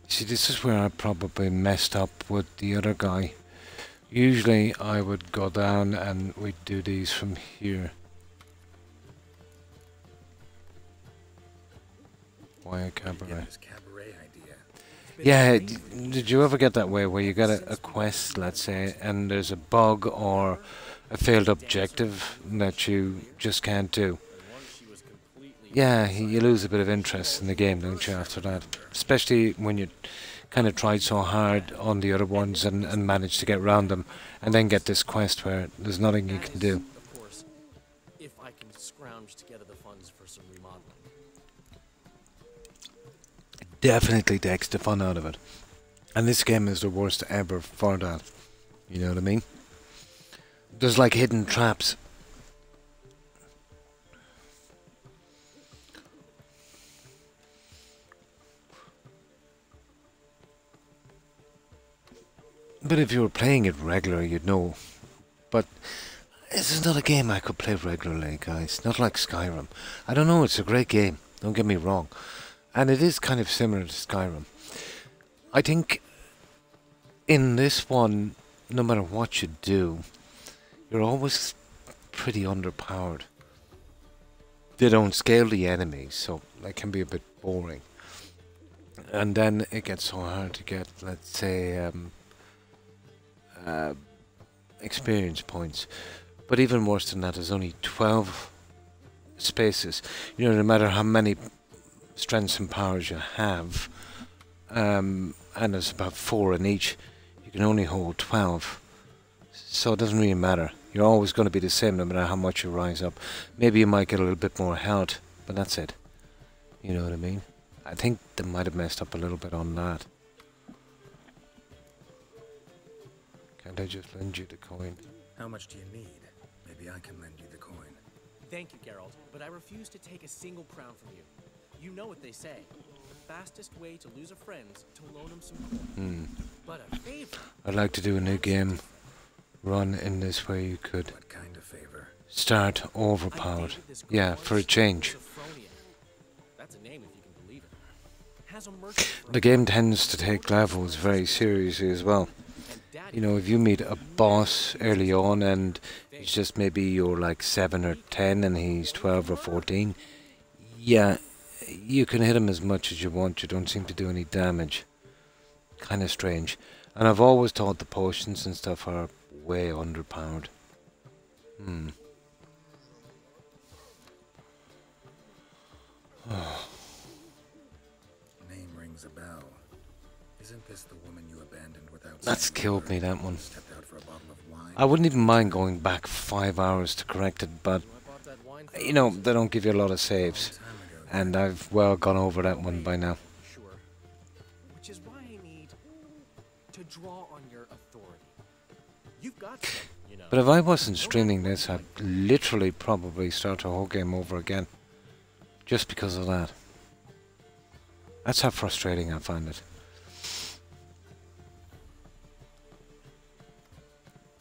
[SPEAKER 1] See, this is where I probably messed up with the other guy. Usually I would go down and we'd do these from here. Why a cabaret? Yeah, did you ever get that way where you get a quest, let's say, and there's a bug or a failed objective that you just can't do? Yeah, you lose a bit of interest in the game, don't you, after that? Especially when you kind of tried so hard on the other ones and managed to get around them, and then get this quest where there's nothing you can do.
[SPEAKER 19] Of course, if I can scrounge together the funds for some remodeling.
[SPEAKER 1] Definitely takes the fun out of it. And this game is the worst ever for that. You know what I mean? There's like hidden traps. But if you were playing it regularly, you'd know. But this is not a game I could play regularly, guys. Not like Skyrim. I don't know, it's a great game. Don't get me wrong. And it is kind of similar to Skyrim. I think in this one, no matter what you do, you're always pretty underpowered. They don't scale the enemies, so they can be a bit boring. And then it gets so hard to get, let's say, experience points. But even worse than that, there's only 12 spaces. You know, no matter how many strengths and powers you have, and there's about 4 in each, you can only hold 12. So it doesn't really matter. You're always going to be the same no matter how much you rise up. Maybe you might get a little bit more health, but that's it. You know what I mean? I think they might have messed up a little bit on that. Can't I just lend you the coin?
[SPEAKER 15] How much do you need? Maybe I can lend you the coin.
[SPEAKER 19] Thank you, Geralt, but I refuse to take a single crown from you. You know what they say. The fastest way to lose a friend's to loan him some coin. But a favor.
[SPEAKER 1] I'd like to do a new game run in this way you could.
[SPEAKER 15] What kind of favor?
[SPEAKER 1] start overpowered. Yeah, for a change.
[SPEAKER 19] That's a name if you can believe it. Has a merchant for
[SPEAKER 1] The game tends to take levels very seriously as well. You know, if you meet a boss early on and he's just maybe you're like 7 or 10 and he's 12 or 14, yeah, you can hit him as much as you want. You don't seem to do any damage. Kind of strange. And I've always thought the potions and stuff are way underpowered.
[SPEAKER 15] Name rings a bell. Isn't this the woman you abandoned without
[SPEAKER 1] That's
[SPEAKER 15] saying a
[SPEAKER 1] killed
[SPEAKER 15] word?
[SPEAKER 1] me, that one.
[SPEAKER 15] Stepped out for a bottle of wine?
[SPEAKER 1] I wouldn't even mind going back 5 hours to correct it, but, you know, they don't give you a lot of saves. And I've well gone over that one by now.
[SPEAKER 19] sure. Which is why I need to draw on your authority. You've got some, you know.
[SPEAKER 1] But if I wasn't streaming this, I'd literally probably start the whole game over again. Just because of that. That's how frustrating I find it.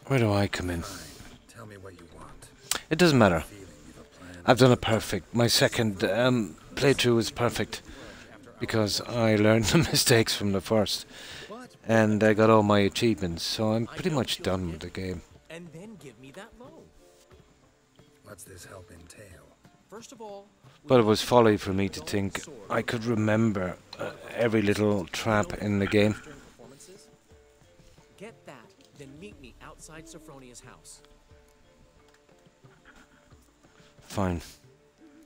[SPEAKER 1] Where do I come in?
[SPEAKER 15] Tell me what you want.
[SPEAKER 1] It doesn't matter. I've done it perfect. My second playthrough was perfect. Because I learned the mistakes from the first. And I got all my achievements. So I'm pretty much done with the game.
[SPEAKER 19] And then give me that loan.
[SPEAKER 15] What's this help entail?
[SPEAKER 19] First of all,
[SPEAKER 1] But it was folly for me to think I could remember every little trap in the game.
[SPEAKER 19] performances. Get that, then meet me outside Sophronia's house.
[SPEAKER 1] Fine.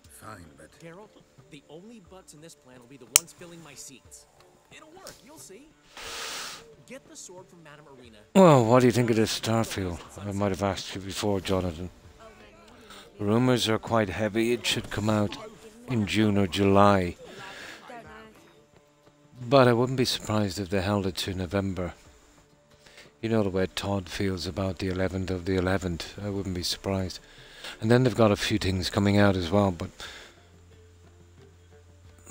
[SPEAKER 15] Fine, but
[SPEAKER 19] Geralt, the only butts in this plan will be the ones filling my seats. It'll work, you'll see. Get the sword from Madame Arena.
[SPEAKER 1] Well, what do you think of this Starfield? I might have asked you before, Jonathan. Rumours are quite heavy. It should come out in June or July. But I wouldn't be surprised if they held it to November. You know the way Todd feels about the 11th of the 11th. I wouldn't be surprised. And then they've got a few things coming out as well, but...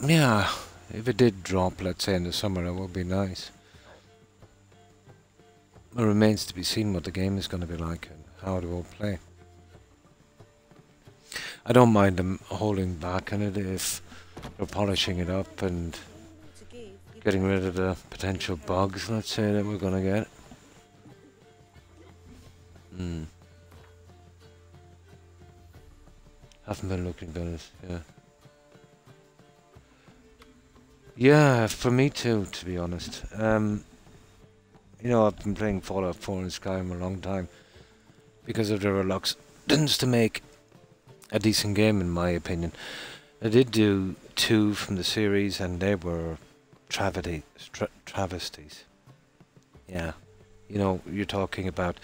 [SPEAKER 1] yeah, if it did drop, let's say in the summer, it would be nice. It remains to be seen what the game is going to be like and how it will play. I don't mind them holding back on it if they're polishing it up and getting rid of the potential bugs, let's say, that we're going to get. Haven't been looking at it, yeah. Yeah, for me too, to be honest. You know, I've been playing Fallout 4 and Skyrim a long time because of their reluctance to make a decent game, in my opinion. I did do 2 from the series, and they were travesties. Yeah, you know, you're talking about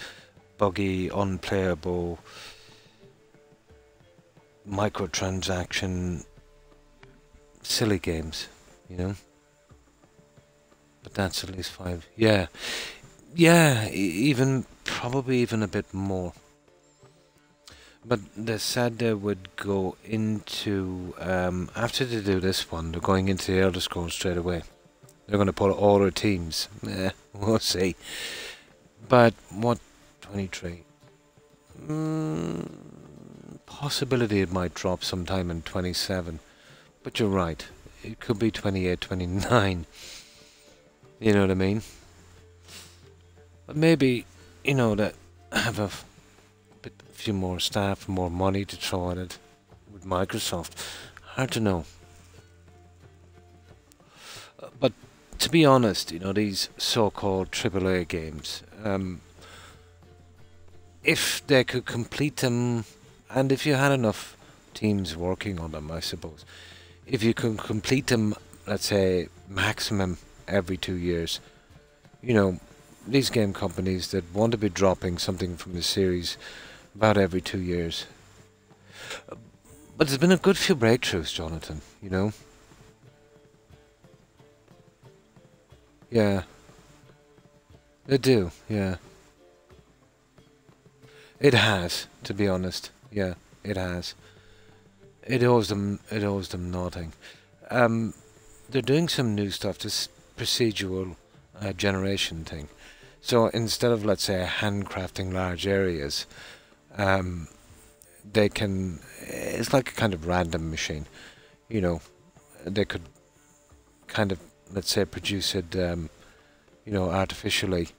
[SPEAKER 1] buggy, unplayable, microtransaction, silly games, you know. But that's at least 5. Yeah, yeah, even probably even a bit more. But they said they would go into after they do this one, they're going into the Elder Scrolls straight away. They're going to put all their teams. We'll see. But what 23? Possibility it might drop sometime in 27. But you're right. It could be 28, 29. You know what I mean? But maybe, you know, that have a few more staff, more money to throw at it with Microsoft. Hard to know. But to be honest, you know, these so-called AAA games, if they could complete them, and if you had enough teams working on them, I suppose, if you could complete them, let's say, maximum every 2 years, you know, these game companies that want to be dropping something from the series about every 2 years. But there's been a good few breakthroughs, Jonathan, you know. Yeah. They do, yeah. It has, to be honest. Yeah, it has. It owes them nothing. They're doing some new stuff, this procedural generation thing. So instead of, let's say, handcrafting large areas, they can. It's like a kind of random machine. You know, they could kind of, let's say, produce it, you know, artificially,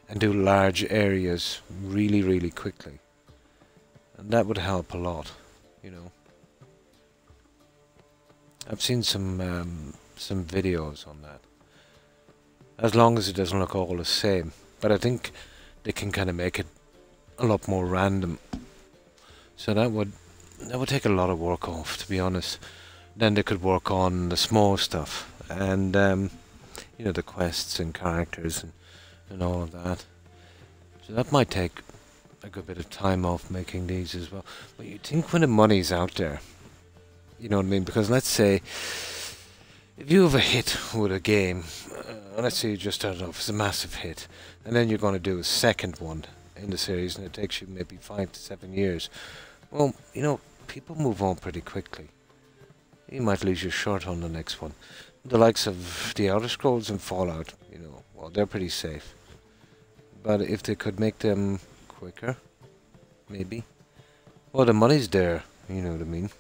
[SPEAKER 1] and do large areas really, really quickly, and that would help a lot. You know, I've seen some videos on that. As long as it doesn't look all the same, but I think they can kind of make it a lot more random. So that would take a lot of work off, to be honest. Then they could work on the small stuff and you know, the quests and characters and all of that. So that might take a good bit of time off making these as well. But you think when the money's out there, you know what I mean? Because let's say if you have a hit with a game, let's say you just started off as a massive hit, and then you're going to do a second one in the series, and it takes you maybe 5 to 7 years. Well, you know, people move on pretty quickly. You might lose your shirt on the next one. The likes of the Elder Scrolls and Fallout, you know, well, they're pretty safe. But if they could make them quicker, maybe. Well, the money's there, you know what I mean.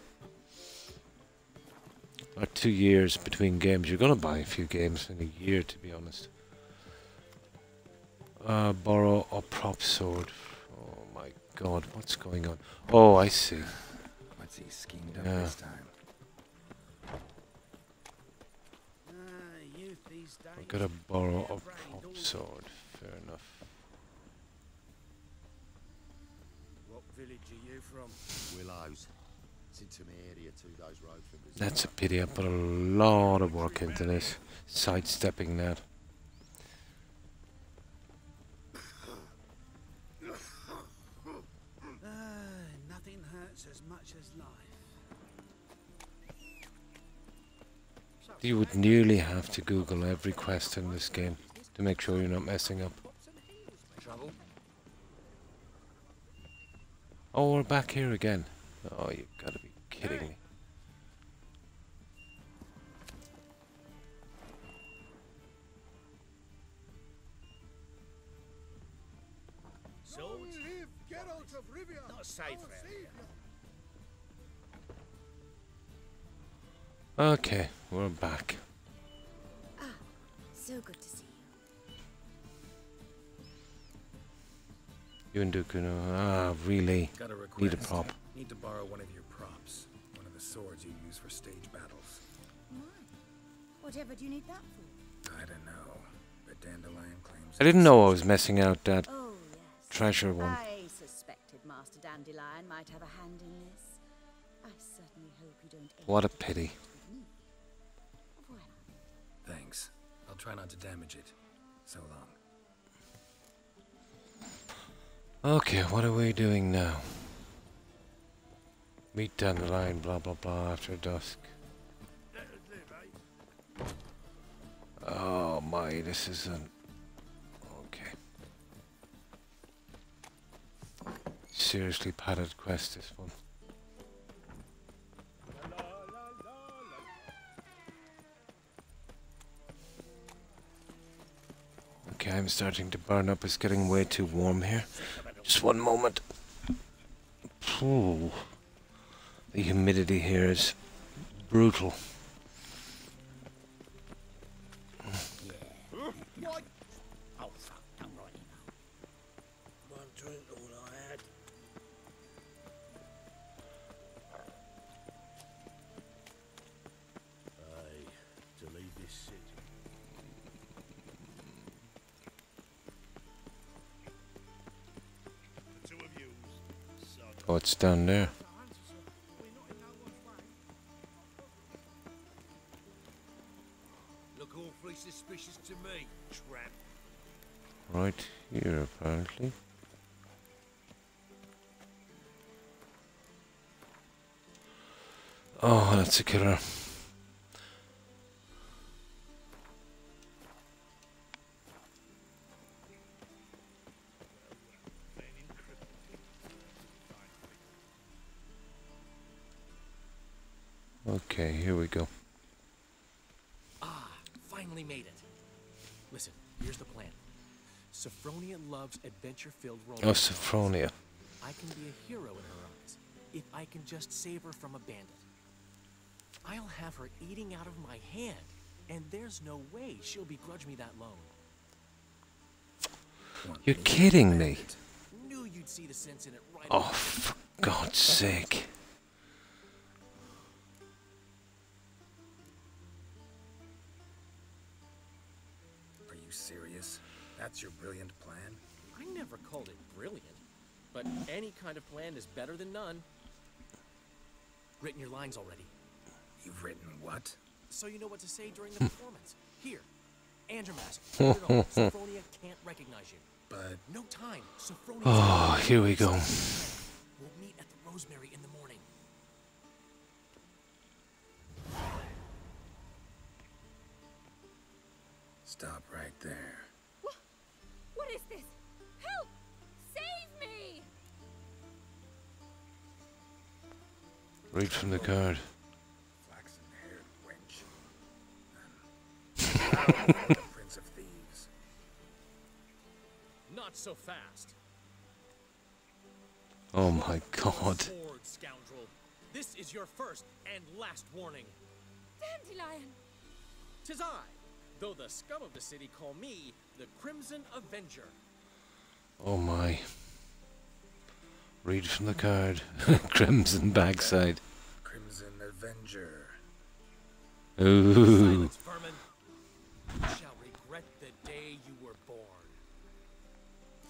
[SPEAKER 1] Like 2 years between games. You're gonna buy a few games in a year, to be honest. Borrow a prop sword. Oh my god, what's going on? Oh, I see.
[SPEAKER 15] What's he schemed up this time?
[SPEAKER 1] I've got to borrow a prop sword. Fair enough.
[SPEAKER 7] What village are you from? Willows. It's into my area 2 days road from this.
[SPEAKER 1] That's a pity. I put a lot of work into this. Sidestepping that.
[SPEAKER 13] Nothing hurts as much as life.
[SPEAKER 1] You would nearly have to Google every quest in this game to make sure you're not messing up.
[SPEAKER 19] Trouble?
[SPEAKER 1] Oh, we're back here again. Oh, you've got to be kidding me.
[SPEAKER 7] Swords? Get out of Rivia. Not safe around here.
[SPEAKER 1] Okay, we're back.
[SPEAKER 10] Ah, so good to see you.
[SPEAKER 1] You and Dukuno. Ah, really?
[SPEAKER 15] Got a request.
[SPEAKER 1] Need a prop.
[SPEAKER 15] Need to borrow one of your props. One of the swords you use for stage battles.
[SPEAKER 10] Why? Whatever do you need that for?
[SPEAKER 15] I don't know, but Dandelion claims...
[SPEAKER 1] I didn't know I was messing out that
[SPEAKER 10] Oh, yes.
[SPEAKER 1] treasure one.
[SPEAKER 10] I suspected Master Dandelion might have a hand in this. I certainly hope you don't...
[SPEAKER 1] What a pity.
[SPEAKER 15] Thanks. I'll try not to damage it. So long.
[SPEAKER 1] Okay, what are we doing now? Meet Dandelion, blah blah blah, after dusk. Oh my, this isn't... Okay. Seriously padded quest, this one. Okay, I'm starting to burn up. It's getting way too warm here. Just one moment. Ooh. The humidity here is brutal.
[SPEAKER 13] What? Oh, fuck, I'm right now. One drink, all I had.
[SPEAKER 7] Aye, to leave this city. The two of you.
[SPEAKER 1] Oh, it's down there.
[SPEAKER 7] Look awfully suspicious to me, tramp.
[SPEAKER 1] Right here, apparently. Oh, that's a killer. Okay, here we go.
[SPEAKER 19] Ah, finally made it. Listen, here's the plan. Sophronia loves adventure-filled romance.
[SPEAKER 1] Oh, Sophronia.
[SPEAKER 19] I can be a hero in her eyes. if I can just save her from a bandit. I'll have her eating out of my hand, and there's no way she'll begrudge me that loan.
[SPEAKER 1] You're kidding me.
[SPEAKER 19] Knew you'd see the sense in it right
[SPEAKER 1] Oh,
[SPEAKER 19] away.
[SPEAKER 1] for God's sake.
[SPEAKER 15] Are you serious? That's your brilliant plan?
[SPEAKER 19] I never called it brilliant, but any kind of plan is better than none. Written your lines already.
[SPEAKER 15] You've written what?
[SPEAKER 19] So you know what to say during the performance. Here, and your mask. Put it on. Sophronia can't recognize you.
[SPEAKER 15] But
[SPEAKER 19] no time. Sophronia.
[SPEAKER 1] Oh, here we go.
[SPEAKER 19] We'll meet at the Rosemary in the morning.
[SPEAKER 15] Stop right there.
[SPEAKER 12] What is this? Help! Save me!
[SPEAKER 1] Read from the card.
[SPEAKER 15] Flaxen-haired wench. The Prince of Thieves.
[SPEAKER 19] Not so fast.
[SPEAKER 1] Oh my God.
[SPEAKER 19] Sword, scoundrel. This is your first and last warning.
[SPEAKER 12] Dandelion!
[SPEAKER 19] 'Tis I, though the scum of the city call me the Crimson Avenger.
[SPEAKER 1] Oh my. Read from the card. Crimson backside.
[SPEAKER 15] Crimson Avenger.
[SPEAKER 1] Ooh.
[SPEAKER 19] Silence, vermin. You shall regret the day you were born.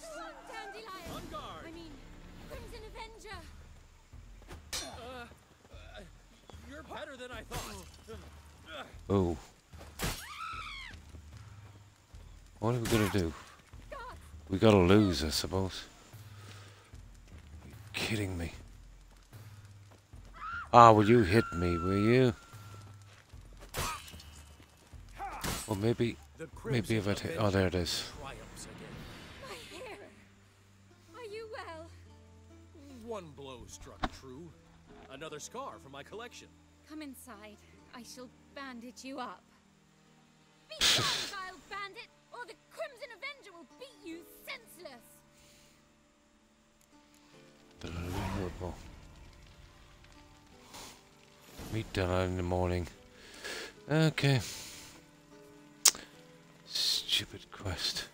[SPEAKER 12] Dandelion!
[SPEAKER 19] On guard!
[SPEAKER 12] I mean, Crimson Avenger!
[SPEAKER 19] You're better than I thought.
[SPEAKER 1] Oh. What are we gonna do? We gotta lose, I suppose. Are you kidding me? Ah, will you hit me, will you? Well, maybe if I take... Oh, there it is.
[SPEAKER 12] My hair! Are you well?
[SPEAKER 19] One blow struck true. Another scar from my collection.
[SPEAKER 12] Come inside. I shall bandage you up. Be gone, vile bandit, or the Crimson Avenger will beat you senseless!
[SPEAKER 1] Meet Della in the morning. Okay. Stupid quest.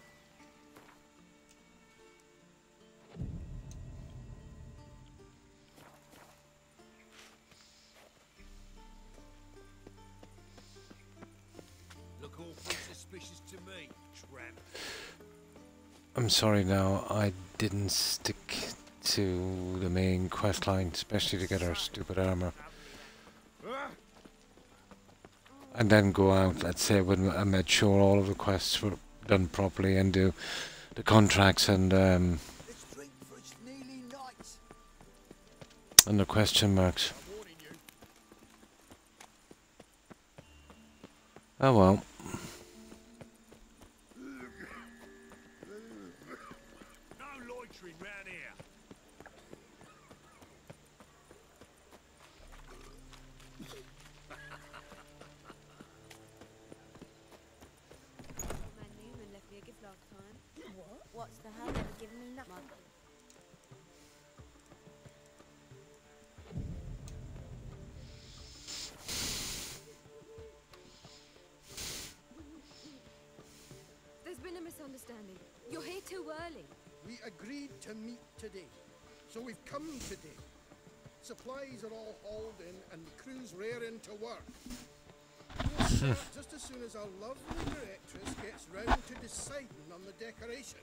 [SPEAKER 5] Look awfully suspicious to me, tramp.
[SPEAKER 1] I'm sorry now, I didn't stick to the main quest line, especially to get our stupid armor. And then go out, let's say, when I made sure all of the quests were done properly and do the contracts and the question marks. Oh well.
[SPEAKER 5] No loitering round here.
[SPEAKER 10] Man Newman left me a gift last time. What? What's the hell? Never given me nothing.
[SPEAKER 2] There's been a misunderstanding. You're here too early.
[SPEAKER 11] We agreed to meet today, so we've come today. Supplies are all hauled in and the crew's raring to work. We'll start just as soon as our lovely directress gets round to deciding on the decoration.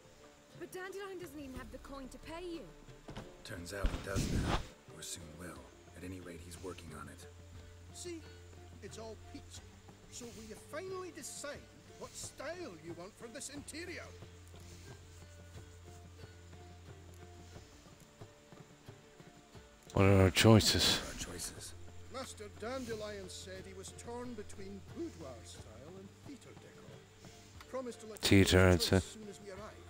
[SPEAKER 2] But Dandelion doesn't even have the coin to pay you.
[SPEAKER 15] Turns out he does now, or soon will. At any rate, he's working on it.
[SPEAKER 11] See, it's all peachy. So will you finally decide what style you want for this interior?
[SPEAKER 1] What are our choices?
[SPEAKER 11] Master Dandelion said he was torn between boudoir style and theatre decor. Promised to let you
[SPEAKER 1] Theatre,
[SPEAKER 11] know
[SPEAKER 1] I'd
[SPEAKER 11] his
[SPEAKER 1] say.
[SPEAKER 11] choice as soon as we arrive.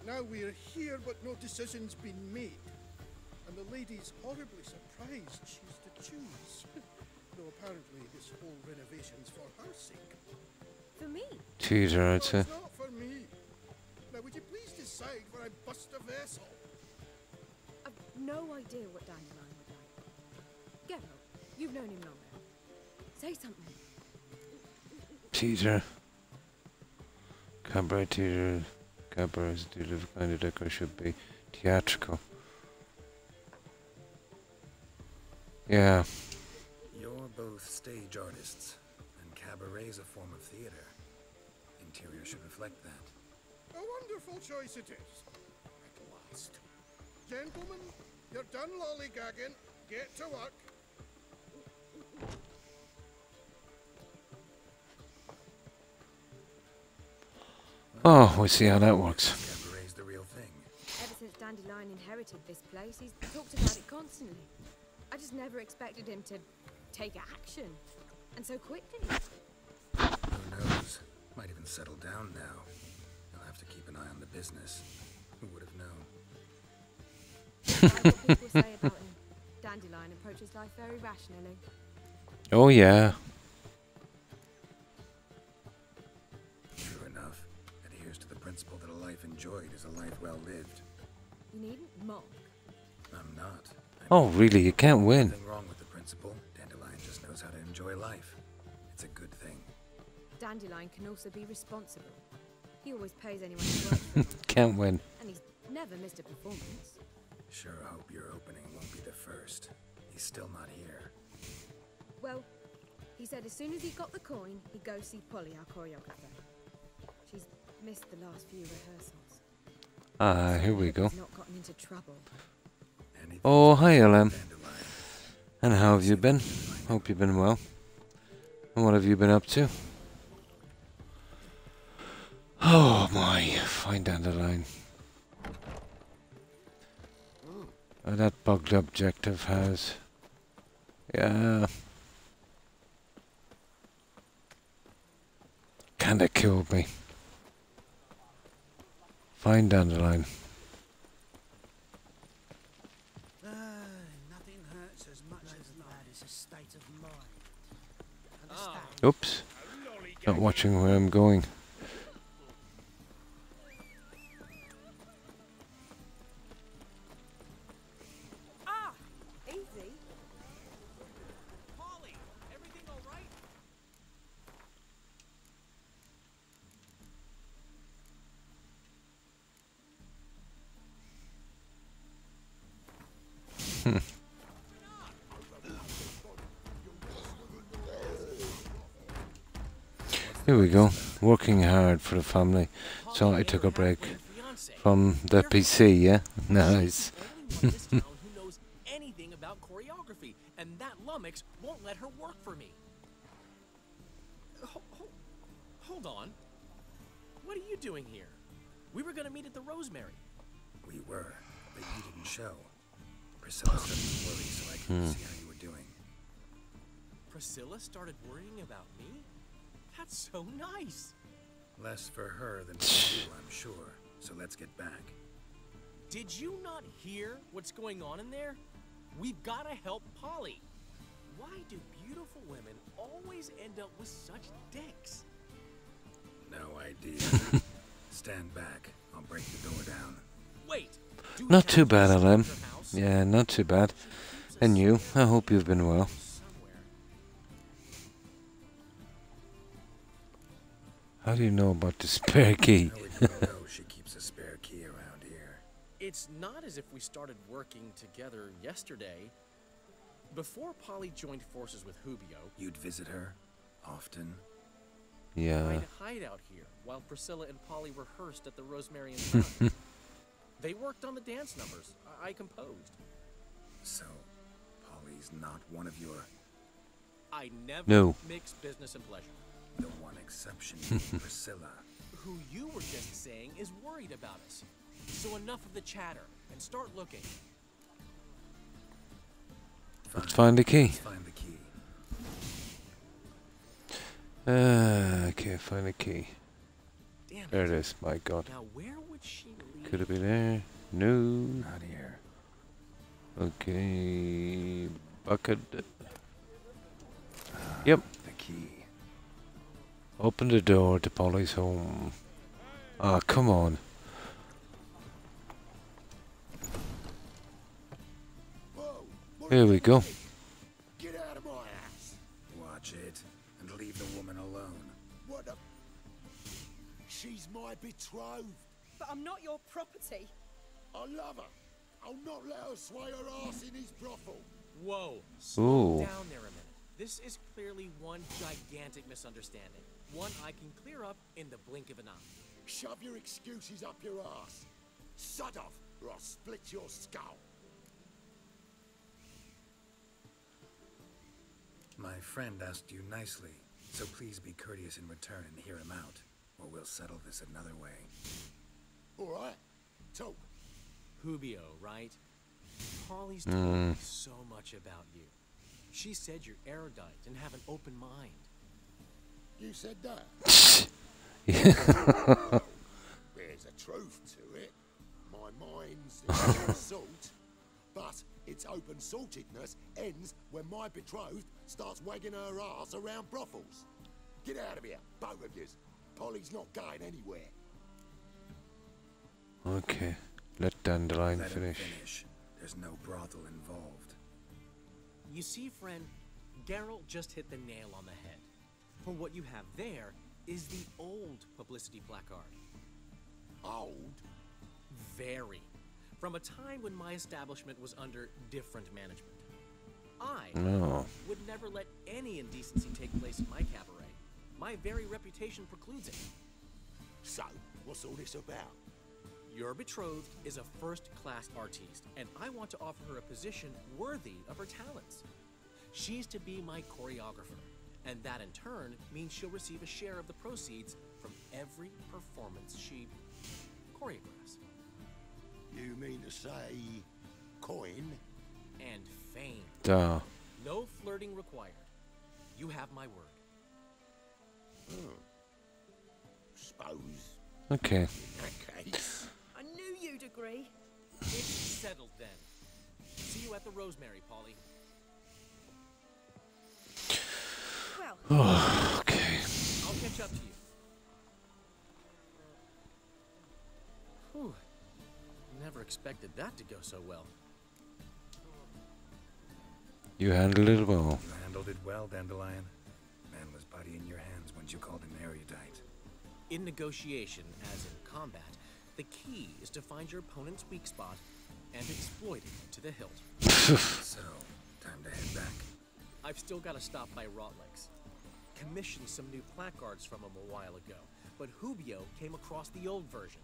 [SPEAKER 11] Now we're here, but no decision's been made. And the lady's horribly surprised she's to choose. Though apparently this whole renovation's for her sake.
[SPEAKER 2] For me?
[SPEAKER 1] Theatre, I'd say.
[SPEAKER 11] It's not for me. Now would you please decide where I bust a vessel?
[SPEAKER 2] I've no idea what Dandelion would like. Geralt, you've known him longer. Say something.
[SPEAKER 1] Teaser. Cabaret theater. Cabaret is the kind of decor should be theatrical. Yeah.
[SPEAKER 15] You're both stage artists, and cabaret's a form of theater. Interior should reflect that.
[SPEAKER 11] A wonderful choice it is. At last. Gentlemen, you're done lollygagging. Get to work.
[SPEAKER 1] Oh, we'll see how that works.
[SPEAKER 15] Cabaret's the real thing.
[SPEAKER 2] Ever since Dandelion inherited this place, he's talked about it constantly. I just never expected him to take action. And so quickly.
[SPEAKER 15] Who knows? Might even settle down now. I'll have to keep an eye on the business. Who would have known?
[SPEAKER 2] Like what people say about him. Dandelion approaches life very rationally.
[SPEAKER 1] Oh, yeah.
[SPEAKER 15] True enough. Adheres to the principle that a life enjoyed is a life well lived.
[SPEAKER 2] You needn't mock.
[SPEAKER 15] I'm not.
[SPEAKER 1] Oh, really? You can't win.
[SPEAKER 15] Nothing wrong with the principle. Dandelion just knows how to enjoy life. It's a good thing.
[SPEAKER 2] Dandelion can also be responsible. He always pays anyone who works for him.
[SPEAKER 1] Can't win.
[SPEAKER 2] And he's never missed a performance.
[SPEAKER 15] Sure hope your opening won't be the first. He's still not here.
[SPEAKER 2] Well, he said as soon as he got the coin, he'd go see Polly, our choreographer. She's missed the last few rehearsals.
[SPEAKER 1] Ah, here we go.
[SPEAKER 2] He's not gotten into trouble.
[SPEAKER 1] Oh, hi, LM. And how have you been? Hope you've been well. And what have you been up to? Oh my, fine Dandelion. That bugged objective has... Yeah. Kinda killed me. Fine Dandelion.
[SPEAKER 13] Nothing hurts as much as that is a state of mind. Understand?
[SPEAKER 1] Oops. Not watching where I'm going.
[SPEAKER 13] Ah! Easy. Polly, everything all right?
[SPEAKER 1] Here we go. Working hard for the family. So I took a break from the PC, yeah? Nice.
[SPEAKER 19] Who knows anything about choreography, and that lummox won't let her work for me. Hold on. What are you doing here? We were gonna meet at the Rosemary.
[SPEAKER 15] We were, but you didn't show. Priscilla started to worry, so I could see how you were doing.
[SPEAKER 19] Priscilla started worrying about me? That's so nice.
[SPEAKER 15] Less for her than for you, I'm sure. So let's get back.
[SPEAKER 19] Did you not hear what's going on in there? We've got to help Polly. Why do beautiful women always end up with such dicks?
[SPEAKER 15] No idea. Stand back. I'll break the door down.
[SPEAKER 19] Wait.
[SPEAKER 1] Not too bad, LM. Yeah, not too bad. And you? I hope you've been well. How do you know about the spare key?
[SPEAKER 15] She keeps a spare key around here.
[SPEAKER 19] It's not as if we started working together yesterday. Before Polly joined forces with Hubio,
[SPEAKER 15] You'd visit her often?
[SPEAKER 1] Yeah.
[SPEAKER 19] I'd hide out here while Priscilla and Polly rehearsed at the Rosemary and Fountain. They worked on the dance numbers. I composed.
[SPEAKER 15] So, Polly's not one of your...
[SPEAKER 19] I never
[SPEAKER 1] No.
[SPEAKER 19] mix business and pleasure.
[SPEAKER 15] The one exception being Priscilla.
[SPEAKER 19] Who you were just saying is worried about us. So enough of the chatter and start looking.
[SPEAKER 1] Let's find the key.
[SPEAKER 15] Let's find the key.
[SPEAKER 1] I can't find the key.
[SPEAKER 19] Damn
[SPEAKER 1] There it is, my god.
[SPEAKER 19] Now where would she leave?
[SPEAKER 1] Could it be there? No.
[SPEAKER 15] Not here.
[SPEAKER 1] Okay. Bucket. Yep.
[SPEAKER 15] The key.
[SPEAKER 1] Open the door to Polly's home. Ah, come on. Here we go.
[SPEAKER 7] She's my betrothed.
[SPEAKER 3] But I'm not your property.
[SPEAKER 7] I love her. I'll not let her sway her ass in his brothel.
[SPEAKER 19] Whoa. Slow
[SPEAKER 1] Ooh.
[SPEAKER 19] down there a minute. This is clearly one gigantic misunderstanding. One I can clear up in the blink of an eye.
[SPEAKER 7] Shove your excuses up your ass. Sod off, or I'll split your skull.
[SPEAKER 15] My friend asked you nicely, so please be courteous in return and hear him out, or we'll settle this another way.
[SPEAKER 7] All right, talk.
[SPEAKER 19] Hubio, right? Polly's told me so much about you. She said you're erudite and have an open mind.
[SPEAKER 7] You said that? There's a truth to it. My mind's open salt, but its open saltedness ends when my betrothed starts wagging her ass around brothels. Get out of here, both of yous. Polly's not going anywhere.
[SPEAKER 1] Okay, let Dandelion
[SPEAKER 15] Let him
[SPEAKER 1] finish.
[SPEAKER 15] finish. There's no brothel involved.
[SPEAKER 19] You see, friend, Geralt just hit the nail on the head. For what you have there is the old publicity placard.
[SPEAKER 7] Old?
[SPEAKER 19] Very. From a time when my establishment was under different management. I would never let any indecency take place in my cabaret. My very reputation precludes it.
[SPEAKER 7] So, what's all this about?
[SPEAKER 19] Your betrothed is a first-class artiste, and I want to offer her a position worthy of her talents. She's to be my choreographer, and that in turn means she'll receive a share of the proceeds from every performance she choreographs.
[SPEAKER 7] You mean to say coin?
[SPEAKER 19] And fame.
[SPEAKER 1] Duh.
[SPEAKER 19] No flirting required. You have my word.
[SPEAKER 7] Suppose.
[SPEAKER 1] Okay.
[SPEAKER 7] In that case.
[SPEAKER 3] I knew you'd agree.
[SPEAKER 19] It's settled then. See you at the Rosemary, Polly.
[SPEAKER 1] Oh, okay.
[SPEAKER 19] I'll catch up to you. Whew. Never expected that to go so well.
[SPEAKER 1] You handled it well.
[SPEAKER 15] You handled it well, Dandelion. Man was body in your hands once you called him erudite.
[SPEAKER 19] In negotiation, as in combat, the key is to find your opponent's weak spot and exploit it to the hilt.
[SPEAKER 15] So, time to head back.
[SPEAKER 19] I've still got to stop by Rotlex. Commissioned some new placards from him a while ago, but Hubio came across the old version.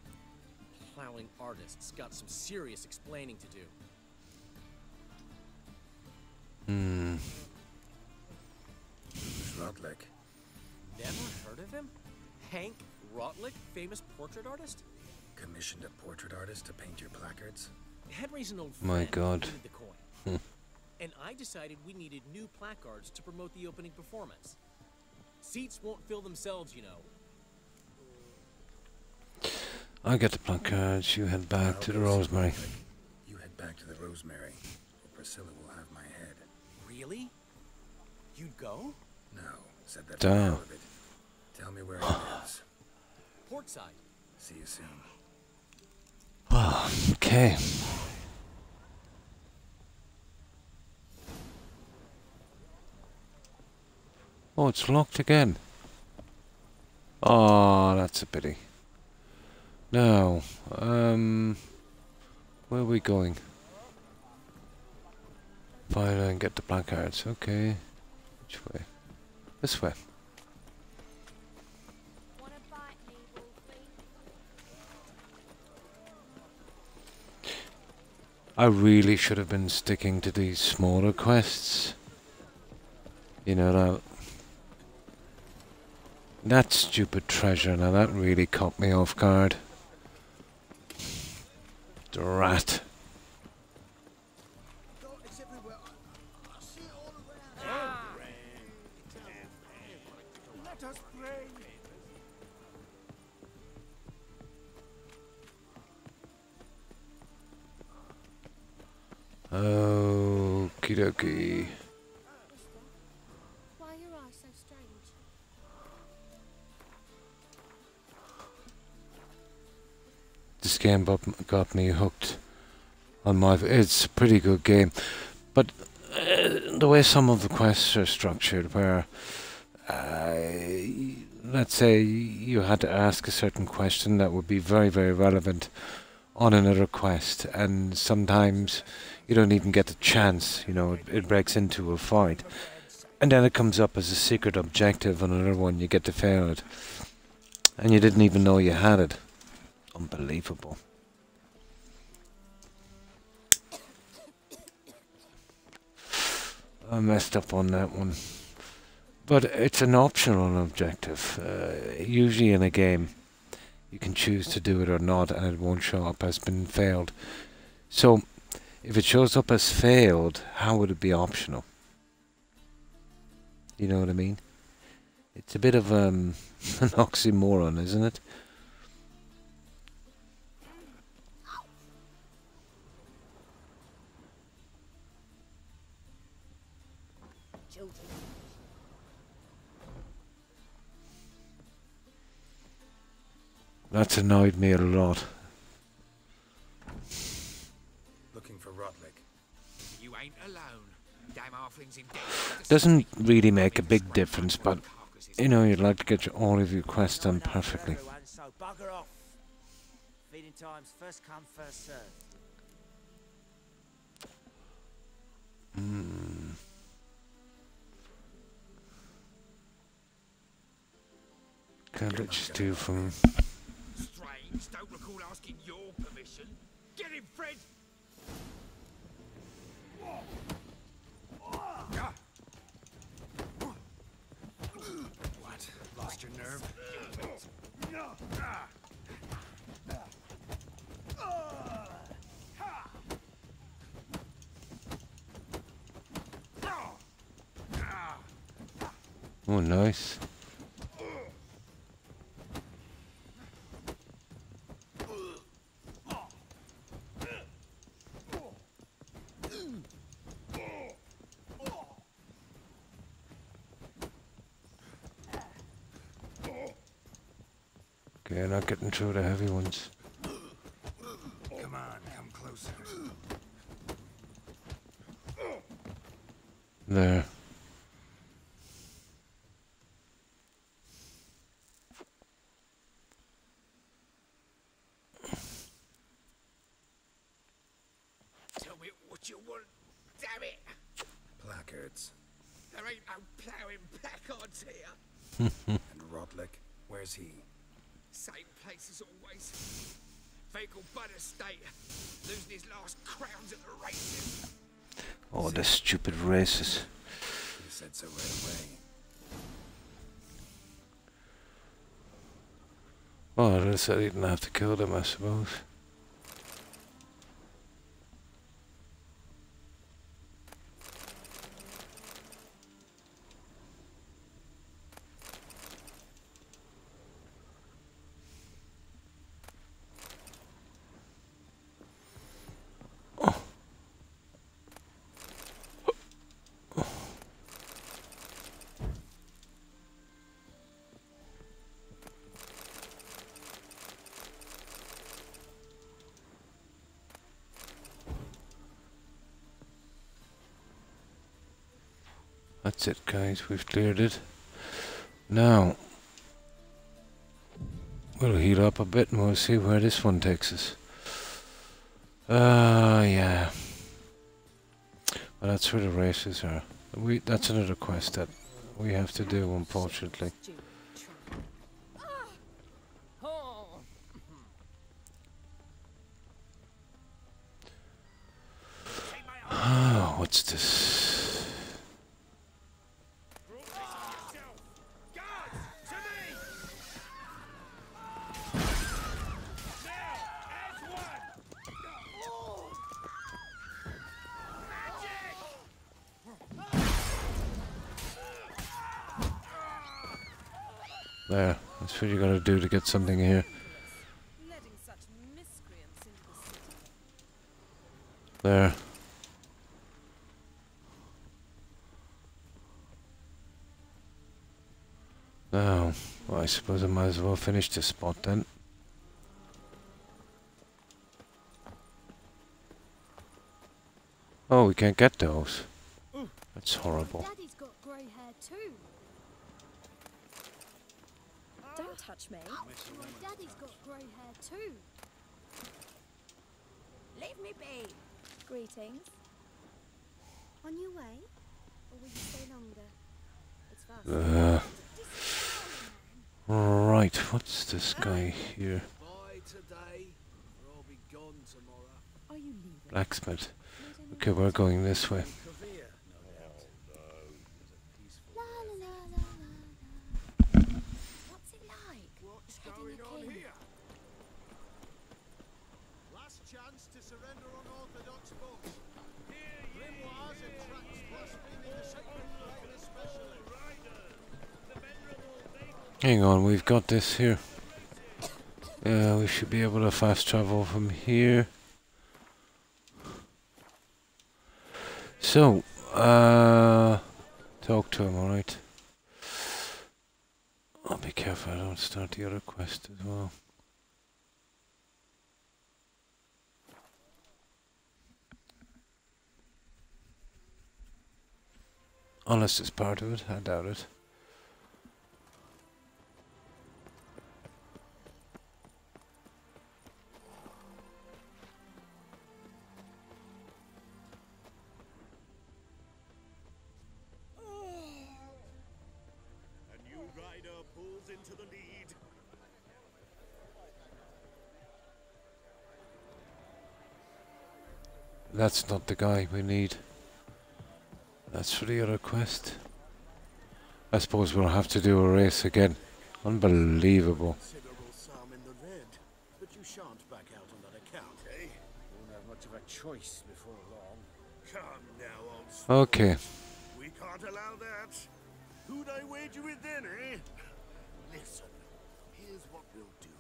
[SPEAKER 19] Plowing artists got some serious explaining to do.
[SPEAKER 15] Who's Rotlick?
[SPEAKER 19] Never heard of him? Hank Rotlick, famous portrait artist?
[SPEAKER 15] Commissioned a portrait artist to paint your placards?
[SPEAKER 19] Henry's an old
[SPEAKER 1] My
[SPEAKER 19] friend.
[SPEAKER 1] God.
[SPEAKER 19] Needed the coin. And I decided we needed new placards to promote the opening performance. Seats won't fill themselves, you know.
[SPEAKER 1] I get the placards, you head back to the Rosemary.
[SPEAKER 15] You head back to the Rosemary, or Priscilla will have my head.
[SPEAKER 19] Really? You'd go?
[SPEAKER 15] No, said that
[SPEAKER 1] Damn.
[SPEAKER 15] out of it. Tell me where he lives.
[SPEAKER 19] Portside.
[SPEAKER 15] See you soon.
[SPEAKER 1] Okay. Oh, it's locked again. Oh, that's a pity. Now, where are we going? Find and get the placards. Okay. Which way? This way. I really should have been sticking to these smaller quests. You know, that stupid treasure, now that really caught me off guard. The rat.
[SPEAKER 11] Let us pray.
[SPEAKER 1] Okie dokie.
[SPEAKER 12] Why are your eyes so strange?
[SPEAKER 1] This game got me hooked on my... It's a pretty good game. But the way some of the quests are structured, where let's say you had to ask a certain question that would be very, very relevant on another quest, and sometimes you don't even get the chance, you know, it breaks into a fight. And then it comes up as a secret objective on another one, you get to fail it. And you didn't even know you had it. Unbelievable. I messed up on that one. But it's an optional objective. Usually in a game, you can choose to do it or not, and it won't show up as been failed. So, if it shows up as failed, how would it be optional? You know what I mean? It's a bit of an oxymoron, isn't it? That's annoyed me a lot.
[SPEAKER 15] Looking for Rodlick.
[SPEAKER 20] You ain't alone. Damn halflings in
[SPEAKER 1] Doesn't really make a big difference, but you know, you'd like to get all of your quests done perfectly.
[SPEAKER 13] So bugger off. Feeding time's first come, first served.
[SPEAKER 1] Can't just do from.
[SPEAKER 20] Strange, don't recall asking your permission. Get him, Fred!
[SPEAKER 15] What? Lost your nerve?
[SPEAKER 1] Oh, nice. Okay, not getting through the heavy ones.
[SPEAKER 15] Come on, come closer.
[SPEAKER 1] There.
[SPEAKER 20] Tell me what you want, damn it!
[SPEAKER 15] Placards.
[SPEAKER 20] There ain't no ploughing placards here.
[SPEAKER 15] And Rodlick, where's he?
[SPEAKER 20] Same place as always. Vehicle Bud Estate. Losing his last crowns at the races.
[SPEAKER 1] Oh, the stupid races.
[SPEAKER 15] You said so right away.
[SPEAKER 1] Well, I said he didn't have to kill them, I suppose. That's it, guys. We've cleared it. Now, we'll heal up a bit and we'll see where this one takes us. Yeah. Well, that's where the races are. That's another quest that we have to do, unfortunately. What's this? There, that's what you gotta do to get something here. There. Now, well, I suppose I might as well finish this spot then. Oh, we can't get those. That's horrible.
[SPEAKER 2] Daddy's got grey hair too. touch me.
[SPEAKER 12] My daddy's got grey hair too.
[SPEAKER 2] Leave me be. Greetings. On your way? Or will you stay longer? It's fast.
[SPEAKER 1] Right, what's this guy here?
[SPEAKER 8] Bye today, or I'll be gone tomorrow.
[SPEAKER 2] Are you leaving?
[SPEAKER 1] Blacksmith. Okay, we're going this way.
[SPEAKER 2] La la la la la. What's it like?
[SPEAKER 7] What's going on here? Last chance to surrender unorthodox books. Grimoires and tracts blaspheming the sacred flame especially.
[SPEAKER 1] Hang on, we've got this here. Yeah, we should be able to fast travel from here. So, talk to him, alright? I'll be careful I don't start the other quest as well. Unless it's part of it, I doubt it.
[SPEAKER 7] A new rider pulls into the lead.
[SPEAKER 1] That's not the guy we need. That's for the other quest. I suppose we'll have to do a race again. Unbelievable.
[SPEAKER 7] Considerable sum in the red, but you shan't back out on that account, eh?
[SPEAKER 20] Won't have much of a choice before long.
[SPEAKER 7] Come now, old sport.
[SPEAKER 1] Okay.
[SPEAKER 7] We can't allow that. Who'd I wager with then, eh? Listen, here's what we'll do.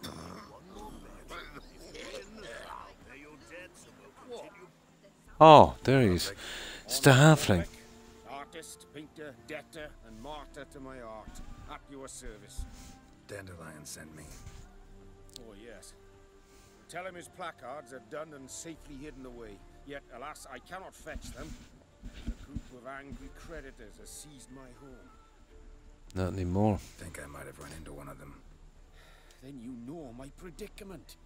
[SPEAKER 7] We'll make one more bet. If you win, I'll pay your debts and we'll continue.
[SPEAKER 1] Oh, there he is. It's the halfling.
[SPEAKER 20] Artist, painter, debtor, and martyr to my art. At your service.
[SPEAKER 15] Dandelion sent me.
[SPEAKER 20] Oh, yes. Tell him his placards are done and safely hidden away. Yet, alas, I cannot fetch them. A group of angry creditors has seized my home.
[SPEAKER 1] Not anymore.
[SPEAKER 15] Think I might have run into one of them.
[SPEAKER 20] Then you know my predicament.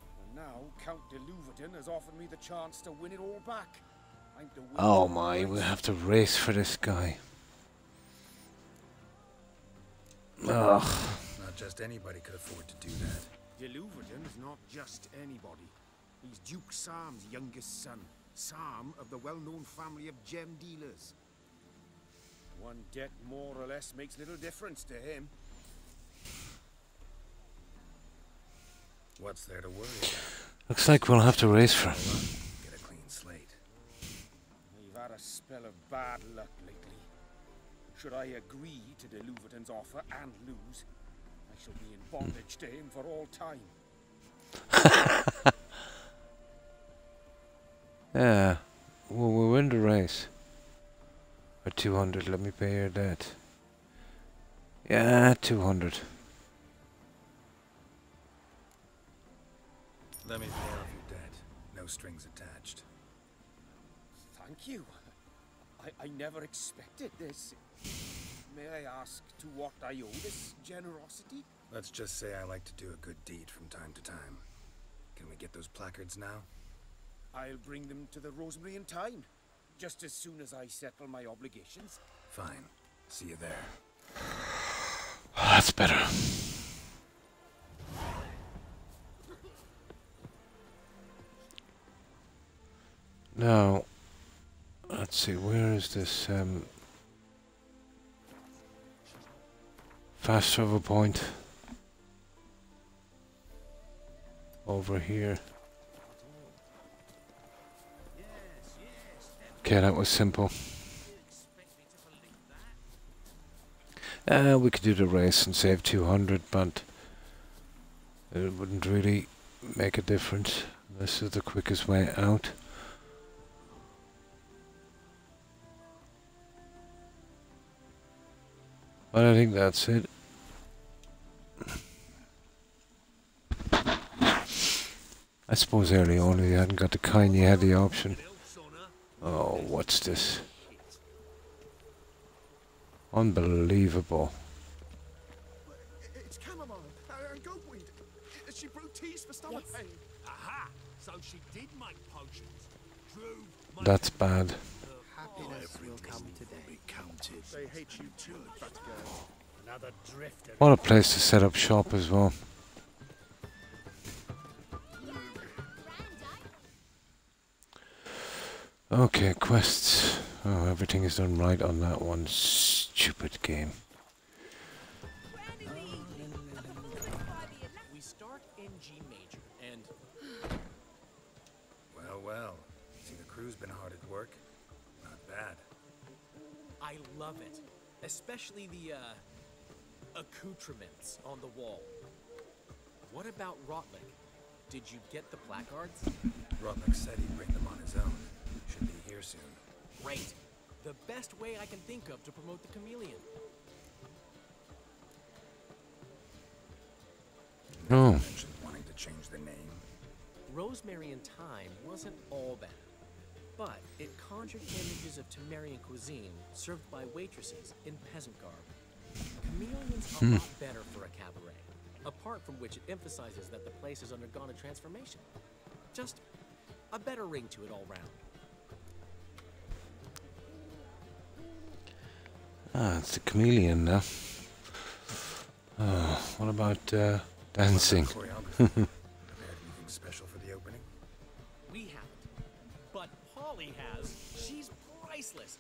[SPEAKER 20] And now, Count de Louverton has offered me the chance to win it all back. I'm to win.
[SPEAKER 1] Oh my, we have to race for this guy. Ugh.
[SPEAKER 15] Not just anybody could afford to do that.
[SPEAKER 20] De Louverton is not just anybody. He's Duke Sam's youngest son. Sam of the well-known family of gem dealers. One debt more or less makes little difference to him.
[SPEAKER 15] What's there to worry about?
[SPEAKER 1] Looks like we'll have to race for him.
[SPEAKER 15] Get a clean slate.
[SPEAKER 20] We've had a spell of bad luck lately. Should I agree to de Louverton's offer and lose, I shall be in bondage to him for all time.
[SPEAKER 1] Yeah, well, we'll win the race. For 200, let me pay your debt. Yeah, 200.
[SPEAKER 15] Let me pay off your debt. No strings attached.
[SPEAKER 20] Thank you. I never expected this. May I ask to what I owe this generosity?
[SPEAKER 15] Let's just say I like to do a good deed from time to time. Can we get those placards now?
[SPEAKER 20] I'll bring them to the Rosemary in time. Just as soon as I settle my obligations.
[SPEAKER 15] Fine. See you there.
[SPEAKER 1] That's better. Now, let's see, where is this fast travel point? Over here. Okay, that was simple. We could do the race and save 200, but it wouldn't really make a difference. This is the quickest way out. But I think that's it. I suppose early on you hadn't got the kind, you had the option. Oh, what's this? That's bad.
[SPEAKER 15] Happiness will come today.
[SPEAKER 11] They hate you too, fat girl.
[SPEAKER 5] Another drifter.
[SPEAKER 1] What a place to set up shop as well. Okay, quests. Oh, everything is done right on that one. Stupid game.
[SPEAKER 19] We start in G major, and
[SPEAKER 15] Well. See, the crew's been hard at work. Not bad.
[SPEAKER 19] I love it. Especially the, accoutrements on the wall. What about Rotlick? Did you get the placards?
[SPEAKER 15] Rotlick said he'd bring them on his own. Should be here soon.
[SPEAKER 19] Great. The best way I can think of to promote the chameleon.
[SPEAKER 1] Oh.
[SPEAKER 15] Mentioned wanting to change the name.
[SPEAKER 19] Rosemary and Thyme wasn't all bad, but it conjured images of Temerian cuisine served by waitresses in peasant garb. Chameleon's a lot better for a cabaret, apart from which it emphasizes that the place has undergone a transformation. Just a better ring to it all round.
[SPEAKER 1] Ah, it's the chameleon now. What about dancing?
[SPEAKER 15] Anything special for the opening?
[SPEAKER 19] We haven't, but Polly has. She's priceless.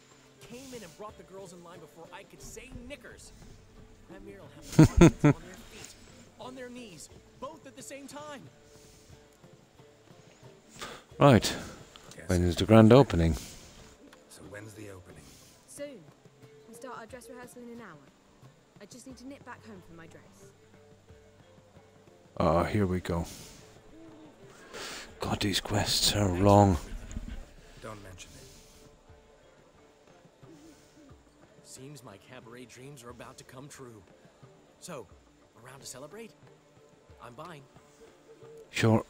[SPEAKER 19] Came in and brought the girls in line before I could say knickers. That mirror will have the audience on their feet, on their knees, both at the same time.
[SPEAKER 1] Right. When is the grand opening?
[SPEAKER 15] So when's the opening?
[SPEAKER 2] Soon. We start our dress rehearsal in an hour. I just need to nip back home for my dress.
[SPEAKER 1] Ah, here we go. God, these quests are long.
[SPEAKER 15] Don't mention it.
[SPEAKER 19] Seems my cabaret dreams are about to come true. So, around to celebrate? I'm buying.
[SPEAKER 1] Sure.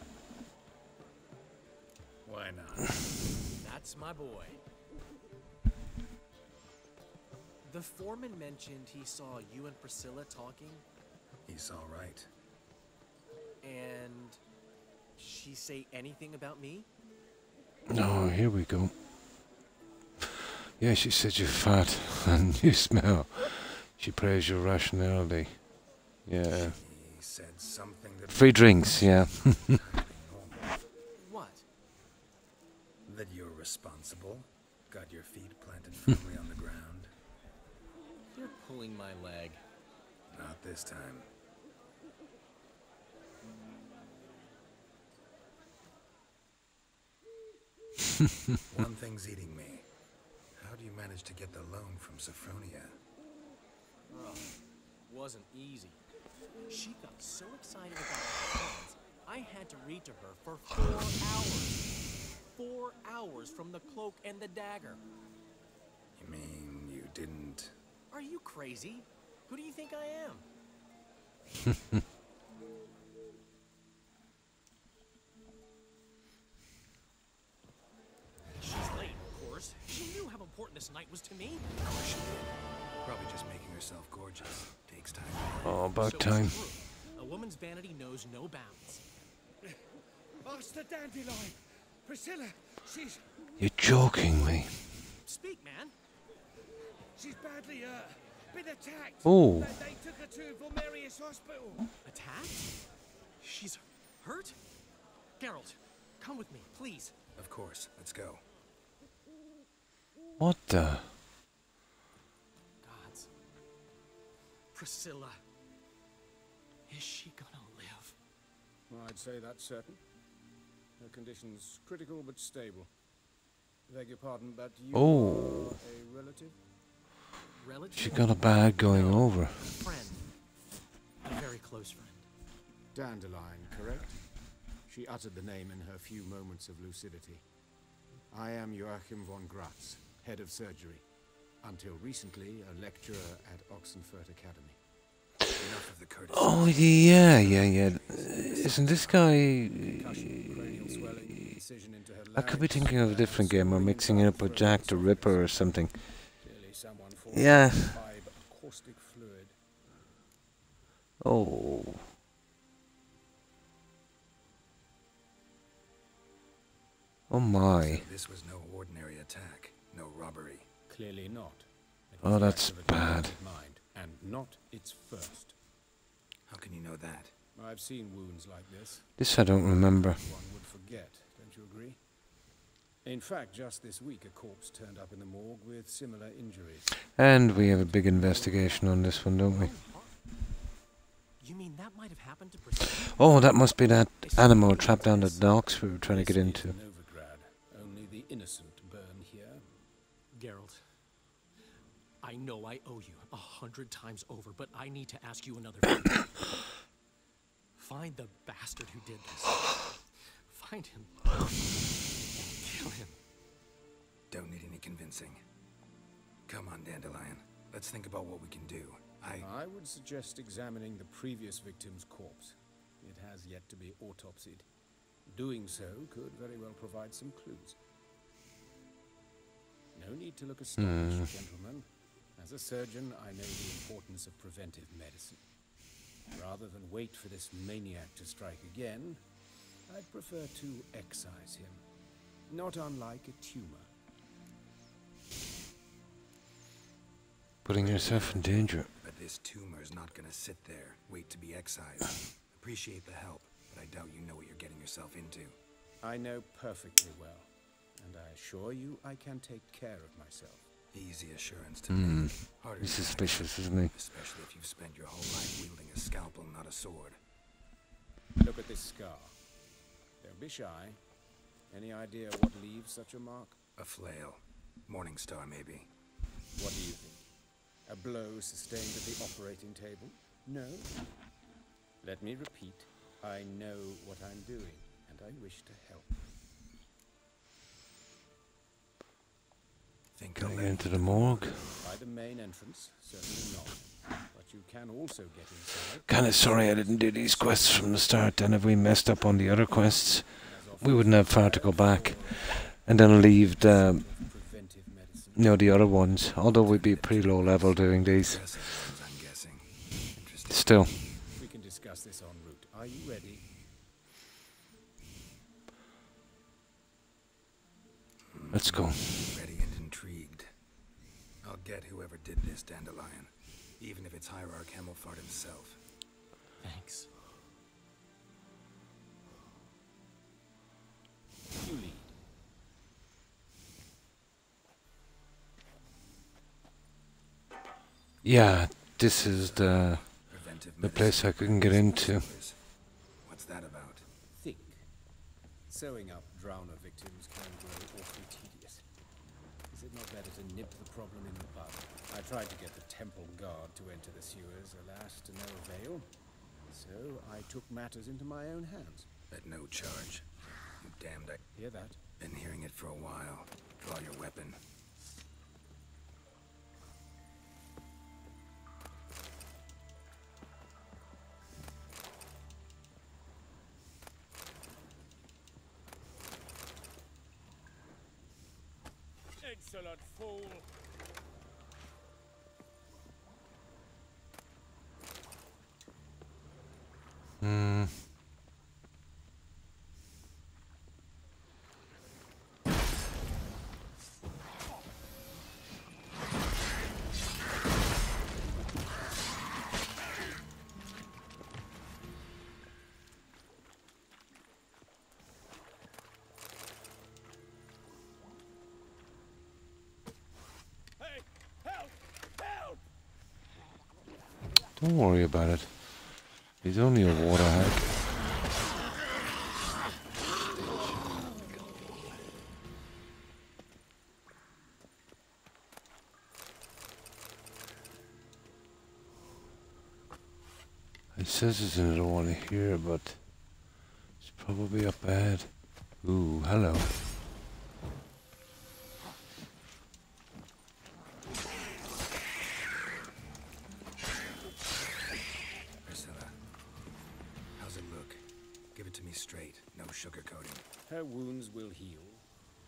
[SPEAKER 15] Why not?
[SPEAKER 19] That's my boy. The foreman mentioned he saw you and Priscilla talking.
[SPEAKER 15] He's all right.
[SPEAKER 19] And she say anything about me?
[SPEAKER 1] Oh, here we go. Yeah, she said you're fat and you smell. She praised your rationality. Yeah.
[SPEAKER 15] He said something that...
[SPEAKER 1] Free drinks, yeah.
[SPEAKER 19] What?
[SPEAKER 15] That you're responsible. Got your feet planted firmly on the ground.
[SPEAKER 19] You're pulling my leg.
[SPEAKER 15] Not this time. One thing's eating me. How do you manage to get the loan from Sophronia?
[SPEAKER 19] Oh, wasn't easy. She got so excited about her plans, I had to read to her for 4 hours. 4 hours from the cloak and the dagger.
[SPEAKER 15] You mean you didn't...
[SPEAKER 19] Are you crazy? Who do you think I am? She's late, of course. She knew how important this night was to me.
[SPEAKER 15] Of course she did. Probably just making herself gorgeous. Takes time.
[SPEAKER 1] Oh, about
[SPEAKER 19] So
[SPEAKER 1] time.
[SPEAKER 19] it's true. A woman's vanity knows no bounds.
[SPEAKER 5] Ask the dandelion. Priscilla, she's...
[SPEAKER 1] You're joking me.
[SPEAKER 19] Speak, man.
[SPEAKER 5] She's badly, been attacked.
[SPEAKER 1] Oh.
[SPEAKER 5] They took her to Vulmerius Hospital.
[SPEAKER 19] Attacked? She's hurt? Geralt, come with me, please.
[SPEAKER 15] Of course. Let's go.
[SPEAKER 1] What the?
[SPEAKER 19] Gods. Priscilla. Is she gonna live?
[SPEAKER 16] I'd say that's certain. Her condition's critical but stable. Beg your pardon, but you
[SPEAKER 1] Oh.
[SPEAKER 16] are a relative?
[SPEAKER 19] Relative?
[SPEAKER 1] She got a bag going over.
[SPEAKER 19] Friend. A very close friend.
[SPEAKER 20] Dandelion, correct? She uttered the name in her few moments of lucidity. I am Joachim von Gratz, head of surgery. Until recently, a lecturer at Oxenfurt Academy.
[SPEAKER 15] Enough of the courtesy.
[SPEAKER 1] Oh, yeah. Isn't this guy... I could be thinking of a different game or mixing it up with Jack the Ripper or something. Yeah. Oh. Oh my.
[SPEAKER 15] So this was no ordinary attack, no robbery.
[SPEAKER 16] Clearly not. It
[SPEAKER 1] Oh,
[SPEAKER 16] was the
[SPEAKER 1] that's
[SPEAKER 16] act of a
[SPEAKER 1] bad.
[SPEAKER 16] talented mind, and not its first.
[SPEAKER 15] How can you know that?
[SPEAKER 16] I've seen wounds like this.
[SPEAKER 1] This I don't remember.
[SPEAKER 16] One would forget, don't you agree? In fact, just this week a corpse turned up in the morgue with similar injuries.
[SPEAKER 1] And we have a big investigation on this one, don't we?
[SPEAKER 19] You mean that might have happened to Priscilla?
[SPEAKER 1] Oh, that must be that animal trapped down the docks we were trying to get into.
[SPEAKER 16] Novigrad. Only the innocent burn here.
[SPEAKER 19] Geralt, I know I owe you 100 times over, but I need to ask you another favor. Find the bastard who did this. Find him. Kill him.
[SPEAKER 15] Don't need any convincing. Come on, Dandelion. Let's think about what we can do.
[SPEAKER 16] I would suggest examining the previous victim's corpse. It has yet to be autopsied. Doing so could very well provide some clues. No need to look astonished, gentlemen. As a surgeon, I know the importance of preventive medicine. Rather than wait for this maniac to strike again, I'd prefer to excise him. Not unlike a tumor.
[SPEAKER 1] Putting yourself in danger.
[SPEAKER 15] But this tumor's not gonna sit there, wait to be excised. Appreciate the help, but I doubt you know what you're getting yourself into.
[SPEAKER 16] I know perfectly well, and I assure you I can take care of myself.
[SPEAKER 15] Easy assurance to me. Harder
[SPEAKER 1] He's
[SPEAKER 15] to
[SPEAKER 1] suspicious,
[SPEAKER 15] imagine,
[SPEAKER 1] isn't he?
[SPEAKER 15] especially if you've spent your whole life wielding a scalpel, not a sword.
[SPEAKER 16] Look at this scar. Don't be shy. Any idea what leaves such a mark?
[SPEAKER 15] A flail. Morning star, maybe.
[SPEAKER 16] What do you think? A blow sustained at the operating table? No? Let me repeat. I know what I'm doing, and I wish to help.
[SPEAKER 15] Think
[SPEAKER 1] Going into the morgue.
[SPEAKER 16] By the main entrance, certainly not. But you can also get inside.
[SPEAKER 1] Kinda sorry I didn't do these quests from the start, and if we messed up on the other quests, we wouldn't have far to go back. And then leave the, the other ones, although we'd be pretty low level doing these. Still.
[SPEAKER 16] We can discuss this en route. Are you ready?
[SPEAKER 1] Let's go.
[SPEAKER 15] Ready and intrigued. I'll get whoever did this, Dandelion. Even if it's Hierarch Hemmelfart himself.
[SPEAKER 19] Thanks.
[SPEAKER 16] You lead.
[SPEAKER 1] Yeah, this is the place I couldn't get into.
[SPEAKER 15] What's that about?
[SPEAKER 16] Think. Sewing up drowner victims can grow awfully tedious. Is it not better to nip the problem in the bud? I tried to get the temple guard to enter the sewers, alas, to no avail. So I took matters into my own hands.
[SPEAKER 15] At no charge. You damned
[SPEAKER 16] Hear that?
[SPEAKER 15] Been hearing it for a while. Draw your weapon.
[SPEAKER 5] Insolent fool!
[SPEAKER 1] Don't worry about it. He's only a water hag. It says it's another one here, but it's probably up ahead. Ooh, hello.
[SPEAKER 16] Her wounds will heal,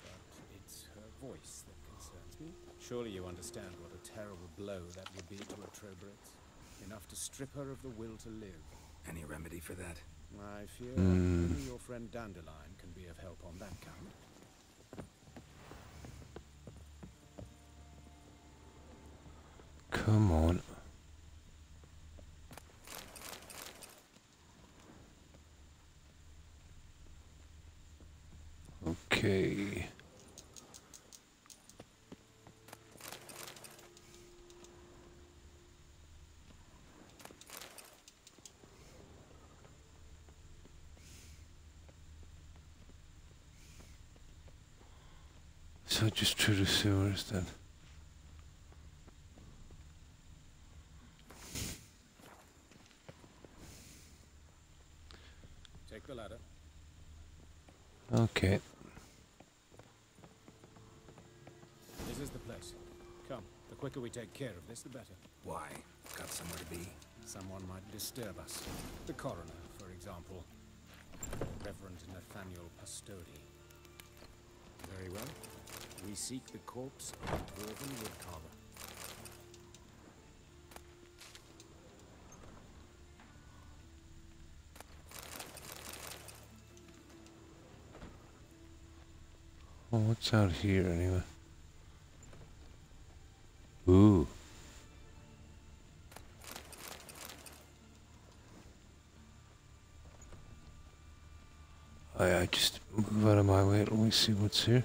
[SPEAKER 16] but it's her voice that concerns me. Surely you understand what a terrible blow that would be to a Trobrex. Enough to strip her of the will to live.
[SPEAKER 15] Any remedy for that?
[SPEAKER 16] I fear only your friend Dandelion can be of help on that count.
[SPEAKER 1] Come on. Okay. So just through the sewers then.
[SPEAKER 9] Take the ladder.
[SPEAKER 1] Okay.
[SPEAKER 9] This is the place. Come, the quicker we take care of this, the better.
[SPEAKER 15] Why? Got somewhere to be?
[SPEAKER 9] Someone might disturb us. The coroner, for example. Reverend Nathaniel Pastodi. Very well. We seek the corpse of a dwarven woodcarver.
[SPEAKER 1] Oh, what's out here anyway? Ooh. I just move out of my way. Let me see what's here.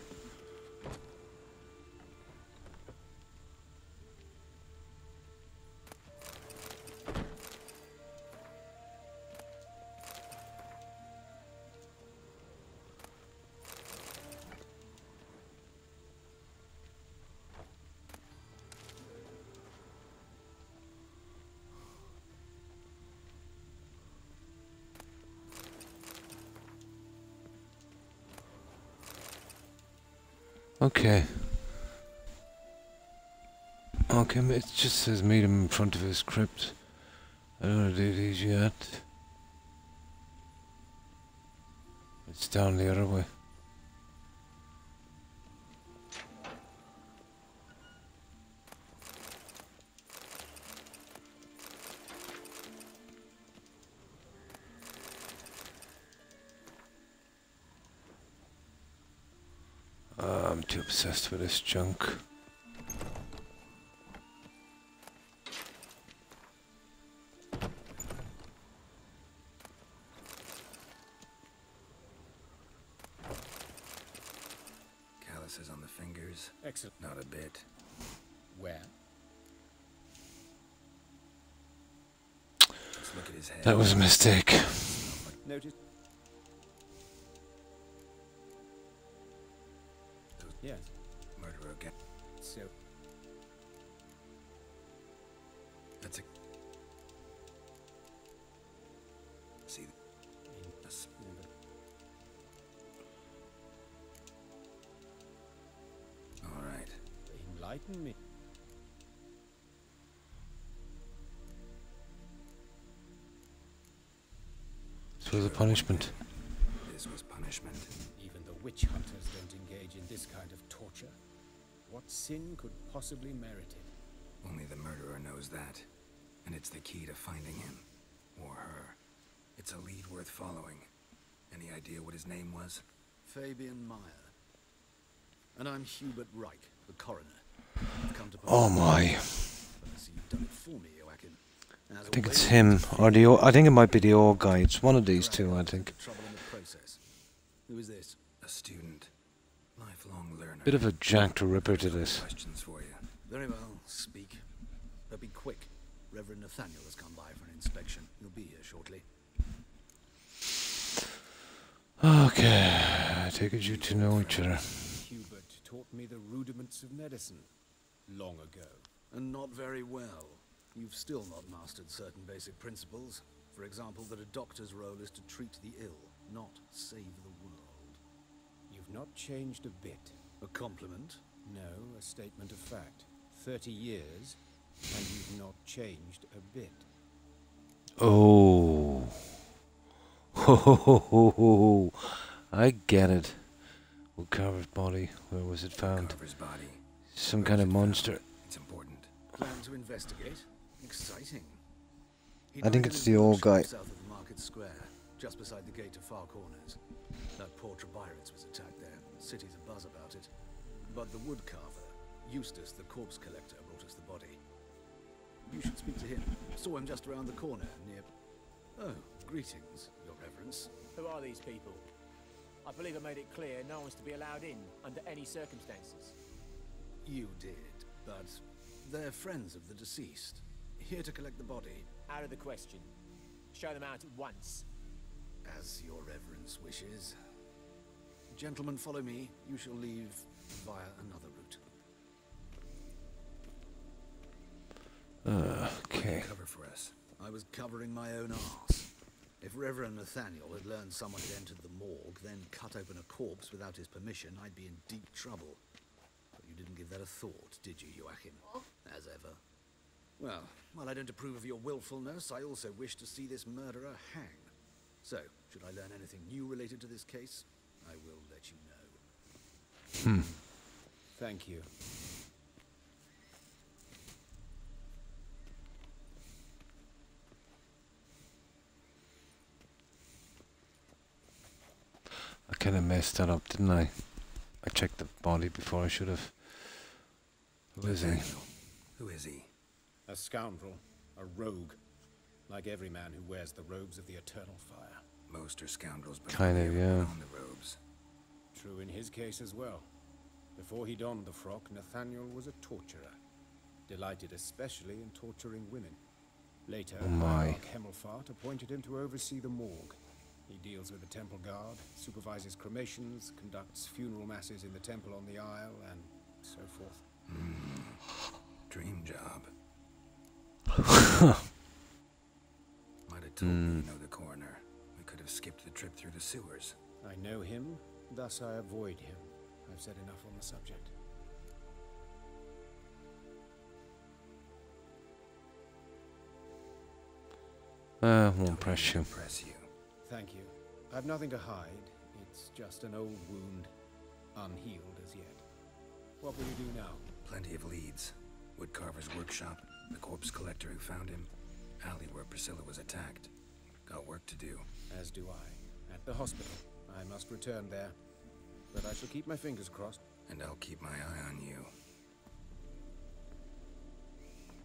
[SPEAKER 1] Okay. Okay, it just says meet him in front of his crypt. I don't want to do these yet. It's down the other way. I'm too obsessed with this junk.
[SPEAKER 15] Calluses on the fingers.
[SPEAKER 9] Excellent.
[SPEAKER 15] Not a bit.
[SPEAKER 9] Where?
[SPEAKER 15] Just look at his head.
[SPEAKER 1] That was a mistake.
[SPEAKER 9] Notice. Yes.
[SPEAKER 15] Murderer again.
[SPEAKER 9] So.
[SPEAKER 15] That's a. See. That's. All right.
[SPEAKER 9] Enlighten me.
[SPEAKER 1] This was a punishment.
[SPEAKER 15] This was punishment.
[SPEAKER 9] Even the witch hunters don't engage in this kind of torture. What sin could possibly merit it?
[SPEAKER 15] Only the murderer knows that. And it's the key to finding him. Or her. It's a lead worth following. Any idea what his name was?
[SPEAKER 21] Fabian Meyer. And I'm Hubert Reich, the coroner. I've come to
[SPEAKER 1] Oh my.
[SPEAKER 21] I see you've done it for me, Joachim.
[SPEAKER 1] I think it's him, or I think it might be the old guy. It's one of these two, I think.
[SPEAKER 21] Trouble in the process. Who is this?
[SPEAKER 15] A student. Lifelong learner.
[SPEAKER 1] Bit of a Jack the Ripper to this.
[SPEAKER 15] Questions for you.
[SPEAKER 21] Very well, speak. But be quick. Reverend Nathaniel has come by for an inspection. He'll be here shortly.
[SPEAKER 1] Okay, I take it you two know each other.
[SPEAKER 9] Hubert taught me the rudiments of medicine long ago.
[SPEAKER 21] And not very well. You've still not mastered certain basic principles. For example, that a doctor's role is to treat the ill, not save the world.
[SPEAKER 9] You've not changed a bit.
[SPEAKER 21] A compliment?
[SPEAKER 9] No, a statement of fact. 30 years, and you've not changed a bit.
[SPEAKER 1] Oh. Ho ho ho ho ho. I get it. Woodcarver's body. Where was it found?
[SPEAKER 15] Woodcarver's body.
[SPEAKER 1] Some kind of monster.
[SPEAKER 15] It's important.
[SPEAKER 21] Plan to investigate? Exciting.
[SPEAKER 1] I think it's the old guy.
[SPEAKER 21] South of the Market Square, just beside the gate to Far Corners. That poor Trebyritz was attacked there. The city's abuzz about it. But the woodcarver, Eustace, the corpse collector, brought us the body. You should speak to him. Saw him just around the corner, near... Oh, greetings, Your Reverence.
[SPEAKER 13] Who are these people? I believe I made it clear no one's to be allowed in under any circumstances.
[SPEAKER 21] You did, but they're friends of the deceased. Here to collect the body.
[SPEAKER 13] Out of the question. Show them out at once.
[SPEAKER 21] As Your Reverence wishes. Gentlemen, follow me. You shall leave via another route.
[SPEAKER 1] Okay.
[SPEAKER 21] Cover for us. I was covering my own arse. If Reverend Nathaniel had learned someone had entered the morgue, then cut open a corpse without his permission, I'd be in deep trouble. But you didn't give that a thought, did you, Joachim? As ever. Well, while I don't approve of your willfulness, I also wish to see this murderer hang. So, should I learn anything new related to this case, I will let you know.
[SPEAKER 9] Thank you.
[SPEAKER 1] I kind of messed that up, didn't I? I checked the body before I should have. Who is he?
[SPEAKER 21] Who is he?
[SPEAKER 9] A scoundrel. A rogue. Like every man who wears the robes of the Eternal Fire.
[SPEAKER 15] Most are scoundrels, but
[SPEAKER 1] kind of, yeah.
[SPEAKER 15] On the robes.
[SPEAKER 9] True in his case as well. Before he donned the frock, Nathaniel was a torturer. Delighted especially in torturing women. Later, Monarch Hemmelfart appointed him to oversee the morgue. He deals with the temple guard, supervises cremations, conducts funeral masses in the temple on the Isle, and so forth.
[SPEAKER 15] Dream job. Might have told me you know the coroner. We could have skipped the trip through the sewers.
[SPEAKER 9] I know him, thus I avoid him. I've said enough on the subject.
[SPEAKER 1] Won't press you.
[SPEAKER 9] Thank you. I've nothing to hide. It's just an old wound, unhealed as yet. What will you do now?
[SPEAKER 15] Plenty of leads. Woodcarver's workshop, the corpse collector who found him, alley where Priscilla was attacked. Got work to do.
[SPEAKER 9] As do I. At the hospital. I must return there. But I shall keep my fingers crossed.
[SPEAKER 15] And I'll keep my eye on you.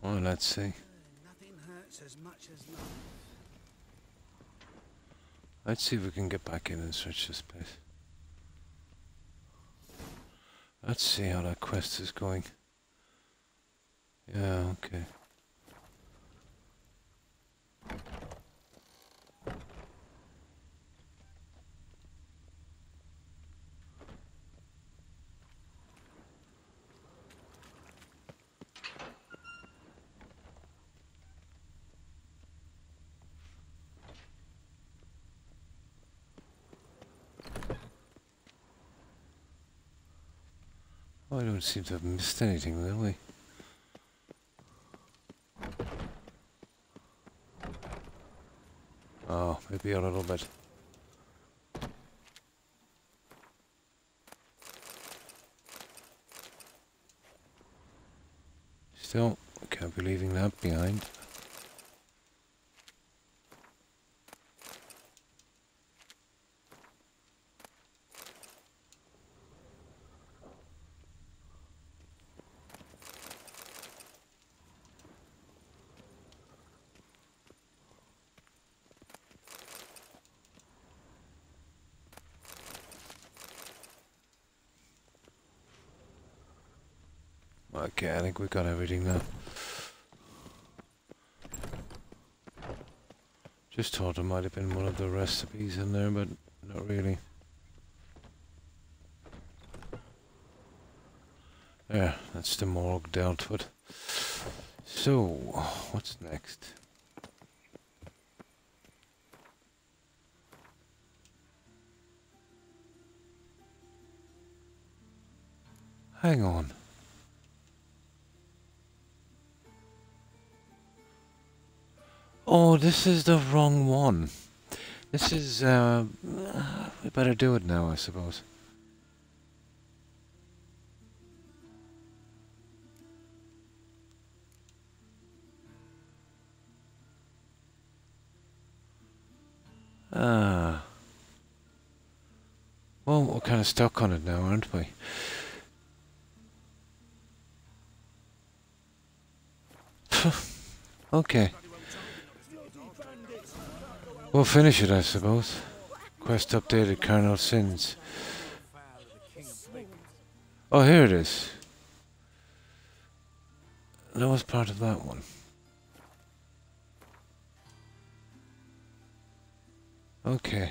[SPEAKER 1] Well, let's see.
[SPEAKER 13] Nothing hurts as much as love.
[SPEAKER 1] Let's see if we can get back in and search this place. Let's see how that quest is going. Yeah, okay. Oh, I don't seem to have missed anything, really. Oh, maybe a little bit. Still, I can't be leaving that behind. Okay, I think we got everything now. Just thought there might have been one of the recipes in there, but not really. There, that's the morgue dealt with. So, what's next? Hang on. Oh, this is the wrong one. This is, we better do it now, I suppose. Well, we're kind of stuck on it now, aren't we? Okay. We'll finish it, I suppose. Quest updated, Colonel Sins. Oh, here it is. That was part of that one. Okay.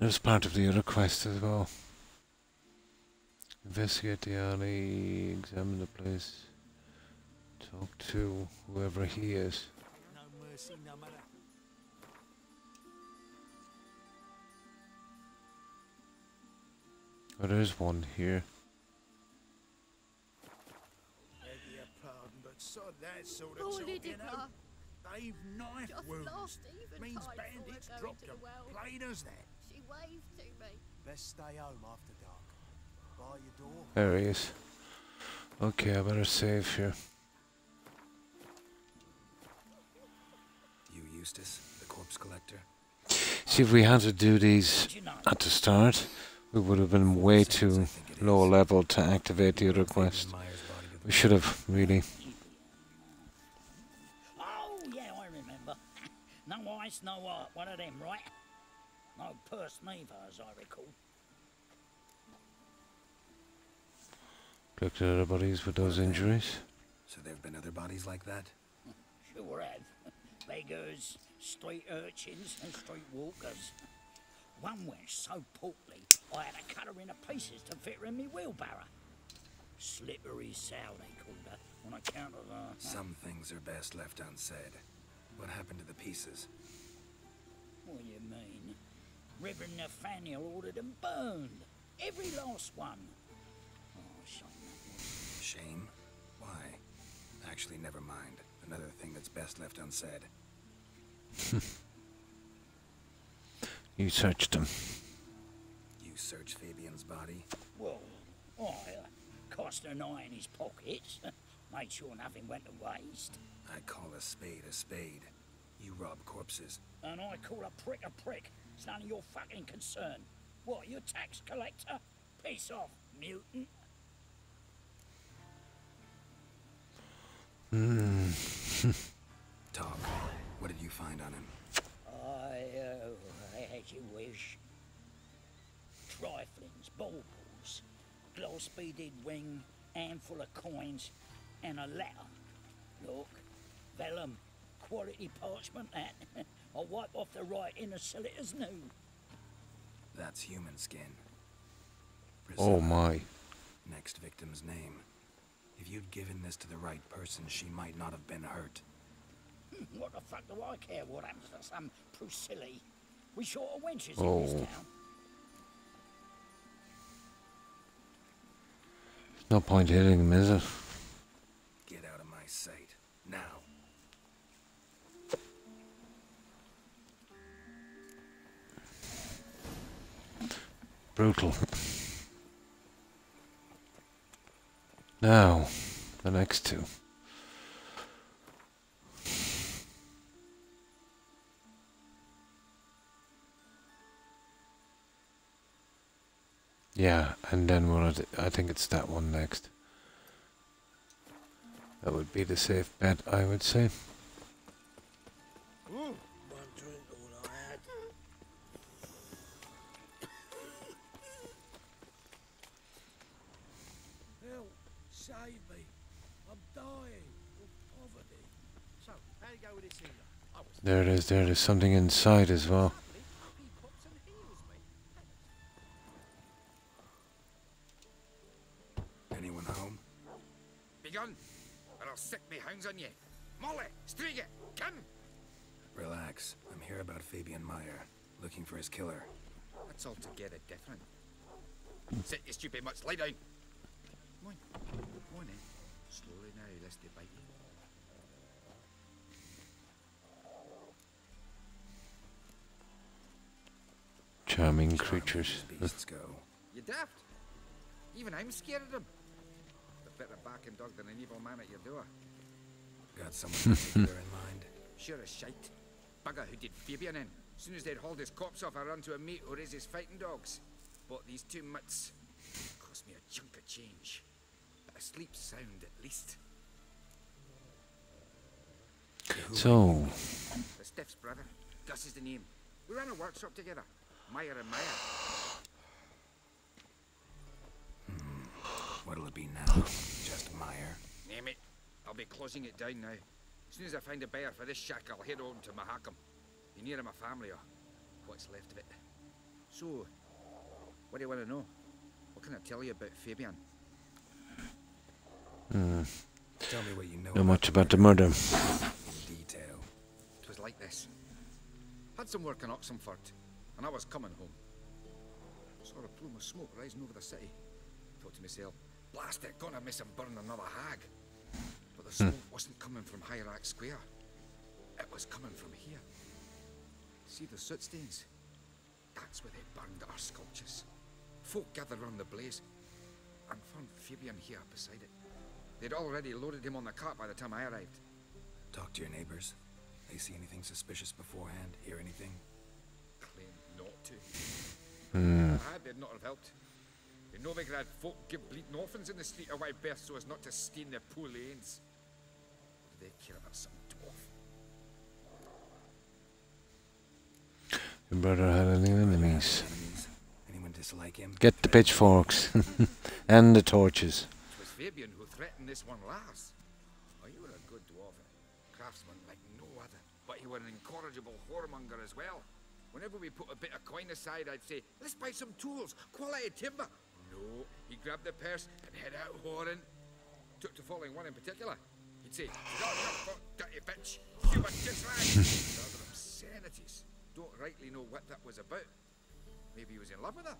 [SPEAKER 1] That was part of the other quest as well. Investigate the alley, examine the place, talk to whoever he is.
[SPEAKER 13] No mercy, no matter.
[SPEAKER 1] Oh, there's one here.
[SPEAKER 20] Beg your pardon, but sod that sort of
[SPEAKER 12] Poor
[SPEAKER 20] talk, you
[SPEAKER 12] Lydia.
[SPEAKER 20] know. They've knife
[SPEAKER 12] Just
[SPEAKER 20] wounds.
[SPEAKER 12] last
[SPEAKER 20] Means
[SPEAKER 12] eventide
[SPEAKER 20] bandits
[SPEAKER 12] saw her go
[SPEAKER 20] dropped
[SPEAKER 12] into
[SPEAKER 20] them.
[SPEAKER 12] the well.
[SPEAKER 20] Plain as that.
[SPEAKER 12] She waved to me.
[SPEAKER 13] Best stay home after dark. Bar your door.
[SPEAKER 1] There he is. Okay, I better save here.
[SPEAKER 21] You, Eustace, the corpse collector?
[SPEAKER 1] See, if we had to do these at the start, we would have been way too low level to activate the other quest. We should have, really.
[SPEAKER 6] Oh, yeah, I remember. No ice, no art, one of them, right? No purse neither, as I recall.
[SPEAKER 1] Collected other bodies with those injuries.
[SPEAKER 21] So there have been other bodies like that?
[SPEAKER 6] Sure have. Beggars, street urchins, and street walkers. One went so portly, I had to cut her into pieces to fit her in me wheelbarrow. Slippery sow, they called her, on account of her.
[SPEAKER 21] Some things are best left unsaid. What happened to the pieces?
[SPEAKER 6] What do you mean? Reverend Nathaniel ordered them burned. Every last one. Oh, shame that was.
[SPEAKER 21] Shame? Why? Actually, never mind. Another thing that's best left unsaid.
[SPEAKER 1] You searched them.
[SPEAKER 21] You searched Fabian's body?
[SPEAKER 6] Well, I cast an eye in his pockets. Made sure nothing went to waste.
[SPEAKER 21] I call a spade a spade. You rob corpses.
[SPEAKER 6] And I call a prick a prick. It's none of your fucking concern. What, you tax collector? Piss off, mutant.
[SPEAKER 21] Talk. What did you find on him?
[SPEAKER 6] As you wish. Triflings, baubles, gloss-beaded ring, handful of coins, and a letter. Look, vellum, quality parchment that. I'll wipe off the writing and sell it as new.
[SPEAKER 21] That's human skin.
[SPEAKER 1] Oh my.
[SPEAKER 21] Next victim's name. If you'd given this to the right person, she might not have been hurt.
[SPEAKER 6] What the fuck do I care what happens to some Priscilla? We short of wenches
[SPEAKER 1] Oh.
[SPEAKER 6] in this town.
[SPEAKER 1] No point hitting him, is it?
[SPEAKER 21] Get out of my sight. Now.
[SPEAKER 1] Brutal. Now, the next two. Yeah, and then I think it's that one next. That would be the safe bet, I would say.
[SPEAKER 13] One drink, all I had. Help! Save me! I'm dying of poverty. So, how do you go with this healer?
[SPEAKER 1] There it is, there it is. Something inside as well.
[SPEAKER 21] Anyone home?
[SPEAKER 15] Begun, or I'll sick me hounds on you. Molly, Striga, come!
[SPEAKER 21] Relax. I'm here about Fabian Meyer, looking for his killer.
[SPEAKER 15] That's altogether different. Sit, you stupid mutts, lie down. Come on, come on then. Slowly now, lest they bite you.
[SPEAKER 1] Charming creatures.
[SPEAKER 21] Beasts go.
[SPEAKER 15] You daft? Even I'm scared of them. A better barking dog than an evil man at your door.
[SPEAKER 21] Got someone particular in mind?
[SPEAKER 15] Sure as shite. Bugger who did Fabian in. Soon as they'd hauled his corpse off, I run to a mate who raises fighting dogs. But these two mutts,
[SPEAKER 20] Cost me a chunk of change. But I sleep sound at least.
[SPEAKER 1] So,
[SPEAKER 20] The Stiff's brother. Gus is the name. We ran a workshop together. Meyer and Meyer.
[SPEAKER 15] What'll it be now? Just Meyer?
[SPEAKER 20] Name it. I'll be closing it down now. As soon as I find a buyer for this shack, I'll head on to Mahakam. Be near my family, or what's left of it. So, what do you want to know? What can I tell you about Fabian?
[SPEAKER 15] Tell me what you know.
[SPEAKER 1] Not much about the murder.
[SPEAKER 15] In detail.
[SPEAKER 20] It was like this. Had some work in Oxenford, and I was coming home. Saw a plume of smoke rising over the city. Thought to myself, blast it, gonna miss him burn another hag. But the smoke wasn't coming from Hierarch Square. It was coming from here. See the soot stains? That's where they burned our sculptures. Folk gathered round the blaze, and found Fabian here beside it. They'd already loaded him on the cart by the time I arrived.
[SPEAKER 15] Talk to your neighbors. They see anything suspicious beforehand? Hear anything?
[SPEAKER 20] Claimed not to. They'd not have helped. In Novigrad, folk give bleeding orphans in the street a wide berth so as not to stain their poor lanes. What do they care about some dwarf?
[SPEAKER 1] Your brother had any enemies?
[SPEAKER 15] Anyone dislike him?
[SPEAKER 1] Get the pitchforks and the torches.
[SPEAKER 20] It was Fabian who threatened this one last. Oh, you were a good dwarf, craftsman like no other. But you were an incorrigible whoremonger as well. Whenever we put a bit of coin aside, I'd say, let's buy some tools, quality timber. No, he grabbed the purse and head out whoring. Took to following one in particular. He'd say, got enough, dirty bitch, human dish rag. Rather obscenities. Don't rightly know what that was about. Maybe he was in love with her.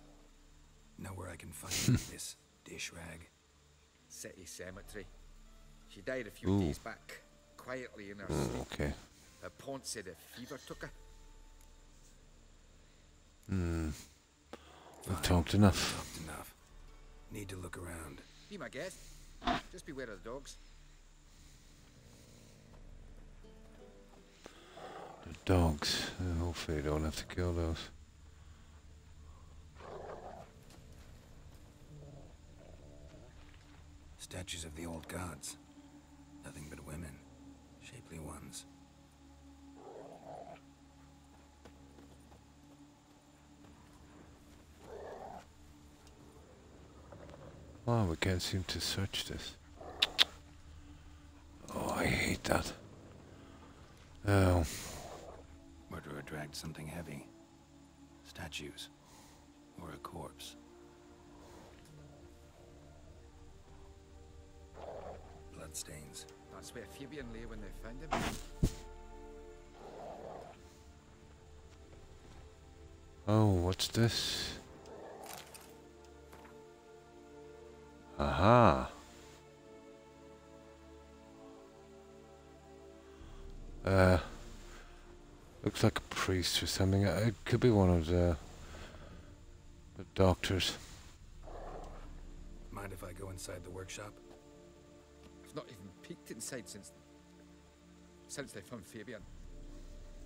[SPEAKER 15] Know where I can find this dish rag?
[SPEAKER 20] City cemetery. She died a few days back, quietly in her sleep.
[SPEAKER 1] Okay.
[SPEAKER 20] Her pont said a fever took her.
[SPEAKER 1] We've talked enough.
[SPEAKER 15] Talked enough. Need to look around.
[SPEAKER 20] Be my guest. Just beware of the dogs.
[SPEAKER 1] The dogs. Hopefully, you don't have to kill those.
[SPEAKER 15] Statues of the old gods. Nothing but women. Shapely ones.
[SPEAKER 1] Oh, we can't seem to search this. Oh, I hate that. Oh.
[SPEAKER 15] Murderer dragged something heavy. Statues. Or a corpse. Bloodstains.
[SPEAKER 20] That's where Fabian lay when they found him.
[SPEAKER 1] Oh, what's this? Aha. Looks like a priest or something. It could be one of the doctors.
[SPEAKER 15] Mind if I go inside the workshop?
[SPEAKER 20] I've not even peeked inside since they found Fabian.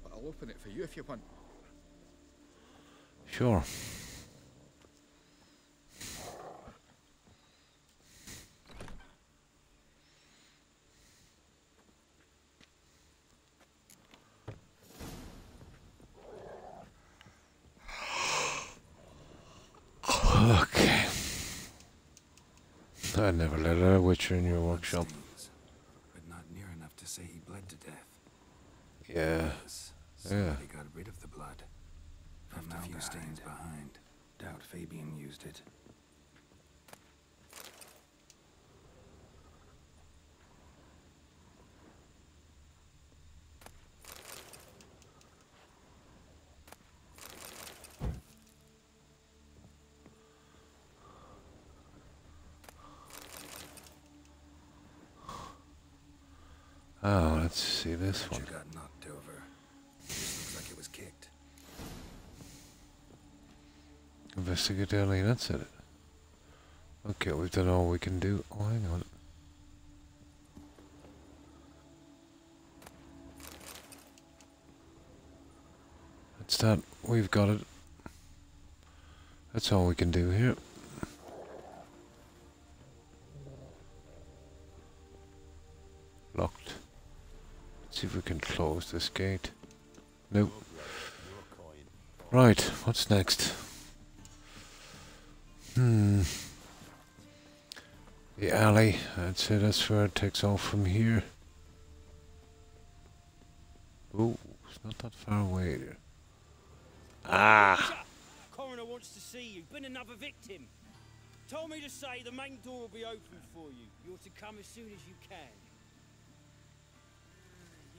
[SPEAKER 20] But I'll open it for you if you want.
[SPEAKER 1] Sure. Okay. I'd never let a witcher in your workshop.
[SPEAKER 15] But not near enough to say he bled to death.
[SPEAKER 1] Yeah. Yeah.
[SPEAKER 15] Somebody got rid of the blood. Left a few stains behind. Doubt Fabian used it.
[SPEAKER 1] Oh, let's see this one.
[SPEAKER 15] Got knocked over. This looks like it was kicked.
[SPEAKER 1] Investigate early, that's it. Okay, we've done all we can do. Oh, hang on. That's that. We've got it. That's all we can do here. See if we can close this gate. Nope. Right, what's next? The alley. I'd say that's where it takes off from here. Oh, it's not that far away there. Ah!
[SPEAKER 13] Coroner wants to see you. Been another victim. Told me to say the main door will be open for you. You're to come as soon as you can.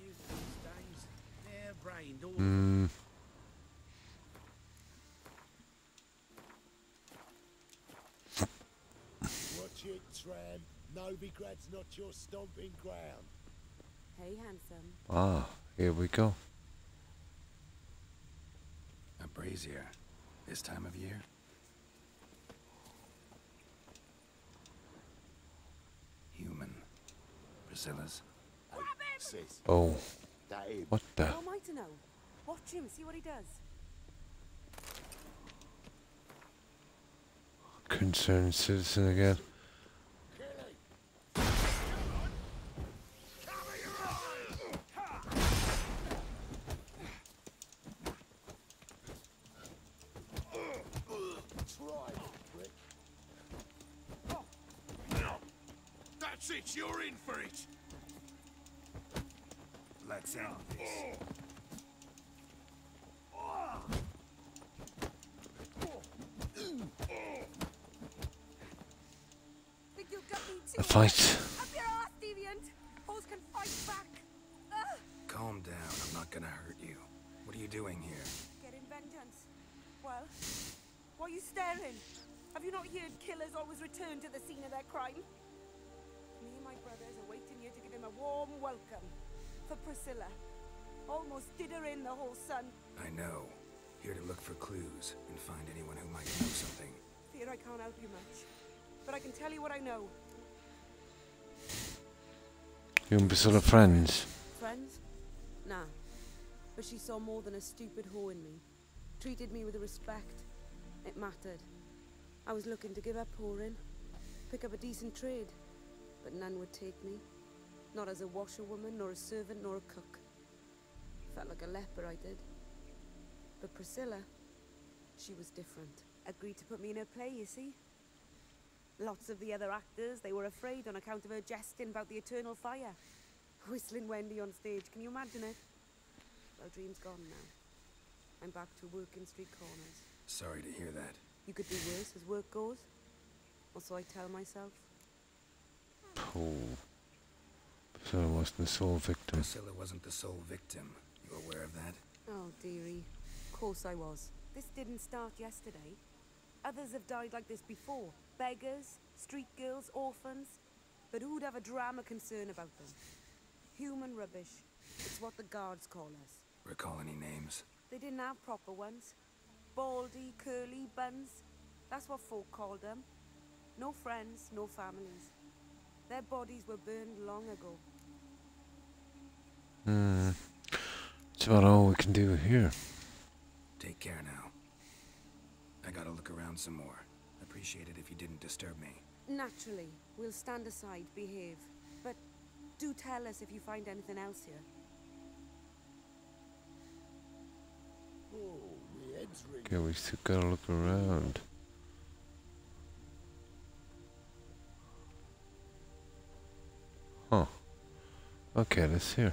[SPEAKER 20] You these days, hair-brained all of them.
[SPEAKER 7] Watch it, tramp. Novigrad's not your stomping ground.
[SPEAKER 3] Hey, handsome.
[SPEAKER 1] Ah, here we go.
[SPEAKER 15] A brazier. This time of year? Human. Priscilla's.
[SPEAKER 1] Oh. What the?
[SPEAKER 3] How am I to know? Watch him, see what he does.
[SPEAKER 1] Concerned citizen again.
[SPEAKER 7] That's it, you're in for it.
[SPEAKER 15] Let's end this.
[SPEAKER 3] Think you'll get me too?
[SPEAKER 1] A fight.
[SPEAKER 3] Up your ass, deviant. Hoes can fight back.
[SPEAKER 15] Calm down, I'm not gonna hurt you. What are you doing here?
[SPEAKER 3] Getting vengeance. Well, why are you staring? Have you not heard killers always return to the scene of their crime? Me and my brothers are waiting here to give him a warm welcome. For Priscilla. Almost did her in, the whole son.
[SPEAKER 15] I know. Here to look for clues and find anyone who might know something.
[SPEAKER 3] Fear I can't help you much. But I can tell you what I know.
[SPEAKER 1] You and Priscilla friends?
[SPEAKER 3] Friends? Nah. But she saw more than a stupid whore in me. Treated me with respect. It mattered. I was looking to give up whoring. Pick up a decent trade. But none would take me. Not as a washerwoman, nor a servant, nor a cook. Felt like a leper, I did. But Priscilla, she was different. Agreed to put me in her play, you see. Lots of the other actors, they were afraid on account of her jesting about the eternal fire. Whistling Wendy on stage, can you imagine it? Well, dream's gone now. I'm back to working street corners.
[SPEAKER 15] Sorry to hear that.
[SPEAKER 3] You could do worse as work goes. Or so I tell myself.
[SPEAKER 1] Oh. Priscilla wasn't the sole victim.
[SPEAKER 15] Priscilla wasn't the sole victim. You aware of that?
[SPEAKER 3] Oh, dearie. Of course I was. This didn't start yesterday. Others have died like this before. Beggars, street girls, orphans. But who'd have a drama concern about them? Human rubbish. It's what the guards call us.
[SPEAKER 15] Recall any names?
[SPEAKER 3] They didn't have proper ones. Baldy, curly, buns. That's what folk called them. No friends, no families. Their bodies were burned long ago.
[SPEAKER 1] That's about all we can do here.
[SPEAKER 15] Take care now. I gotta look around some more. Appreciate it if you didn't disturb me.
[SPEAKER 3] Naturally, we'll stand aside, behave. But do tell us if you find anything else here.
[SPEAKER 7] Oh, my head's ringing.
[SPEAKER 1] Okay, we still gotta look around. Huh. Okay, let's hear.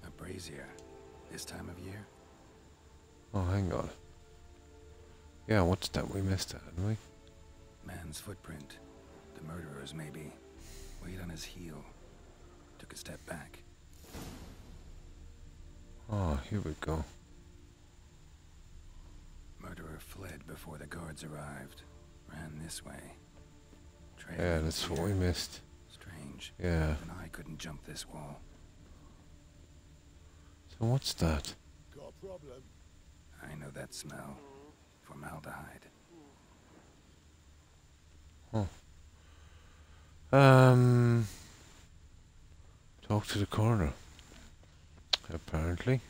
[SPEAKER 15] A brazier. This time of year?
[SPEAKER 1] Oh, hang on. Yeah, what's that? We missed that, didn't we?
[SPEAKER 15] Man's footprint. The murderer's maybe. Weight on his heel. Took a step back.
[SPEAKER 1] Oh, here we go.
[SPEAKER 15] Murderer fled before the guards arrived. Ran this way. Trail
[SPEAKER 1] Yeah, that's what we missed.
[SPEAKER 15] Strange.
[SPEAKER 1] Yeah.
[SPEAKER 15] Even I couldn't jump this wall.
[SPEAKER 1] So what's that?
[SPEAKER 7] Got a problem?
[SPEAKER 15] I know that smell. Formaldehyde.
[SPEAKER 1] Huh. Talk to the coroner. Apparently.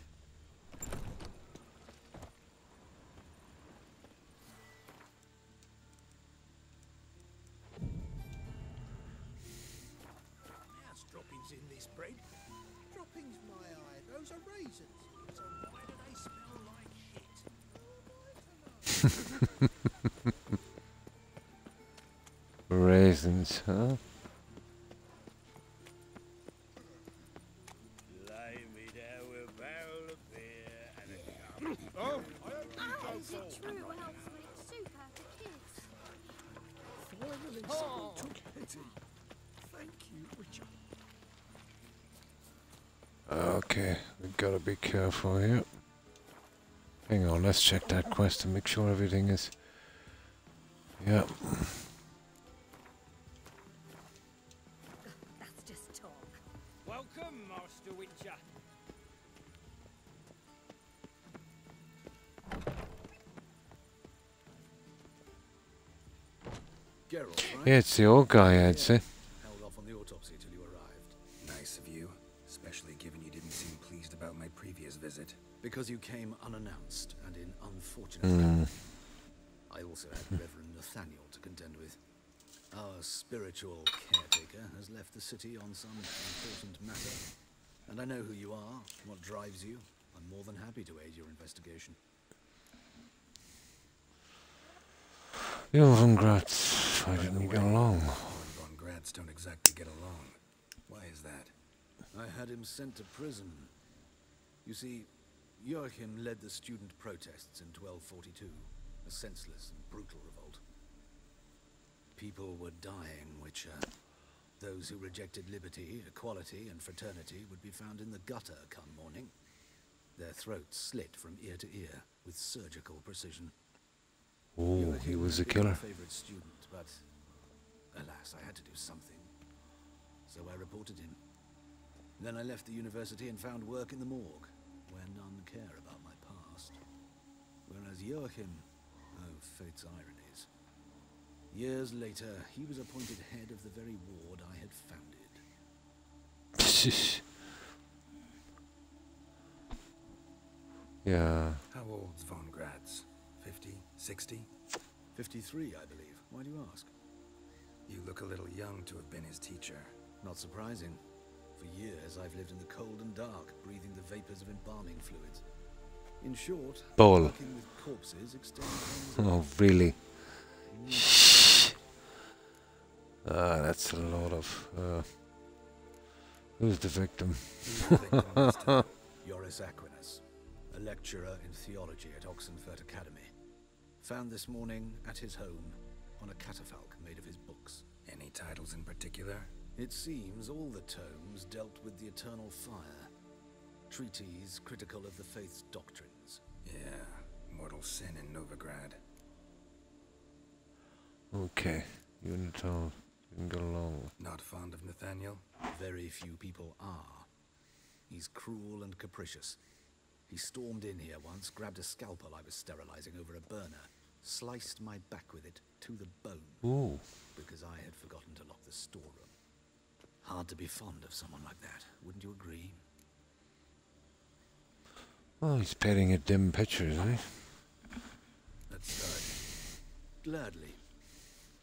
[SPEAKER 1] Raisins, huh?
[SPEAKER 12] Is it true elves make soup out of kids?
[SPEAKER 11] Finally, someone took pity. Thank you, Witcher.
[SPEAKER 1] Okay, we gotta be careful here. Hang on, let's check that quest and make sure everything is... Yeah.
[SPEAKER 10] That's just talk.
[SPEAKER 13] Welcome, Master Witcher.
[SPEAKER 21] Geralt, right?
[SPEAKER 1] Yeah, it's the old guy, I'd say.
[SPEAKER 21] Held off on the autopsy till you arrived.
[SPEAKER 15] Nice of you, especially given you didn't seem pleased about my previous visit.
[SPEAKER 21] Because you came unannounced and in unfortunate
[SPEAKER 1] Mm.
[SPEAKER 21] company. I also had Reverend Nathaniel to contend with. Our spiritual caretaker has left the city on some important matter. And I know who you are, what drives you. I'm more than happy to aid your investigation.
[SPEAKER 1] You and Von Gratz, I didn't get along.
[SPEAKER 15] You and Von Gratz don't exactly get along. Why is that?
[SPEAKER 21] I had him sent to prison. You see, Joachim led the student protests in 1242, a senseless and brutal revolt. People were dying, Witcher. Those who rejected liberty, equality, and fraternity would be found in the gutter come morning. Their throats slit from ear to ear with surgical precision.
[SPEAKER 1] Oh, he was a killer.
[SPEAKER 21] My favorite student, but alas, I had to do something. So I reported him. Then I left the university and found work in the morgue, where none care about my past. Whereas Joachim, oh, fate's ironies. Years later, he was appointed head of the very ward I had founded.
[SPEAKER 1] Yeah.
[SPEAKER 15] How old's Von Gratz? 50? 60?
[SPEAKER 21] 53, I believe. Why do you ask?
[SPEAKER 15] You look a little young to have been his teacher.
[SPEAKER 21] Not surprising. For years, I've lived in the cold and dark, breathing the vapors of embalming fluids. In short,
[SPEAKER 1] Bull.
[SPEAKER 21] working with corpses extends...
[SPEAKER 1] Oh, really? Shh. That's a lot of... who's the victim?
[SPEAKER 21] Joris Aquinas, a lecturer in theology at Oxenfurt Academy. Found this morning at his home on a catafalque made of his books.
[SPEAKER 15] Any titles in particular?
[SPEAKER 21] It seems all the tomes dealt with the eternal fire. Treatises critical of the faith's doctrines.
[SPEAKER 15] Yeah, mortal sin in Novigrad.
[SPEAKER 1] Okay, you and Tom didn't get along.
[SPEAKER 15] Not fond of Nathaniel?
[SPEAKER 21] Very few people are. He's cruel and capricious. He stormed in here once, grabbed a scalpel I was sterilizing over a burner, sliced my back with it to the bone.
[SPEAKER 1] Ooh.
[SPEAKER 21] Because I had forgotten to lock the storeroom. Hard to be fond of someone like that, wouldn't you agree?
[SPEAKER 1] Oh, he's painting at dim pictures, eh?
[SPEAKER 21] Let's start. Gladly.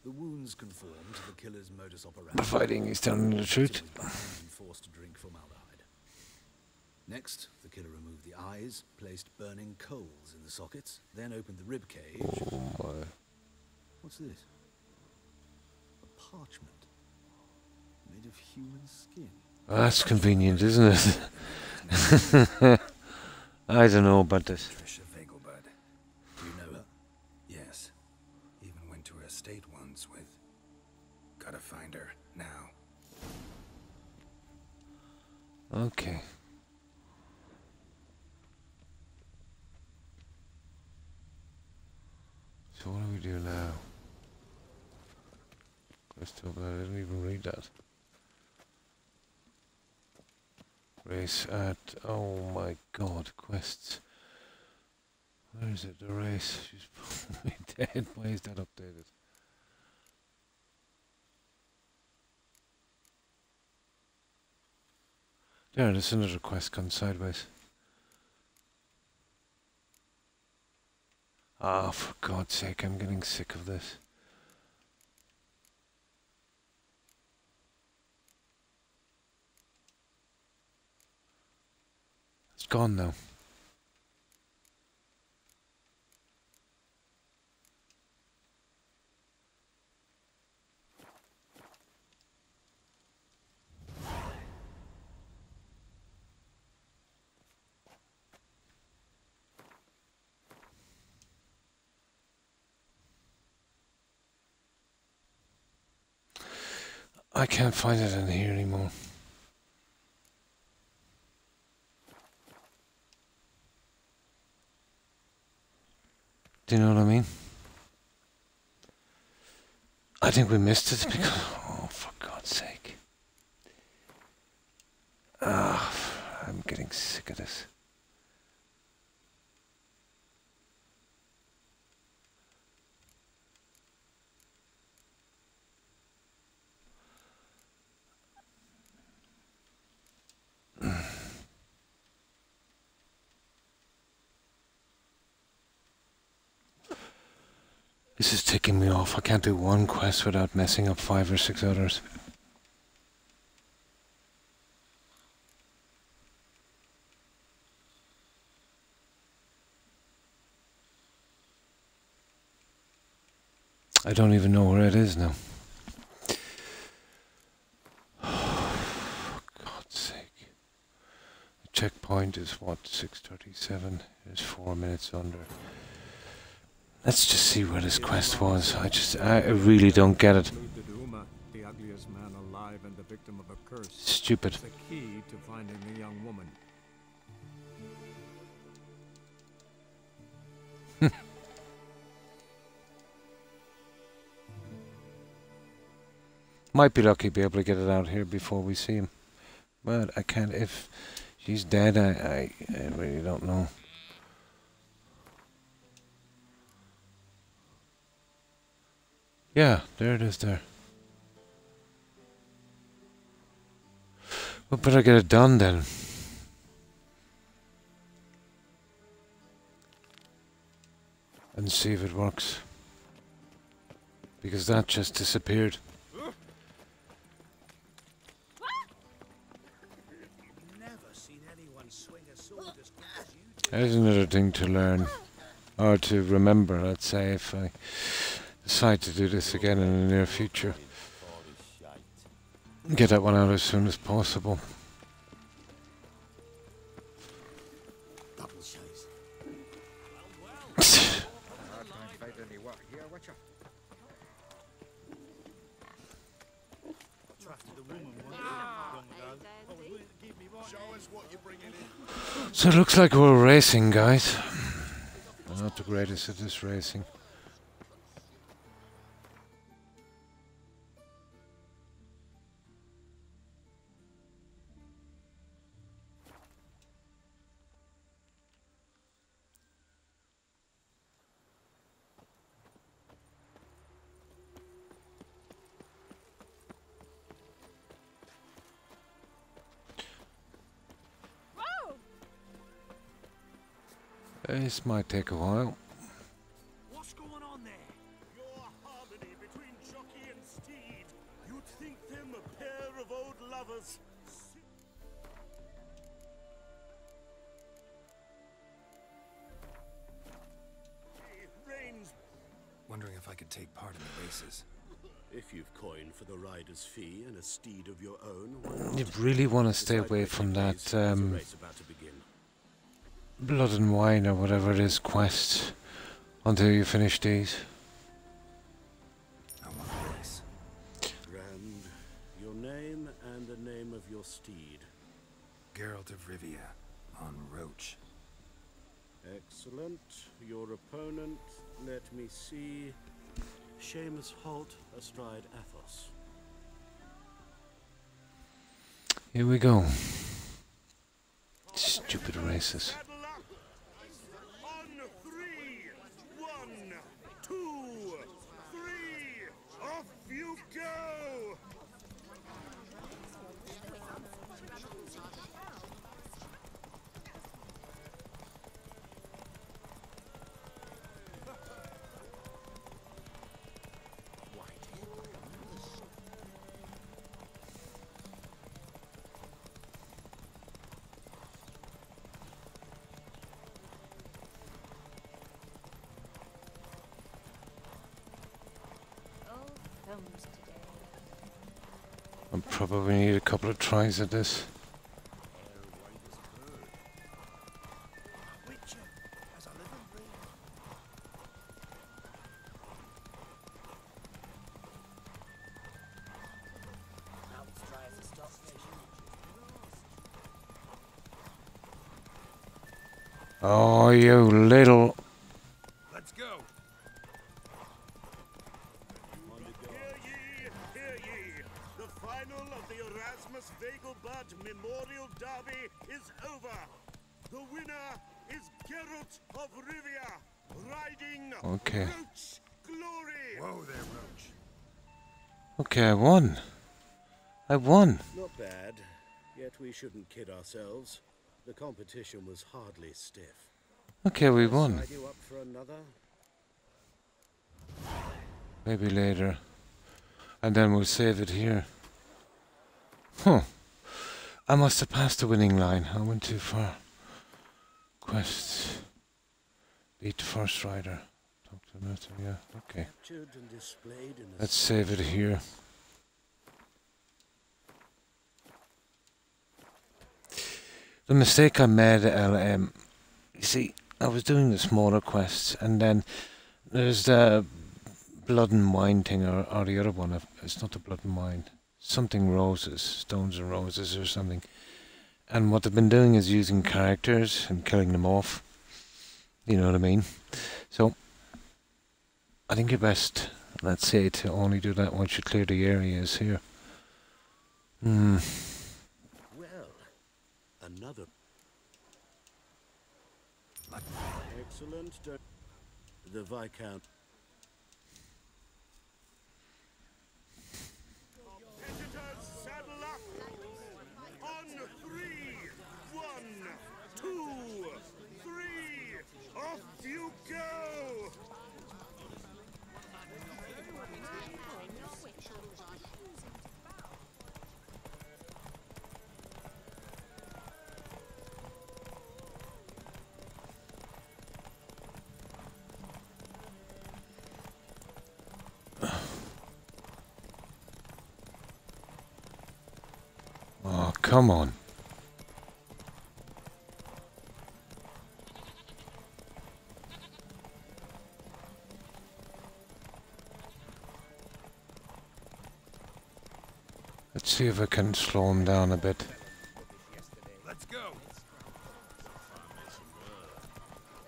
[SPEAKER 21] The wounds conform to the killer's modus operandi.
[SPEAKER 1] Providing he's telling the truth.
[SPEAKER 21] He was bound and forced to drink formaldehyde. Next, the killer removed the eyes, placed burning coals in the sockets, then opened the rib cage.
[SPEAKER 1] Oh my.
[SPEAKER 21] What's this? A parchment made of human skin.
[SPEAKER 1] That's convenient, isn't it? I don't know about this.
[SPEAKER 15] Trisha Vegelbud.
[SPEAKER 21] Do you know her?
[SPEAKER 15] Yes. Even went to her estate once with... Gotta find her, now.
[SPEAKER 1] Okay. So what do we do now? Quest over there, I didn't even read that. Race at, oh my god, quests. Where is it, the race? She's probably dead, why is that updated? There, there's another quest gone sideways. Ah, for God's sake, I'm getting sick of this. It's gone now. I can't find it in here anymore. Do you know what I mean? I think we missed it because... Oh, for God's sake. Ah, I'm getting sick of this. This is ticking me off. I can't do one quest without messing up 5 or 6 others. I don't even know where it is now. For God's sake. The checkpoint is what, 6:37? It's 4 minutes under. Let's just see where this quest was. I really don't get it.
[SPEAKER 16] The ugliest man alive and the victim of a curse.
[SPEAKER 1] Stupid.
[SPEAKER 16] The key to finding the young woman.
[SPEAKER 1] Might be lucky to be able to get it out here before we see him. But I can't. If she's dead, I really don't know. Yeah, there it is there. We better get it done then. And see if it works. Because that just disappeared. There's another thing to learn. Or to remember, let's say, if I decide to do this again in the near future. Get that one out as soon as possible. So it looks like we're racing, guys. I'm not the greatest at this racing. This might take a while.
[SPEAKER 7] What's going on there? Your harmony between jockey and steed. You'd think them a pair of old lovers. Reigns.
[SPEAKER 15] Wondering if I could take part in the races.
[SPEAKER 7] If you've coined for the rider's fee and a steed of your own,
[SPEAKER 1] You really want to stay away from that Blood and Wine or whatever it is quest until you finish these.
[SPEAKER 7] Grand, your name and the name of your steed.
[SPEAKER 15] Geralt of Rivia, on Roach.
[SPEAKER 7] Excellent. Your opponent, let me see. Seamus Holt astride Athos.
[SPEAKER 1] Here we go. Stupid races.
[SPEAKER 7] On 3, 1, 2, 3, off you go!
[SPEAKER 1] I'll probably need a couple of tries at this. Oh, you little...
[SPEAKER 15] Let's go.
[SPEAKER 7] Hear ye! The final of the Erasmus Vegelbud Memorial Derby is over. The winner is Geralt of Rivia, riding
[SPEAKER 1] Okay.
[SPEAKER 7] Roach Glory.
[SPEAKER 15] Whoa there, Roach.
[SPEAKER 1] Okay, I won. I won.
[SPEAKER 5] Not bad, yet we shouldn't kid ourselves. The competition was hardly stiff.
[SPEAKER 1] Okay, we won.
[SPEAKER 5] Sign you up for another?
[SPEAKER 1] Maybe later. And then we'll save it here. Huh. I must have passed the winning line. I went too far. Quests. Beat the first rider. Talk to the master, yeah, okay.
[SPEAKER 5] Captured and displayed in a
[SPEAKER 1] Let's save it here. The mistake I made at LM, you see, I was doing the smaller quests, and then there's the blood and wine thing, or the other one. It's not the blood and wine. Something roses, stones and roses or something. And what they've been doing is using characters and killing them off. You know what I mean? So, I think you're best, let's say, to only do that once you clear the areas here.
[SPEAKER 5] Well, another. Excellent. The Viscount.
[SPEAKER 7] Competitors, saddle up! On 3! 1, 2, 3! Off you go!
[SPEAKER 1] Oh, come on. Let's see if I can slow him down a bit.
[SPEAKER 15] Let's go.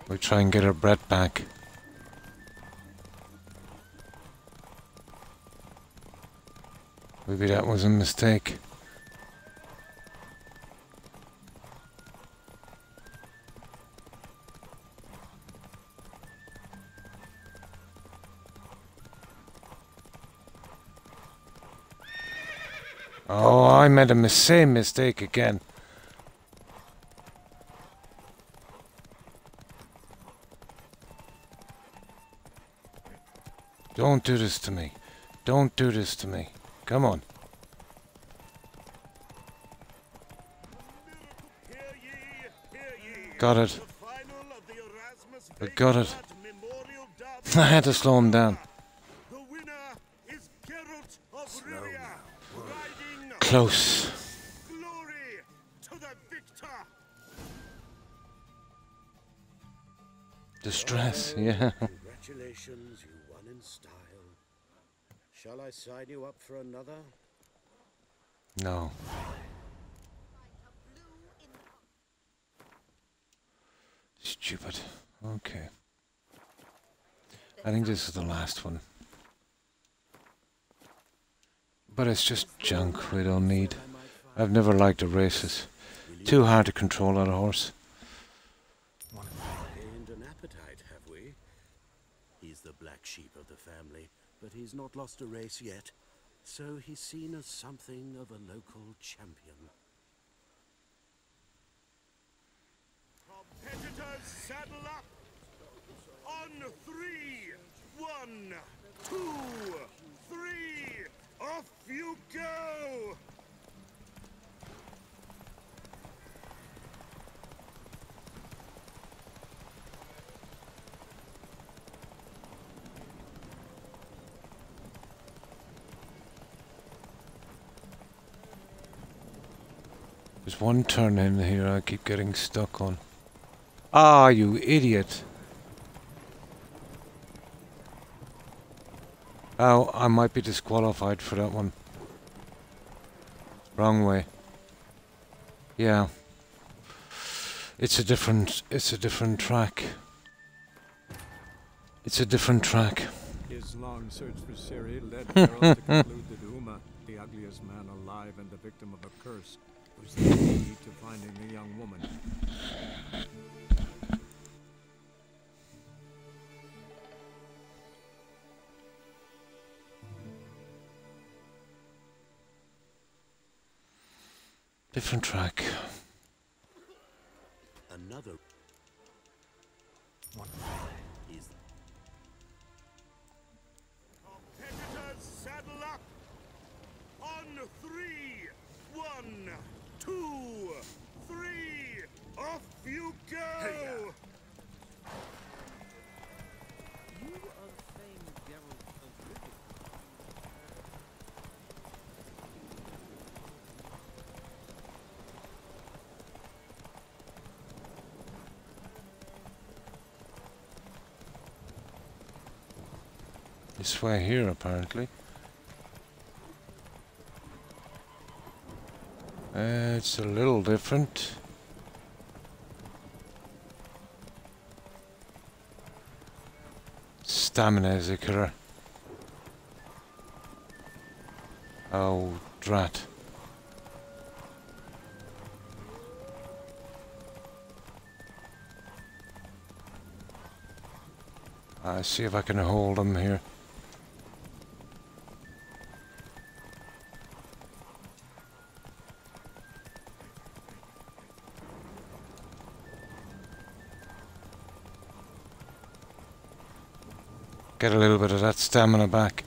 [SPEAKER 1] We'll try and get our breath back. Maybe that was a mistake. Oh, I made a same mistake again. Don't do this to me. Don't do this to me. Come on. Got it. I got it. I had to slow him down. Close. Distress, yeah.
[SPEAKER 5] Congratulations, you won in style. Shall I sign you up for another?
[SPEAKER 1] No. Stupid. Okay. I think this is the last one. But it's just junk we don't need. I've never liked the races. Too hard to control that horse.
[SPEAKER 5] Gained an appetite, have we? He's the black sheep of the family, but he's not lost a race yet. So he's seen as something of a local champion. Competitors, saddle up! On 3! 1, 2, 3! Off you go!
[SPEAKER 1] There's one turn in here I keep getting stuck on. Ah, you idiot. Oh, I might be disqualified for that one. Wrong way. Yeah. It's a different track. It's a different track.
[SPEAKER 16] His long search for Ciri led Geralt to conclude that Uma, the ugliest man alive and the victim of a curse, was the key to finding the young woman.
[SPEAKER 1] Different track.
[SPEAKER 7] Another one is competitors saddle up on 3. 1, 2, 3. Off you go.
[SPEAKER 5] You are the famed Geralt of Rivia.
[SPEAKER 1] This way here, apparently. It's a little different. Stamina is a killer. Oh, drat. I see if I can hold him here. Get a little bit of that stamina back.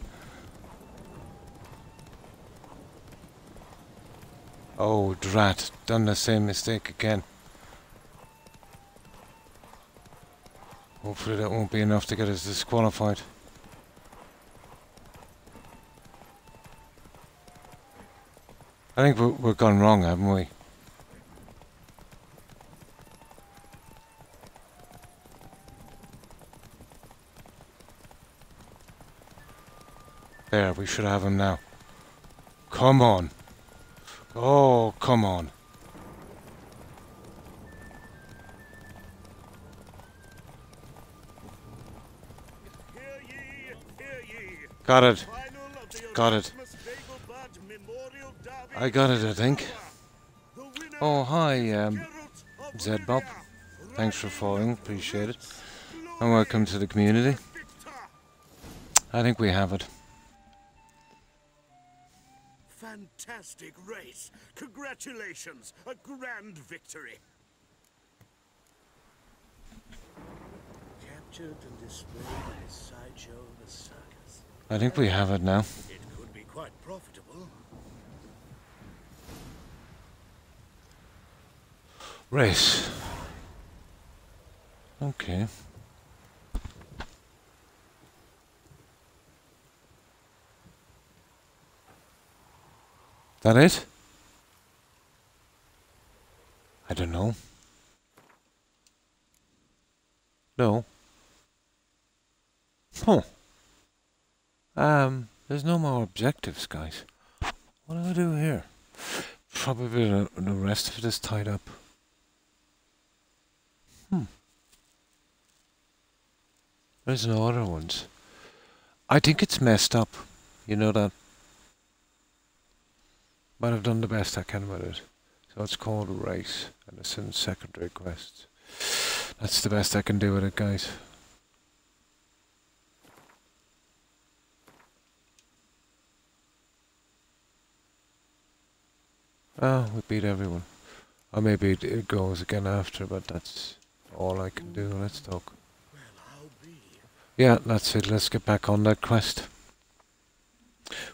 [SPEAKER 1] Oh, drat. Done the same mistake again. Hopefully that won't be enough to get us disqualified. I think we've gone wrong, haven't we? There, we should have him now. Come on. Oh, come on. Got it. Got it. I got it, I think. Oh, hi, Zed Bob. Thanks for following, appreciate it. And welcome to the community. I think we have it.
[SPEAKER 7] Fantastic race! Congratulations! A grand victory! Captured and displayed in a sideshow of a circus.
[SPEAKER 1] I think we have it now.
[SPEAKER 7] It could be quite profitable.
[SPEAKER 1] Race. Okay. That it? I don't know. No. Huh. There's no more objectives, guys. What do I do here? Probably the rest of it is tied up. There's no other ones. I think it's messed up. You know that? But I've done the best I can with it. So it's called a race, and it's in secondary quests. That's the best I can do with it, guys. Oh, we beat everyone. Or maybe it goes again after, but that's all I can do. Let's talk. Yeah, that's it. Let's get back on that quest.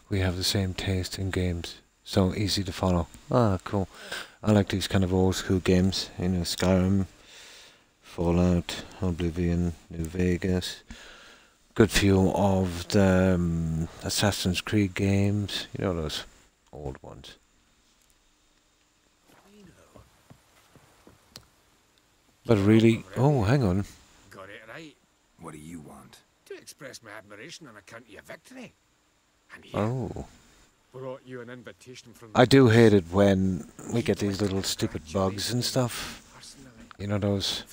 [SPEAKER 1] We have the same taste in games. So easy to follow. Ah, cool. I like these kind of old school games. You know, Skyrim, Fallout, Oblivion, New Vegas. Good few of the Assassin's Creed games. You know, those old ones. But really... Oh, hang on.
[SPEAKER 20] Got it right.
[SPEAKER 15] What do you want?
[SPEAKER 20] To express my admiration on account of your victory. And here,
[SPEAKER 1] Oh.
[SPEAKER 20] brought you an invitation from
[SPEAKER 1] I do hate it when we get these little stupid bugs and stuff. You know, those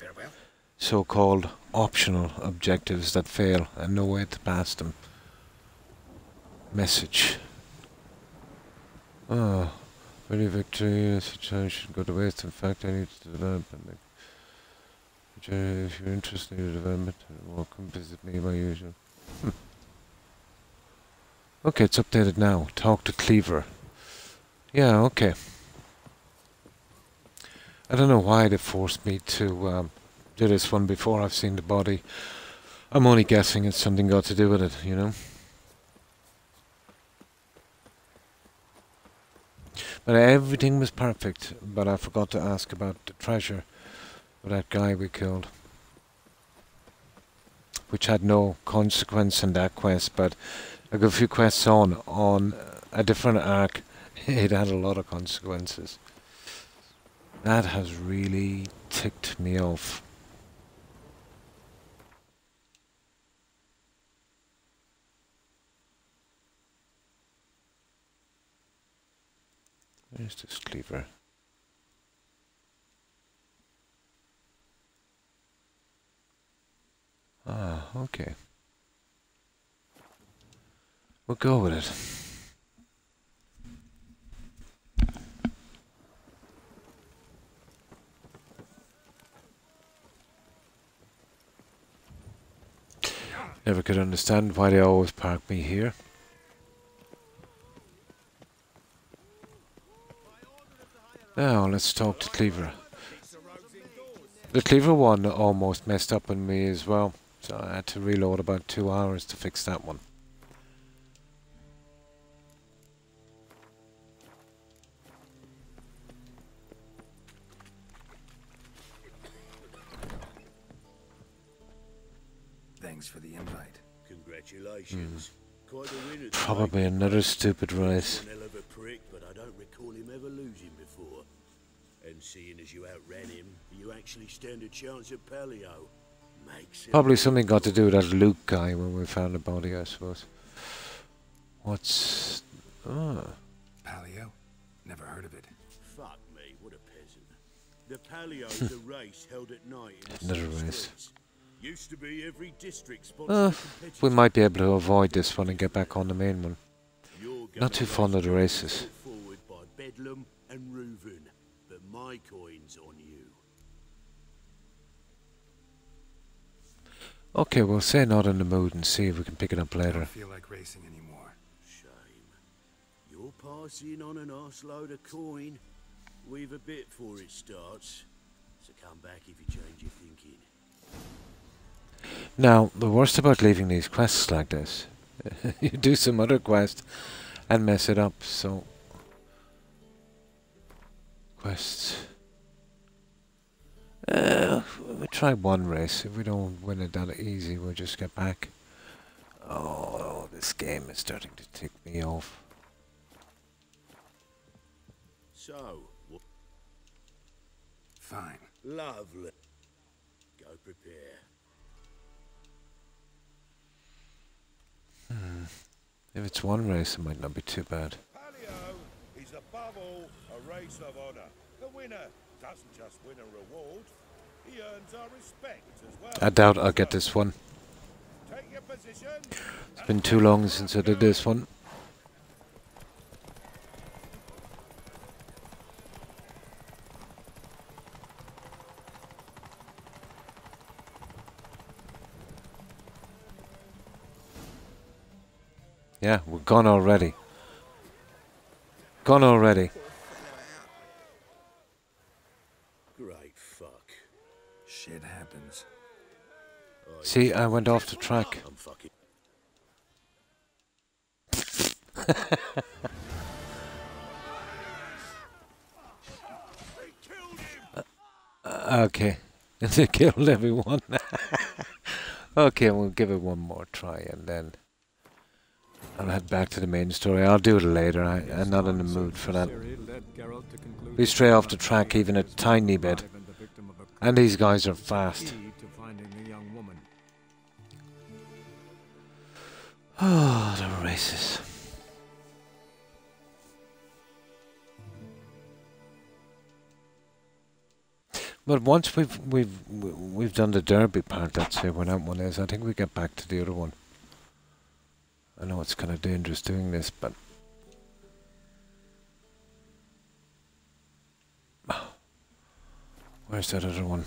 [SPEAKER 1] so-called optional objectives that fail and no way to pass them. Message. Oh, any victory situation go to waste. In fact, I need to develop and if you're interested in your development, welcome visit me by usual. Okay, it's updated now. Talk to Cleaver. Yeah, okay. I don't know why they forced me to do this one before I've seen the body. I'm only guessing it's something got to do with it, you know. But everything was perfect, but I forgot to ask about the treasure of that guy we killed. Which had no consequence in that quest, but a good few quests on a different arc, it had a lot of consequences. That has really ticked me off. Where's this Cleaver? Ah, okay. We'll go with it. Never could understand why they always park me here. Now, let's talk to Cleaver. The Cleaver one almost messed up on me as well, so I had to reload about 2 hours to fix that one.
[SPEAKER 15] Thanks for the invite.
[SPEAKER 7] Congratulations. Quite a winner.
[SPEAKER 1] Probably another stupid race.
[SPEAKER 7] One hell of a prick, but I don't recall him ever losing before. And seeing as you outran him, you actually stand a chance at Paleo. Makes it
[SPEAKER 1] Probably something got to do with that Luke guy when we found the body, I suppose. What's... Oh.
[SPEAKER 15] Paleo? Never heard of it.
[SPEAKER 7] Fuck me, what a peasant. The Paleo's a race held at night in the
[SPEAKER 1] Another
[SPEAKER 7] city
[SPEAKER 1] race.
[SPEAKER 7] streets. Used to be every district sponsored
[SPEAKER 1] We might be able to avoid this one and get back on the main one. Not too fond of the races.
[SPEAKER 7] forward by Bedlam and Reuven, but my coin's on you.
[SPEAKER 1] Okay, we'll say not in the mood and see if we can pick it up
[SPEAKER 15] I
[SPEAKER 1] later.
[SPEAKER 15] don't feel like racing anymore.
[SPEAKER 7] Shame. You're passing on an arseload of coin. We've a bit before it starts, so come back if you change your thinking.
[SPEAKER 1] Now, the worst about leaving these quests like this, you do some other quest and mess it up, so... Quests... we'll try one race. If we don't win it that easy, we'll just get back. Oh, this game is starting to tick me off.
[SPEAKER 7] So,
[SPEAKER 15] Fine.
[SPEAKER 7] lovely. Go prepare.
[SPEAKER 17] If it's one race, it might not be too bad.
[SPEAKER 5] Paleo is above all a race of honor. The winner doesn't just win a reward, he earns our respect as well.
[SPEAKER 17] I doubt I'll get this one.
[SPEAKER 5] Take your position.
[SPEAKER 17] It's been too long since I did this one. Yeah, we're gone already. Gone already.
[SPEAKER 7] Great fuck.
[SPEAKER 15] Shit happens.
[SPEAKER 17] See, I went off the track.
[SPEAKER 7] I'm fucking.
[SPEAKER 17] Okay. They killed everyone. Okay, we'll give it one more try and then I'll head back to the main story. I'll do it later. I'm not in the mood for that. We stray off the track even a tiny bit. And these guys are fast. Oh, the races.
[SPEAKER 1] But once we've done the derby part, let's say, where that one is, I think we get back to the other one. I know it's kind of dangerous doing this, but where's that other one?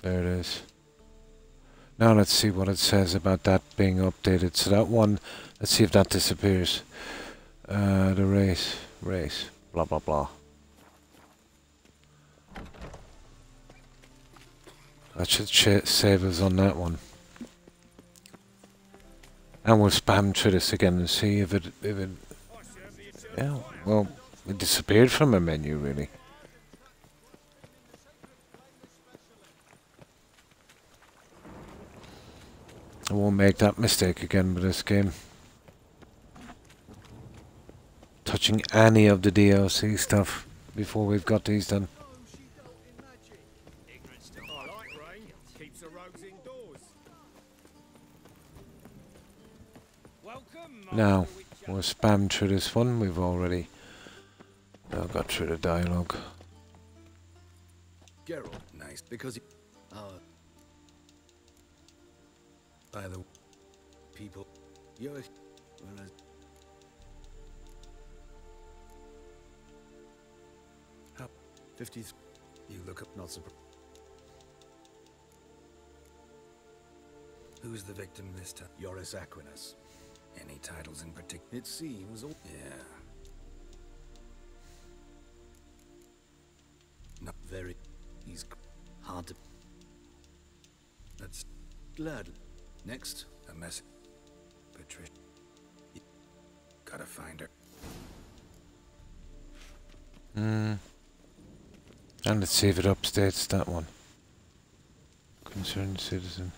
[SPEAKER 1] There it is. Now let's see what it says about that being updated. So that one, let's see if that disappears. The race, blah blah blah. That should save us on that one. And we'll spam through this again and see if it yeah, well, it disappeared from a menu really. I won't make that mistake again with this game. Touching any of the DLC stuff before we've got these done. Now, we'll spam through this one. We've already got through the dialogue.
[SPEAKER 21] Geralt, nice, because by the people, you're whereas 50. You look up, not surprised. Who's the victim this time? Yoris Aquinas. Any titles in particular? It seems all. Yeah. Not very. He's hard to. That's glad. Next, a message. Patricia. Gotta find her.
[SPEAKER 1] And let's see if it updates that one. Concerned citizen.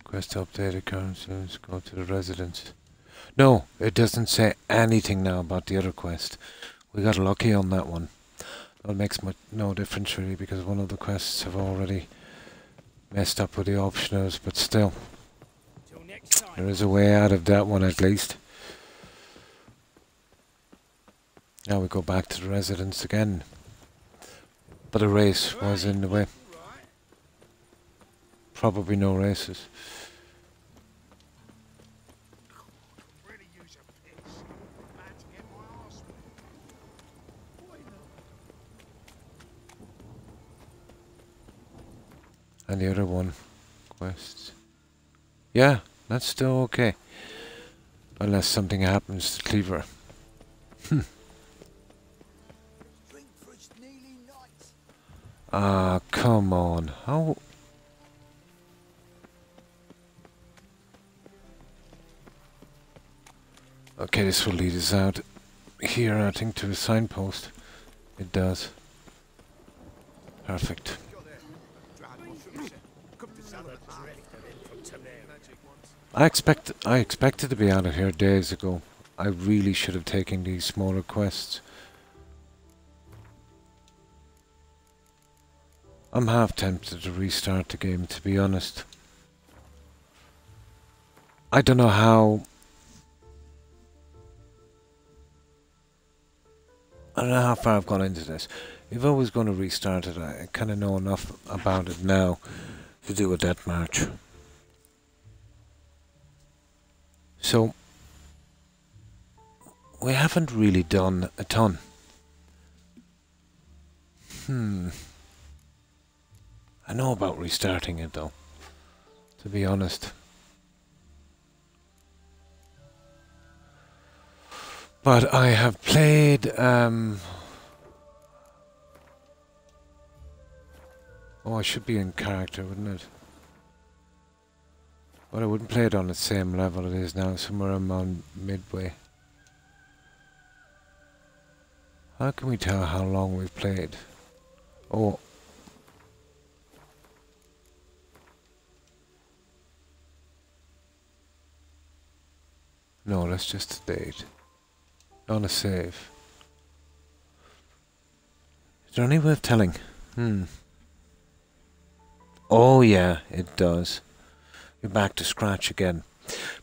[SPEAKER 1] Quest to update the current service. Go to the residence. No, it doesn't say anything now about the other quest. We got lucky on that one. That makes no difference really, because one of the quests have already messed up with the optionals, but still. There is a way out of that one at least. Now we go back to the residence again. But a race was in the way. Probably no races. And the other one, quests. Yeah, that's still okay. Unless something happens to Cleaver. Ah, come on. How? Okay, this will lead us out here, I think, to a signpost. It does. Perfect. I expected to be out of here days ago. I really should have taken these smaller quests. I'm half tempted to restart the game, to be honest. I don't know how... I don't know how far I've gone into this. If I was going to restart it, I kind of know enough about it now to do a deathmatch. So, we haven't really done a ton. I know about restarting it though, to be honest. But I have played, oh, I should be in character, wouldn't it? But I wouldn't play it on the same level it is now, somewhere around midway. How can we tell how long we've played? Oh. No, let's just date. On a save. Is there any way of telling? Oh yeah, it does. You're back to scratch again.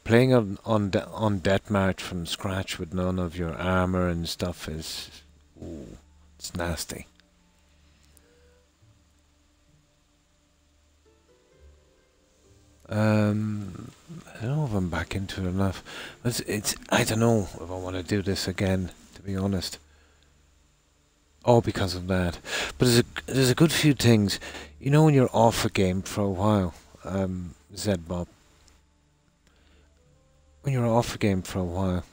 [SPEAKER 1] Playing on Deathmarch from scratch with none of your armor and stuff is, ooh, it's nasty. I don't know if I'm back into it enough. It's I don't know if I want to do this again, to be honest. All because of that. But there's a good few things. You know when you're off a game for a while, Zedbob. When you're off a game for a while,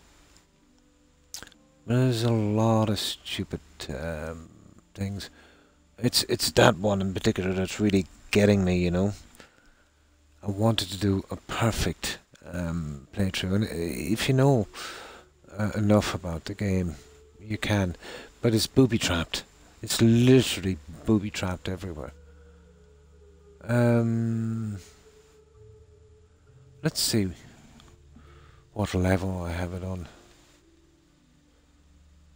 [SPEAKER 1] there's a lot of stupid things. It's that one in particular that's really getting me, you know. I wanted to do a perfect playthrough, and if you know enough about the game, you can. But it's booby-trapped. It's literally booby-trapped everywhere. Let's see what level I have it on.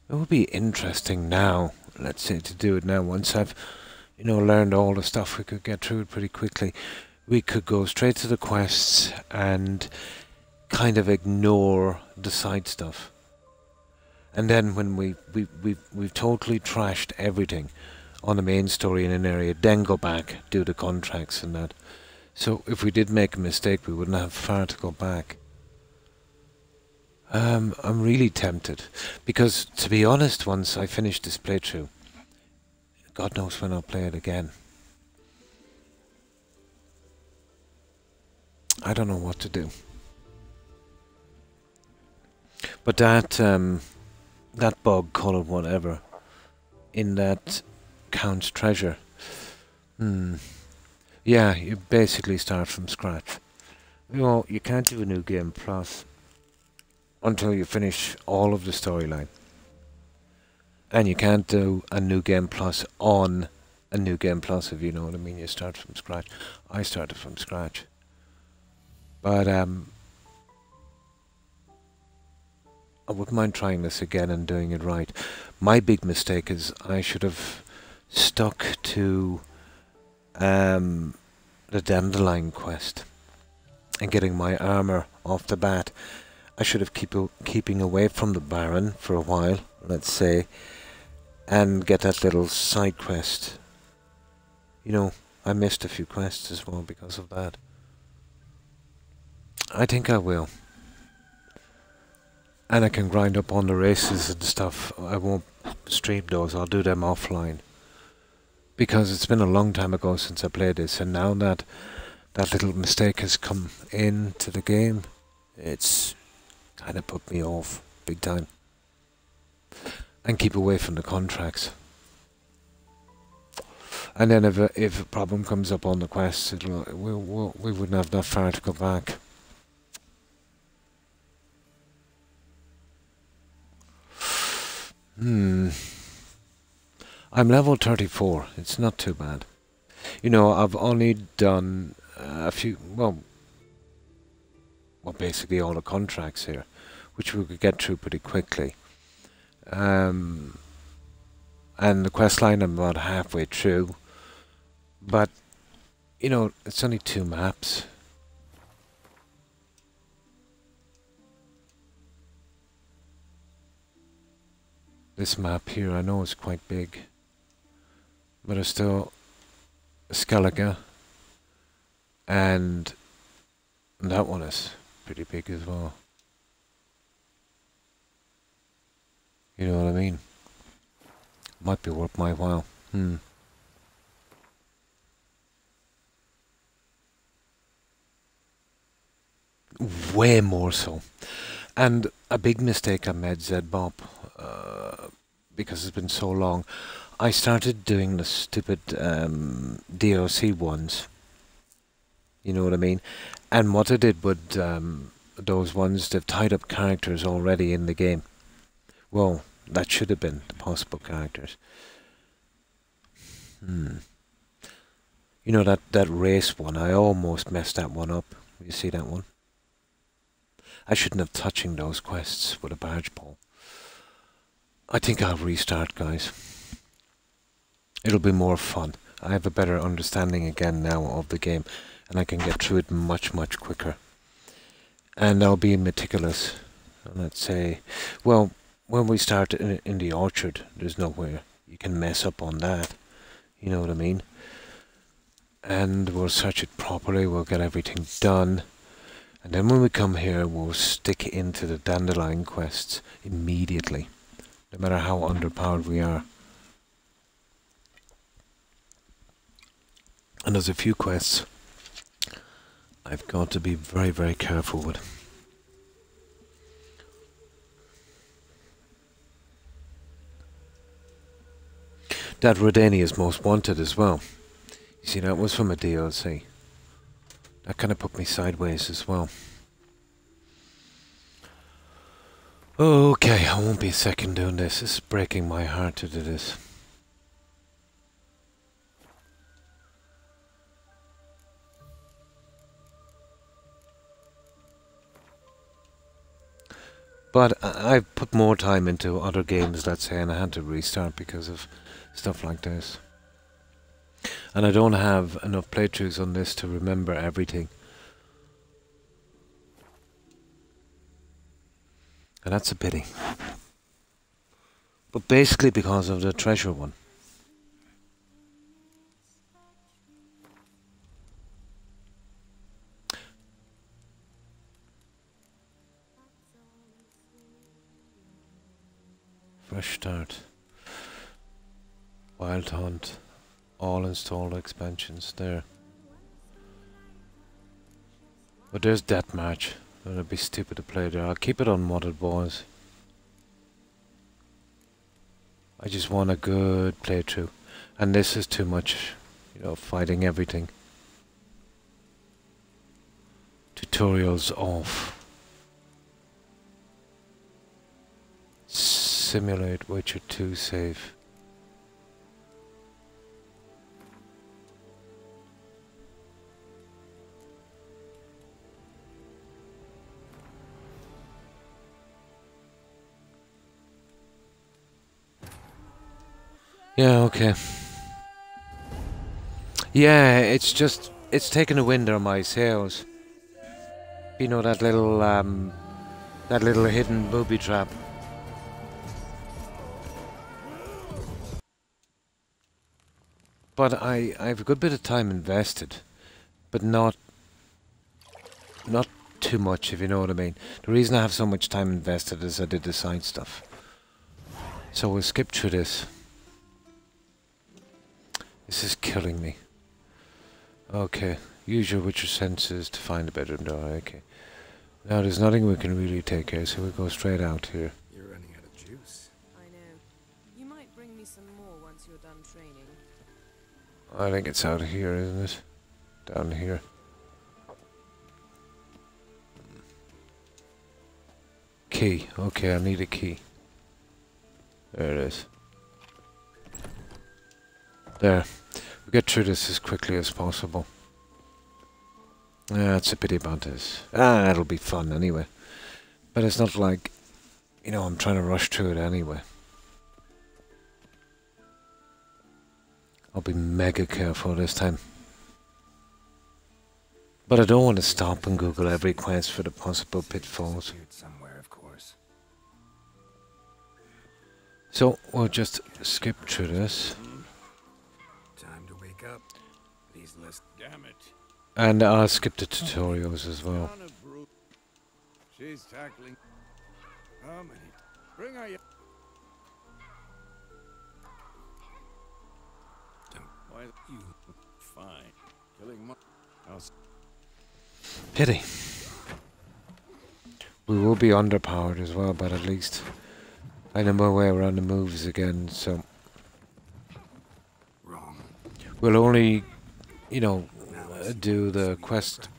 [SPEAKER 1] It would be interesting now, let's say, to do it now. Once I've, you know, learned all the stuff, we could get through it pretty quickly. We could go straight to the quests and kind of ignore the side stuff. And then when we've totally trashed everything on the main story in an area, then go back, do the contracts and that. So if we did make a mistake, we wouldn't have far to go back. I'm really tempted, because to be honest, once I finish this playthrough, God knows when I'll play it again. I don't know what to do. But that that bug, call it whatever, in that Count's treasure. Yeah, you basically start from scratch. You know, you can't do a new game plus until you finish all of the storyline. And you can't do a new game plus on a new game plus, if you know what I mean. You start from scratch. I started from scratch. But I wouldn't mind trying this again and doing it right. My big mistake is I should have stuck to the Dandelion quest and getting my armor off the bat. I should have keeping away from the Baron for a while, let's say, and get that little side quest. You know, I missed a few quests as well because of that. I think I will. And I can grind up on the races and stuff. I won't stream those, I'll do them offline. Because it's been a long time ago since I played this, and now that that little mistake has come into the game, it's kind of put me off big time. And keep away from the contracts. And then if a problem comes up on the quests, we wouldn't have that far to go back. I'm level 34. It's not too bad. You know, I've only done a few, well, basically all the contracts here, which we could get through pretty quickly. And the quest line I'm about halfway through. But, you know, it's only 2 maps. This map here, I know is quite big. But it's still Skellige, and that one is pretty big as well. You know what I mean? Might be worth my while. Way more so. And a big mistake I made, Zedbob, because it's been so long. I started doing the stupid DLC ones. You know what I mean? And what I did with those ones, they've tied up characters already in the game. Well, that should have been the possible characters. You know that race one, I almost messed that one up. You see that one? I shouldn't have touching those quests with a barge pole. I think I'll restart, guys. It'll be more fun. I have a better understanding again now of the game, and I can get through it much, much quicker. And I'll be meticulous. Let's say, well, when we start in the orchard, there's nowhere you can mess up on that. You know what I mean? And we'll search it properly, we'll get everything done. And then when we come here, we'll stick into the dandelion quests immediately, no matter how underpowered we are. And there's a few quests I've got to be very, very careful with. That Redania's Most Wanted as well. You see, that was from a DLC. That kind of put me sideways as well. Okay, I won't be a second doing this. It's breaking my heart to do this. But I've put more time into other games, let's say, and I had to restart because of stuff like this. And I don't have enough playthroughs on this to remember everything. And that's a pity. But basically because of the treasure one. Fresh start. Wild Hunt. All installed expansions there. But there's Deathmatch. It would be stupid to play there. I'll keep it on modded, boys. I just want a good playthrough. And this is too much, you know, fighting everything. Tutorials off. Simulate Witcher 2 save. Yeah, okay. Yeah, it's just, it's taken the wind out of my sails. You know, that little hidden booby trap. But I have a good bit of time invested, but not too much, if you know what I mean. The reason I have so much time invested is I did the side stuff. So we'll skip through this. This is killing me. Okay, use your Witcher senses to find a bedroom door. Okay. Now there's nothing we can really take here, so we go straight out here.
[SPEAKER 20] You're running out of juice.
[SPEAKER 3] I know. You might bring me some more once you're done training.
[SPEAKER 1] I think it's out here, isn't it? Down here. Key. Okay, I need a key. There it is. There. We get through this as quickly as possible. Yeah, it's a pity about this. Ah, it'll be fun anyway. But it's not like, you know, I'm trying to rush through it anyway. I'll be mega careful this time. But I don't want to stop and Google every quest for the possible pitfalls.
[SPEAKER 15] Somewhere, of course.
[SPEAKER 1] So, we'll just skip through this.
[SPEAKER 15] Time to wake up. These lists.
[SPEAKER 5] Damn it.
[SPEAKER 1] And I'll skip the tutorials as well.
[SPEAKER 5] She's tackling. How many? Bring her. Why you fine? Killing my.
[SPEAKER 1] Pity. We will be underpowered as well, but at least I know my way around the moves again, so we'll only, you know, do the question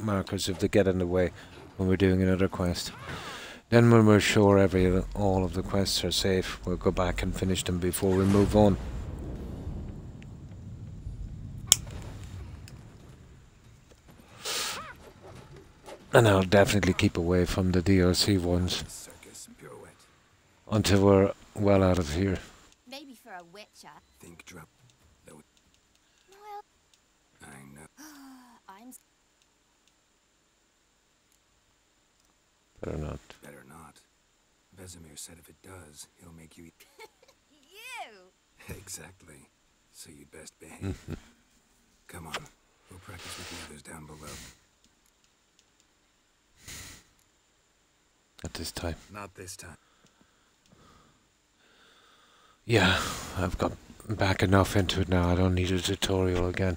[SPEAKER 1] markers if they get in the way when we're doing another quest. Then when we're sure all of the quests are safe, we'll go back and finish them before we move on. And I'll definitely keep away from the DLC ones until we're well out of here.
[SPEAKER 12] Maybe for a witcher.
[SPEAKER 15] Think drop.
[SPEAKER 12] Well,
[SPEAKER 15] I know.
[SPEAKER 12] I'm.
[SPEAKER 1] Better not.
[SPEAKER 15] Better not. Vesemir said if it does, he'll make you eat.
[SPEAKER 10] You!
[SPEAKER 15] Exactly. So you'd best behave. Come on. We'll practice with the others down below.
[SPEAKER 1] At this time.
[SPEAKER 15] Not this time.
[SPEAKER 1] Yeah, I've got back enough into it now. I don't need a tutorial again.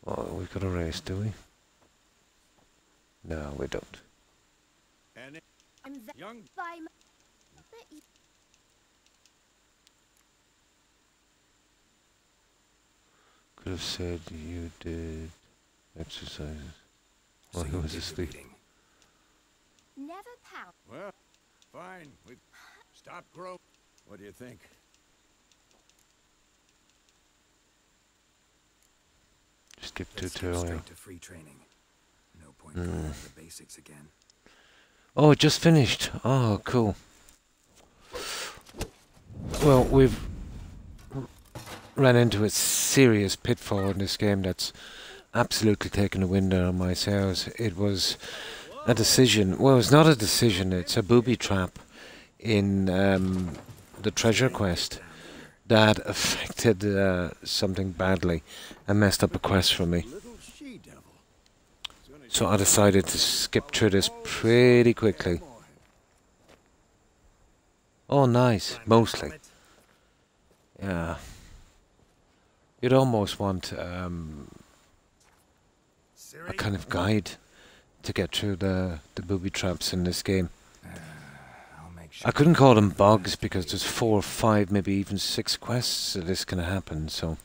[SPEAKER 1] Oh, we've got a race, do we? No, we don't.
[SPEAKER 10] I'm
[SPEAKER 5] young.
[SPEAKER 10] By
[SPEAKER 1] Could have said you did exercises while he
[SPEAKER 15] you
[SPEAKER 1] was
[SPEAKER 15] did the
[SPEAKER 1] asleep.
[SPEAKER 15] reading.
[SPEAKER 10] never pout.
[SPEAKER 5] Well, fine. We stop growing. What do you think?
[SPEAKER 1] Skip
[SPEAKER 15] Let's skip
[SPEAKER 1] tutorial.
[SPEAKER 15] straight to free training. No point going over the basics again.
[SPEAKER 1] Oh, it just finished. Oh, cool. Well, we've ran into a serious pitfall in this game that's absolutely taken the wind out of my sails. It was a decision. Well, it's not a decision. It's a booby trap in the treasure quest that affected something badly and messed up a quest for me. So I decided to skip through this pretty quickly. Oh, nice. Mostly. Yeah. You'd almost want a kind of guide to get through the booby traps in this game. I couldn't call them bugs because there's 4 or 5, maybe even 6 quests that this can happen, so...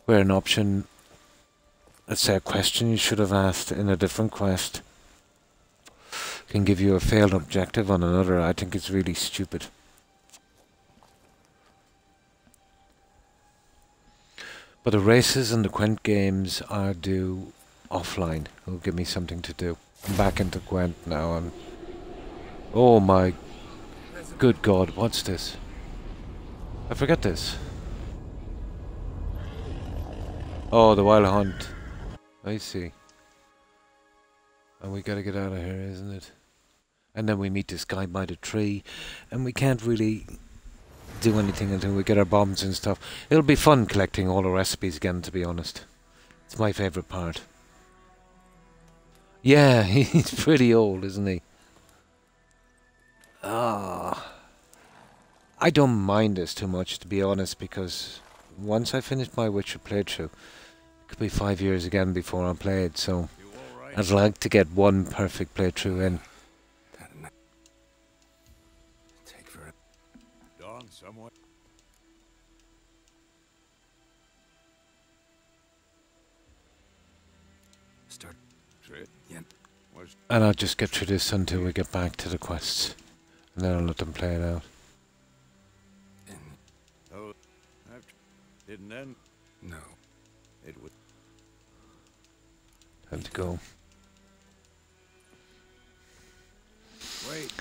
[SPEAKER 1] Where an option, let's say a question you should have asked in a different quest, can give you a failed objective on another, I think it's really stupid. But the races and the Gwent games are due offline. It'll give me something to do. I'm back into Gwent now and... Oh my... Good God, what's this? I forget this. Oh, the Wild Hunt. I see. And we gotta get out of here, isn't it? And then we meet this guy by the tree. And we can't really do anything until we get our bombs and stuff. It'll be fun collecting all the recipes again, to be honest. It's my favourite part. Yeah, he's pretty old, isn't he? Ah, I don't mind this too much, to be honest, because once I finish my Witcher playthrough, it could be 5 years again before I'm played, so I'd like to get one perfect playthrough in.
[SPEAKER 5] Take for it. Dawn somewhat.
[SPEAKER 15] Start. Yeah.
[SPEAKER 1] And I'll just get through this until we get back to the quests. And then I'll let them play it out.
[SPEAKER 5] Oh, didn't end?
[SPEAKER 15] No.
[SPEAKER 5] It would.
[SPEAKER 1] Time to go.
[SPEAKER 5] Wait.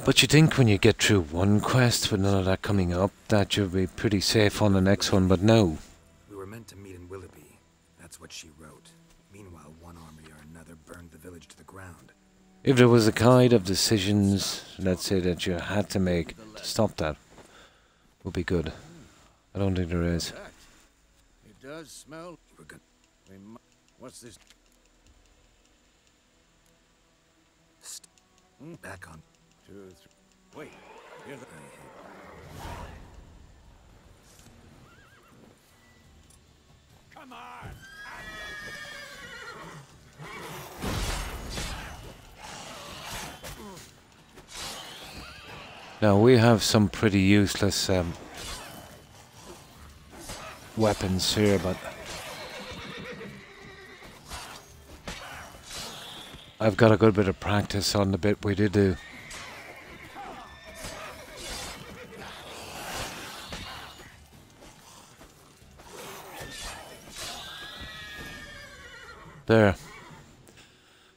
[SPEAKER 1] But you think when you get through one quest with none of that coming up, that you'll be pretty safe on the next one, but no.
[SPEAKER 15] We were meant to meet in Willoughby. That's what she wrote. Meanwhile, one army or another burned the village to the ground.
[SPEAKER 1] If there was a kind of decisions, let's say, that you had to make to stop that, would be good. I don't think there is.
[SPEAKER 5] It does smell.
[SPEAKER 15] We're good.
[SPEAKER 5] What's this?
[SPEAKER 15] Back on.
[SPEAKER 5] 2, 3. Wait. Hear the. Come on.
[SPEAKER 1] Now we have some pretty useless weapons here, but I've got a good bit of practice on the bit we did do. There.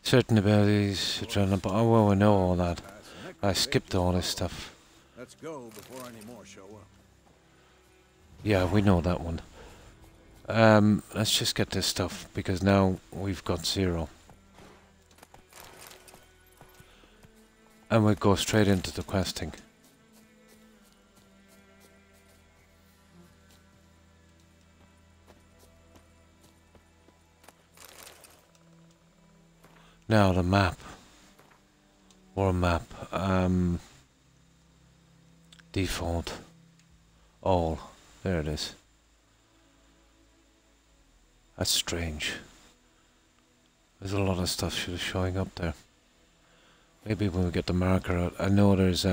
[SPEAKER 1] Certain abilities, adrenaline, oh well, we know all that. I skipped all this stuff.
[SPEAKER 5] Let's go before any more show up.
[SPEAKER 1] Yeah, we know that one. Let's just get this stuff, because now we've got 0. And we'll go straight into the questing. Now the map. Or map. Default. All. There it is. That's strange. There's a lot of stuff showing up there. Maybe when we get the marker out. I know there's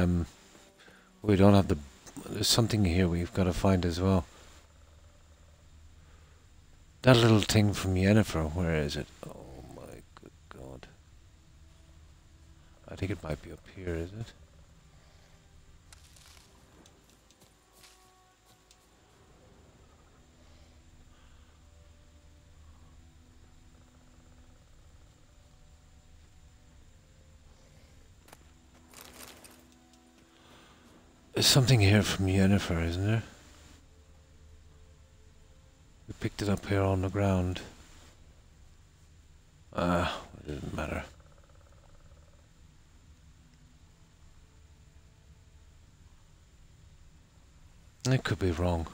[SPEAKER 1] we don't have the. There's something here we've got to find as well. That little thing from Yennefer, where is it? Oh my good God. I think it might be up here, is it? There's something here from Yennefer, isn't there? We picked it up here on the ground. It didn't matter. I could be wrong.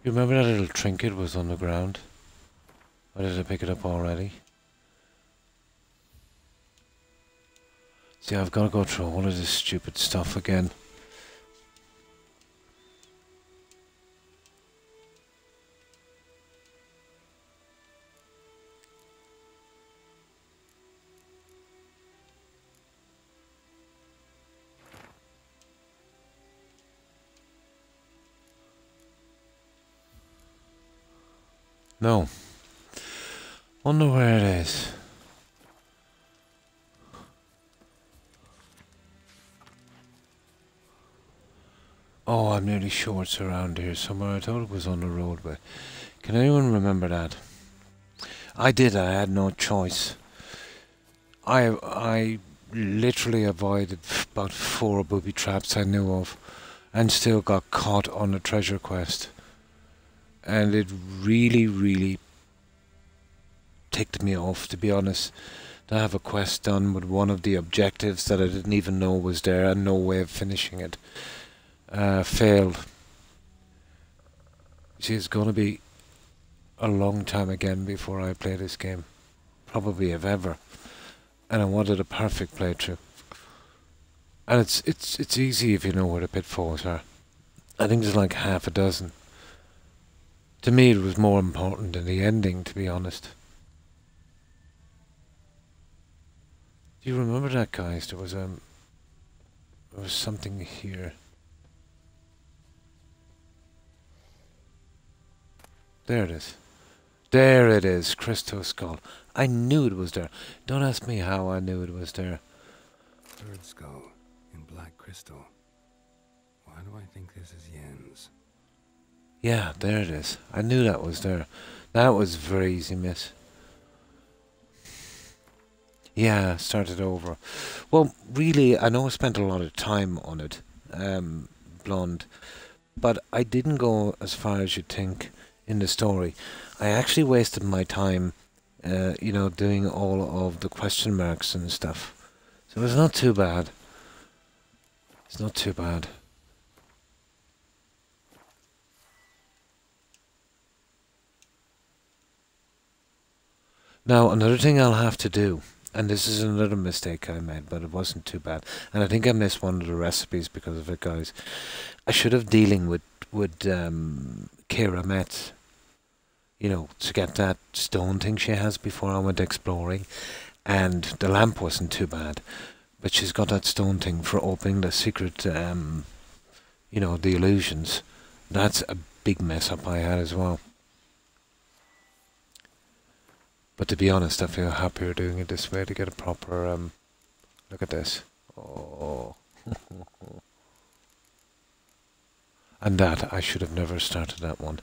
[SPEAKER 1] You remember that little trinket was on the ground? Or did I pick it up already? See, I've got to go through all of this stupid stuff again. No. Wonder where it is. Oh, I'm nearly sure it's around here somewhere. I thought it was on the roadway. Can anyone remember that? I did. I had no choice. I literally avoided about 4 booby traps I knew of, and still got caught on the treasure quest. And it really, really ticked me off, to be honest, to have a quest done with one of the objectives that I didn't even know was there and no way of finishing it. Failed. See, it's going to be a long time again before I play this game. Probably if ever. And I wanted a perfect playthrough. And it's easy if you know where the pitfalls are. I think there's like half a dozen. To me, it was more important than the ending, to be honest. Do you remember that, guys? There was something here. There it is. There it is, Crystal Skull. I knew it was there. Don't ask me how I knew it was there.
[SPEAKER 15] Bird skull in black crystal. Why do I think this is Yen's?
[SPEAKER 1] Yeah, there it is. I knew that was there. That was a very easy miss. Yeah, started over. Well, really, I know I spent a lot of time on it, Blonde, but I didn't go as far as you'd think in the story. I actually wasted my time, you know, doing all of the question marks and stuff. So it's not too bad. It's not too bad. Now, another thing I'll have to do, and this is another mistake I made, but it wasn't too bad, and I think I missed one of the recipes because of it, guys. I should have dealing with Kira Metz, you know, to get that stone thing she has before I went exploring, and the lamp wasn't too bad, but she's got that stone thing for opening the secret, you know, the illusions. That's a big mess up I had as well. But to be honest, I feel happier doing it this way to get a proper, look at this. Oh. And that, I should have never started that one.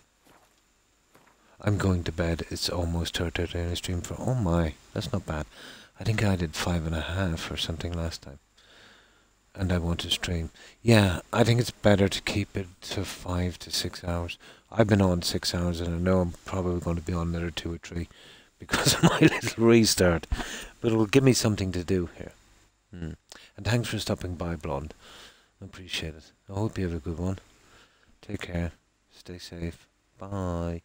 [SPEAKER 1] I'm going to bed. It's almost 30 in a stream for, oh my, that's not bad. I think I did 5.5 or something last time. and I want to stream. Yeah, I think it's better to keep it to 5 to 6 hours. I've been on 6 hours, and I know I'm probably going to be on another 2 or 3 because of my little restart. But it'll give me something to do here. And thanks for stopping by, Blonde. I appreciate it. I hope you have a good one. Take care. Stay safe. Bye.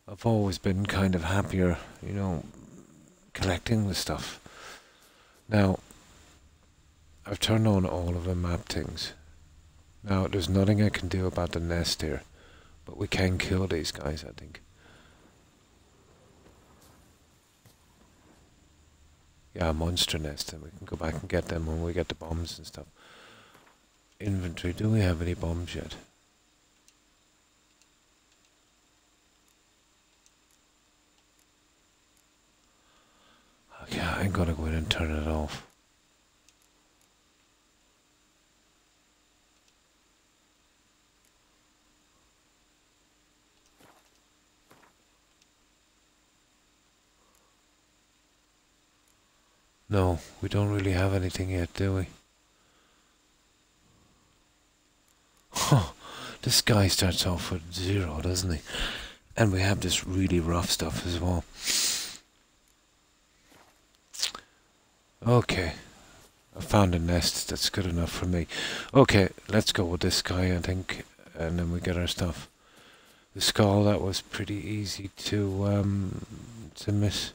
[SPEAKER 1] I've always been kind of happier, you know, collecting the stuff. Now, I've turned on all of the map things. Now, there's nothing I can do about the nest here, but we can kill these guys, I think. Yeah, monster nest, and we can go back and get them when we get the bombs and stuff. Inventory, do we have any bombs yet? Okay, I'm gonna go in and turn it off. No, we don't really have anything yet, do we? Huh, this guy starts off with 0, doesn't he? And we have this really rough stuff as well. Okay, I found a nest that's good enough for me. Okay, let's go with this guy, I think, and then we get our stuff. The skull, that was pretty easy to miss.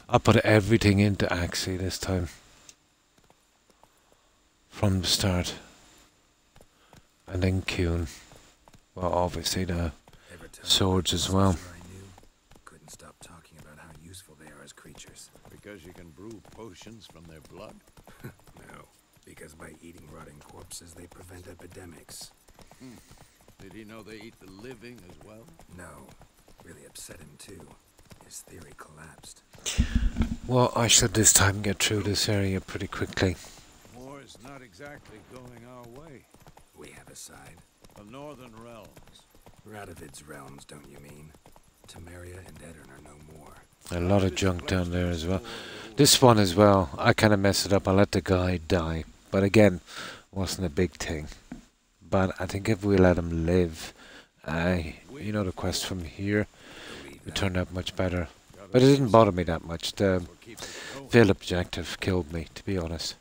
[SPEAKER 1] I put everything into Axie this time. From the start. And then Kuhn. Well, obviously the swords as well.
[SPEAKER 15] Couldn't stop talking about how useful they are as creatures.
[SPEAKER 5] Because you can brew potions from their blood?
[SPEAKER 15] No, because by eating rotting corpses they prevent epidemics.
[SPEAKER 5] Did he know they eat the living as well?
[SPEAKER 15] No, really upset him too. His theory collapsed.
[SPEAKER 1] Well, I should this time get through this area pretty quickly.
[SPEAKER 5] War's not exactly going our way.
[SPEAKER 15] We have a side.
[SPEAKER 5] The Northern Realms.
[SPEAKER 15] Radovid's realms, don't you mean? Temeria and Edirn are no more.
[SPEAKER 1] A lot of junk down there as well. This one as well, I kind of messed it up. I let the guy die. But again, wasn't a big thing. But I think if we let him live, you know, the quest from here, it turned out much better. But it didn't bother me that much. The failed objective killed me, to be honest.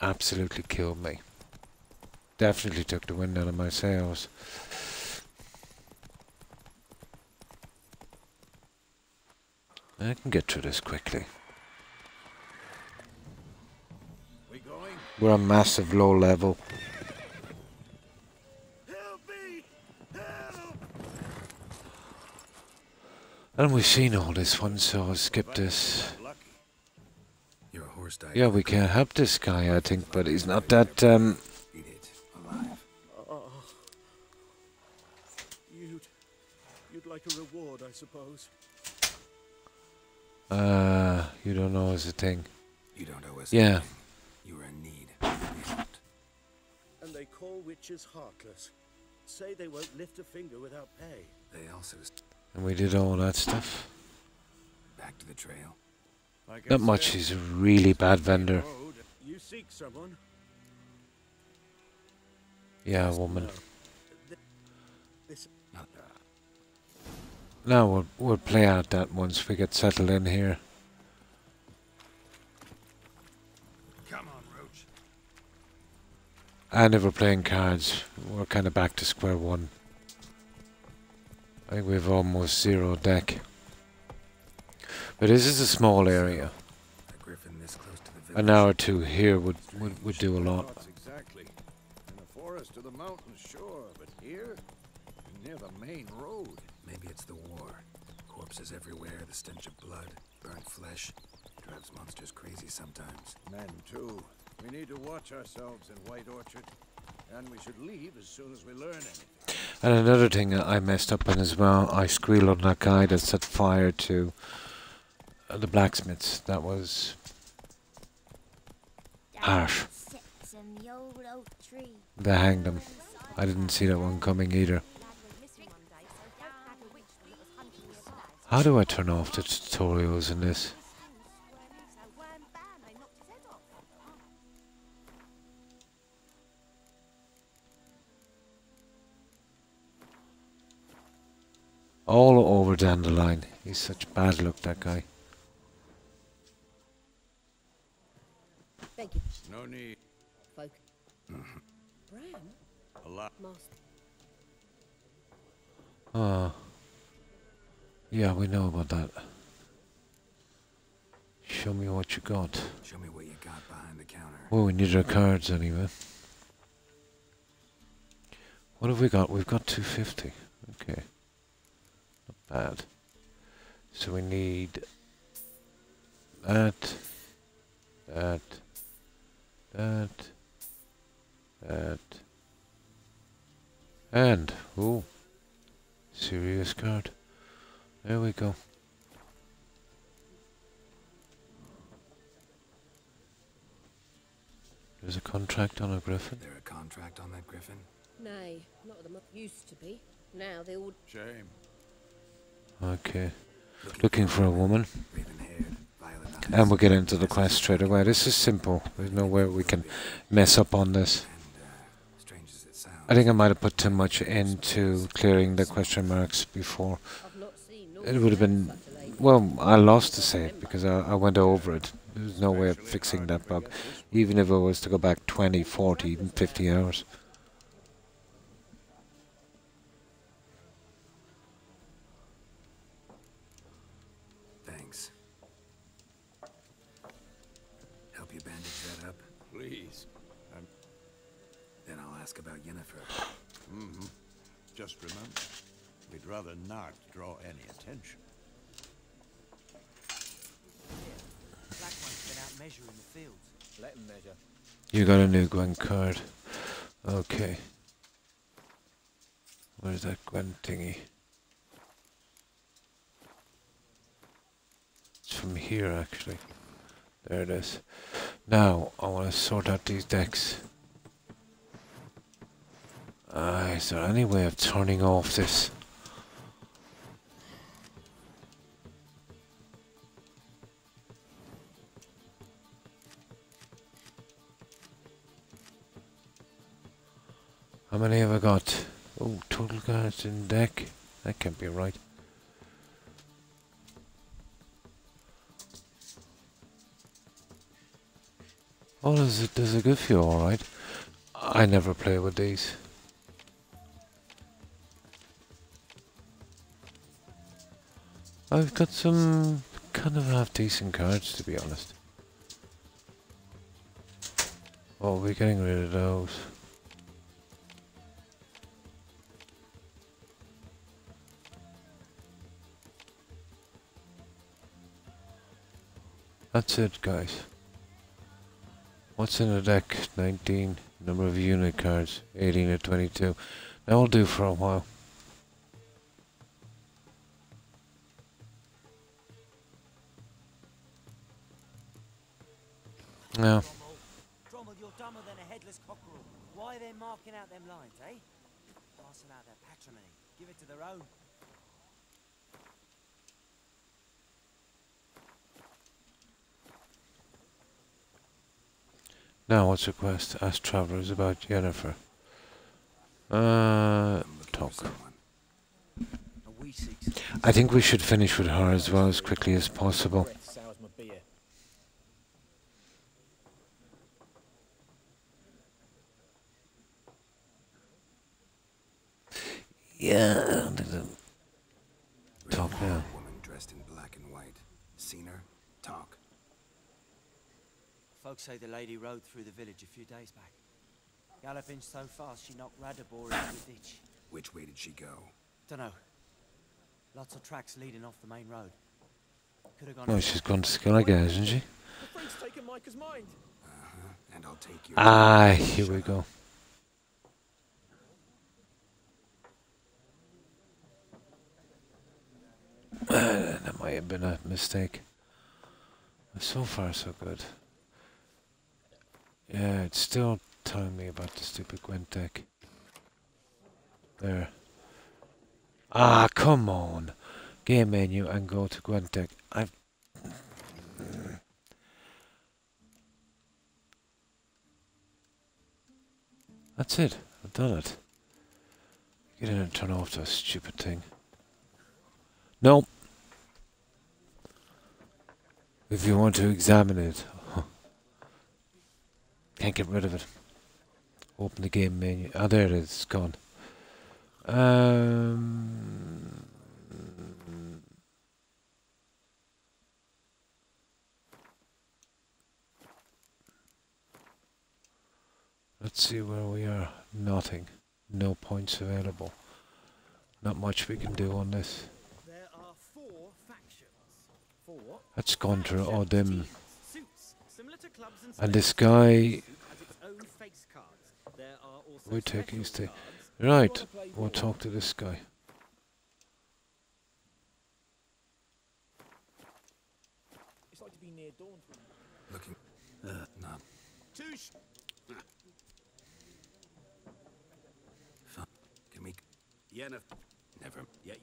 [SPEAKER 1] Absolutely killed me. Definitely took the wind out of my sails. I can get through this quickly. We're a massive low level. And we've seen all this one, so I'll skip this.
[SPEAKER 15] Your horse died.
[SPEAKER 1] Yeah, we can help this guy, I think, but he's not that,
[SPEAKER 15] Eat it, alive.
[SPEAKER 11] You'd like a reward, I suppose.
[SPEAKER 1] You don't know is a thing.
[SPEAKER 15] You don't owe us
[SPEAKER 1] yeah.
[SPEAKER 15] anything. You were in need.
[SPEAKER 11] And they call witches heartless. Say they won't lift a finger without pay.
[SPEAKER 15] They also...
[SPEAKER 1] And we did all that stuff.
[SPEAKER 15] Back to the trail.
[SPEAKER 1] Not much, he's a really bad vendor.
[SPEAKER 11] You seek someone?
[SPEAKER 1] Yeah, a woman. Now we'll play out that once we get settled in here.
[SPEAKER 15] Come on, Roach.
[SPEAKER 1] And if we're playing cards, we're kind of back to square one. I think we've almost 0 deck. But this is a small area. An hour or two here would do a lot.
[SPEAKER 5] Exactly. In the forest to the mountain, sure, but here, near the main road.
[SPEAKER 15] Maybe it's the war. Corpses everywhere, the stench of blood, burnt flesh. Drives monsters crazy sometimes.
[SPEAKER 5] Men, too. We need to watch ourselves in White Orchard. And we should leave as soon as we learn anything.
[SPEAKER 1] And another thing I messed up in as well, I squealed on that guy that set fire to the blacksmiths. That was harsh.
[SPEAKER 12] And the old
[SPEAKER 1] They hanged him. I didn't see that one coming either. How do I turn off the tutorials in this? All over Dandelion. He's such bad luck, that guy.
[SPEAKER 10] Thank you.
[SPEAKER 5] No need.
[SPEAKER 10] Folk. Bram?
[SPEAKER 5] A lot.
[SPEAKER 1] Oh. Yeah, we know about that. Show me what you got.
[SPEAKER 15] Show me what you got behind the counter.
[SPEAKER 1] Oh, we need our cards anyway. What have we got? We've got 250. Okay. Not bad. So we need that, that, and, oh, serious card. There we go. There's a contract on a griffin.
[SPEAKER 15] There a contract on that griffin?
[SPEAKER 14] Nay, not at the moment. Used to be. Now they all...
[SPEAKER 5] Shame.
[SPEAKER 1] Okay. Looking for a woman. And we'll get into the quest straight away. This is simple. There's no way we can mess up on this. I think I might have put too much into clearing the question marks before. It would have been... Well, I lost the save because I went over it. There's no way of fixing that bug. Even if it was to go back 20, 40, even 50 hours.
[SPEAKER 15] Thanks. Help you bandage that up?
[SPEAKER 5] Please.
[SPEAKER 15] Then I'll ask about Yennefer.
[SPEAKER 5] Mm-hmm. Just remember, we'd rather not draw any attention.
[SPEAKER 13] Black one's been out measuring the fields.
[SPEAKER 20] Let him measure.
[SPEAKER 1] You got a new Gwen card. Okay. Where's that Gwen thingy? It's from here, actually. There it is. Now, I want to sort out these decks. Is there any way of turning off this? How many have I got? Oh, total cards in deck. That can't be right. Oh, does it good feel alright? I never play with these. I've got some kind of half decent cards, to be honest. Oh, we're getting rid of those. That's it, guys. What's in the deck? 19. Number of unit cards. 18 to 22. That'll do for a while. No.
[SPEAKER 13] Drommel, you're dumber than a headless cockerel. Why are they marking out them lines, eh? Passing out their patrimony. Give it to their own.
[SPEAKER 1] Now, what's the quest? Ask travelers about Yennefer. Talk. I think we should finish with her as well as quickly as possible. Yeah, talk now.
[SPEAKER 15] Woman dressed in black and white. Seen her? Talk.
[SPEAKER 13] Folks say the lady rode through the village a few days back. Galloping so fast she knocked Radabor into the ditch.
[SPEAKER 15] Which way did she go?
[SPEAKER 13] Dunno. Lots of tracks leading off the main road. Could have gone.
[SPEAKER 1] Oh, she's gone to Skellige, isn't she?
[SPEAKER 19] The Frank's taken Micah's mind.
[SPEAKER 15] And I'll take you.
[SPEAKER 1] Ah, here we go. That might have been a mistake. So far, so good. Yeah, it's still telling me about the stupid Gwent deck. There. Ah, come on. Game menu and go to Gwent deck. That's it. I've done it. Get in and turn off that stupid thing. No. If you want to examine it. Can't get rid of it. Open the game menu. Ah, there it is. It's gone. Let's see where we are. Nothing. No points available. Not much we can do on this.
[SPEAKER 4] There are 4 factions. 4
[SPEAKER 1] Let's go into Odim.
[SPEAKER 4] suits, similar to clubs and
[SPEAKER 1] And this guy...
[SPEAKER 4] has its own face cards. There are also
[SPEAKER 1] We take his
[SPEAKER 4] special
[SPEAKER 1] thing.
[SPEAKER 4] cards.
[SPEAKER 1] Right, we'll talk to this guy.
[SPEAKER 4] It's like to be near dawn for me.
[SPEAKER 15] Looking. No.
[SPEAKER 7] Touche.
[SPEAKER 15] Fun. Can we?
[SPEAKER 7] Yeah, no.
[SPEAKER 15] Never.
[SPEAKER 7] Yeah.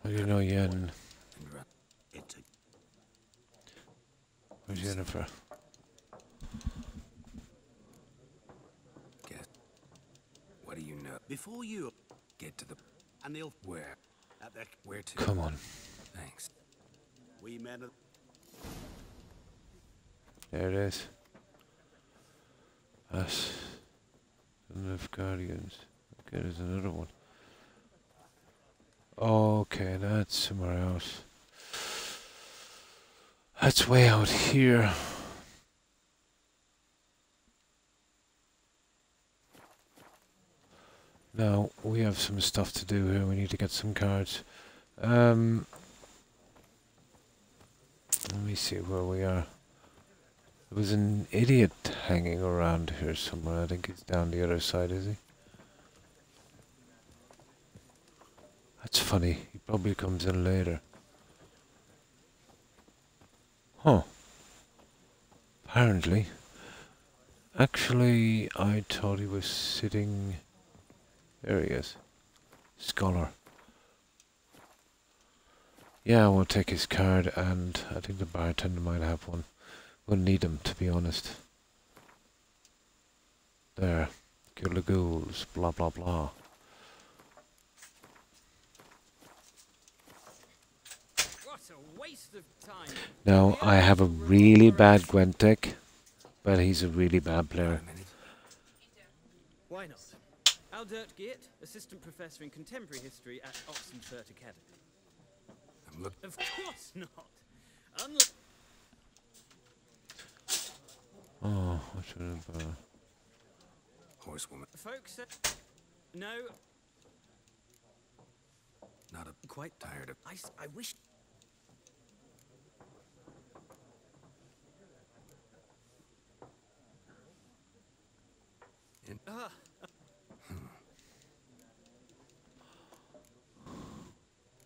[SPEAKER 1] How do you know Yen?
[SPEAKER 7] It's a
[SPEAKER 1] Where's Jennifer?
[SPEAKER 15] Guess. What do you know?
[SPEAKER 7] before you
[SPEAKER 15] Get to the.
[SPEAKER 7] and they'll
[SPEAKER 15] Where?
[SPEAKER 7] at the
[SPEAKER 15] Where to?
[SPEAKER 1] Come on.
[SPEAKER 15] Thanks.
[SPEAKER 7] we men of
[SPEAKER 1] There it is. Us. Enough Guardians. Okay, there's another one. Okay, that's somewhere else. That's way out here. Now, we have some stuff to do here. We need to get some cards. Let me see where we are. There was an idiot hanging around here somewhere. I think he's down the other side, is he? That's funny. He probably comes in later. Huh. Apparently. Actually, I thought he was sitting... There he is. Scholar. Yeah, we'll take his card, and I think the bartender might have one. We'll need him, to be honest. There. Kill the ghouls, blah blah blah.
[SPEAKER 4] What a waste of time.
[SPEAKER 1] Now, I have a really bad Gwent deck, but he's a really bad player.
[SPEAKER 4] Why not? Aldert Geert, assistant professor in contemporary history at Oxenfurt Academy.
[SPEAKER 15] I'm looking.
[SPEAKER 4] Of course not. Unlike
[SPEAKER 1] Oh, I should have...
[SPEAKER 15] Horsewoman.
[SPEAKER 4] folks, no.
[SPEAKER 15] Not a. Quite tired of.
[SPEAKER 4] I wish. Ah.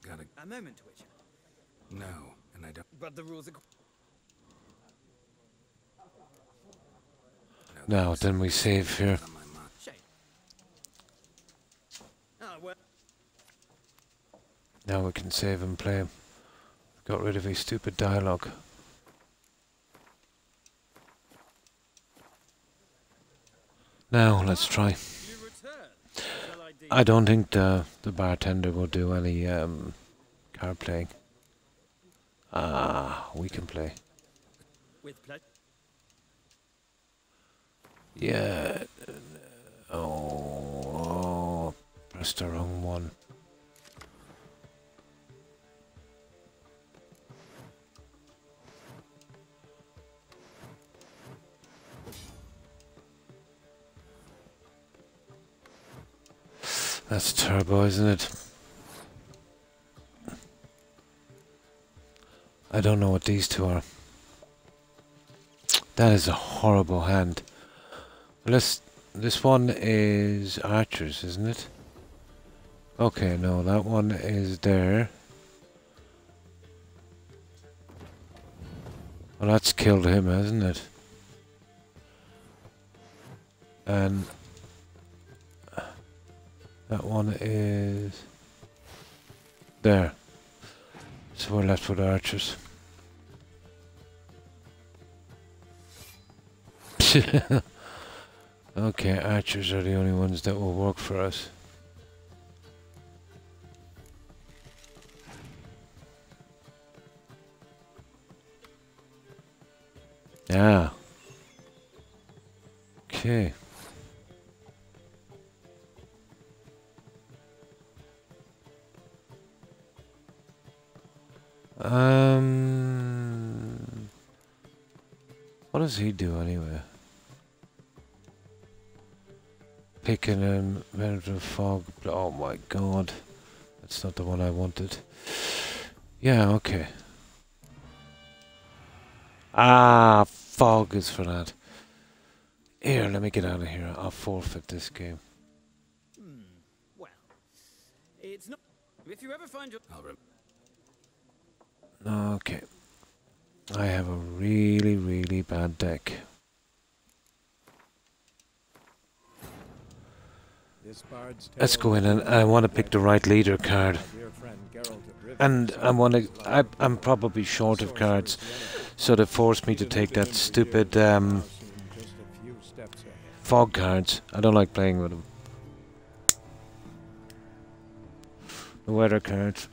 [SPEAKER 15] Gotta.
[SPEAKER 4] A moment, Witcher.
[SPEAKER 15] No, and I don't.
[SPEAKER 4] But the rules are.
[SPEAKER 1] Now, then we save here.
[SPEAKER 4] Shame. Ah, well.
[SPEAKER 1] Now we can save and play him. Got rid of his stupid dialogue. Now, let's try. I don't think the bartender will do any card playing. Ah, we can play.
[SPEAKER 4] With pleasure.
[SPEAKER 1] Yeah. Oh, pressed the wrong one. That's turbo, isn't it? I don't know what these two are. That is a horrible hand. This one is archers, isn't it? Okay, no, that one is there. Well, that's killed him, hasn't it? And that one is there. So we're left with archers. Okay, archers are the only ones that will work for us. Yeah. Okay. What does he do anyway? Picking and Venetrative fog. Oh my god. That's not the one I wanted. Yeah, okay. Ah, fog is for that. Here, let me get out of here. I'll forfeit this game.
[SPEAKER 4] Well, it's not. If you ever find your.
[SPEAKER 1] Okay. I have a really, really bad deck. Let's go in, and I want to pick the right leader card. And I'm probably short of cards, so they forced me to take that stupid fog cards. I don't like playing with them. The weather cards.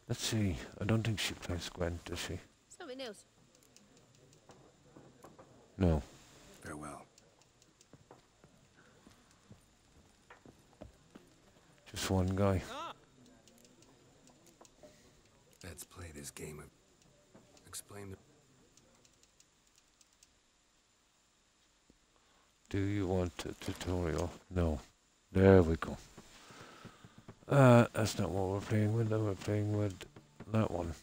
[SPEAKER 1] Let's see. I don't think she plays Gwent, does she?
[SPEAKER 3] Something else.
[SPEAKER 1] No.
[SPEAKER 15] Farewell.
[SPEAKER 1] Just one guy.
[SPEAKER 15] Let's play this game of... Explain the...
[SPEAKER 1] Do you want a tutorial? No. There we go. That's not what we're playing with. We're playing with that one.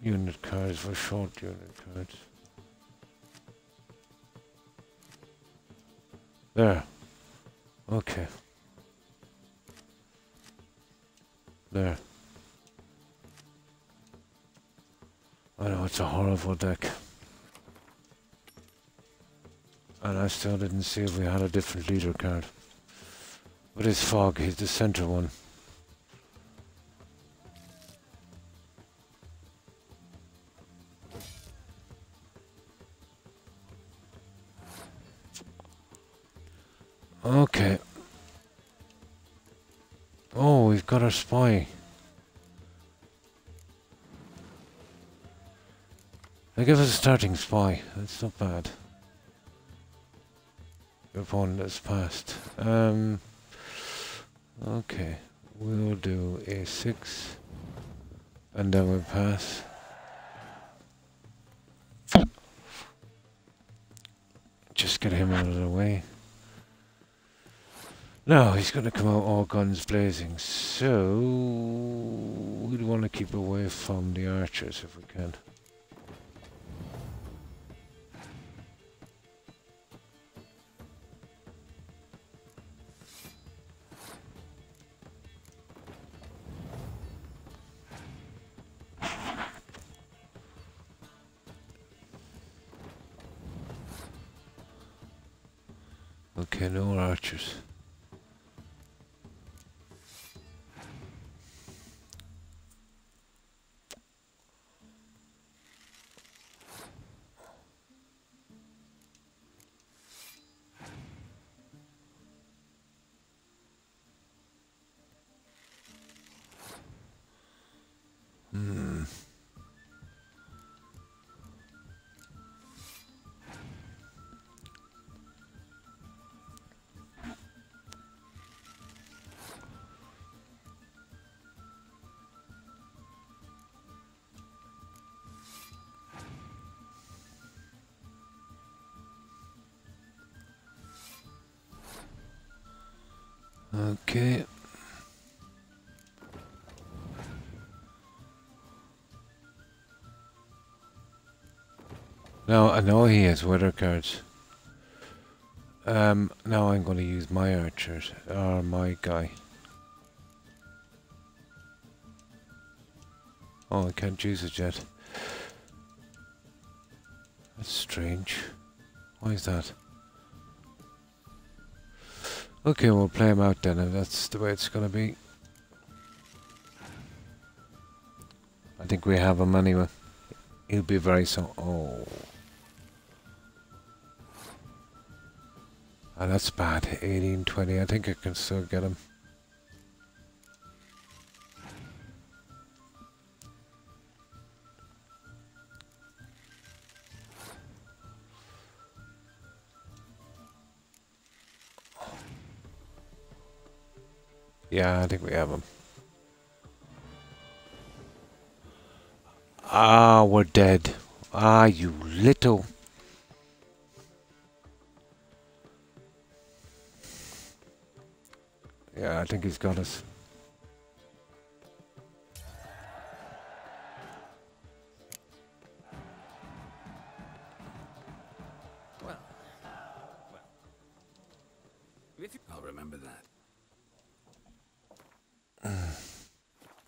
[SPEAKER 1] Unit cards for short unit cards. There. Okay. There. I know it's a horrible deck. And I still didn't see if we had a different leader card. But it's Fog, he's the center one. Okay. Oh, we've got our spy. They give us a starting spy. That's not bad. Your opponent has passed. Okay. We'll do a6. And then we'll pass. Just get him out of the way. No, he's going to come out all guns blazing, so we'd want to keep away from the archers if we can. Okay, no archers. Okay. Now, I know he has weather cards. Now I'm going to use my archers, or my guy. Oh, I can't use it yet. That's strange. Why is that? Okay, we'll play him out then, if that's the way it's going to be. I think we have him anyway. He'll be very so. Oh. Ah, that's bad. 1820. I think I can still get him. Yeah, I think we have him. Ah, we're dead. Ah, you little. Yeah, I think he's got us.
[SPEAKER 15] I'll remember that.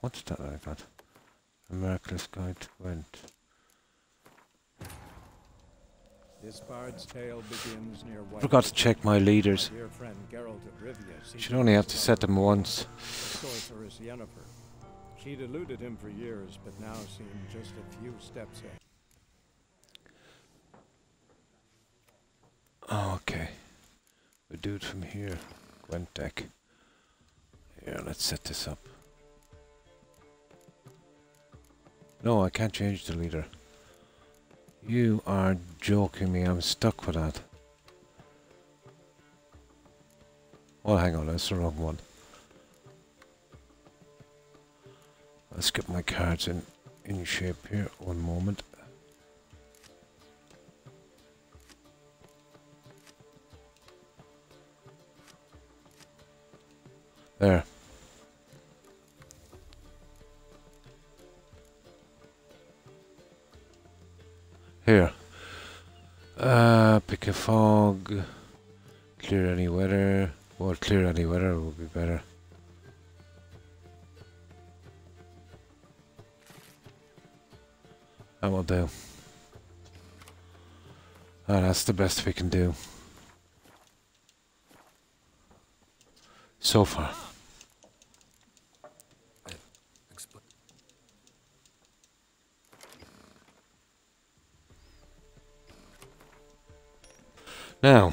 [SPEAKER 1] What's that I got? A miraculous guide to Gwent.
[SPEAKER 16] This bard's tale begins near White.
[SPEAKER 1] Forgot to check my leaders.
[SPEAKER 16] My dear friend Geralt of Rivia
[SPEAKER 1] Should only have to set them once.
[SPEAKER 16] The sorceress Yennefer. She'd eluded him for years, but now seemed just a few steps ahead.
[SPEAKER 1] Okay. We do it from here. Gwent deck. Here, let's set this up. No, I can't change the leader. You are joking me. I'm stuck with that. Oh, hang on. That's the wrong one. Let's get my cards in shape here. One moment. There. Here. Pick a fog. Clear any weather. Well, clear any weather would be better. That will do. That's the best we can do. So far. Now,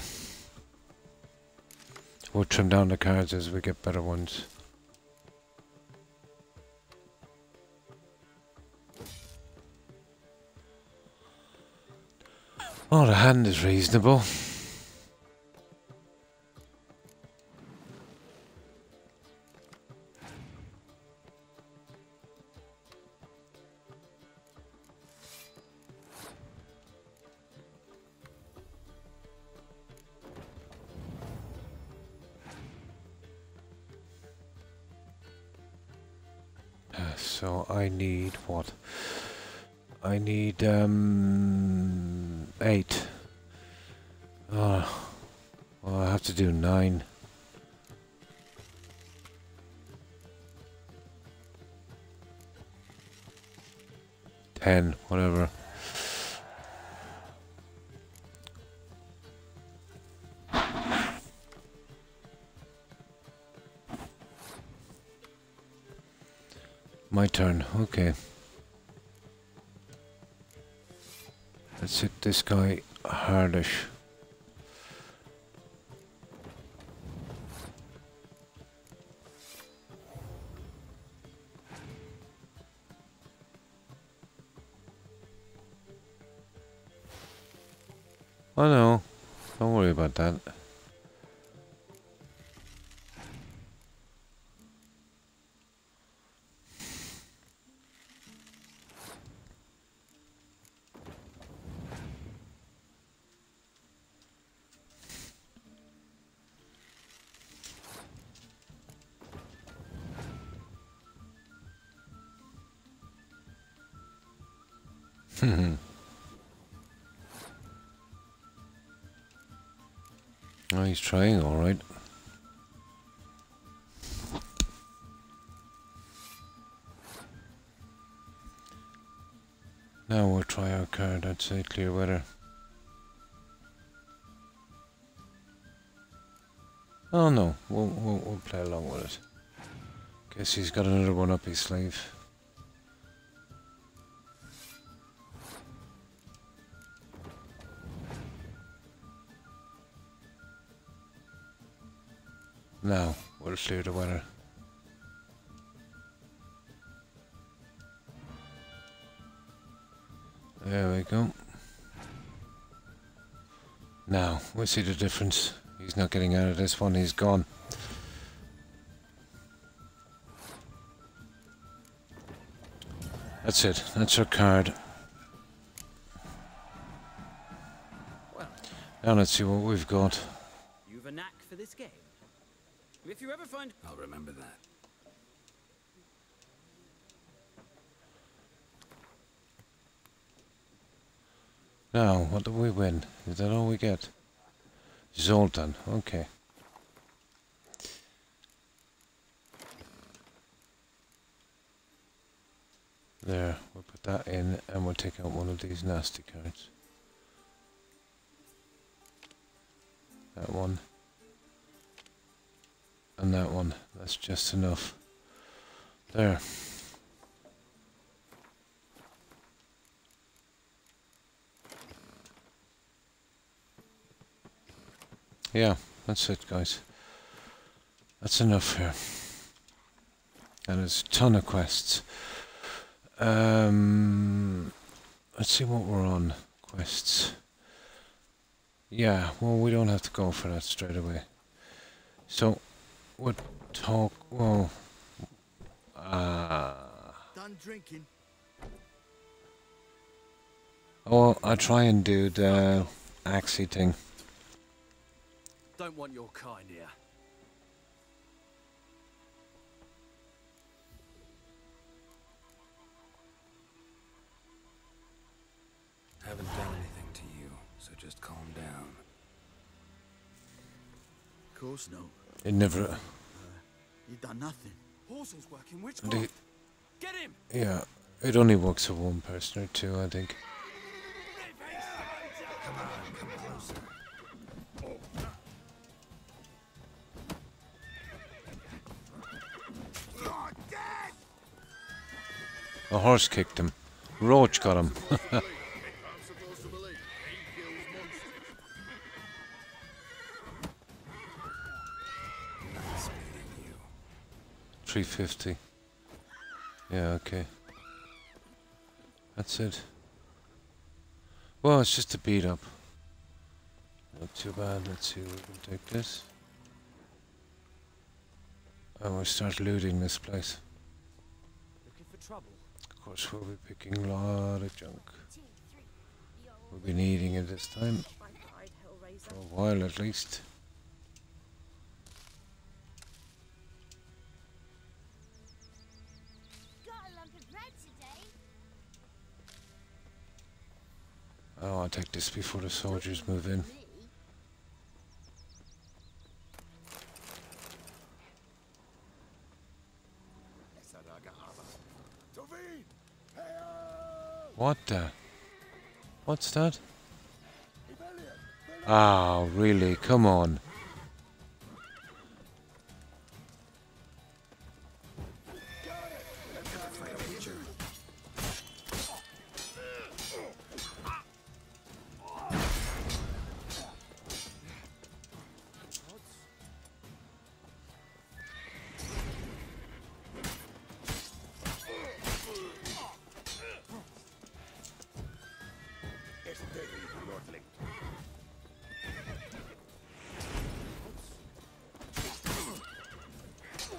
[SPEAKER 1] we'll trim down the cards as we get better ones. Oh, the hand is reasonable. So I need what? I need 8. Well, I have to do 9. $10, whatever. My turn, okay. Let's hit this guy hardish. Oh no, don't worry about that. he's trying all right. Now we'll try our card. I'd say clear weather. Oh no, we'll play along with it. Guess he's got another one up his sleeve. Now we'll clear the weather. There we go. Now we'll see the difference. He's not getting out of this one, he's gone. That's it, that's our card.
[SPEAKER 4] Well,
[SPEAKER 1] now let's see what we've got.
[SPEAKER 4] You've a knack for this game. If you ever find...
[SPEAKER 15] I'll remember that.
[SPEAKER 1] Now, what do we win? Is that all we get? Zoltan, okay. There, we'll put that in and we'll take out one of these nasty cards. That one. And that one. That's just enough. There. Yeah, that's it, guys. That's enough here. And there's a ton of quests. Let's see what we're on. Quests. Yeah, well, we don't have to go for that straight away. So, we'll talk. Well,
[SPEAKER 18] done drinking.
[SPEAKER 1] Oh, I'll try and do the Axie thing.
[SPEAKER 19] Don't want your kind here.
[SPEAKER 15] Haven't done anything to you, so just calm down.
[SPEAKER 18] Of course no.
[SPEAKER 1] It never.
[SPEAKER 18] You've done nothing.
[SPEAKER 19] Horses working witchcraft. Get him!
[SPEAKER 1] Yeah, it only works for one person or two, I think.
[SPEAKER 15] Come on, come closer.
[SPEAKER 1] A horse kicked him. Roach got him. 350. Yeah, okay. That's it. Well, it's just a beat up. Not too bad. Let's see if we can take this. And we'll start looting this place.
[SPEAKER 4] Looking for trouble?
[SPEAKER 1] Of course, we'll be picking a lot of junk. We'll be needing it this time. For a while at least. Oh, I'll take this before the soldiers move in. What the? What's that? Oh, really? Come on.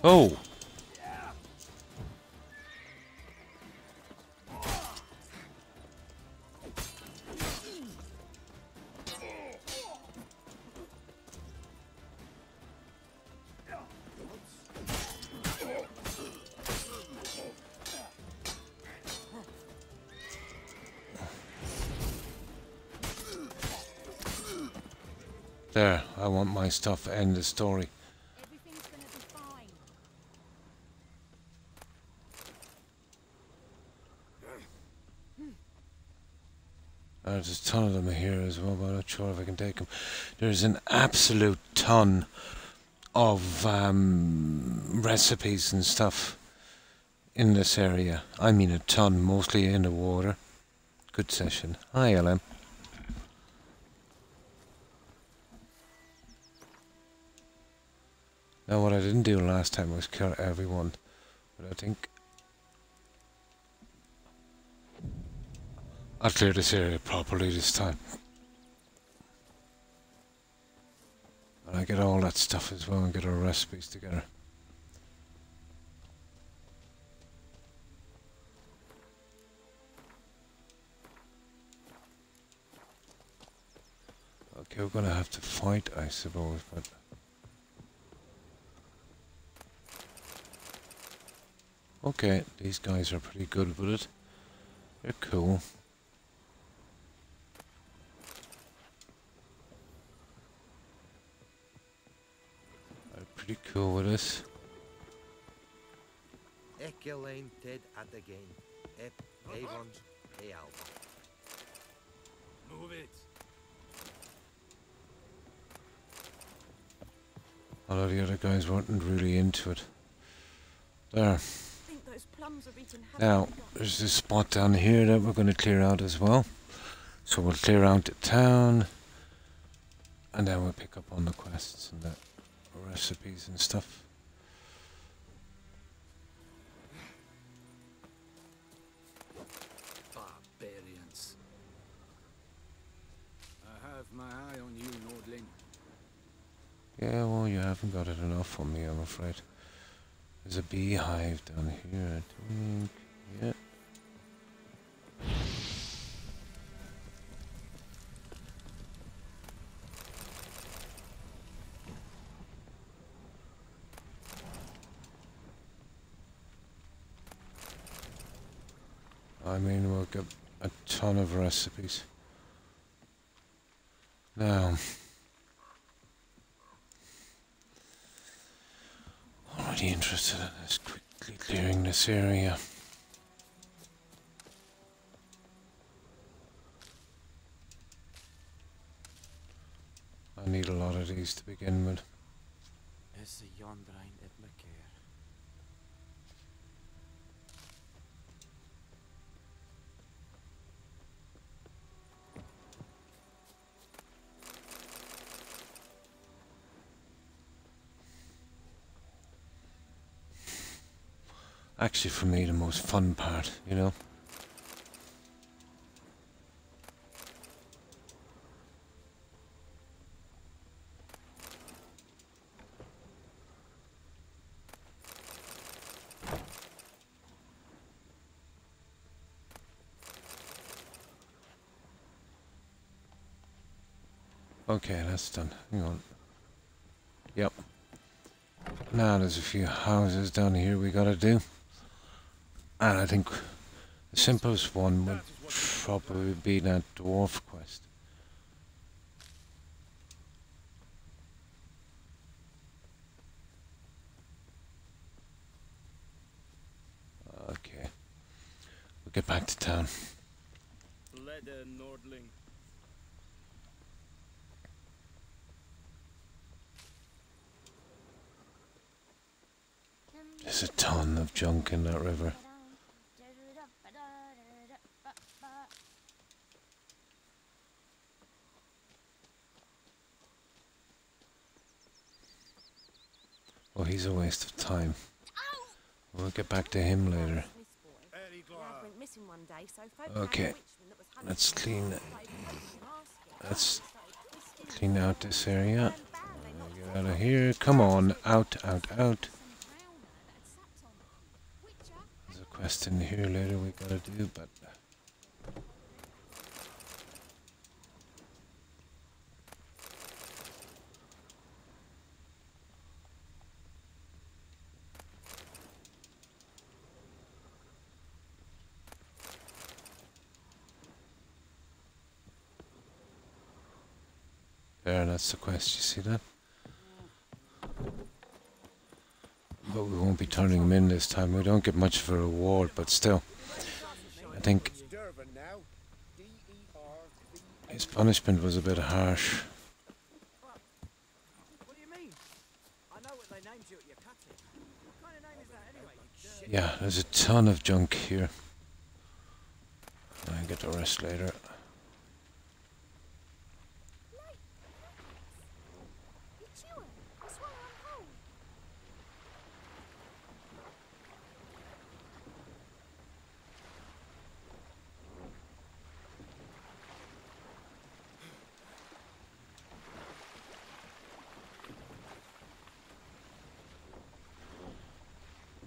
[SPEAKER 1] Oh! There, I want my stuff. End the story.
[SPEAKER 12] Everything's gonna be fine.
[SPEAKER 1] There's a ton of them here as well, but I'm not sure if I can take them. There's an absolute ton of recipes and stuff in this area. I mean a ton, mostly in the water. Good session. Hi, Ellen. Now, what I didn't do last time was kill everyone, but I think I'll clear this area properly this time. And I get all that stuff as well and get our recipes together. Okay, we're gonna have to fight, I suppose, but okay, these guys are pretty good with it. They're cool. They're pretty cool with this.
[SPEAKER 8] Echelane Ted at again. Ep Avon Eal.
[SPEAKER 15] Move it.
[SPEAKER 1] A lot of the other guys weren't really into it. There.
[SPEAKER 3] Think those plums are eaten
[SPEAKER 1] Now, there's this spot down here that we're going to clear out as well. So we'll clear out the town, and then we'll pick up on the quests and the recipes and stuff.
[SPEAKER 21] Barbarians. I have my eye on you, Nordling.
[SPEAKER 1] Yeah, well, you haven't got it enough on me, I'm afraid. There's a beehive down here, I think. Yeah. I mean, we'll get a ton of recipes. Now, already interested in this, quickly clearing this area. I need a lot of these to begin with. Actually, for me, the most fun part, you know? Okay, that's done. Hang on. Yep. Now there's a few houses down here we gotta do. And I think the simplest one would probably be that dwarf quest. Okay. We'll get back to town.
[SPEAKER 4] Leather Nordling.
[SPEAKER 1] There's a ton of junk in that river. Well, he's a waste of time. We'll get back to him later. Okay, let's clean out this area. Get out of here. Come on, out, out, out. There's a quest in here later we gotta do, but There, that's the quest, you see that? But we won't be turning him in this time. We don't get much of a reward, but still. I think his punishment was a bit harsh.
[SPEAKER 13] What do you mean? I know what they named you at your cutting. What kind of name is that anyway?
[SPEAKER 1] Yeah, there's a ton of junk here. I'll get the rest later.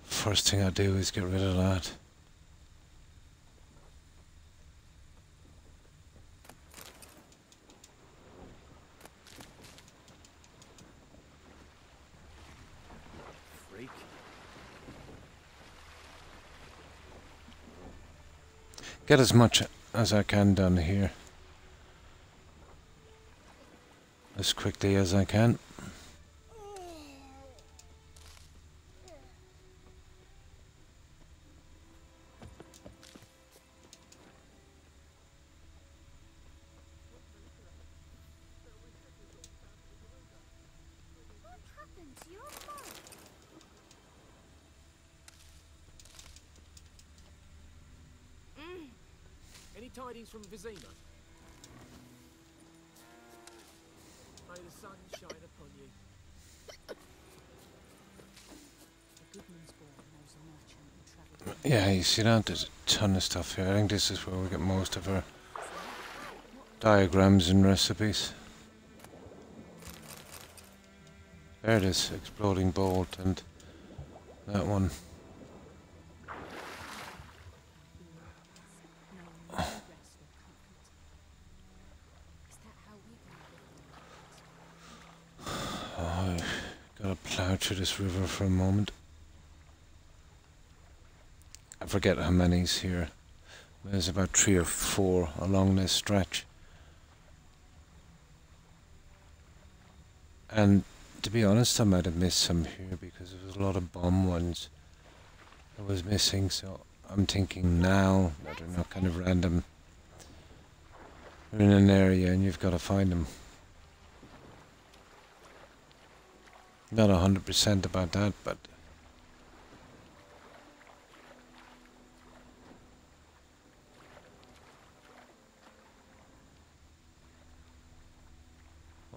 [SPEAKER 1] First thing I do is get rid of that.
[SPEAKER 13] Freak.
[SPEAKER 1] Get as much as I can done here. As quickly as I can.
[SPEAKER 19] Any tidings from Vizima? May the sun shine upon you.
[SPEAKER 1] Yeah, you see that? There's a ton of stuff here. I think this is where we get most of our diagrams and recipes. There it is, exploding bolt, and that one. Oh, I've got to plough through this river for a moment. I forget how many's here. There's about 3 or 4 along this stretch. And to be honest, I might have missed some here because there was a lot of bomb ones I was missing, so I'm thinking now that they're not kind of random. They're in an area and you've got to find them. Not 100% about that, but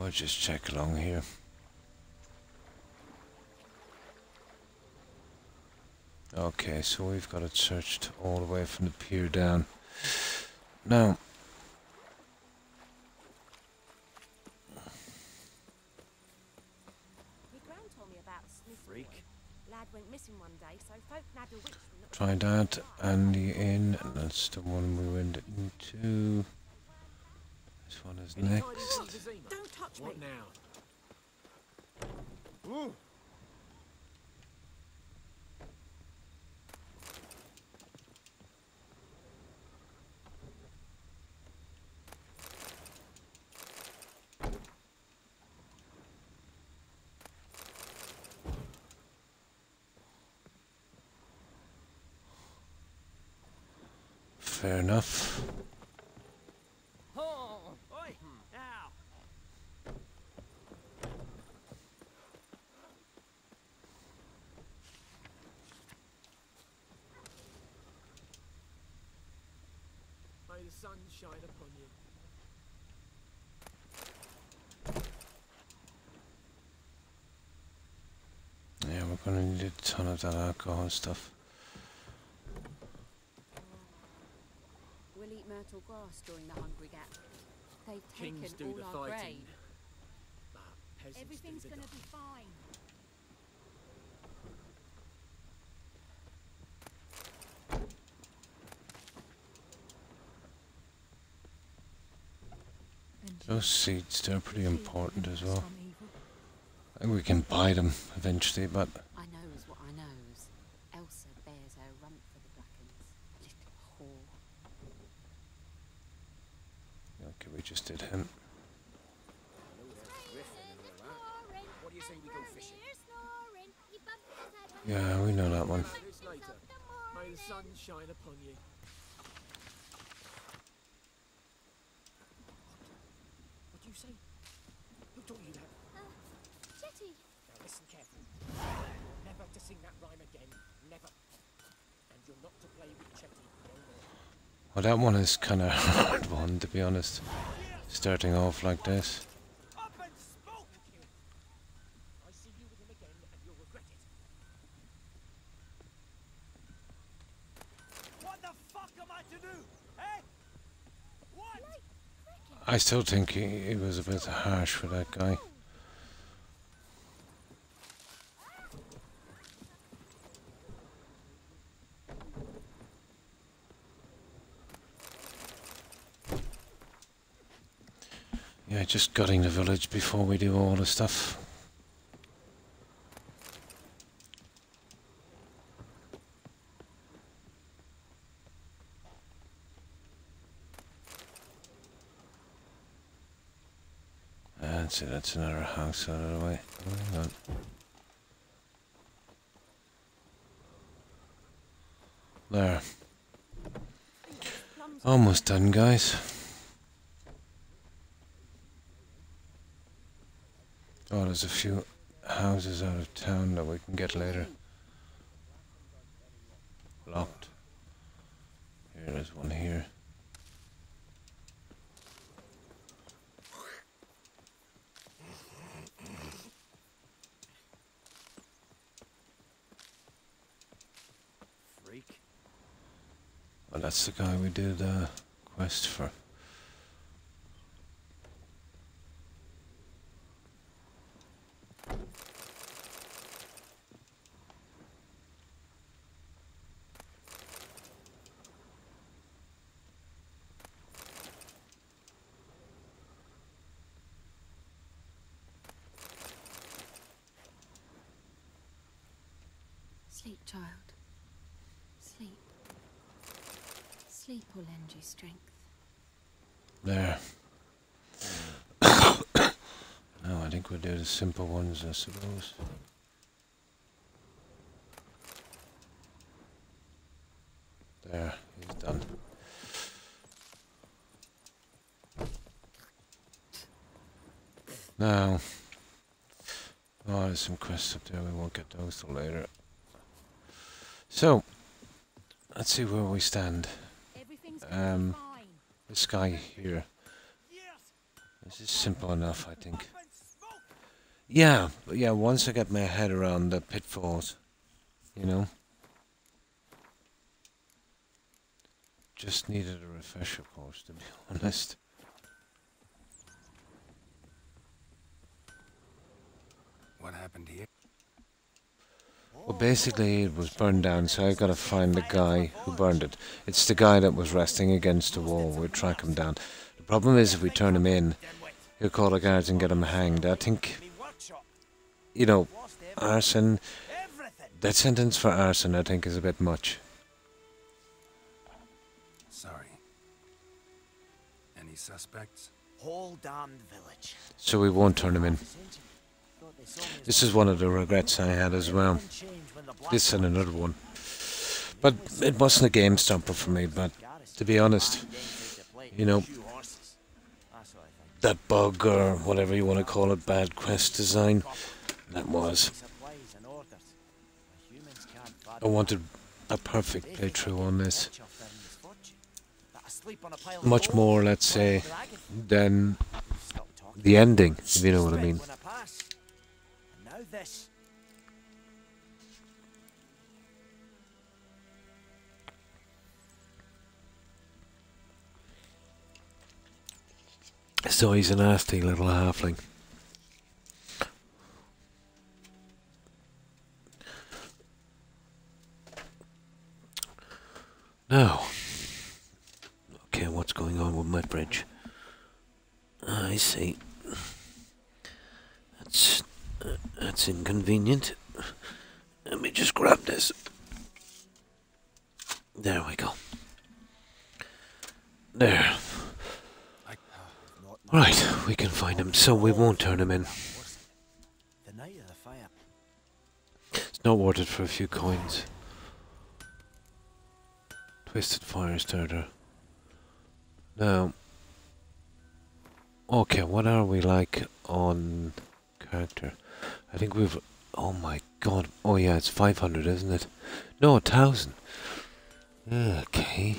[SPEAKER 1] I'll just check along here. Okay, so we've got it searched all the way from the pier down. Now,
[SPEAKER 13] Freak.
[SPEAKER 3] Lad went missing one day, so folk nabbed a witch from the
[SPEAKER 1] try that and the inn, and that's the one we went into. This one is next.
[SPEAKER 3] Don't touch
[SPEAKER 19] What
[SPEAKER 3] me.
[SPEAKER 19] now?
[SPEAKER 13] Ooh.
[SPEAKER 1] Fair enough.
[SPEAKER 13] Oh. Oi. Now.
[SPEAKER 19] May the sun shine upon you.
[SPEAKER 1] Yeah, we're going to need a ton of that alcohol stuff.
[SPEAKER 12] We'll eat myrtle grass during the hungry gap. They've
[SPEAKER 19] Kings
[SPEAKER 12] taken
[SPEAKER 19] do the
[SPEAKER 12] all our
[SPEAKER 19] fighting.
[SPEAKER 12] grain.
[SPEAKER 19] Peasants
[SPEAKER 12] Everything's
[SPEAKER 19] do the
[SPEAKER 12] gonna be fine.
[SPEAKER 1] Those seeds, they're pretty important as well. I think we can buy them eventually, but
[SPEAKER 12] I knows what I knows. Elsa bears her rump for the Blackens. Little whore.
[SPEAKER 1] okay, we just did him. Yeah, we know that one.
[SPEAKER 19] Minutes later, may the sun shine upon you. What do you say? Who taught you that?
[SPEAKER 12] Jetty.
[SPEAKER 19] Now listen carefully. You're never to sing that rhyme again. Never. And you're not to play with Chetty no more.
[SPEAKER 1] Well, that one is kind of a hard one, to be honest. Starting off like this.
[SPEAKER 19] I see you with him again and you'll regret it.
[SPEAKER 13] What the fuck am I to do? Eh? What?
[SPEAKER 1] I still think he was a bit harsh for that guy. Yeah, just gutting the village before we do all the stuff. That's it, that's another house out of the way. Oh, hang on. There. Almost done, guys. Oh, there's a few houses out of town that we can get later. Locked. Here, there's one here.
[SPEAKER 13] Freak.
[SPEAKER 1] Well, that's the guy we did the quest for.
[SPEAKER 12] Sleep, child. Sleep. Sleep will lend you strength.
[SPEAKER 1] There. No, I think we'll do the simple ones, I suppose. There, he's done. Now, oh, there's some quests up there, we won't get those till later. So, let's see where we stand. This guy here. This is simple enough, I think. Yeah, once I get my head around the pitfalls, you know. Just needed a refresher course, to be honest.
[SPEAKER 15] What happened here?
[SPEAKER 1] Well, basically it was burned down, so I gotta find the guy who burned it. It's the guy that was resting against the wall. We'll track him down. The problem is if we turn him in, he'll call the guards and get him hanged. I think, you know, arson, that sentence for arson I think is a bit much.
[SPEAKER 15] Sorry. Any suspects?
[SPEAKER 13] Whole damned village.
[SPEAKER 1] So we won't turn him in. This is one of the regrets I had as well. This and another one. But it wasn't a game stomper for me, but to be honest, you know, that bug or whatever you want to call it, bad quest design, that was. I wanted a perfect playthrough on this. Much more, let's say, than the ending, if you know what I mean.
[SPEAKER 13] This.
[SPEAKER 1] So he's a nasty little halfling. Now, okay, what's going on with my bridge? I see. That's inconvenient. Let me just grab this. There we go. There. Right, we can find him, so we won't turn him in. Not worth it for a few coins. Twisted fire starter. Now, okay, what are we like on character? I think we've... Oh my god. Oh yeah, it's 500, isn't it? No, 1,000. Okay.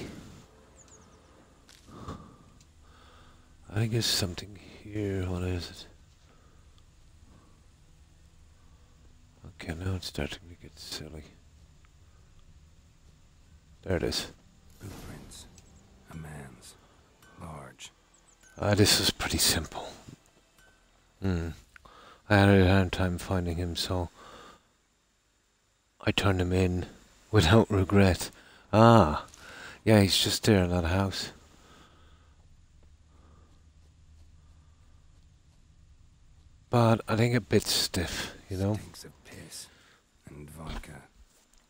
[SPEAKER 1] I think there's something here. What is it? Okay, now it's starting to get silly. There it is.
[SPEAKER 15] Blueprints. A man's. Large.
[SPEAKER 1] This was pretty simple. I had a hard time finding him, so I turned him in without regret. Ah, yeah, he's just there in that house. But I think a bit stiff, you know?
[SPEAKER 15] Stinks of piss and vodka.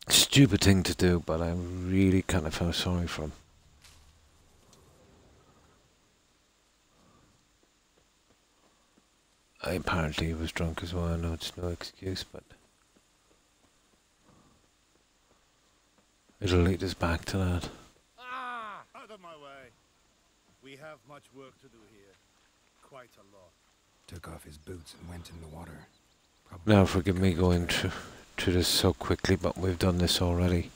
[SPEAKER 1] Stupid thing to do, but I really kind of felt sorry for him. Apparently he was drunk as well. I know it's no excuse, but it'll lead us back to that.
[SPEAKER 5] Ah! Out of my way. We have much work to do here. Quite a lot.
[SPEAKER 15] Took off his boots and went in the water. Probably
[SPEAKER 1] Now forgive me going through this so quickly, but we've done this already.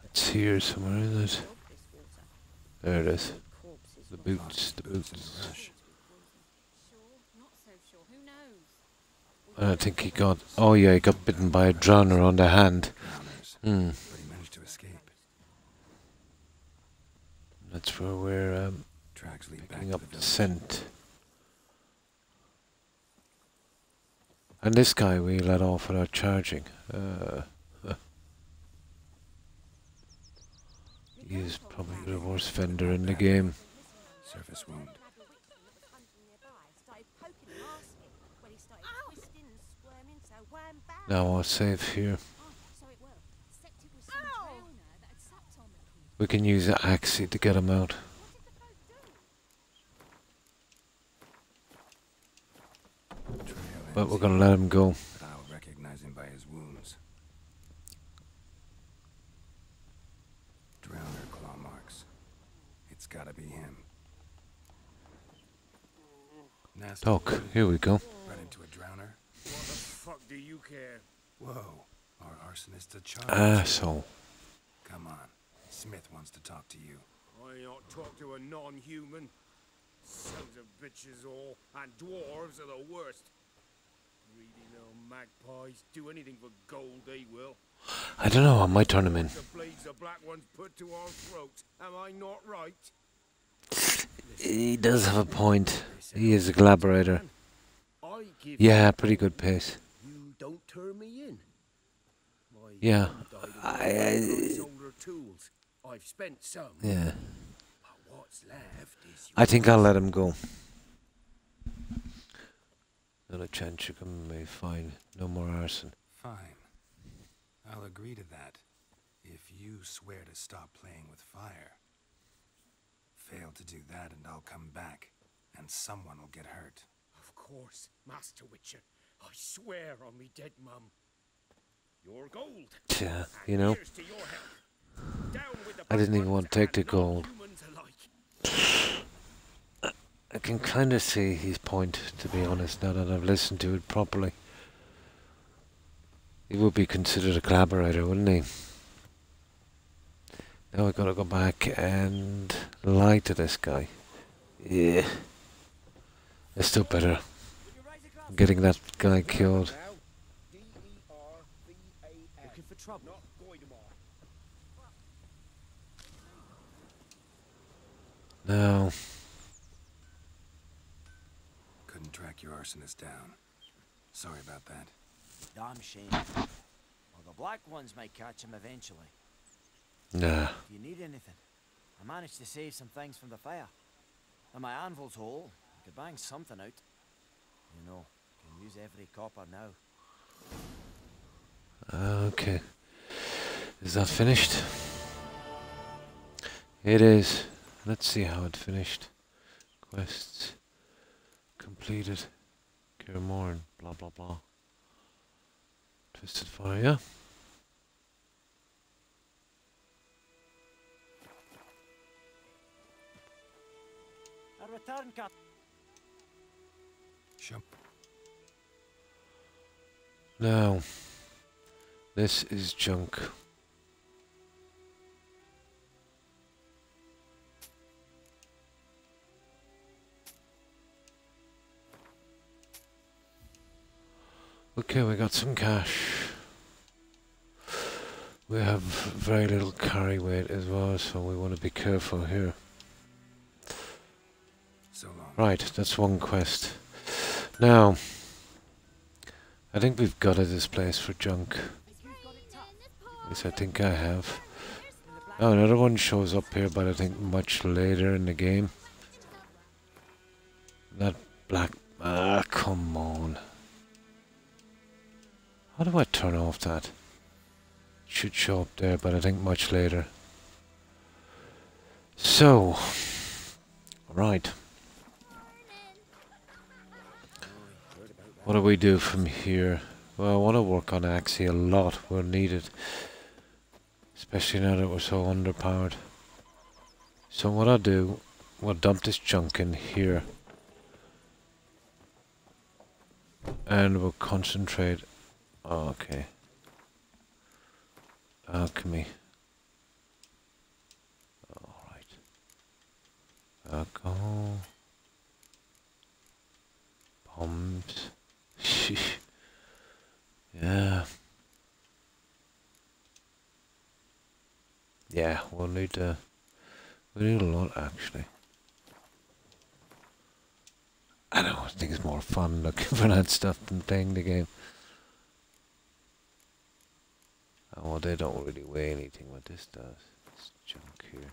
[SPEAKER 1] It's here somewhere, isn't it? There it is. The boots, the boots. I think he got... Oh yeah, he got bitten by a drowner on the hand.
[SPEAKER 15] But he managed to escape.
[SPEAKER 1] That's where we're
[SPEAKER 15] Tracks lead
[SPEAKER 1] picking
[SPEAKER 15] back
[SPEAKER 1] up
[SPEAKER 15] to the
[SPEAKER 1] the
[SPEAKER 15] village.
[SPEAKER 1] scent. And this guy we let off without charging. He is probably the worst vendor in the game.
[SPEAKER 15] Surface wound.
[SPEAKER 1] Now I'll save here. We can use the axe to get him out. But we're gonna let him go.
[SPEAKER 15] But I'll recognize him by his wounds. Drowner claw marks. It's gotta be him. Nasty.
[SPEAKER 1] Doc, here we go.
[SPEAKER 15] Run into a drowner.
[SPEAKER 5] What the fuck do you care?
[SPEAKER 15] Whoa, our arsonist's a charge.
[SPEAKER 1] Asshole.
[SPEAKER 15] Come on, Smith wants to talk to you.
[SPEAKER 5] I ought to talk to a non-human. Sons of bitches all, and dwarves are the worst. Greedy little magpies do anything for gold, they will.
[SPEAKER 1] I don't know, I might turn him in.
[SPEAKER 5] The blades the black ones put to our throats. Am I not right?
[SPEAKER 1] He does have a point. He is a collaborator. Yeah, pretty good pace.
[SPEAKER 5] You don't turn me in.
[SPEAKER 1] Yeah.
[SPEAKER 5] Tools. I've spent some.
[SPEAKER 1] Yeah.
[SPEAKER 5] But what's left is
[SPEAKER 1] I think I'll let him go. Another chance you can may find. No more arson.
[SPEAKER 15] Fine. I'll agree to that. If you swear to stop playing with fire. Fail to do that and I'll come back. And someone will get hurt.
[SPEAKER 5] Of course, Master Witcher. I swear on me dead mum. Your gold.
[SPEAKER 1] Yeah, you know.
[SPEAKER 5] Here's to your health. Down with the
[SPEAKER 1] I didn't even want to take the gold.
[SPEAKER 5] humans alike.
[SPEAKER 1] I can kind of see his point, to be honest, now that I've listened to it properly. He would be considered a collaborator, wouldn't he? Now we've got to go back and lie to this guy. Yeah. It's still better getting that guy killed.
[SPEAKER 13] Looking for trouble.
[SPEAKER 1] Now,
[SPEAKER 15] Couldn't track your arsonist down. Sorry about that.
[SPEAKER 13] Damn shame. Well, the black ones might catch him eventually.
[SPEAKER 1] nah.
[SPEAKER 13] If you need anything, I managed to save some things from the fire. And my anvil's whole. I could bang something out. You know, can use every copper now.
[SPEAKER 1] Okay. Is that finished? It is. let's see how it finished. Quests completed. Kirmorn, blah blah blah. Twisted Fire, yeah.
[SPEAKER 13] A return cut.
[SPEAKER 1] Now, this is junk. Okay, we got some cash. We have very little carry weight as well, so we want to be careful here.
[SPEAKER 15] So long.
[SPEAKER 1] Right, that's one quest. Now, I think we've gutted this place for junk. At least I think I have. Oh, another one shows up here, but I think much later in the game. That black... Ah, come on. How do I turn off that? It should show up there, but I think much later. So, right. What do we do from here? Well, I want to work on Axie a lot. We'll need it. Especially now that we're so underpowered. So what I'll do, we'll dump this junk in here. And we'll concentrate. Oh, okay. Alchemy. Alright. Alcohol. Bombs. Yeah. Yeah, we'll need a lot actually. I don't know, I think it's more fun looking for that stuff than playing the game. Oh, well, they don't really weigh anything, what this does. It's junk here.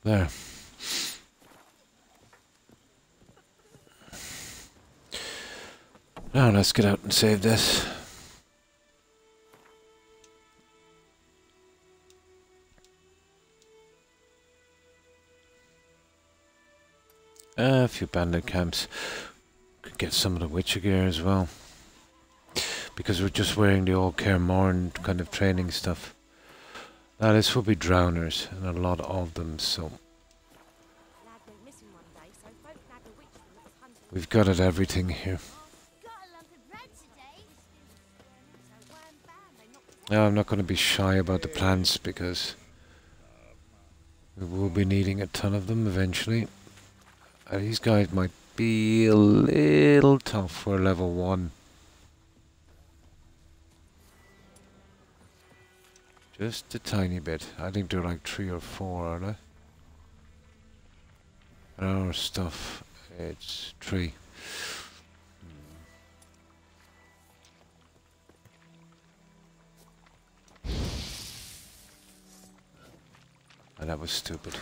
[SPEAKER 1] There. Now let's get out and save this. A few bandit camps. Could get some of the Witcher gear as well. Because we're just wearing the old Kaer Morhen kind of training stuff. Now this will be drowners, and a lot of them, so... We've got it everything here. Now I'm not going to be shy about the plants, because we will be needing a ton of them eventually. These guys might be a little tough for level 1. Just a tiny bit. I think they're like 3 or 4, aren't they? And our stuff, it's 3. And that was stupid.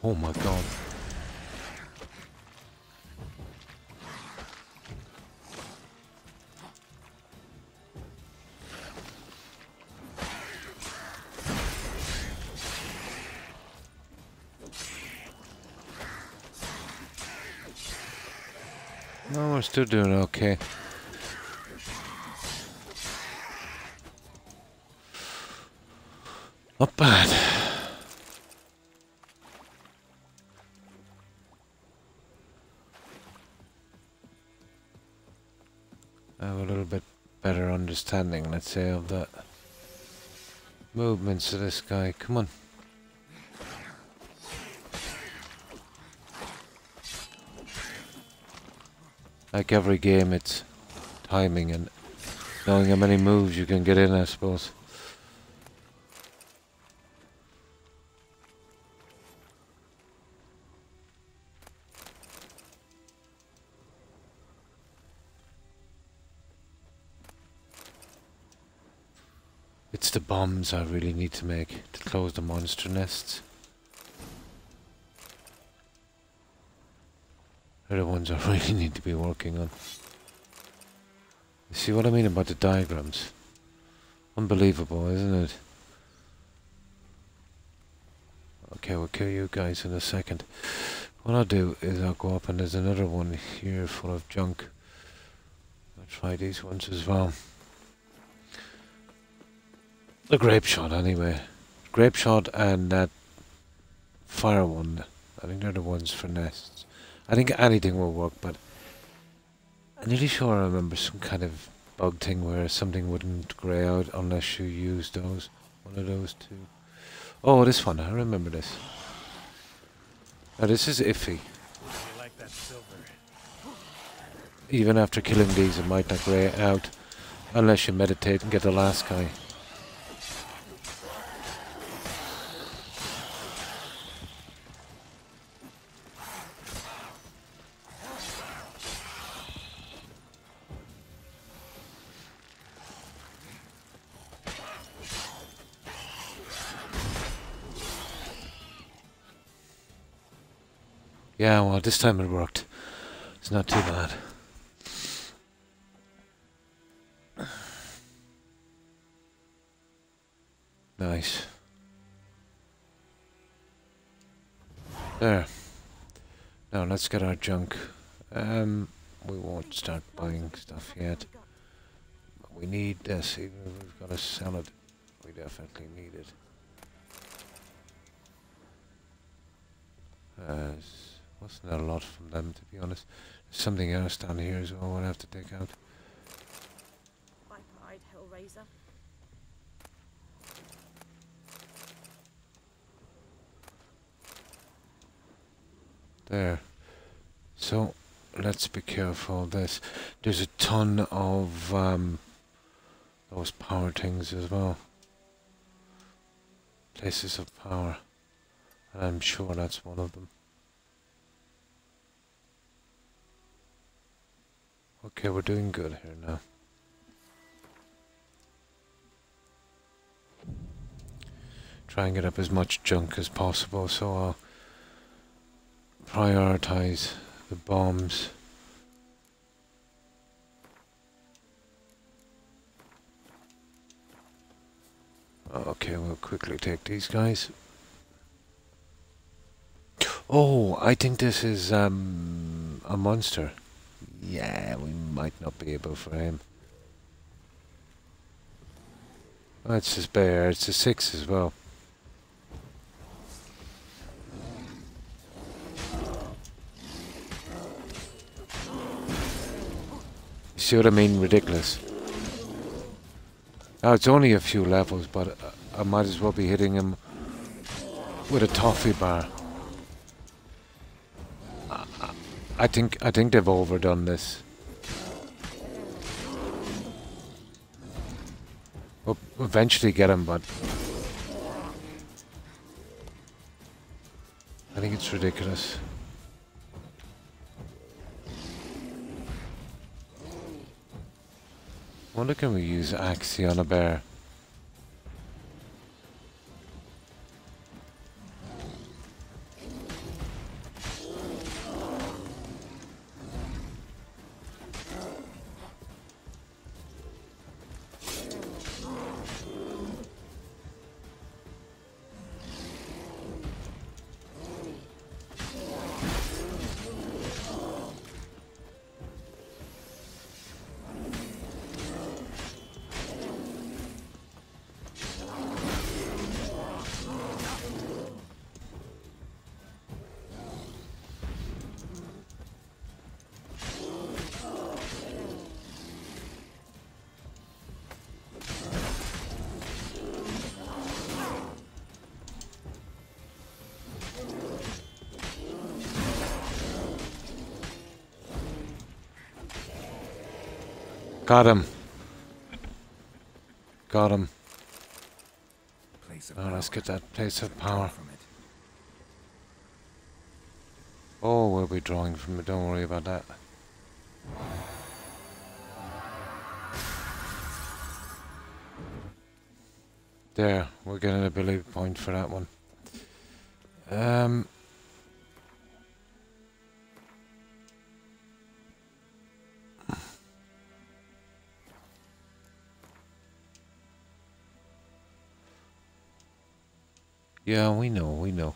[SPEAKER 1] Oh my god. No, we're still doing okay. Not bad. I have a little bit better understanding, let's say, of the movements of this guy. Come on. Like every game, it's timing and knowing how many moves you can get in, I suppose. It's the bombs I really need to make to close the monster nests. They're the ones I really need to be working on. You see what I mean about the diagrams? Unbelievable, isn't it? Okay, we'll kill you guys in a second. What I'll do is I'll go up and there's another one here full of junk. I'll try these ones as well. The grape shot anyway. Grape shot and that fire one. I think they're the ones for nests. I think anything will work, but I'm nearly sure I remember some kind of bug thing where something wouldn't grey out unless you used those. One of those two. Oh, this one. I remember this. Now this is iffy.
[SPEAKER 20] Like that silver.
[SPEAKER 1] Even after killing these, it might not grey out unless you meditate and get the last guy. Yeah, well, this time it worked. It's not too bad. Nice. There. Now let's get our junk. We won't start buying stuff yet. But we need this, even if we've got to sell it. We definitely need it. Wasn't a lot from them, to be honest. There's something else down here as well I'll have to take out.
[SPEAKER 3] Viper-eyed Hellraiser.
[SPEAKER 1] There. So, let's be careful of this. There's a ton of those power things as well. Places of power. And I'm sure that's one of them. Okay, we're doing good here now. Try and get up as much junk as possible, so I'll prioritize the bombs. Okay, we'll quickly take these guys. Oh, I think this is a monster. Yeah, we might not be able for him. Oh, it's his bear. It's a 6 as well. You see what I mean? Ridiculous. Now, it's only a few levels, but I might as well be hitting him with a toffee bar. I think they've overdone this. We'll eventually get him, but I think it's ridiculous. Wonder can we use Axie on a bear? Got him. Got him. Oh, let's get that place of power. Oh, we'll be drawing from it. Don't worry about that. There, we're getting an ability point for that one. Yeah, we know.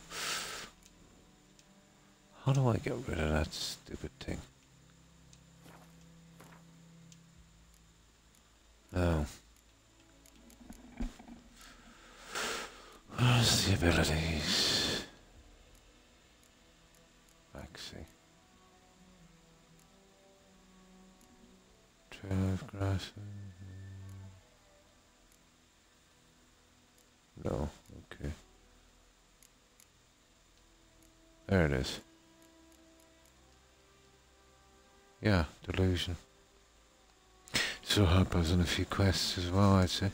[SPEAKER 1] How do I get rid of that stupid thing? Oh. Where's the abilities? Maxi. Trail of grass. No, okay. There it is. Yeah, delusion. So help us in a few quests as well, I'd say.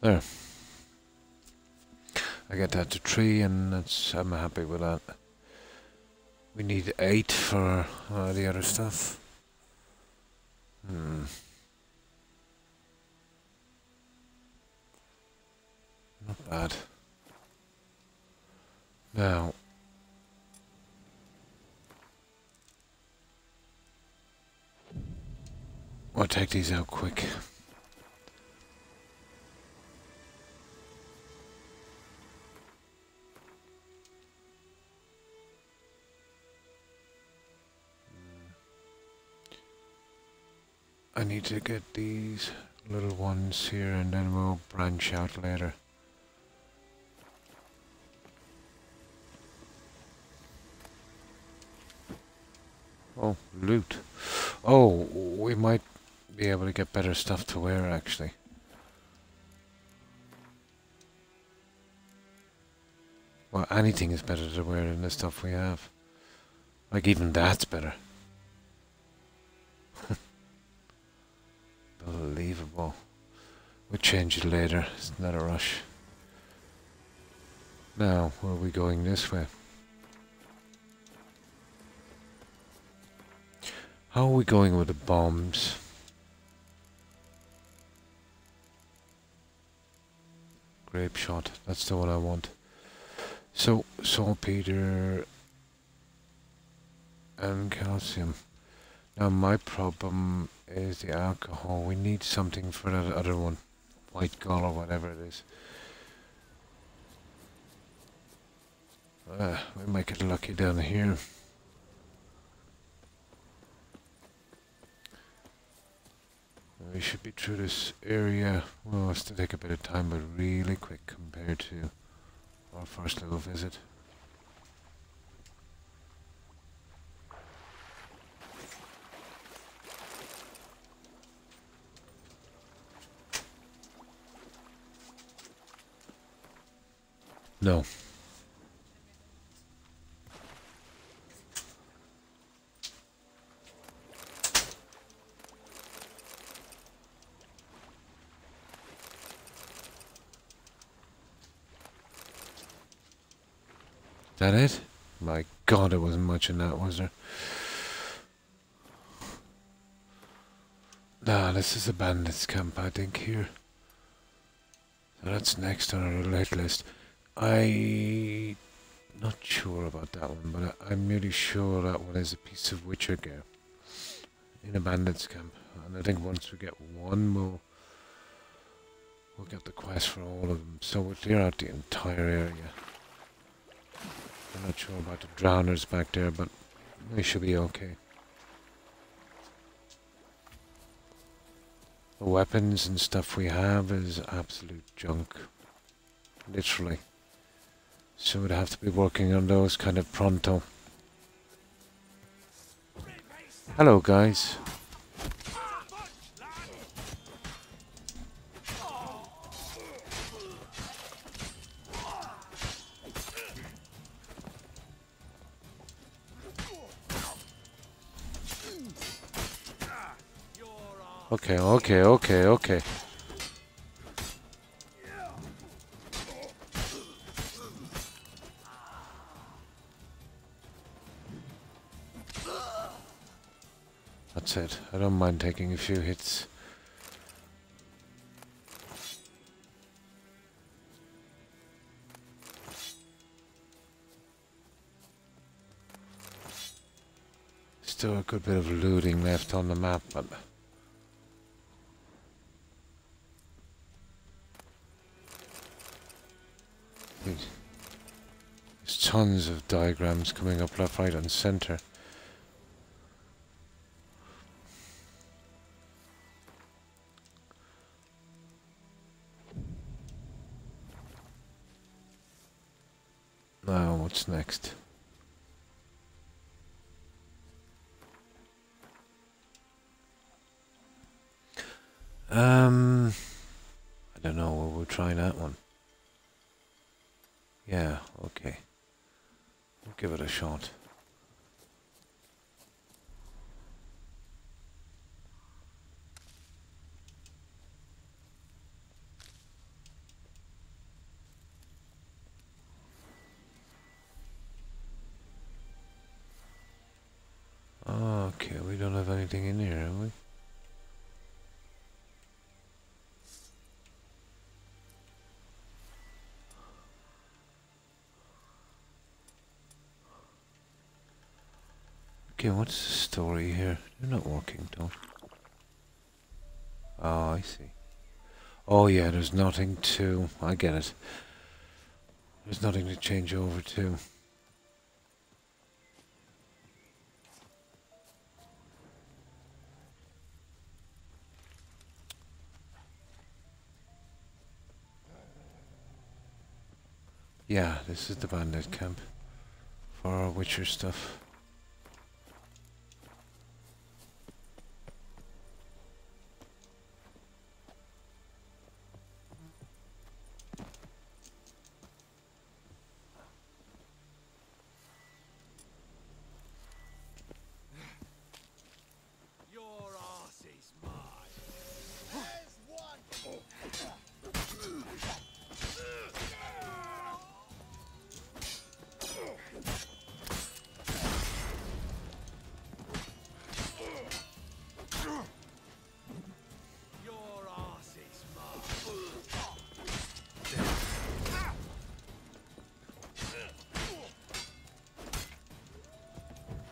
[SPEAKER 1] There. I get that to 3 and that's, I'm happy with that. We need 8 for the other stuff. Not bad. Now, I'll take these out quick. I need to get these little ones here and then we'll branch out later. Oh, loot. Oh, we might be able to get better stuff to wear actually. Well, anything is better to wear than the stuff we have. Like even that's better. Unbelievable. We'll change it later. It's not a rush. Now, where are we going this way? How are we going with the bombs? Grape shot. That's the one I want. So, saltpeter and calcium. Now my problem is the alcohol. We need something for that other one. White gall or whatever it is. We might get lucky down here. We should be through this area. Well, it's to take a bit of time, but really quick compared to our first little visit. No. That it? My God, there wasn't much in that, was there? Nah, this is a bandits camp, I think, here. So that's next on our late list. I'm not sure about that one, but I'm really sure that one is a piece of Witcher gear in a bandits camp. And I think once we get one, we'll get the quest for all of them. So we'll clear out the entire area. I'm not sure about the drowners back there, but we should be okay. The weapons and stuff we have is absolute junk. Literally. So we'd have to be working on those kind of pronto. Hello, guys. Okay, okay, okay, okay. That's it. I don't mind taking a few hits. Still a good bit of looting left on the map, but there's tons of diagrams coming up left, right and center. Now what's next? I don't know, we'll try that one. Yeah, okay. We'll give it a shot. Okay, we don't have anything in here, have we? Okay, what's the story here? They're not working, don't. Oh, I see. Oh yeah, there's nothing to... I get it. There's nothing to change over to. Yeah, this is the bandit camp for our Witcher stuff.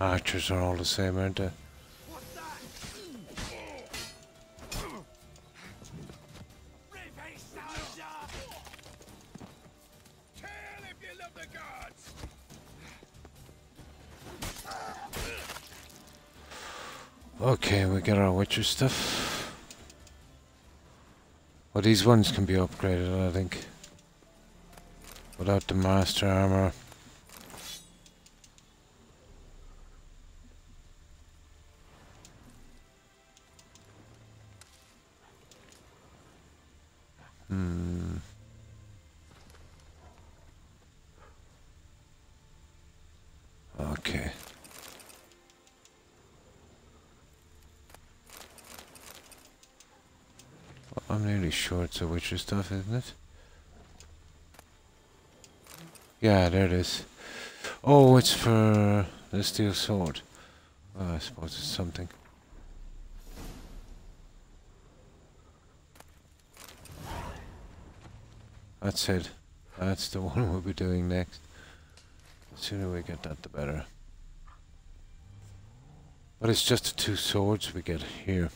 [SPEAKER 1] Archers are all the same, aren't they? Okay, we get our Witcher stuff. Well, these ones can be upgraded, I think. Without the master armor. Okay. Well, I'm nearly sure it's a Witcher stuff, isn't it? Yeah, there it is. Oh, it's for the steel sword. Well, I suppose it's something. That's it. That's the one we'll be doing next. The sooner we get that, the better. But it's just the two swords we get here.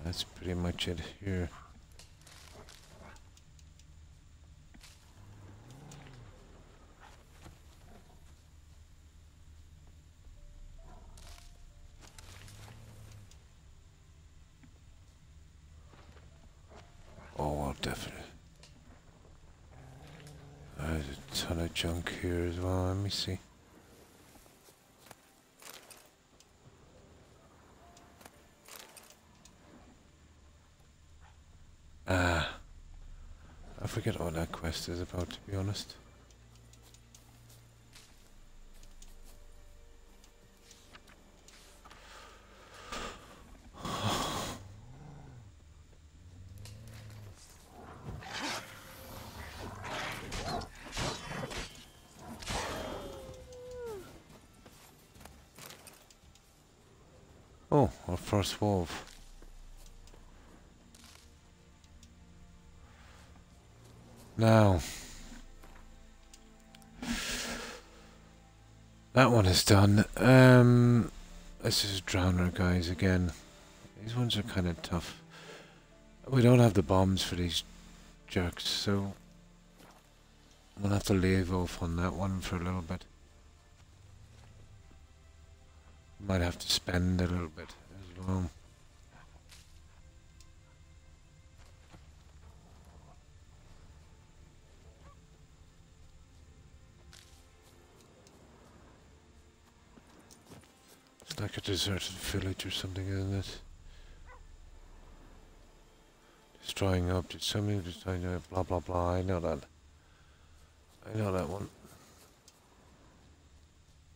[SPEAKER 1] That's pretty much it here. Oh, well, definitely. There's a ton of junk here as well. Let me see. I forget what that quest is about, to be honest. Oh, our first wolf. Now, that one is done. This is Drowner guys again. These ones are kind of tough. We don't have the bombs for these jerks, so we'll have to leave off on that one for a little bit. Might have to spend a little bit as well. It's like a deserted village or something, isn't it? Destroying objects, something destroying blah blah blah. I know that. I know that one.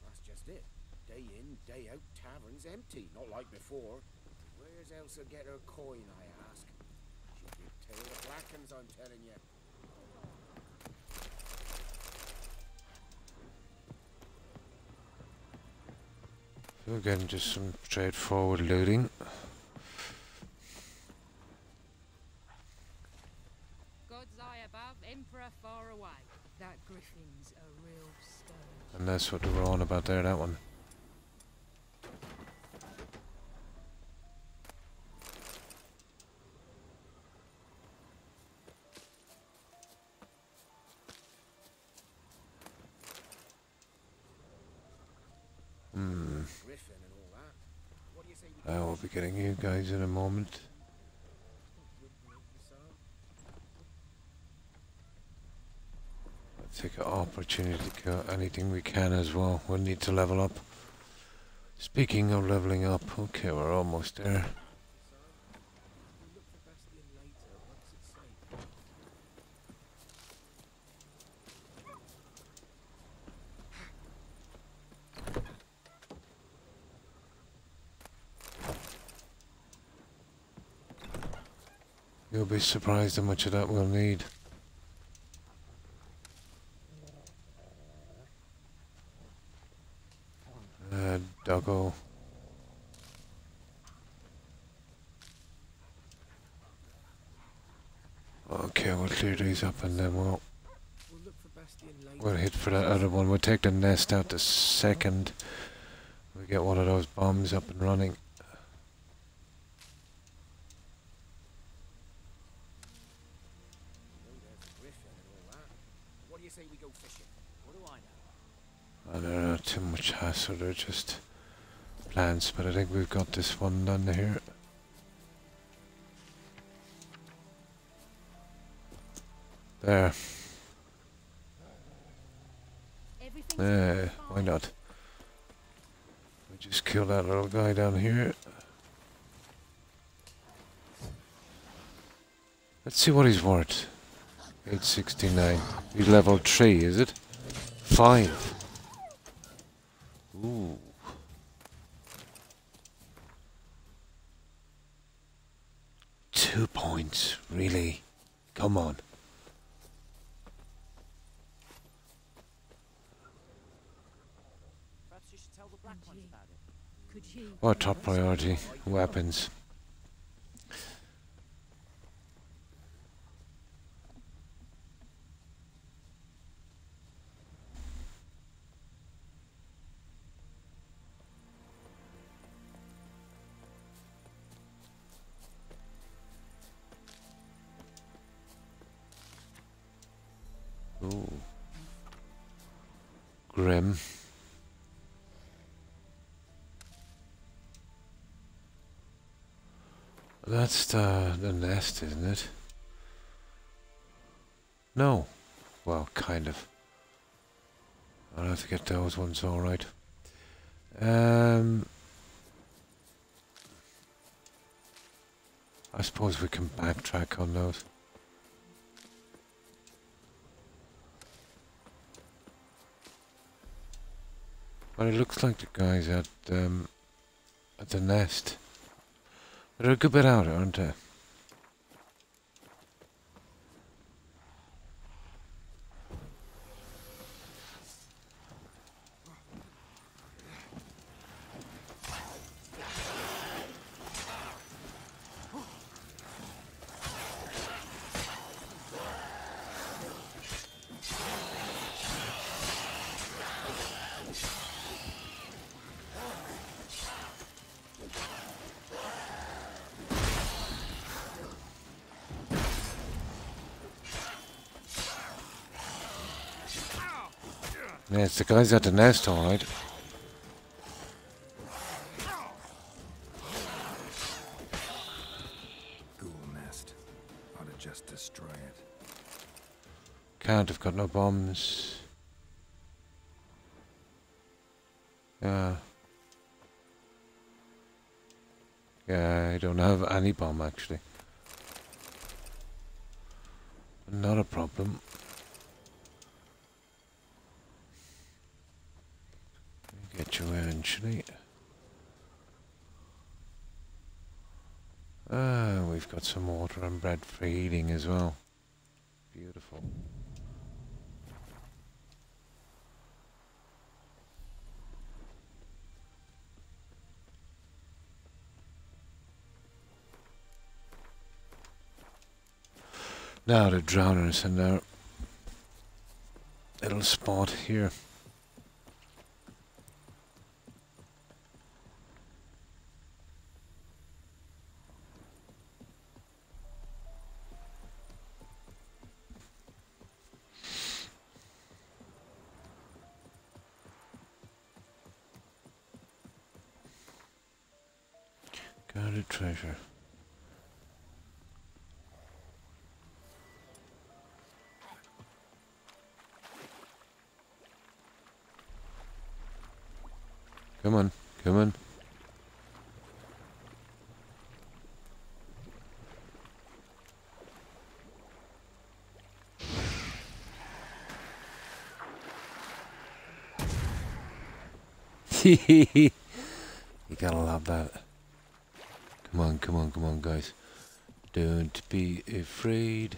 [SPEAKER 20] That's just it. Day in, day out, tavern's empty. Not like before. Where's Elsa get her coin, I ask? She'll be tail of blackens, I'm telling you.
[SPEAKER 1] So again, just some straightforward looting.
[SPEAKER 2] God's eye above, Emperor far away. That griffin's a real stone.
[SPEAKER 1] And that's what they were on about there, that one. I will be getting you guys in a moment. Let's take an opportunity to kill anything we can as well. We'll need to level up. Speaking of leveling up, okay, we're almost there. You'll be surprised how much of that we'll need. Doggo. Okay, we'll clear these up and then we'll hit for that other one. We'll take the nest out the second we get one of those bombs up and running. They're not too much hassle, they're just plants, but I think we've got this one done here. There. Why not? We just kill that little guy down here. Let's see what he's worth. 869. He's level 3, is it? 5. Ooh. Two points, really? Come on.
[SPEAKER 13] Perhaps you should tell the black ones about it.
[SPEAKER 2] Could you?
[SPEAKER 1] Our top priority, weapons. Ooh. Grim. That's the nest, isn't it? No. Well, kind of. I'll have to get those ones alright. I suppose we can backtrack on those. But it looks like the guys at the nest. They're a good bit out, aren't they? Yes, the guy's at the nest, alright.
[SPEAKER 15] Ghoul nest. Ought to just destroy it.
[SPEAKER 1] Can't, have got no bombs. Yeah, I don't have any bomb actually. Not a problem. Get you eventually. We've got some water and bread for eating as well. Beautiful. Now the drowners in their little spot here. Guarded treasure. Come on, come on. You gotta love that. Come on, come on, come on, guys. Don't be afraid.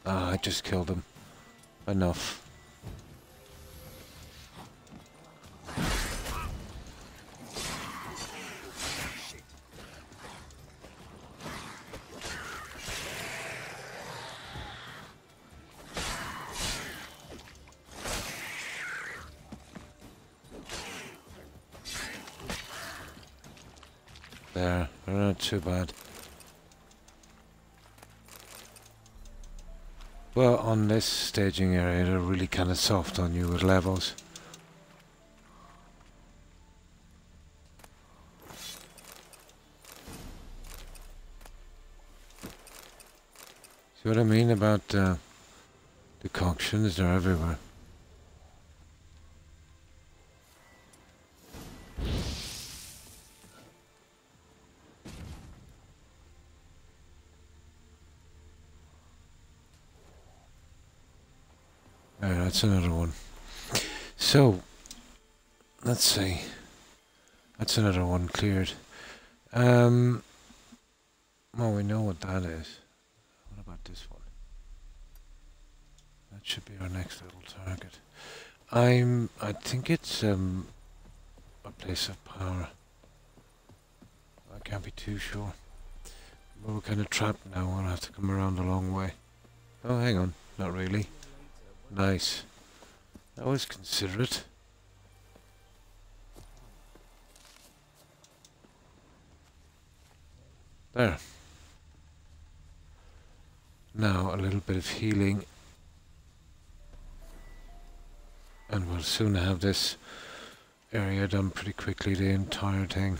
[SPEAKER 1] Ah, I just killed him. Enough. There, they're not too bad. Well, on this staging area, they're really kind of soft on you with levels. See what I mean about decoctions? They're everywhere. That's another one. So, let's see. That's another one cleared. Well, we know what that is. What about this one? That should be our next little target. I think it's a place of power. I can't be too sure. But we're kind of trapped now. We'll have to come around a long way. Oh, hang on. Not really. Nice. That was considerate. There. Now a little bit of healing. And we'll soon have this area done pretty quickly, the entire thing.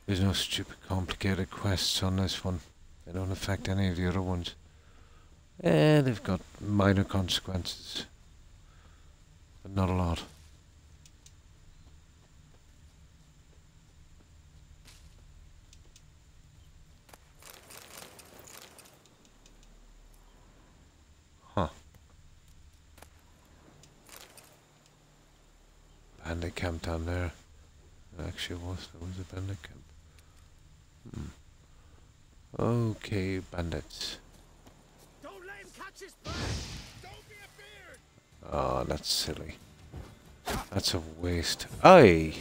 [SPEAKER 1] There's no stupid complicated quests on this one. They don't affect any of the other ones. They've got minor consequences. But not a lot. Huh. Bandit camp down there. There actually was. There was a bandit camp. Okay, bandits.
[SPEAKER 13] Don't let him catch his prey. Don't be afeared.
[SPEAKER 1] Oh, that's silly. That's a waste. Aye!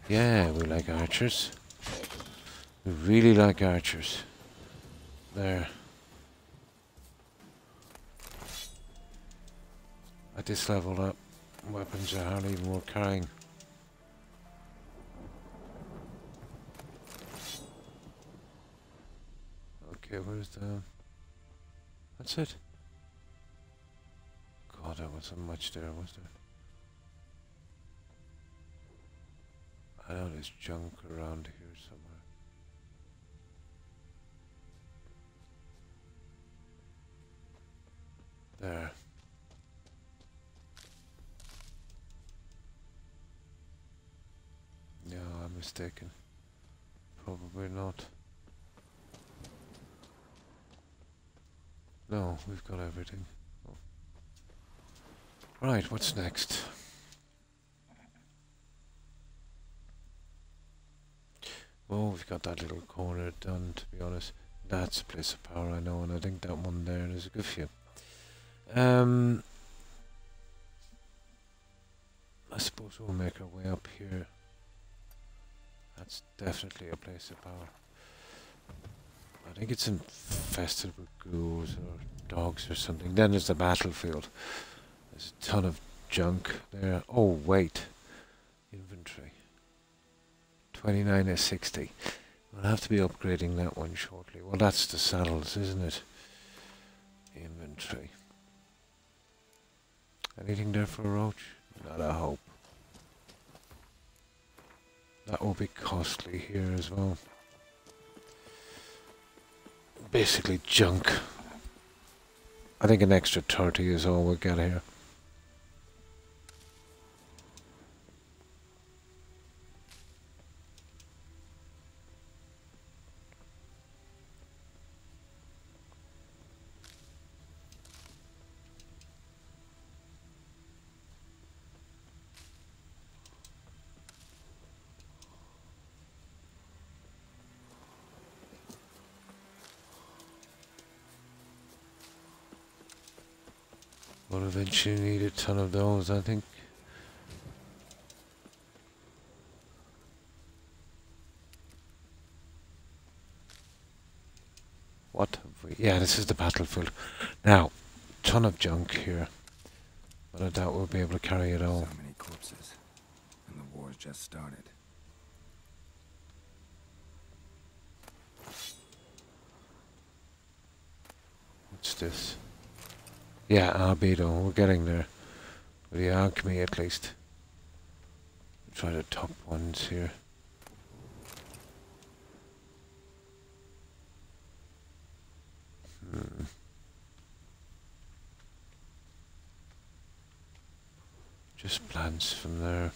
[SPEAKER 1] Yeah, we like archers. We really like archers. There. At this level up, weapons are hardly even worth carrying. Okay, where's the... That's it. God, there wasn't much there, was there? I know there's junk around here somewhere. There. No, I'm mistaken. Probably not. No, we've got everything. Oh. Right, what's next? Oh, we've got that little corner done, to be honest. That's a place of power, I know, and I think that one there is a good few. I suppose we'll make our way up here. That's definitely a place of power. I think it's infested with ghouls or dogs or something. Then there's the battlefield. There's a ton of junk there. Oh, wait. Inventory. 29 is 60. We'll have to be upgrading that one shortly. Well, that's the saddles, isn't it? Inventory. Anything there for a roach? Not a hope. That will be costly here as well. Basically junk. I think an extra 30 is all we'll get here. We'll eventually need a ton of those, I think. What have we? Yeah, this is the battlefield. Now, ton of junk here. But I doubt we'll be able to carry it all.
[SPEAKER 15] So many corpses. And the war's just started.
[SPEAKER 1] What's this? Yeah, albedo. We're getting there. With the alchemy, at least. Try the top ones here. Just plants from there.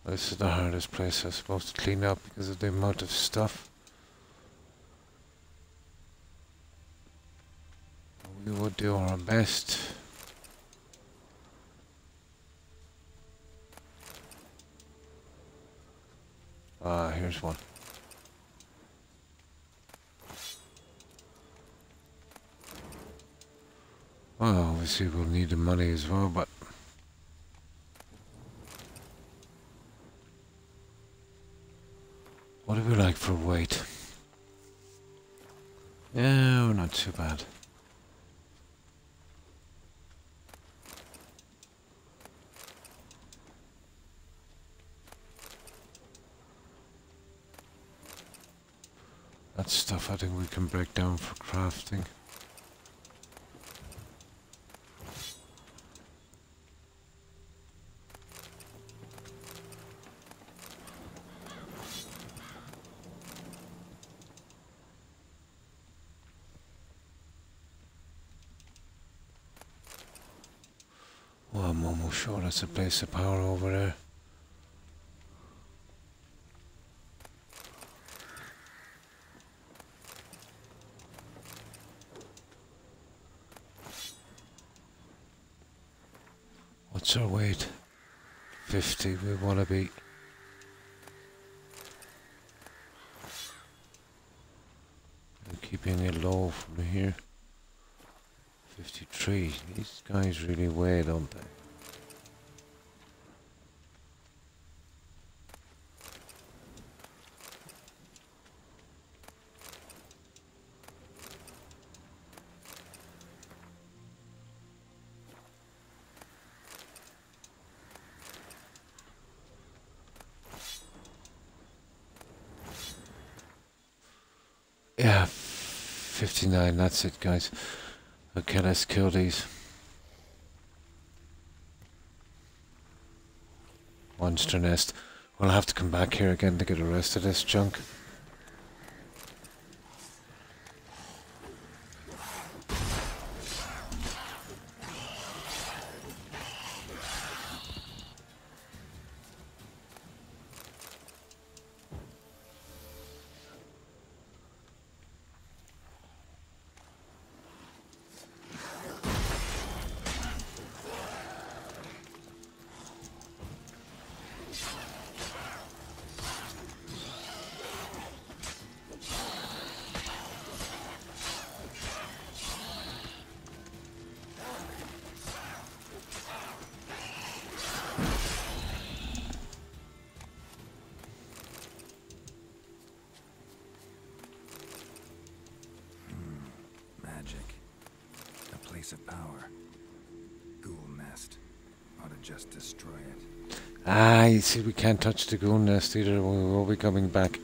[SPEAKER 1] This is the hardest place, I suppose, to clean up because of the amount of stuff. We will do our best. Ah, here's one. Well, obviously we'll need the money as well, but what do we like for weight? Yeah, we're not too bad. That stuff I think we can break down for crafting. Oh, I'm almost sure that's a place of power over there. What's our weight? 50, we want to be. And keeping it low from here. 53. These guys really weigh, don't they? Yeah, 59, that's it, guys. Okay, let's kill these. Monster nest. We'll have to come back here again to get the rest of this junk.
[SPEAKER 15] Of power. Ghoul nest. Ought to just destroy it.
[SPEAKER 1] Ah, you see, we can't touch the ghoul nest either. We will be coming back.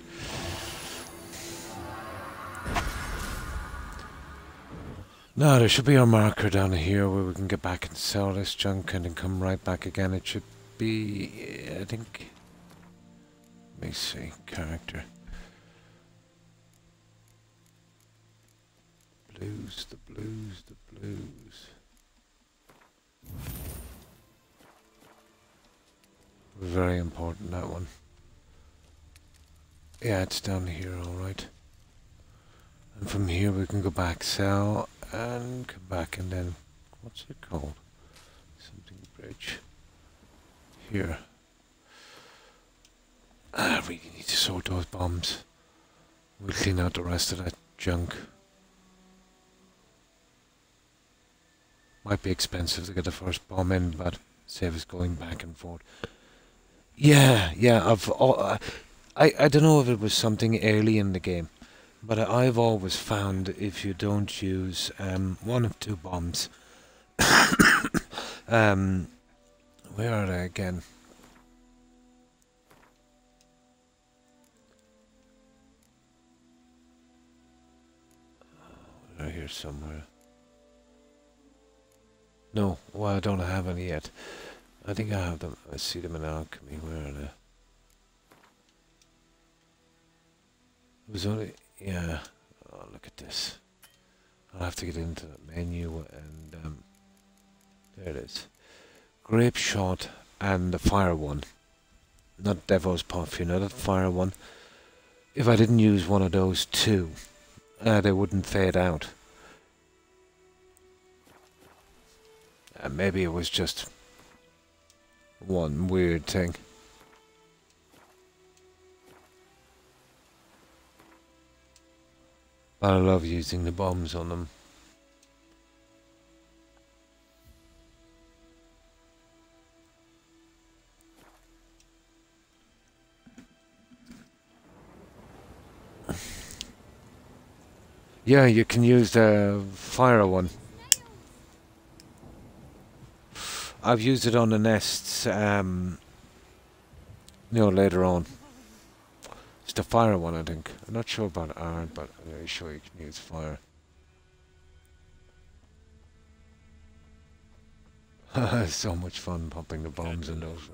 [SPEAKER 1] No, there should be a marker down here where we can get back and sell this junk and then come right back again. It should be, I think. Let me see, character. Blues, the blues, the blues. Very important, that one. Yeah, it's down here, alright. And from here we can go back, sell, and come back, and then, what's it called? Something bridge. Here. I really need to sort those bombs. We'll clean out the rest of that junk. Might be expensive to get the first bomb in, but save us going back and forth. Yeah, I don't know if it was something early in the game, but I've always found if you don't use one of two bombs, where are they again? They're here somewhere. No, well, I don't have any yet. I think I have them. I see them in alchemy. Where are they? It was only... Yeah. Oh, look at this. I'll have to get into the menu and... there it is. Grape shot and the fire one. Not Devil's Puff, you know, that fire one. If I didn't use one of those two, they wouldn't fade out. Maybe it was just one weird thing. But I love using the bombs on them. Yeah, you can use the fire one. I've used it on the nests, you know, later on. It's the fire one, I think. I'm not sure about iron, but I'm very sure you can use fire. It's so much fun popping the bombs in those ones.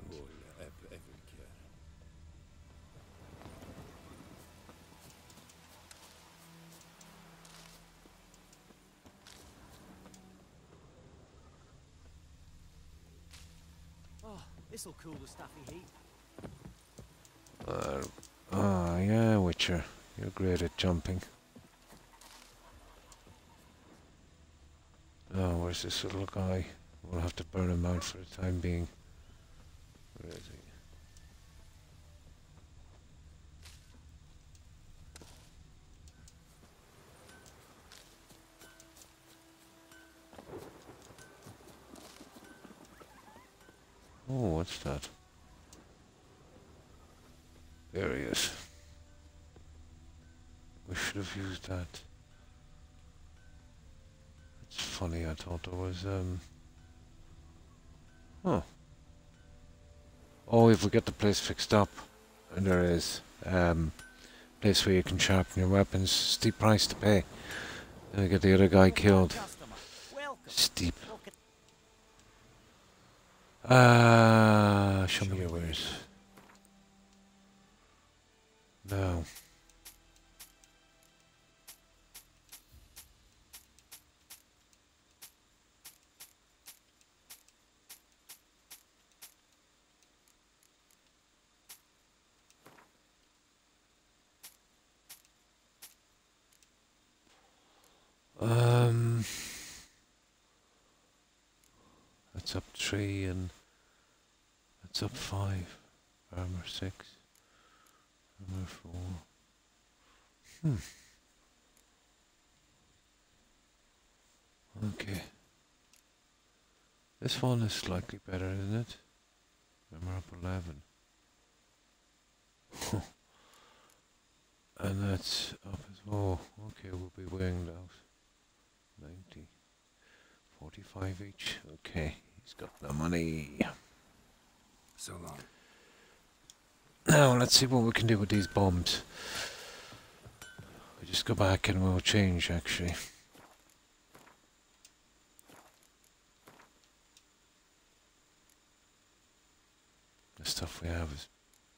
[SPEAKER 13] This'll cool the stuffy heat.
[SPEAKER 1] Oh, yeah, Witcher. You're great at jumping. Oh, where's this little guy? We'll have to burn him out for the time being. Where is he? Oh, what's that? There he is. We should have used that. It's funny, I thought there was, Huh. Oh, if we get the place fixed up, and there is, place where you can sharpen your weapons, steep price to pay. Then we get the other guy killed. Steep. Show me your wares. No. That's up 3 and that's up 5. Armor 6. Armor 4. Okay. This one is slightly better, isn't it? Armor up 11. And that's up as well. Okay, we'll be weighing those. 90. 45 each. Okay, he's got the money.
[SPEAKER 15] So long.
[SPEAKER 1] Now, let's see what we can do with these bombs. We just go back and we'll change, actually. The stuff we have is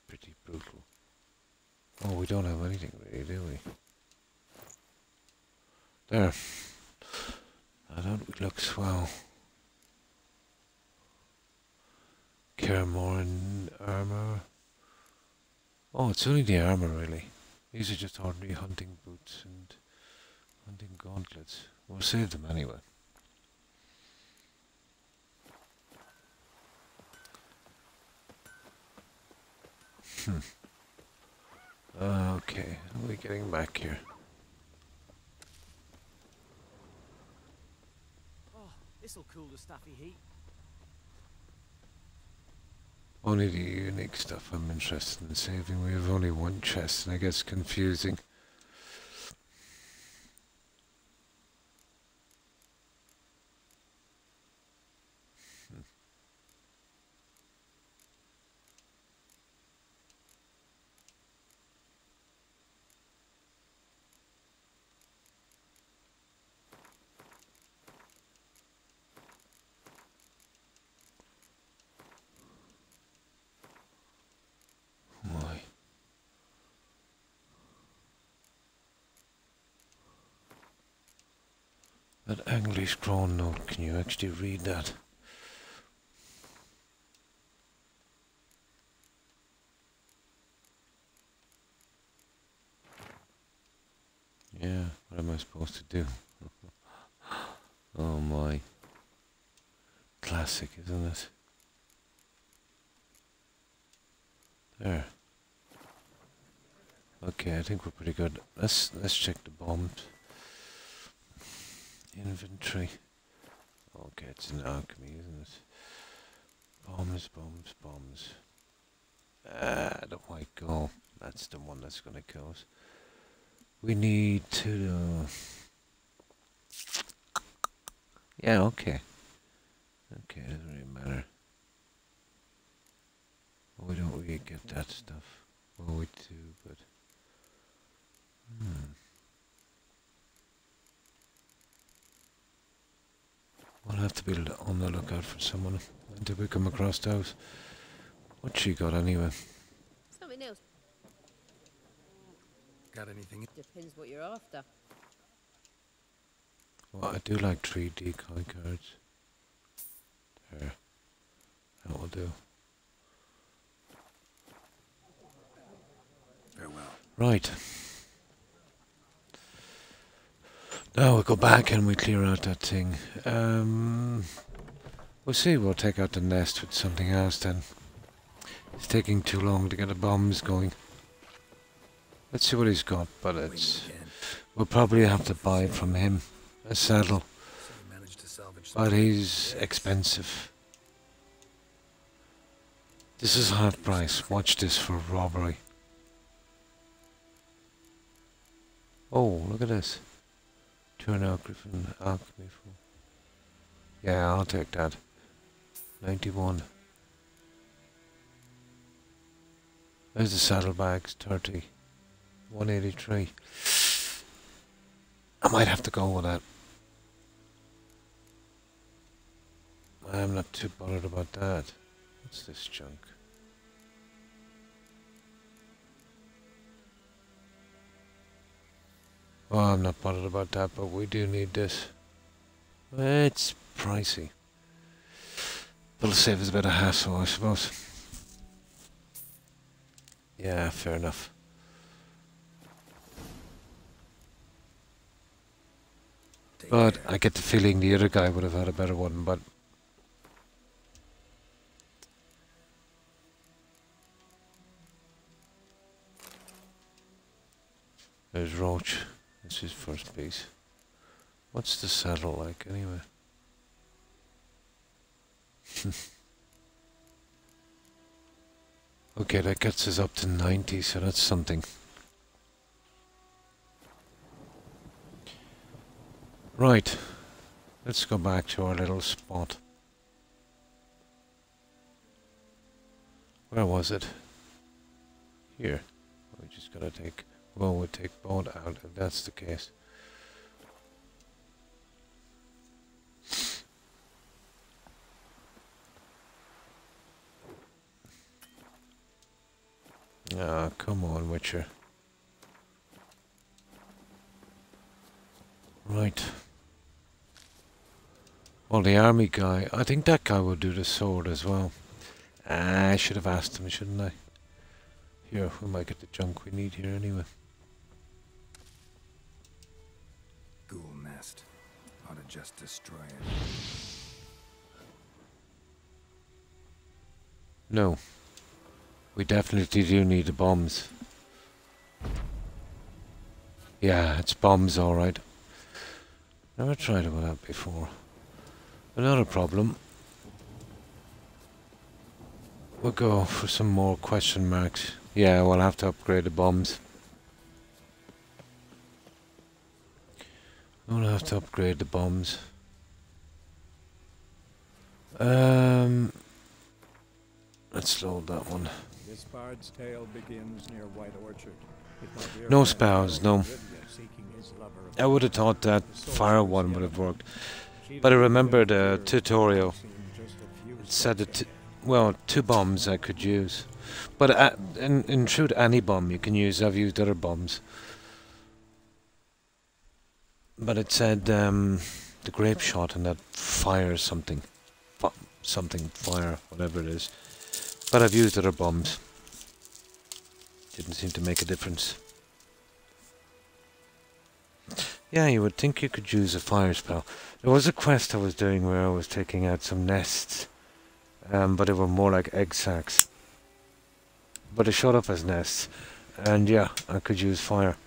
[SPEAKER 1] pretty brutal. Oh, we don't have anything really, do we? There. That looks well. Care more in armor. Oh, it's only the armor really. These are just ordinary hunting boots and hunting gauntlets. We'll save them anyway. Okay, how are we getting back here?
[SPEAKER 13] Oh, this'll cool the stuffy heat.
[SPEAKER 1] Only the unique stuff I'm interested in saving. We have only one chest and it gets confusing. That English crown note, can you actually read that? Yeah, what am I supposed to do? Oh my. Classic, isn't it? There. Okay, I think we're pretty good. Let's check the bombs. Inventory. Okay, it's an alchemy, isn't it? Bombs, bombs, bombs. The white gold. That's the one that's gonna kill us. We need to... yeah, okay. Okay, it doesn't really matter. We don't really get that stuff. Well, we do, but... We'll have to be on the lookout for someone until we come across those. What's she got anyway?
[SPEAKER 9] Something else.
[SPEAKER 15] Got anything?
[SPEAKER 9] Depends what you're after.
[SPEAKER 1] Well, I do like 3 decoy cards. There. That will do. Right. Now we go back and we clear out that thing. We'll see, we'll take out the nest with something else then. It's taking too long to get the bombs going. Let's see what he's got, but we'll probably have to buy from him a saddle. But he's expensive. This is half price. Watch this for robbery. Oh, look at this. Turnout Griffin Alchemy. Yeah, I'll take that. 91. There's the saddlebags, 30. 183. I might have to go with that. I'm not too bothered about that. What's this junk? Oh, I'm not bothered about that, but we do need this. It's pricey. But it'll save us a bit of hassle, I suppose. Yeah, fair enough. But I get the feeling the other guy would have had a better one, but... There's Roach. That's his first piece. What's the saddle like, anyway? Okay, that gets us up to 90, so that's something. Right. Let's go back to our little spot. Where was it? Here. We just gotta take... Well, we'll take both out if that's the case. Ah, come on, Witcher. Right. Well, the army guy, I think that guy will do the sword as well. I should have asked him, shouldn't I? Here, we might get the junk we need here anyway.
[SPEAKER 15] Ghoul nest. Ought to just destroy it.
[SPEAKER 1] No. We definitely do need the bombs. Yeah, it's bombs, alright. Never tried with that before. Another problem. We'll go for some more question marks. Yeah, we'll have to upgrade the bombs. We'll have to upgrade the bombs. Let's load that one.
[SPEAKER 16] This bard's tale begins near White Orchard.
[SPEAKER 1] No spells, no. I would have thought that fire one would have worked. But I remember the tutorial. It said that, well, 2 bombs I could use. But in truth, any bomb you can use. I've used other bombs. But it said the grape shot and that fire something. Something fire, whatever it is. But I've used other bombs. Didn't seem to make a difference. Yeah, you would think you could use a fire spell. There was a quest I was doing where I was taking out some nests. But they were more like egg sacs. But they showed up as nests. And yeah, I could use fire.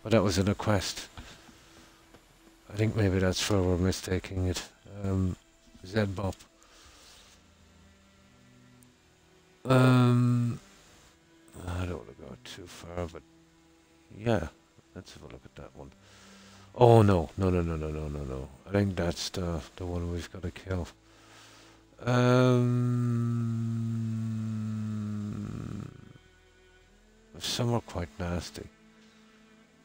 [SPEAKER 1] But that was in a quest. I think maybe that's where we're mistaking it. Zedbop. I don't want to go too far, but yeah, let's have a look at that one. Oh no. I think that's the one we've got to kill. Some are quite nasty.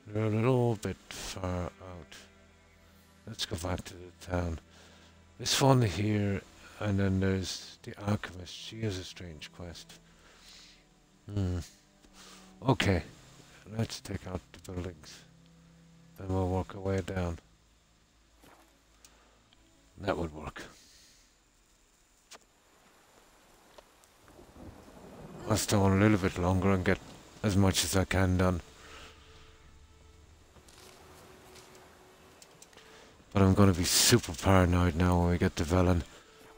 [SPEAKER 1] They're a little bit far out. Let's go back to the town. This one here, and then there's the alchemist. She has a strange quest. Okay, let's take out the buildings. Then we'll work our way down. That would work. I'll stay on a little bit longer and get as much as I can done. But I'm going to be super paranoid now when we get to Velen.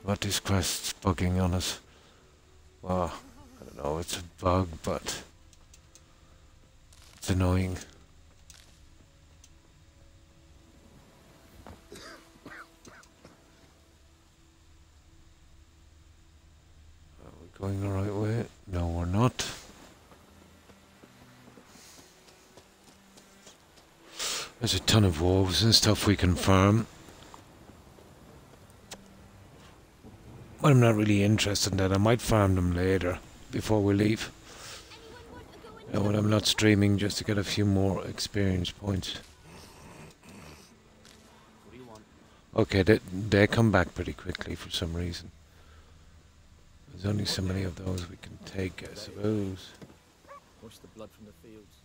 [SPEAKER 1] About these quests bugging on us. Well, I don't know, it's a bug, but it's annoying. Are we going the right way? No, we're not. There's a ton of wolves and stuff we can farm. But I'm not really interested in that. I might farm them later, before we leave. You know, when I'm not streaming, just to get a few more experience points. Okay, they come back pretty quickly for some reason. There's only so many of those we can take, I suppose.
[SPEAKER 19] Wash the blood from the fields.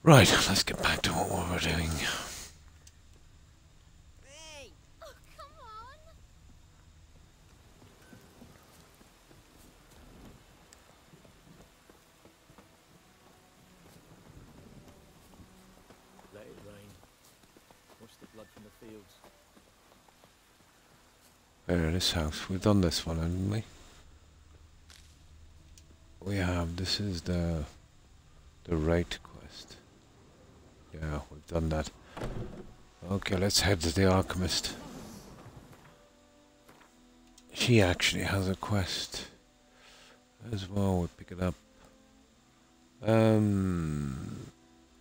[SPEAKER 1] Right, let's get back to what we're doing.
[SPEAKER 19] Let it rain. Wash the blood from the fields.
[SPEAKER 1] There, this house. We've done this one, haven't we? We have. This is the right quest. Yeah, we've done that. Okay, let's head to the Alchemist. She actually has a quest as well. We'll pick it up.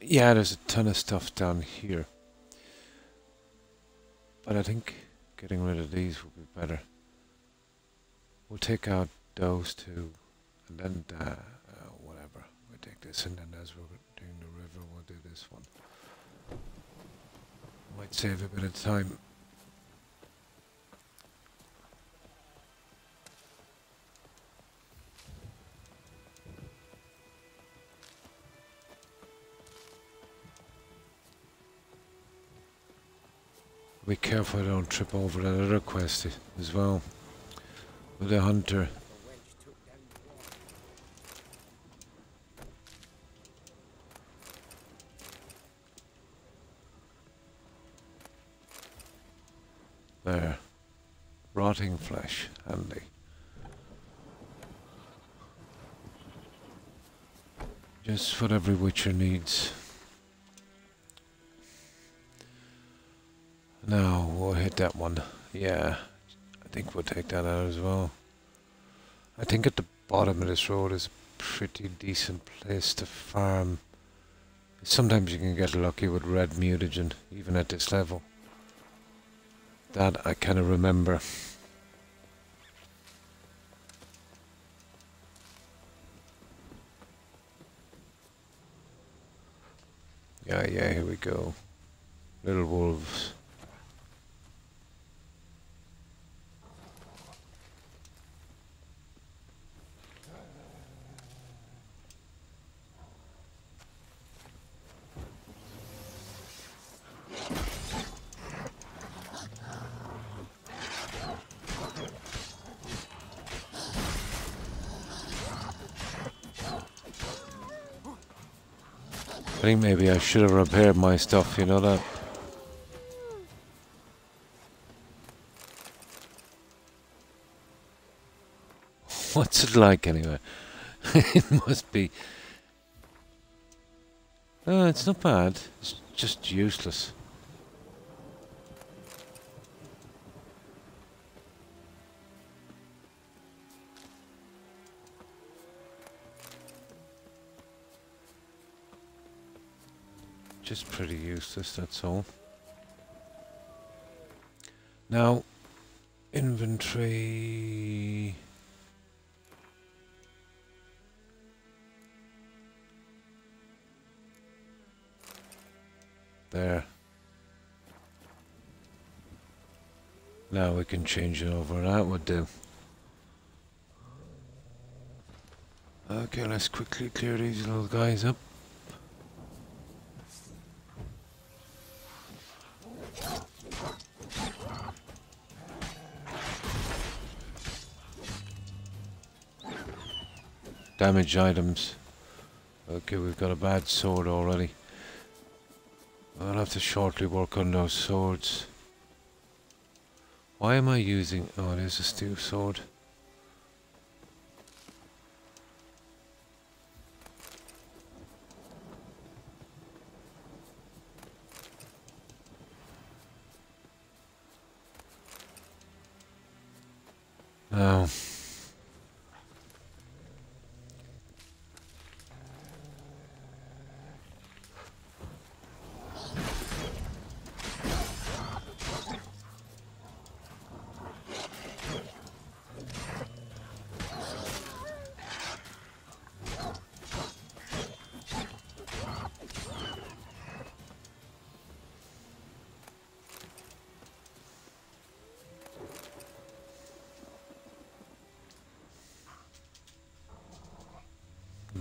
[SPEAKER 1] Yeah, there's a ton of stuff down here. But I think getting rid of these will be better. We'll take out those two, and then whatever. We'll take this, and then as we're doing the river, we'll do this one. Might save a bit of time. Be careful I don't trip over that other quest as well. With the hunter. There. Rotting flesh. Handy. Just what every witcher needs. No, we'll hit that one. Yeah, I think we'll take that out as well. I think at the bottom of this road is a pretty decent place to farm. Sometimes you can get lucky with red mutagen, even at this level. That I kind of remember. Yeah, here we go. Little wolves. I think maybe I should have repaired my stuff, you know that? What's it like anyway? It must be... it's not bad. It's just useless. Just pretty useless, that's all. Now, inventory... There. Now we can change it over, that would do. Okay, let's quickly clear these little guys up. Damaged items. Okay, we've got a bad sword already. I'll have to shortly work on those swords. Why am I using... Oh, it is a steel sword. Now...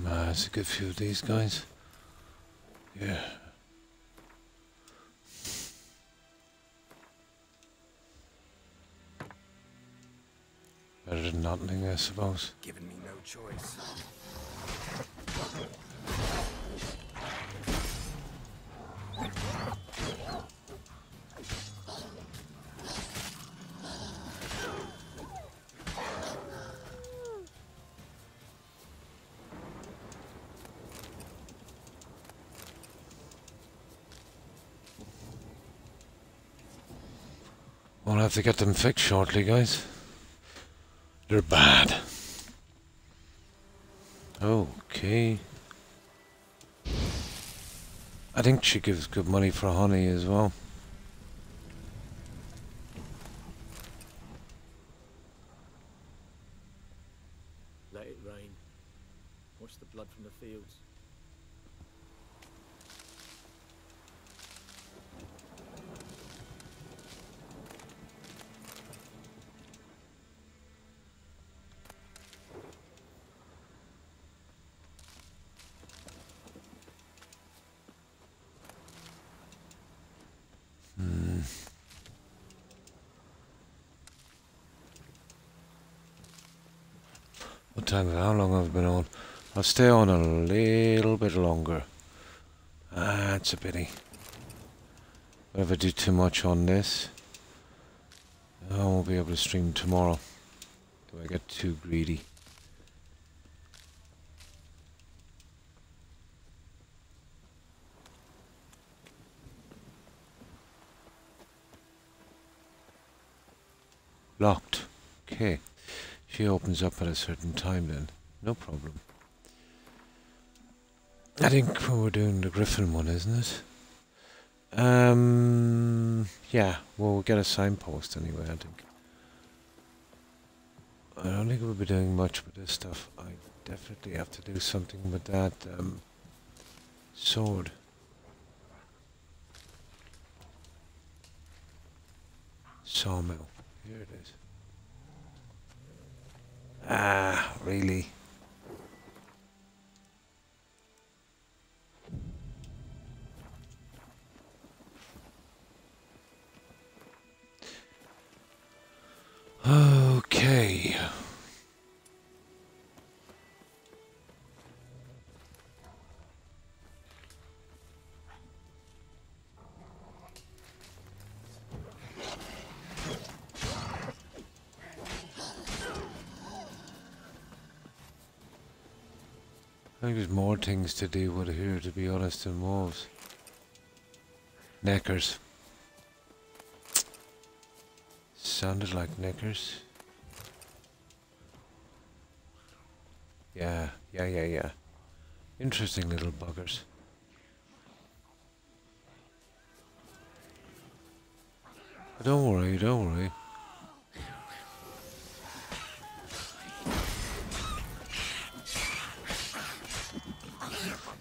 [SPEAKER 1] There's a good few of these guys. Yeah. Better than nothing, I suppose.
[SPEAKER 15] Giving me no choice.
[SPEAKER 1] We'll have to get them fixed shortly, guys. They're bad. Okay. I think she gives good money for honey as well.
[SPEAKER 6] Let it rain. Watch the blood from the fields.
[SPEAKER 1] What time? How long have I been on? I'll stay on a little bit longer. That's a pity. If I do too much on this, I won't be able to stream tomorrow. If I get too greedy. Locked. Okay. She opens up at a certain time then. No problem. I think we're doing the Griffin one, isn't it? Yeah, well, we'll get a signpost anyway, I think. I don't think we'll be doing much with this stuff. I definitely have to do something with that sword. Sawmill. Here it is. Ah, really? Okay. I think there's more things to do with here, to be honest, than wolves. Neckers. Sounded like neckers. Yeah. Interesting little buggers. But don't worry.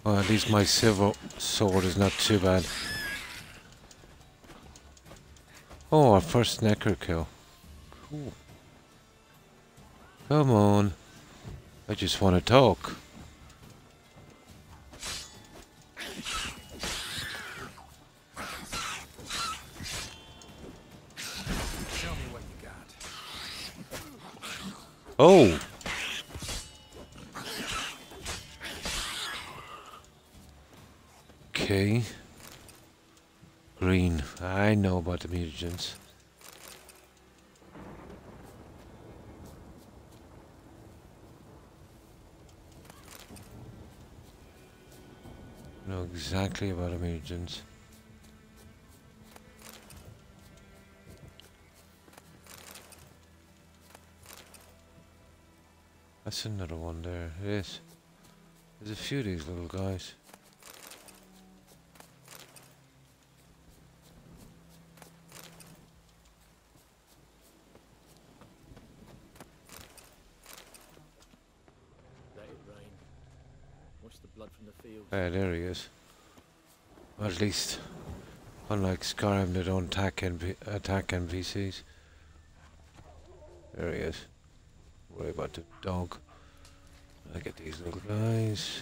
[SPEAKER 1] Well, at least my silver sword is not too bad. Oh, our first necker kill. Cool. Come on. I just want to talk.
[SPEAKER 15] Show me what you got.
[SPEAKER 1] Oh! Okay. Green. I know about the mutagens. Know exactly about the mutagens. That's another one there. It is. There's a few of these little guys.
[SPEAKER 6] Let it rain. Wash the blood from the field.
[SPEAKER 1] Yeah, there he is. Or at least, unlike Skyrim, they don't attack NPCs. There he is. Worry about the dog. I get these little guys.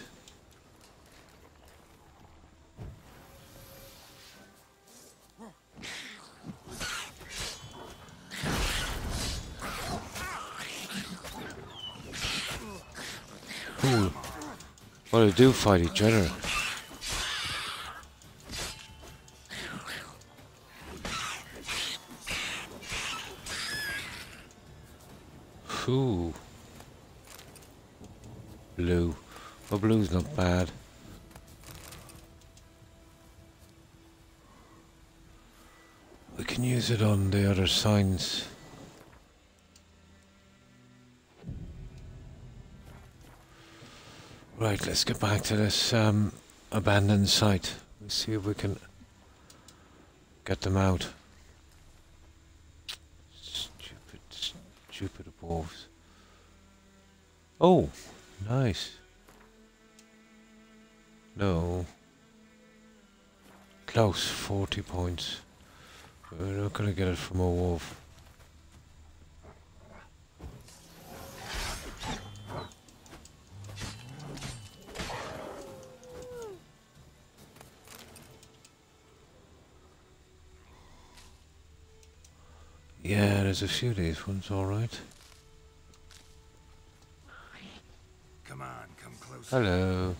[SPEAKER 1] Ooh. Well, they do fight each other. Ooh. Blue. Well, blue's not bad. We can use it on the other signs. Right, let's get back to this abandoned site. Let's see if we can get them out. Stupid dwarves. Oh, nice. No. Close, 40 points. We're not gonna get it from a wolf. Yeah, there's a few of these ones, alright.
[SPEAKER 15] Come on, come closer.
[SPEAKER 1] Hello.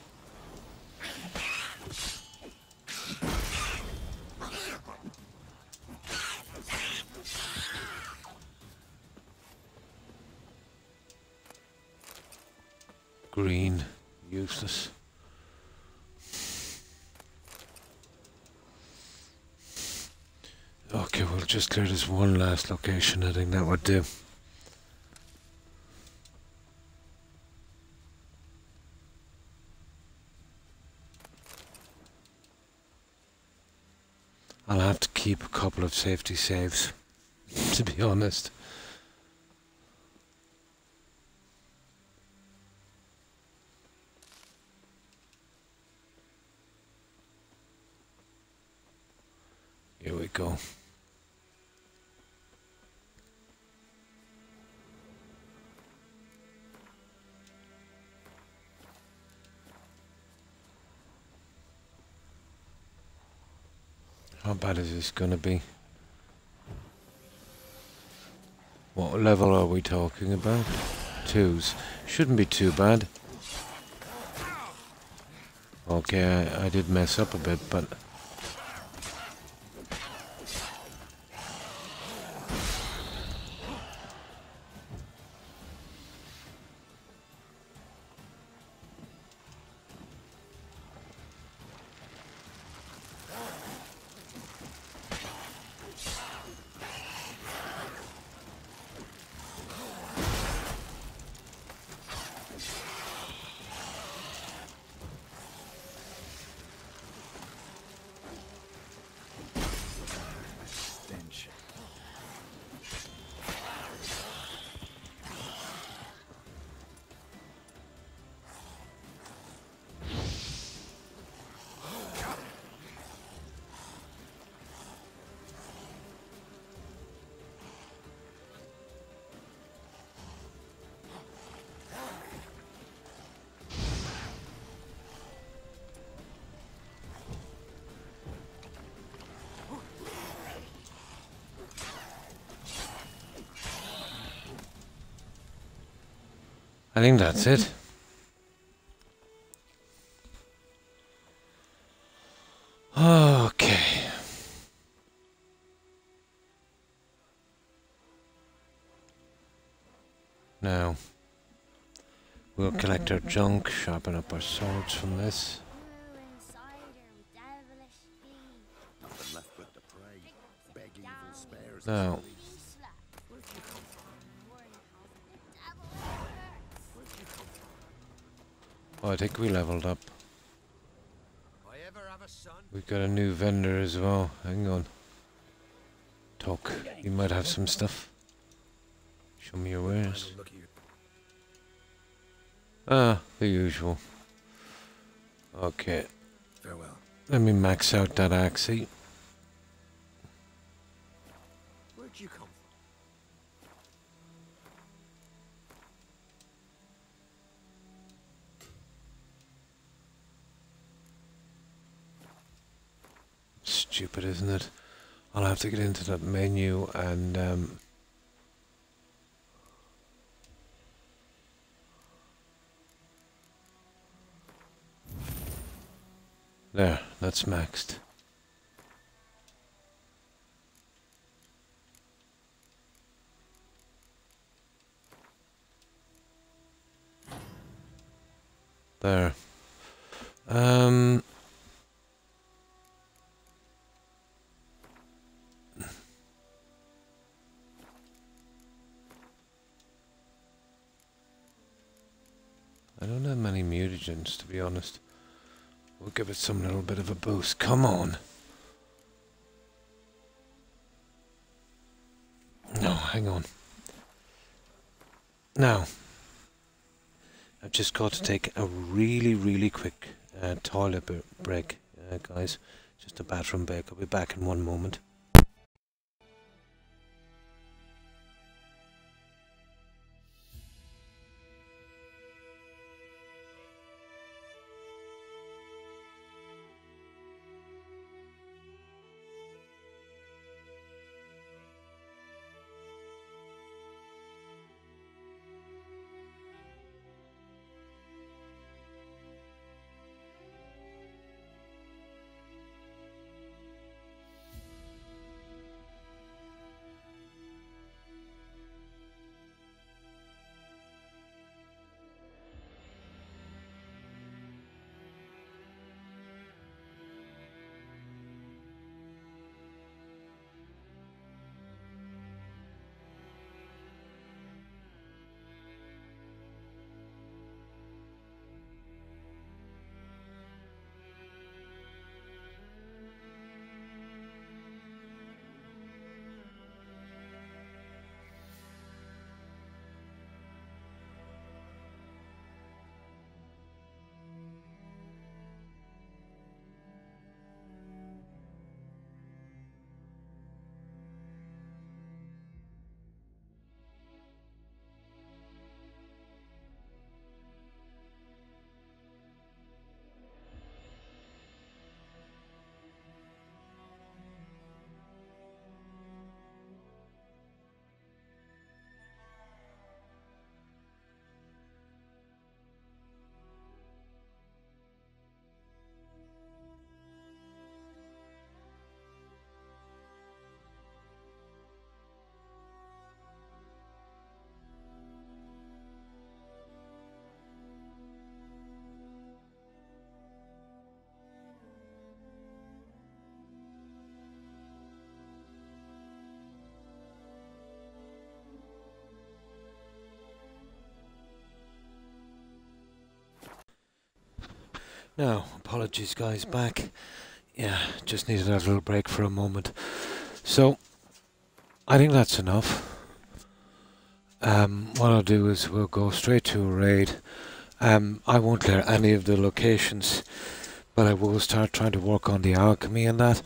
[SPEAKER 1] Green, useless. Okay, we'll just clear this one last location. I think that would do. I'll have to keep a couple of safety saves, to be honest. Here we go. How bad is this gonna be? What level are we talking about? 2s. Shouldn't be too bad. Okay, I did mess up a bit, but... I think that's it. Okay. Now, we'll collect our junk, sharpen up our swords from this.
[SPEAKER 7] Nothing left but to pray. Beg evil spares.
[SPEAKER 1] Now, oh, I think we leveled up. We've got a new vendor as well. Hang on. Talk. You might have some stuff. Show me your wares. Ah, the usual. Okay.
[SPEAKER 15] Farewell.
[SPEAKER 1] Let me max out that axe.
[SPEAKER 20] Where'd you come from?
[SPEAKER 1] Stupid, isn't it? I'll have to get into that menu and there, that's maxed. There. I don't have many mutagens, to be honest. We'll give it some little bit of a boost. Come on. No, hang on. Now, I've just got to take a really quick toilet break, guys. Just a bathroom break. I'll be back in one moment. Now, apologies guys, back. Yeah, just needed a little break for a moment. So, I think that's enough. What I'll do is we'll go straight to a raid. I won't clear any of the locations, but I will start trying to work on the alchemy and that.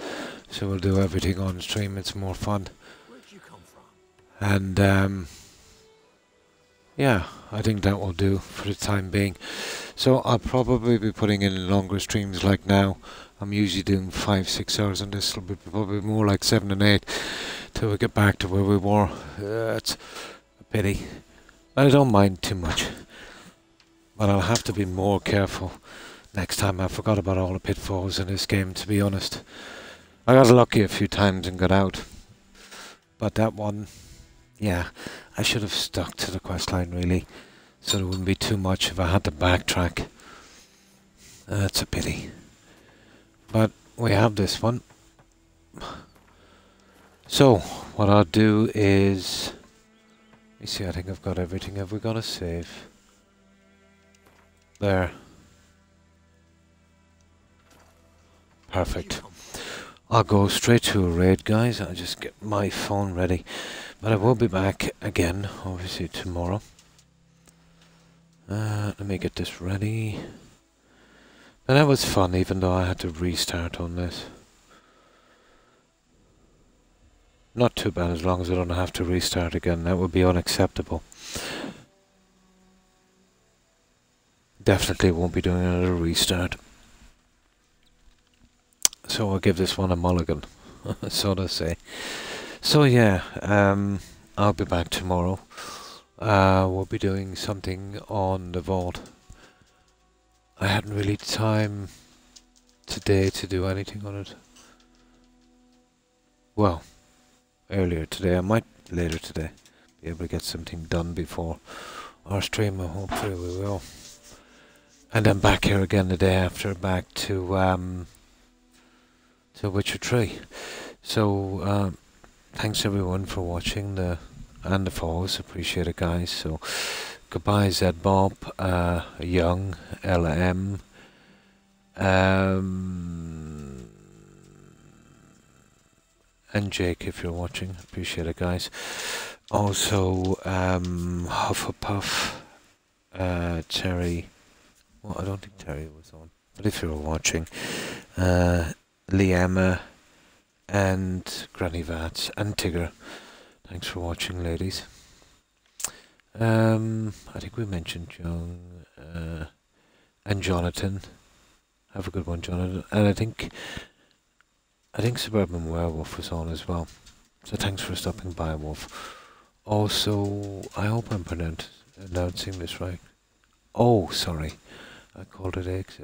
[SPEAKER 1] So we'll do everything on stream, it's more fun.
[SPEAKER 20] Where'd you come from?
[SPEAKER 1] And yeah, I think that will do for the time being. So I'll probably be putting in longer streams like now. I'm usually doing 5-6 hours, and this will be probably more like 7 and 8 till we get back to where we were. It's a pity. I don't mind too much, but I'll have to be more careful next time. I forgot about all the pitfalls in this game, to be honest. I got lucky a few times and got out. But that one, yeah, I should have stuck to the questline really, so there wouldn't be too much if I had to backtrack. That's a pity. But we have this one. So, what I'll do is... Let me see, I think I've got everything. Have we got a save? There. Perfect. I'll go straight to a raid, guys. I'll just get my phone ready. But I will be back again, obviously, tomorrow. Let me get this ready. And that was fun, even though I had to restart on this. Not too bad, as long as I don't have to restart again. That would be unacceptable. Definitely won't be doing another restart. So I'll give this one a mulligan, so to say. So yeah, I'll be back tomorrow. We'll be doing something on the vault. I hadn't really time today to do anything on it. Well, earlier today. I might later today be able to get something done before our stream. Hopefully we will. And then back here again the day after, back to Witcher 3. So thanks everyone for watching and the follows. Appreciate it, guys. So goodbye, Zed Bob, Young, LM, and Jake, if you're watching. Appreciate it, guys. Also, Hufflepuff, Terry. Well, I don't think Terry was on, but if you're watching, Liama, and Granny Vats, and Tigger. Thanks for watching, ladies. I think we mentioned Young, and Jonathan. Have a good one, Jonathan. And I think Suburban Werewolf was on as well. So thanks for stopping by, Wolf. Also, I hope I'm announcing this right. Oh, sorry. I called it eggs.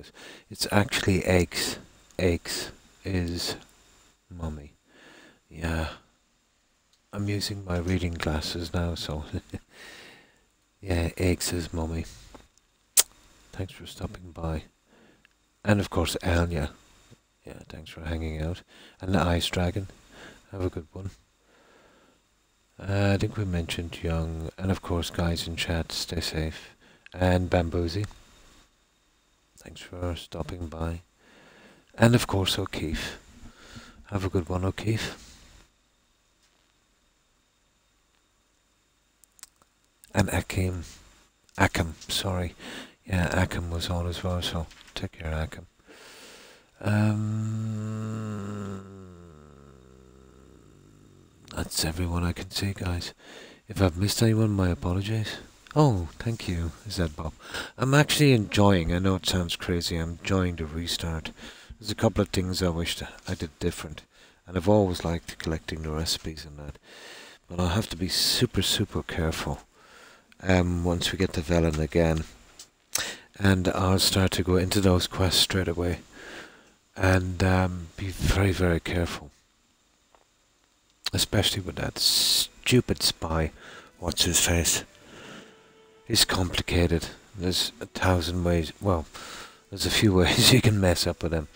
[SPEAKER 1] It's actually eggs. Eggs is mummy. Yeah. I'm using my reading glasses now, so... yeah, eggs is mummy. Thanks for stopping by. And of course, Anya. Yeah, thanks for hanging out. And the Ice Dragon. Have a good one. I think we mentioned Young. And of course, guys in chat, stay safe. And Bamboozy. Thanks for stopping by. And of course, O'Keefe. Have a good one, O'Keefe. And Akim, sorry. Yeah, Akim was on as well, so take care, Akim. That's everyone I can see, guys. If I've missed anyone, my apologies. Oh, thank you, Zed Bob. I'm actually enjoying, I know it sounds crazy, I'm enjoying the restart. There's a couple of things I wished I did different. And I've always liked collecting the recipes and that. But I'll have to be super, super careful. Once we get to Velen again. And I'll start to go into those quests straight away. And be very, very careful. Especially with that stupid spy. What's his face? He's complicated. There's 1,000 ways. Well, there's a few ways you can mess up with him.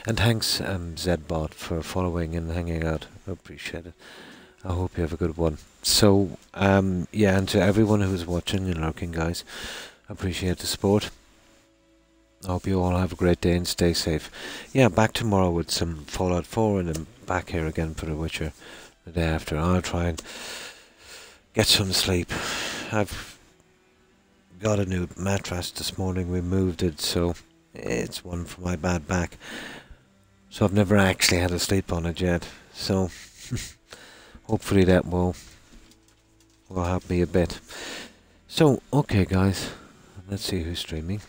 [SPEAKER 1] And thanks, Zedbot, for following and hanging out. I appreciate it. I hope you have a good one. So, yeah, and to everyone who's watching and lurking, guys, I appreciate the support. I hope you all have a great day and stay safe. Yeah, back tomorrow with some Fallout 4 and then back here again for The Witcher the day after. I'll try and get some sleep. I've got a new mattress this morning. We moved it, so it's one for my bad back. So I've never actually had to sleep on it yet. So hopefully that will help me a bit. So, okay guys, let's see who's streaming.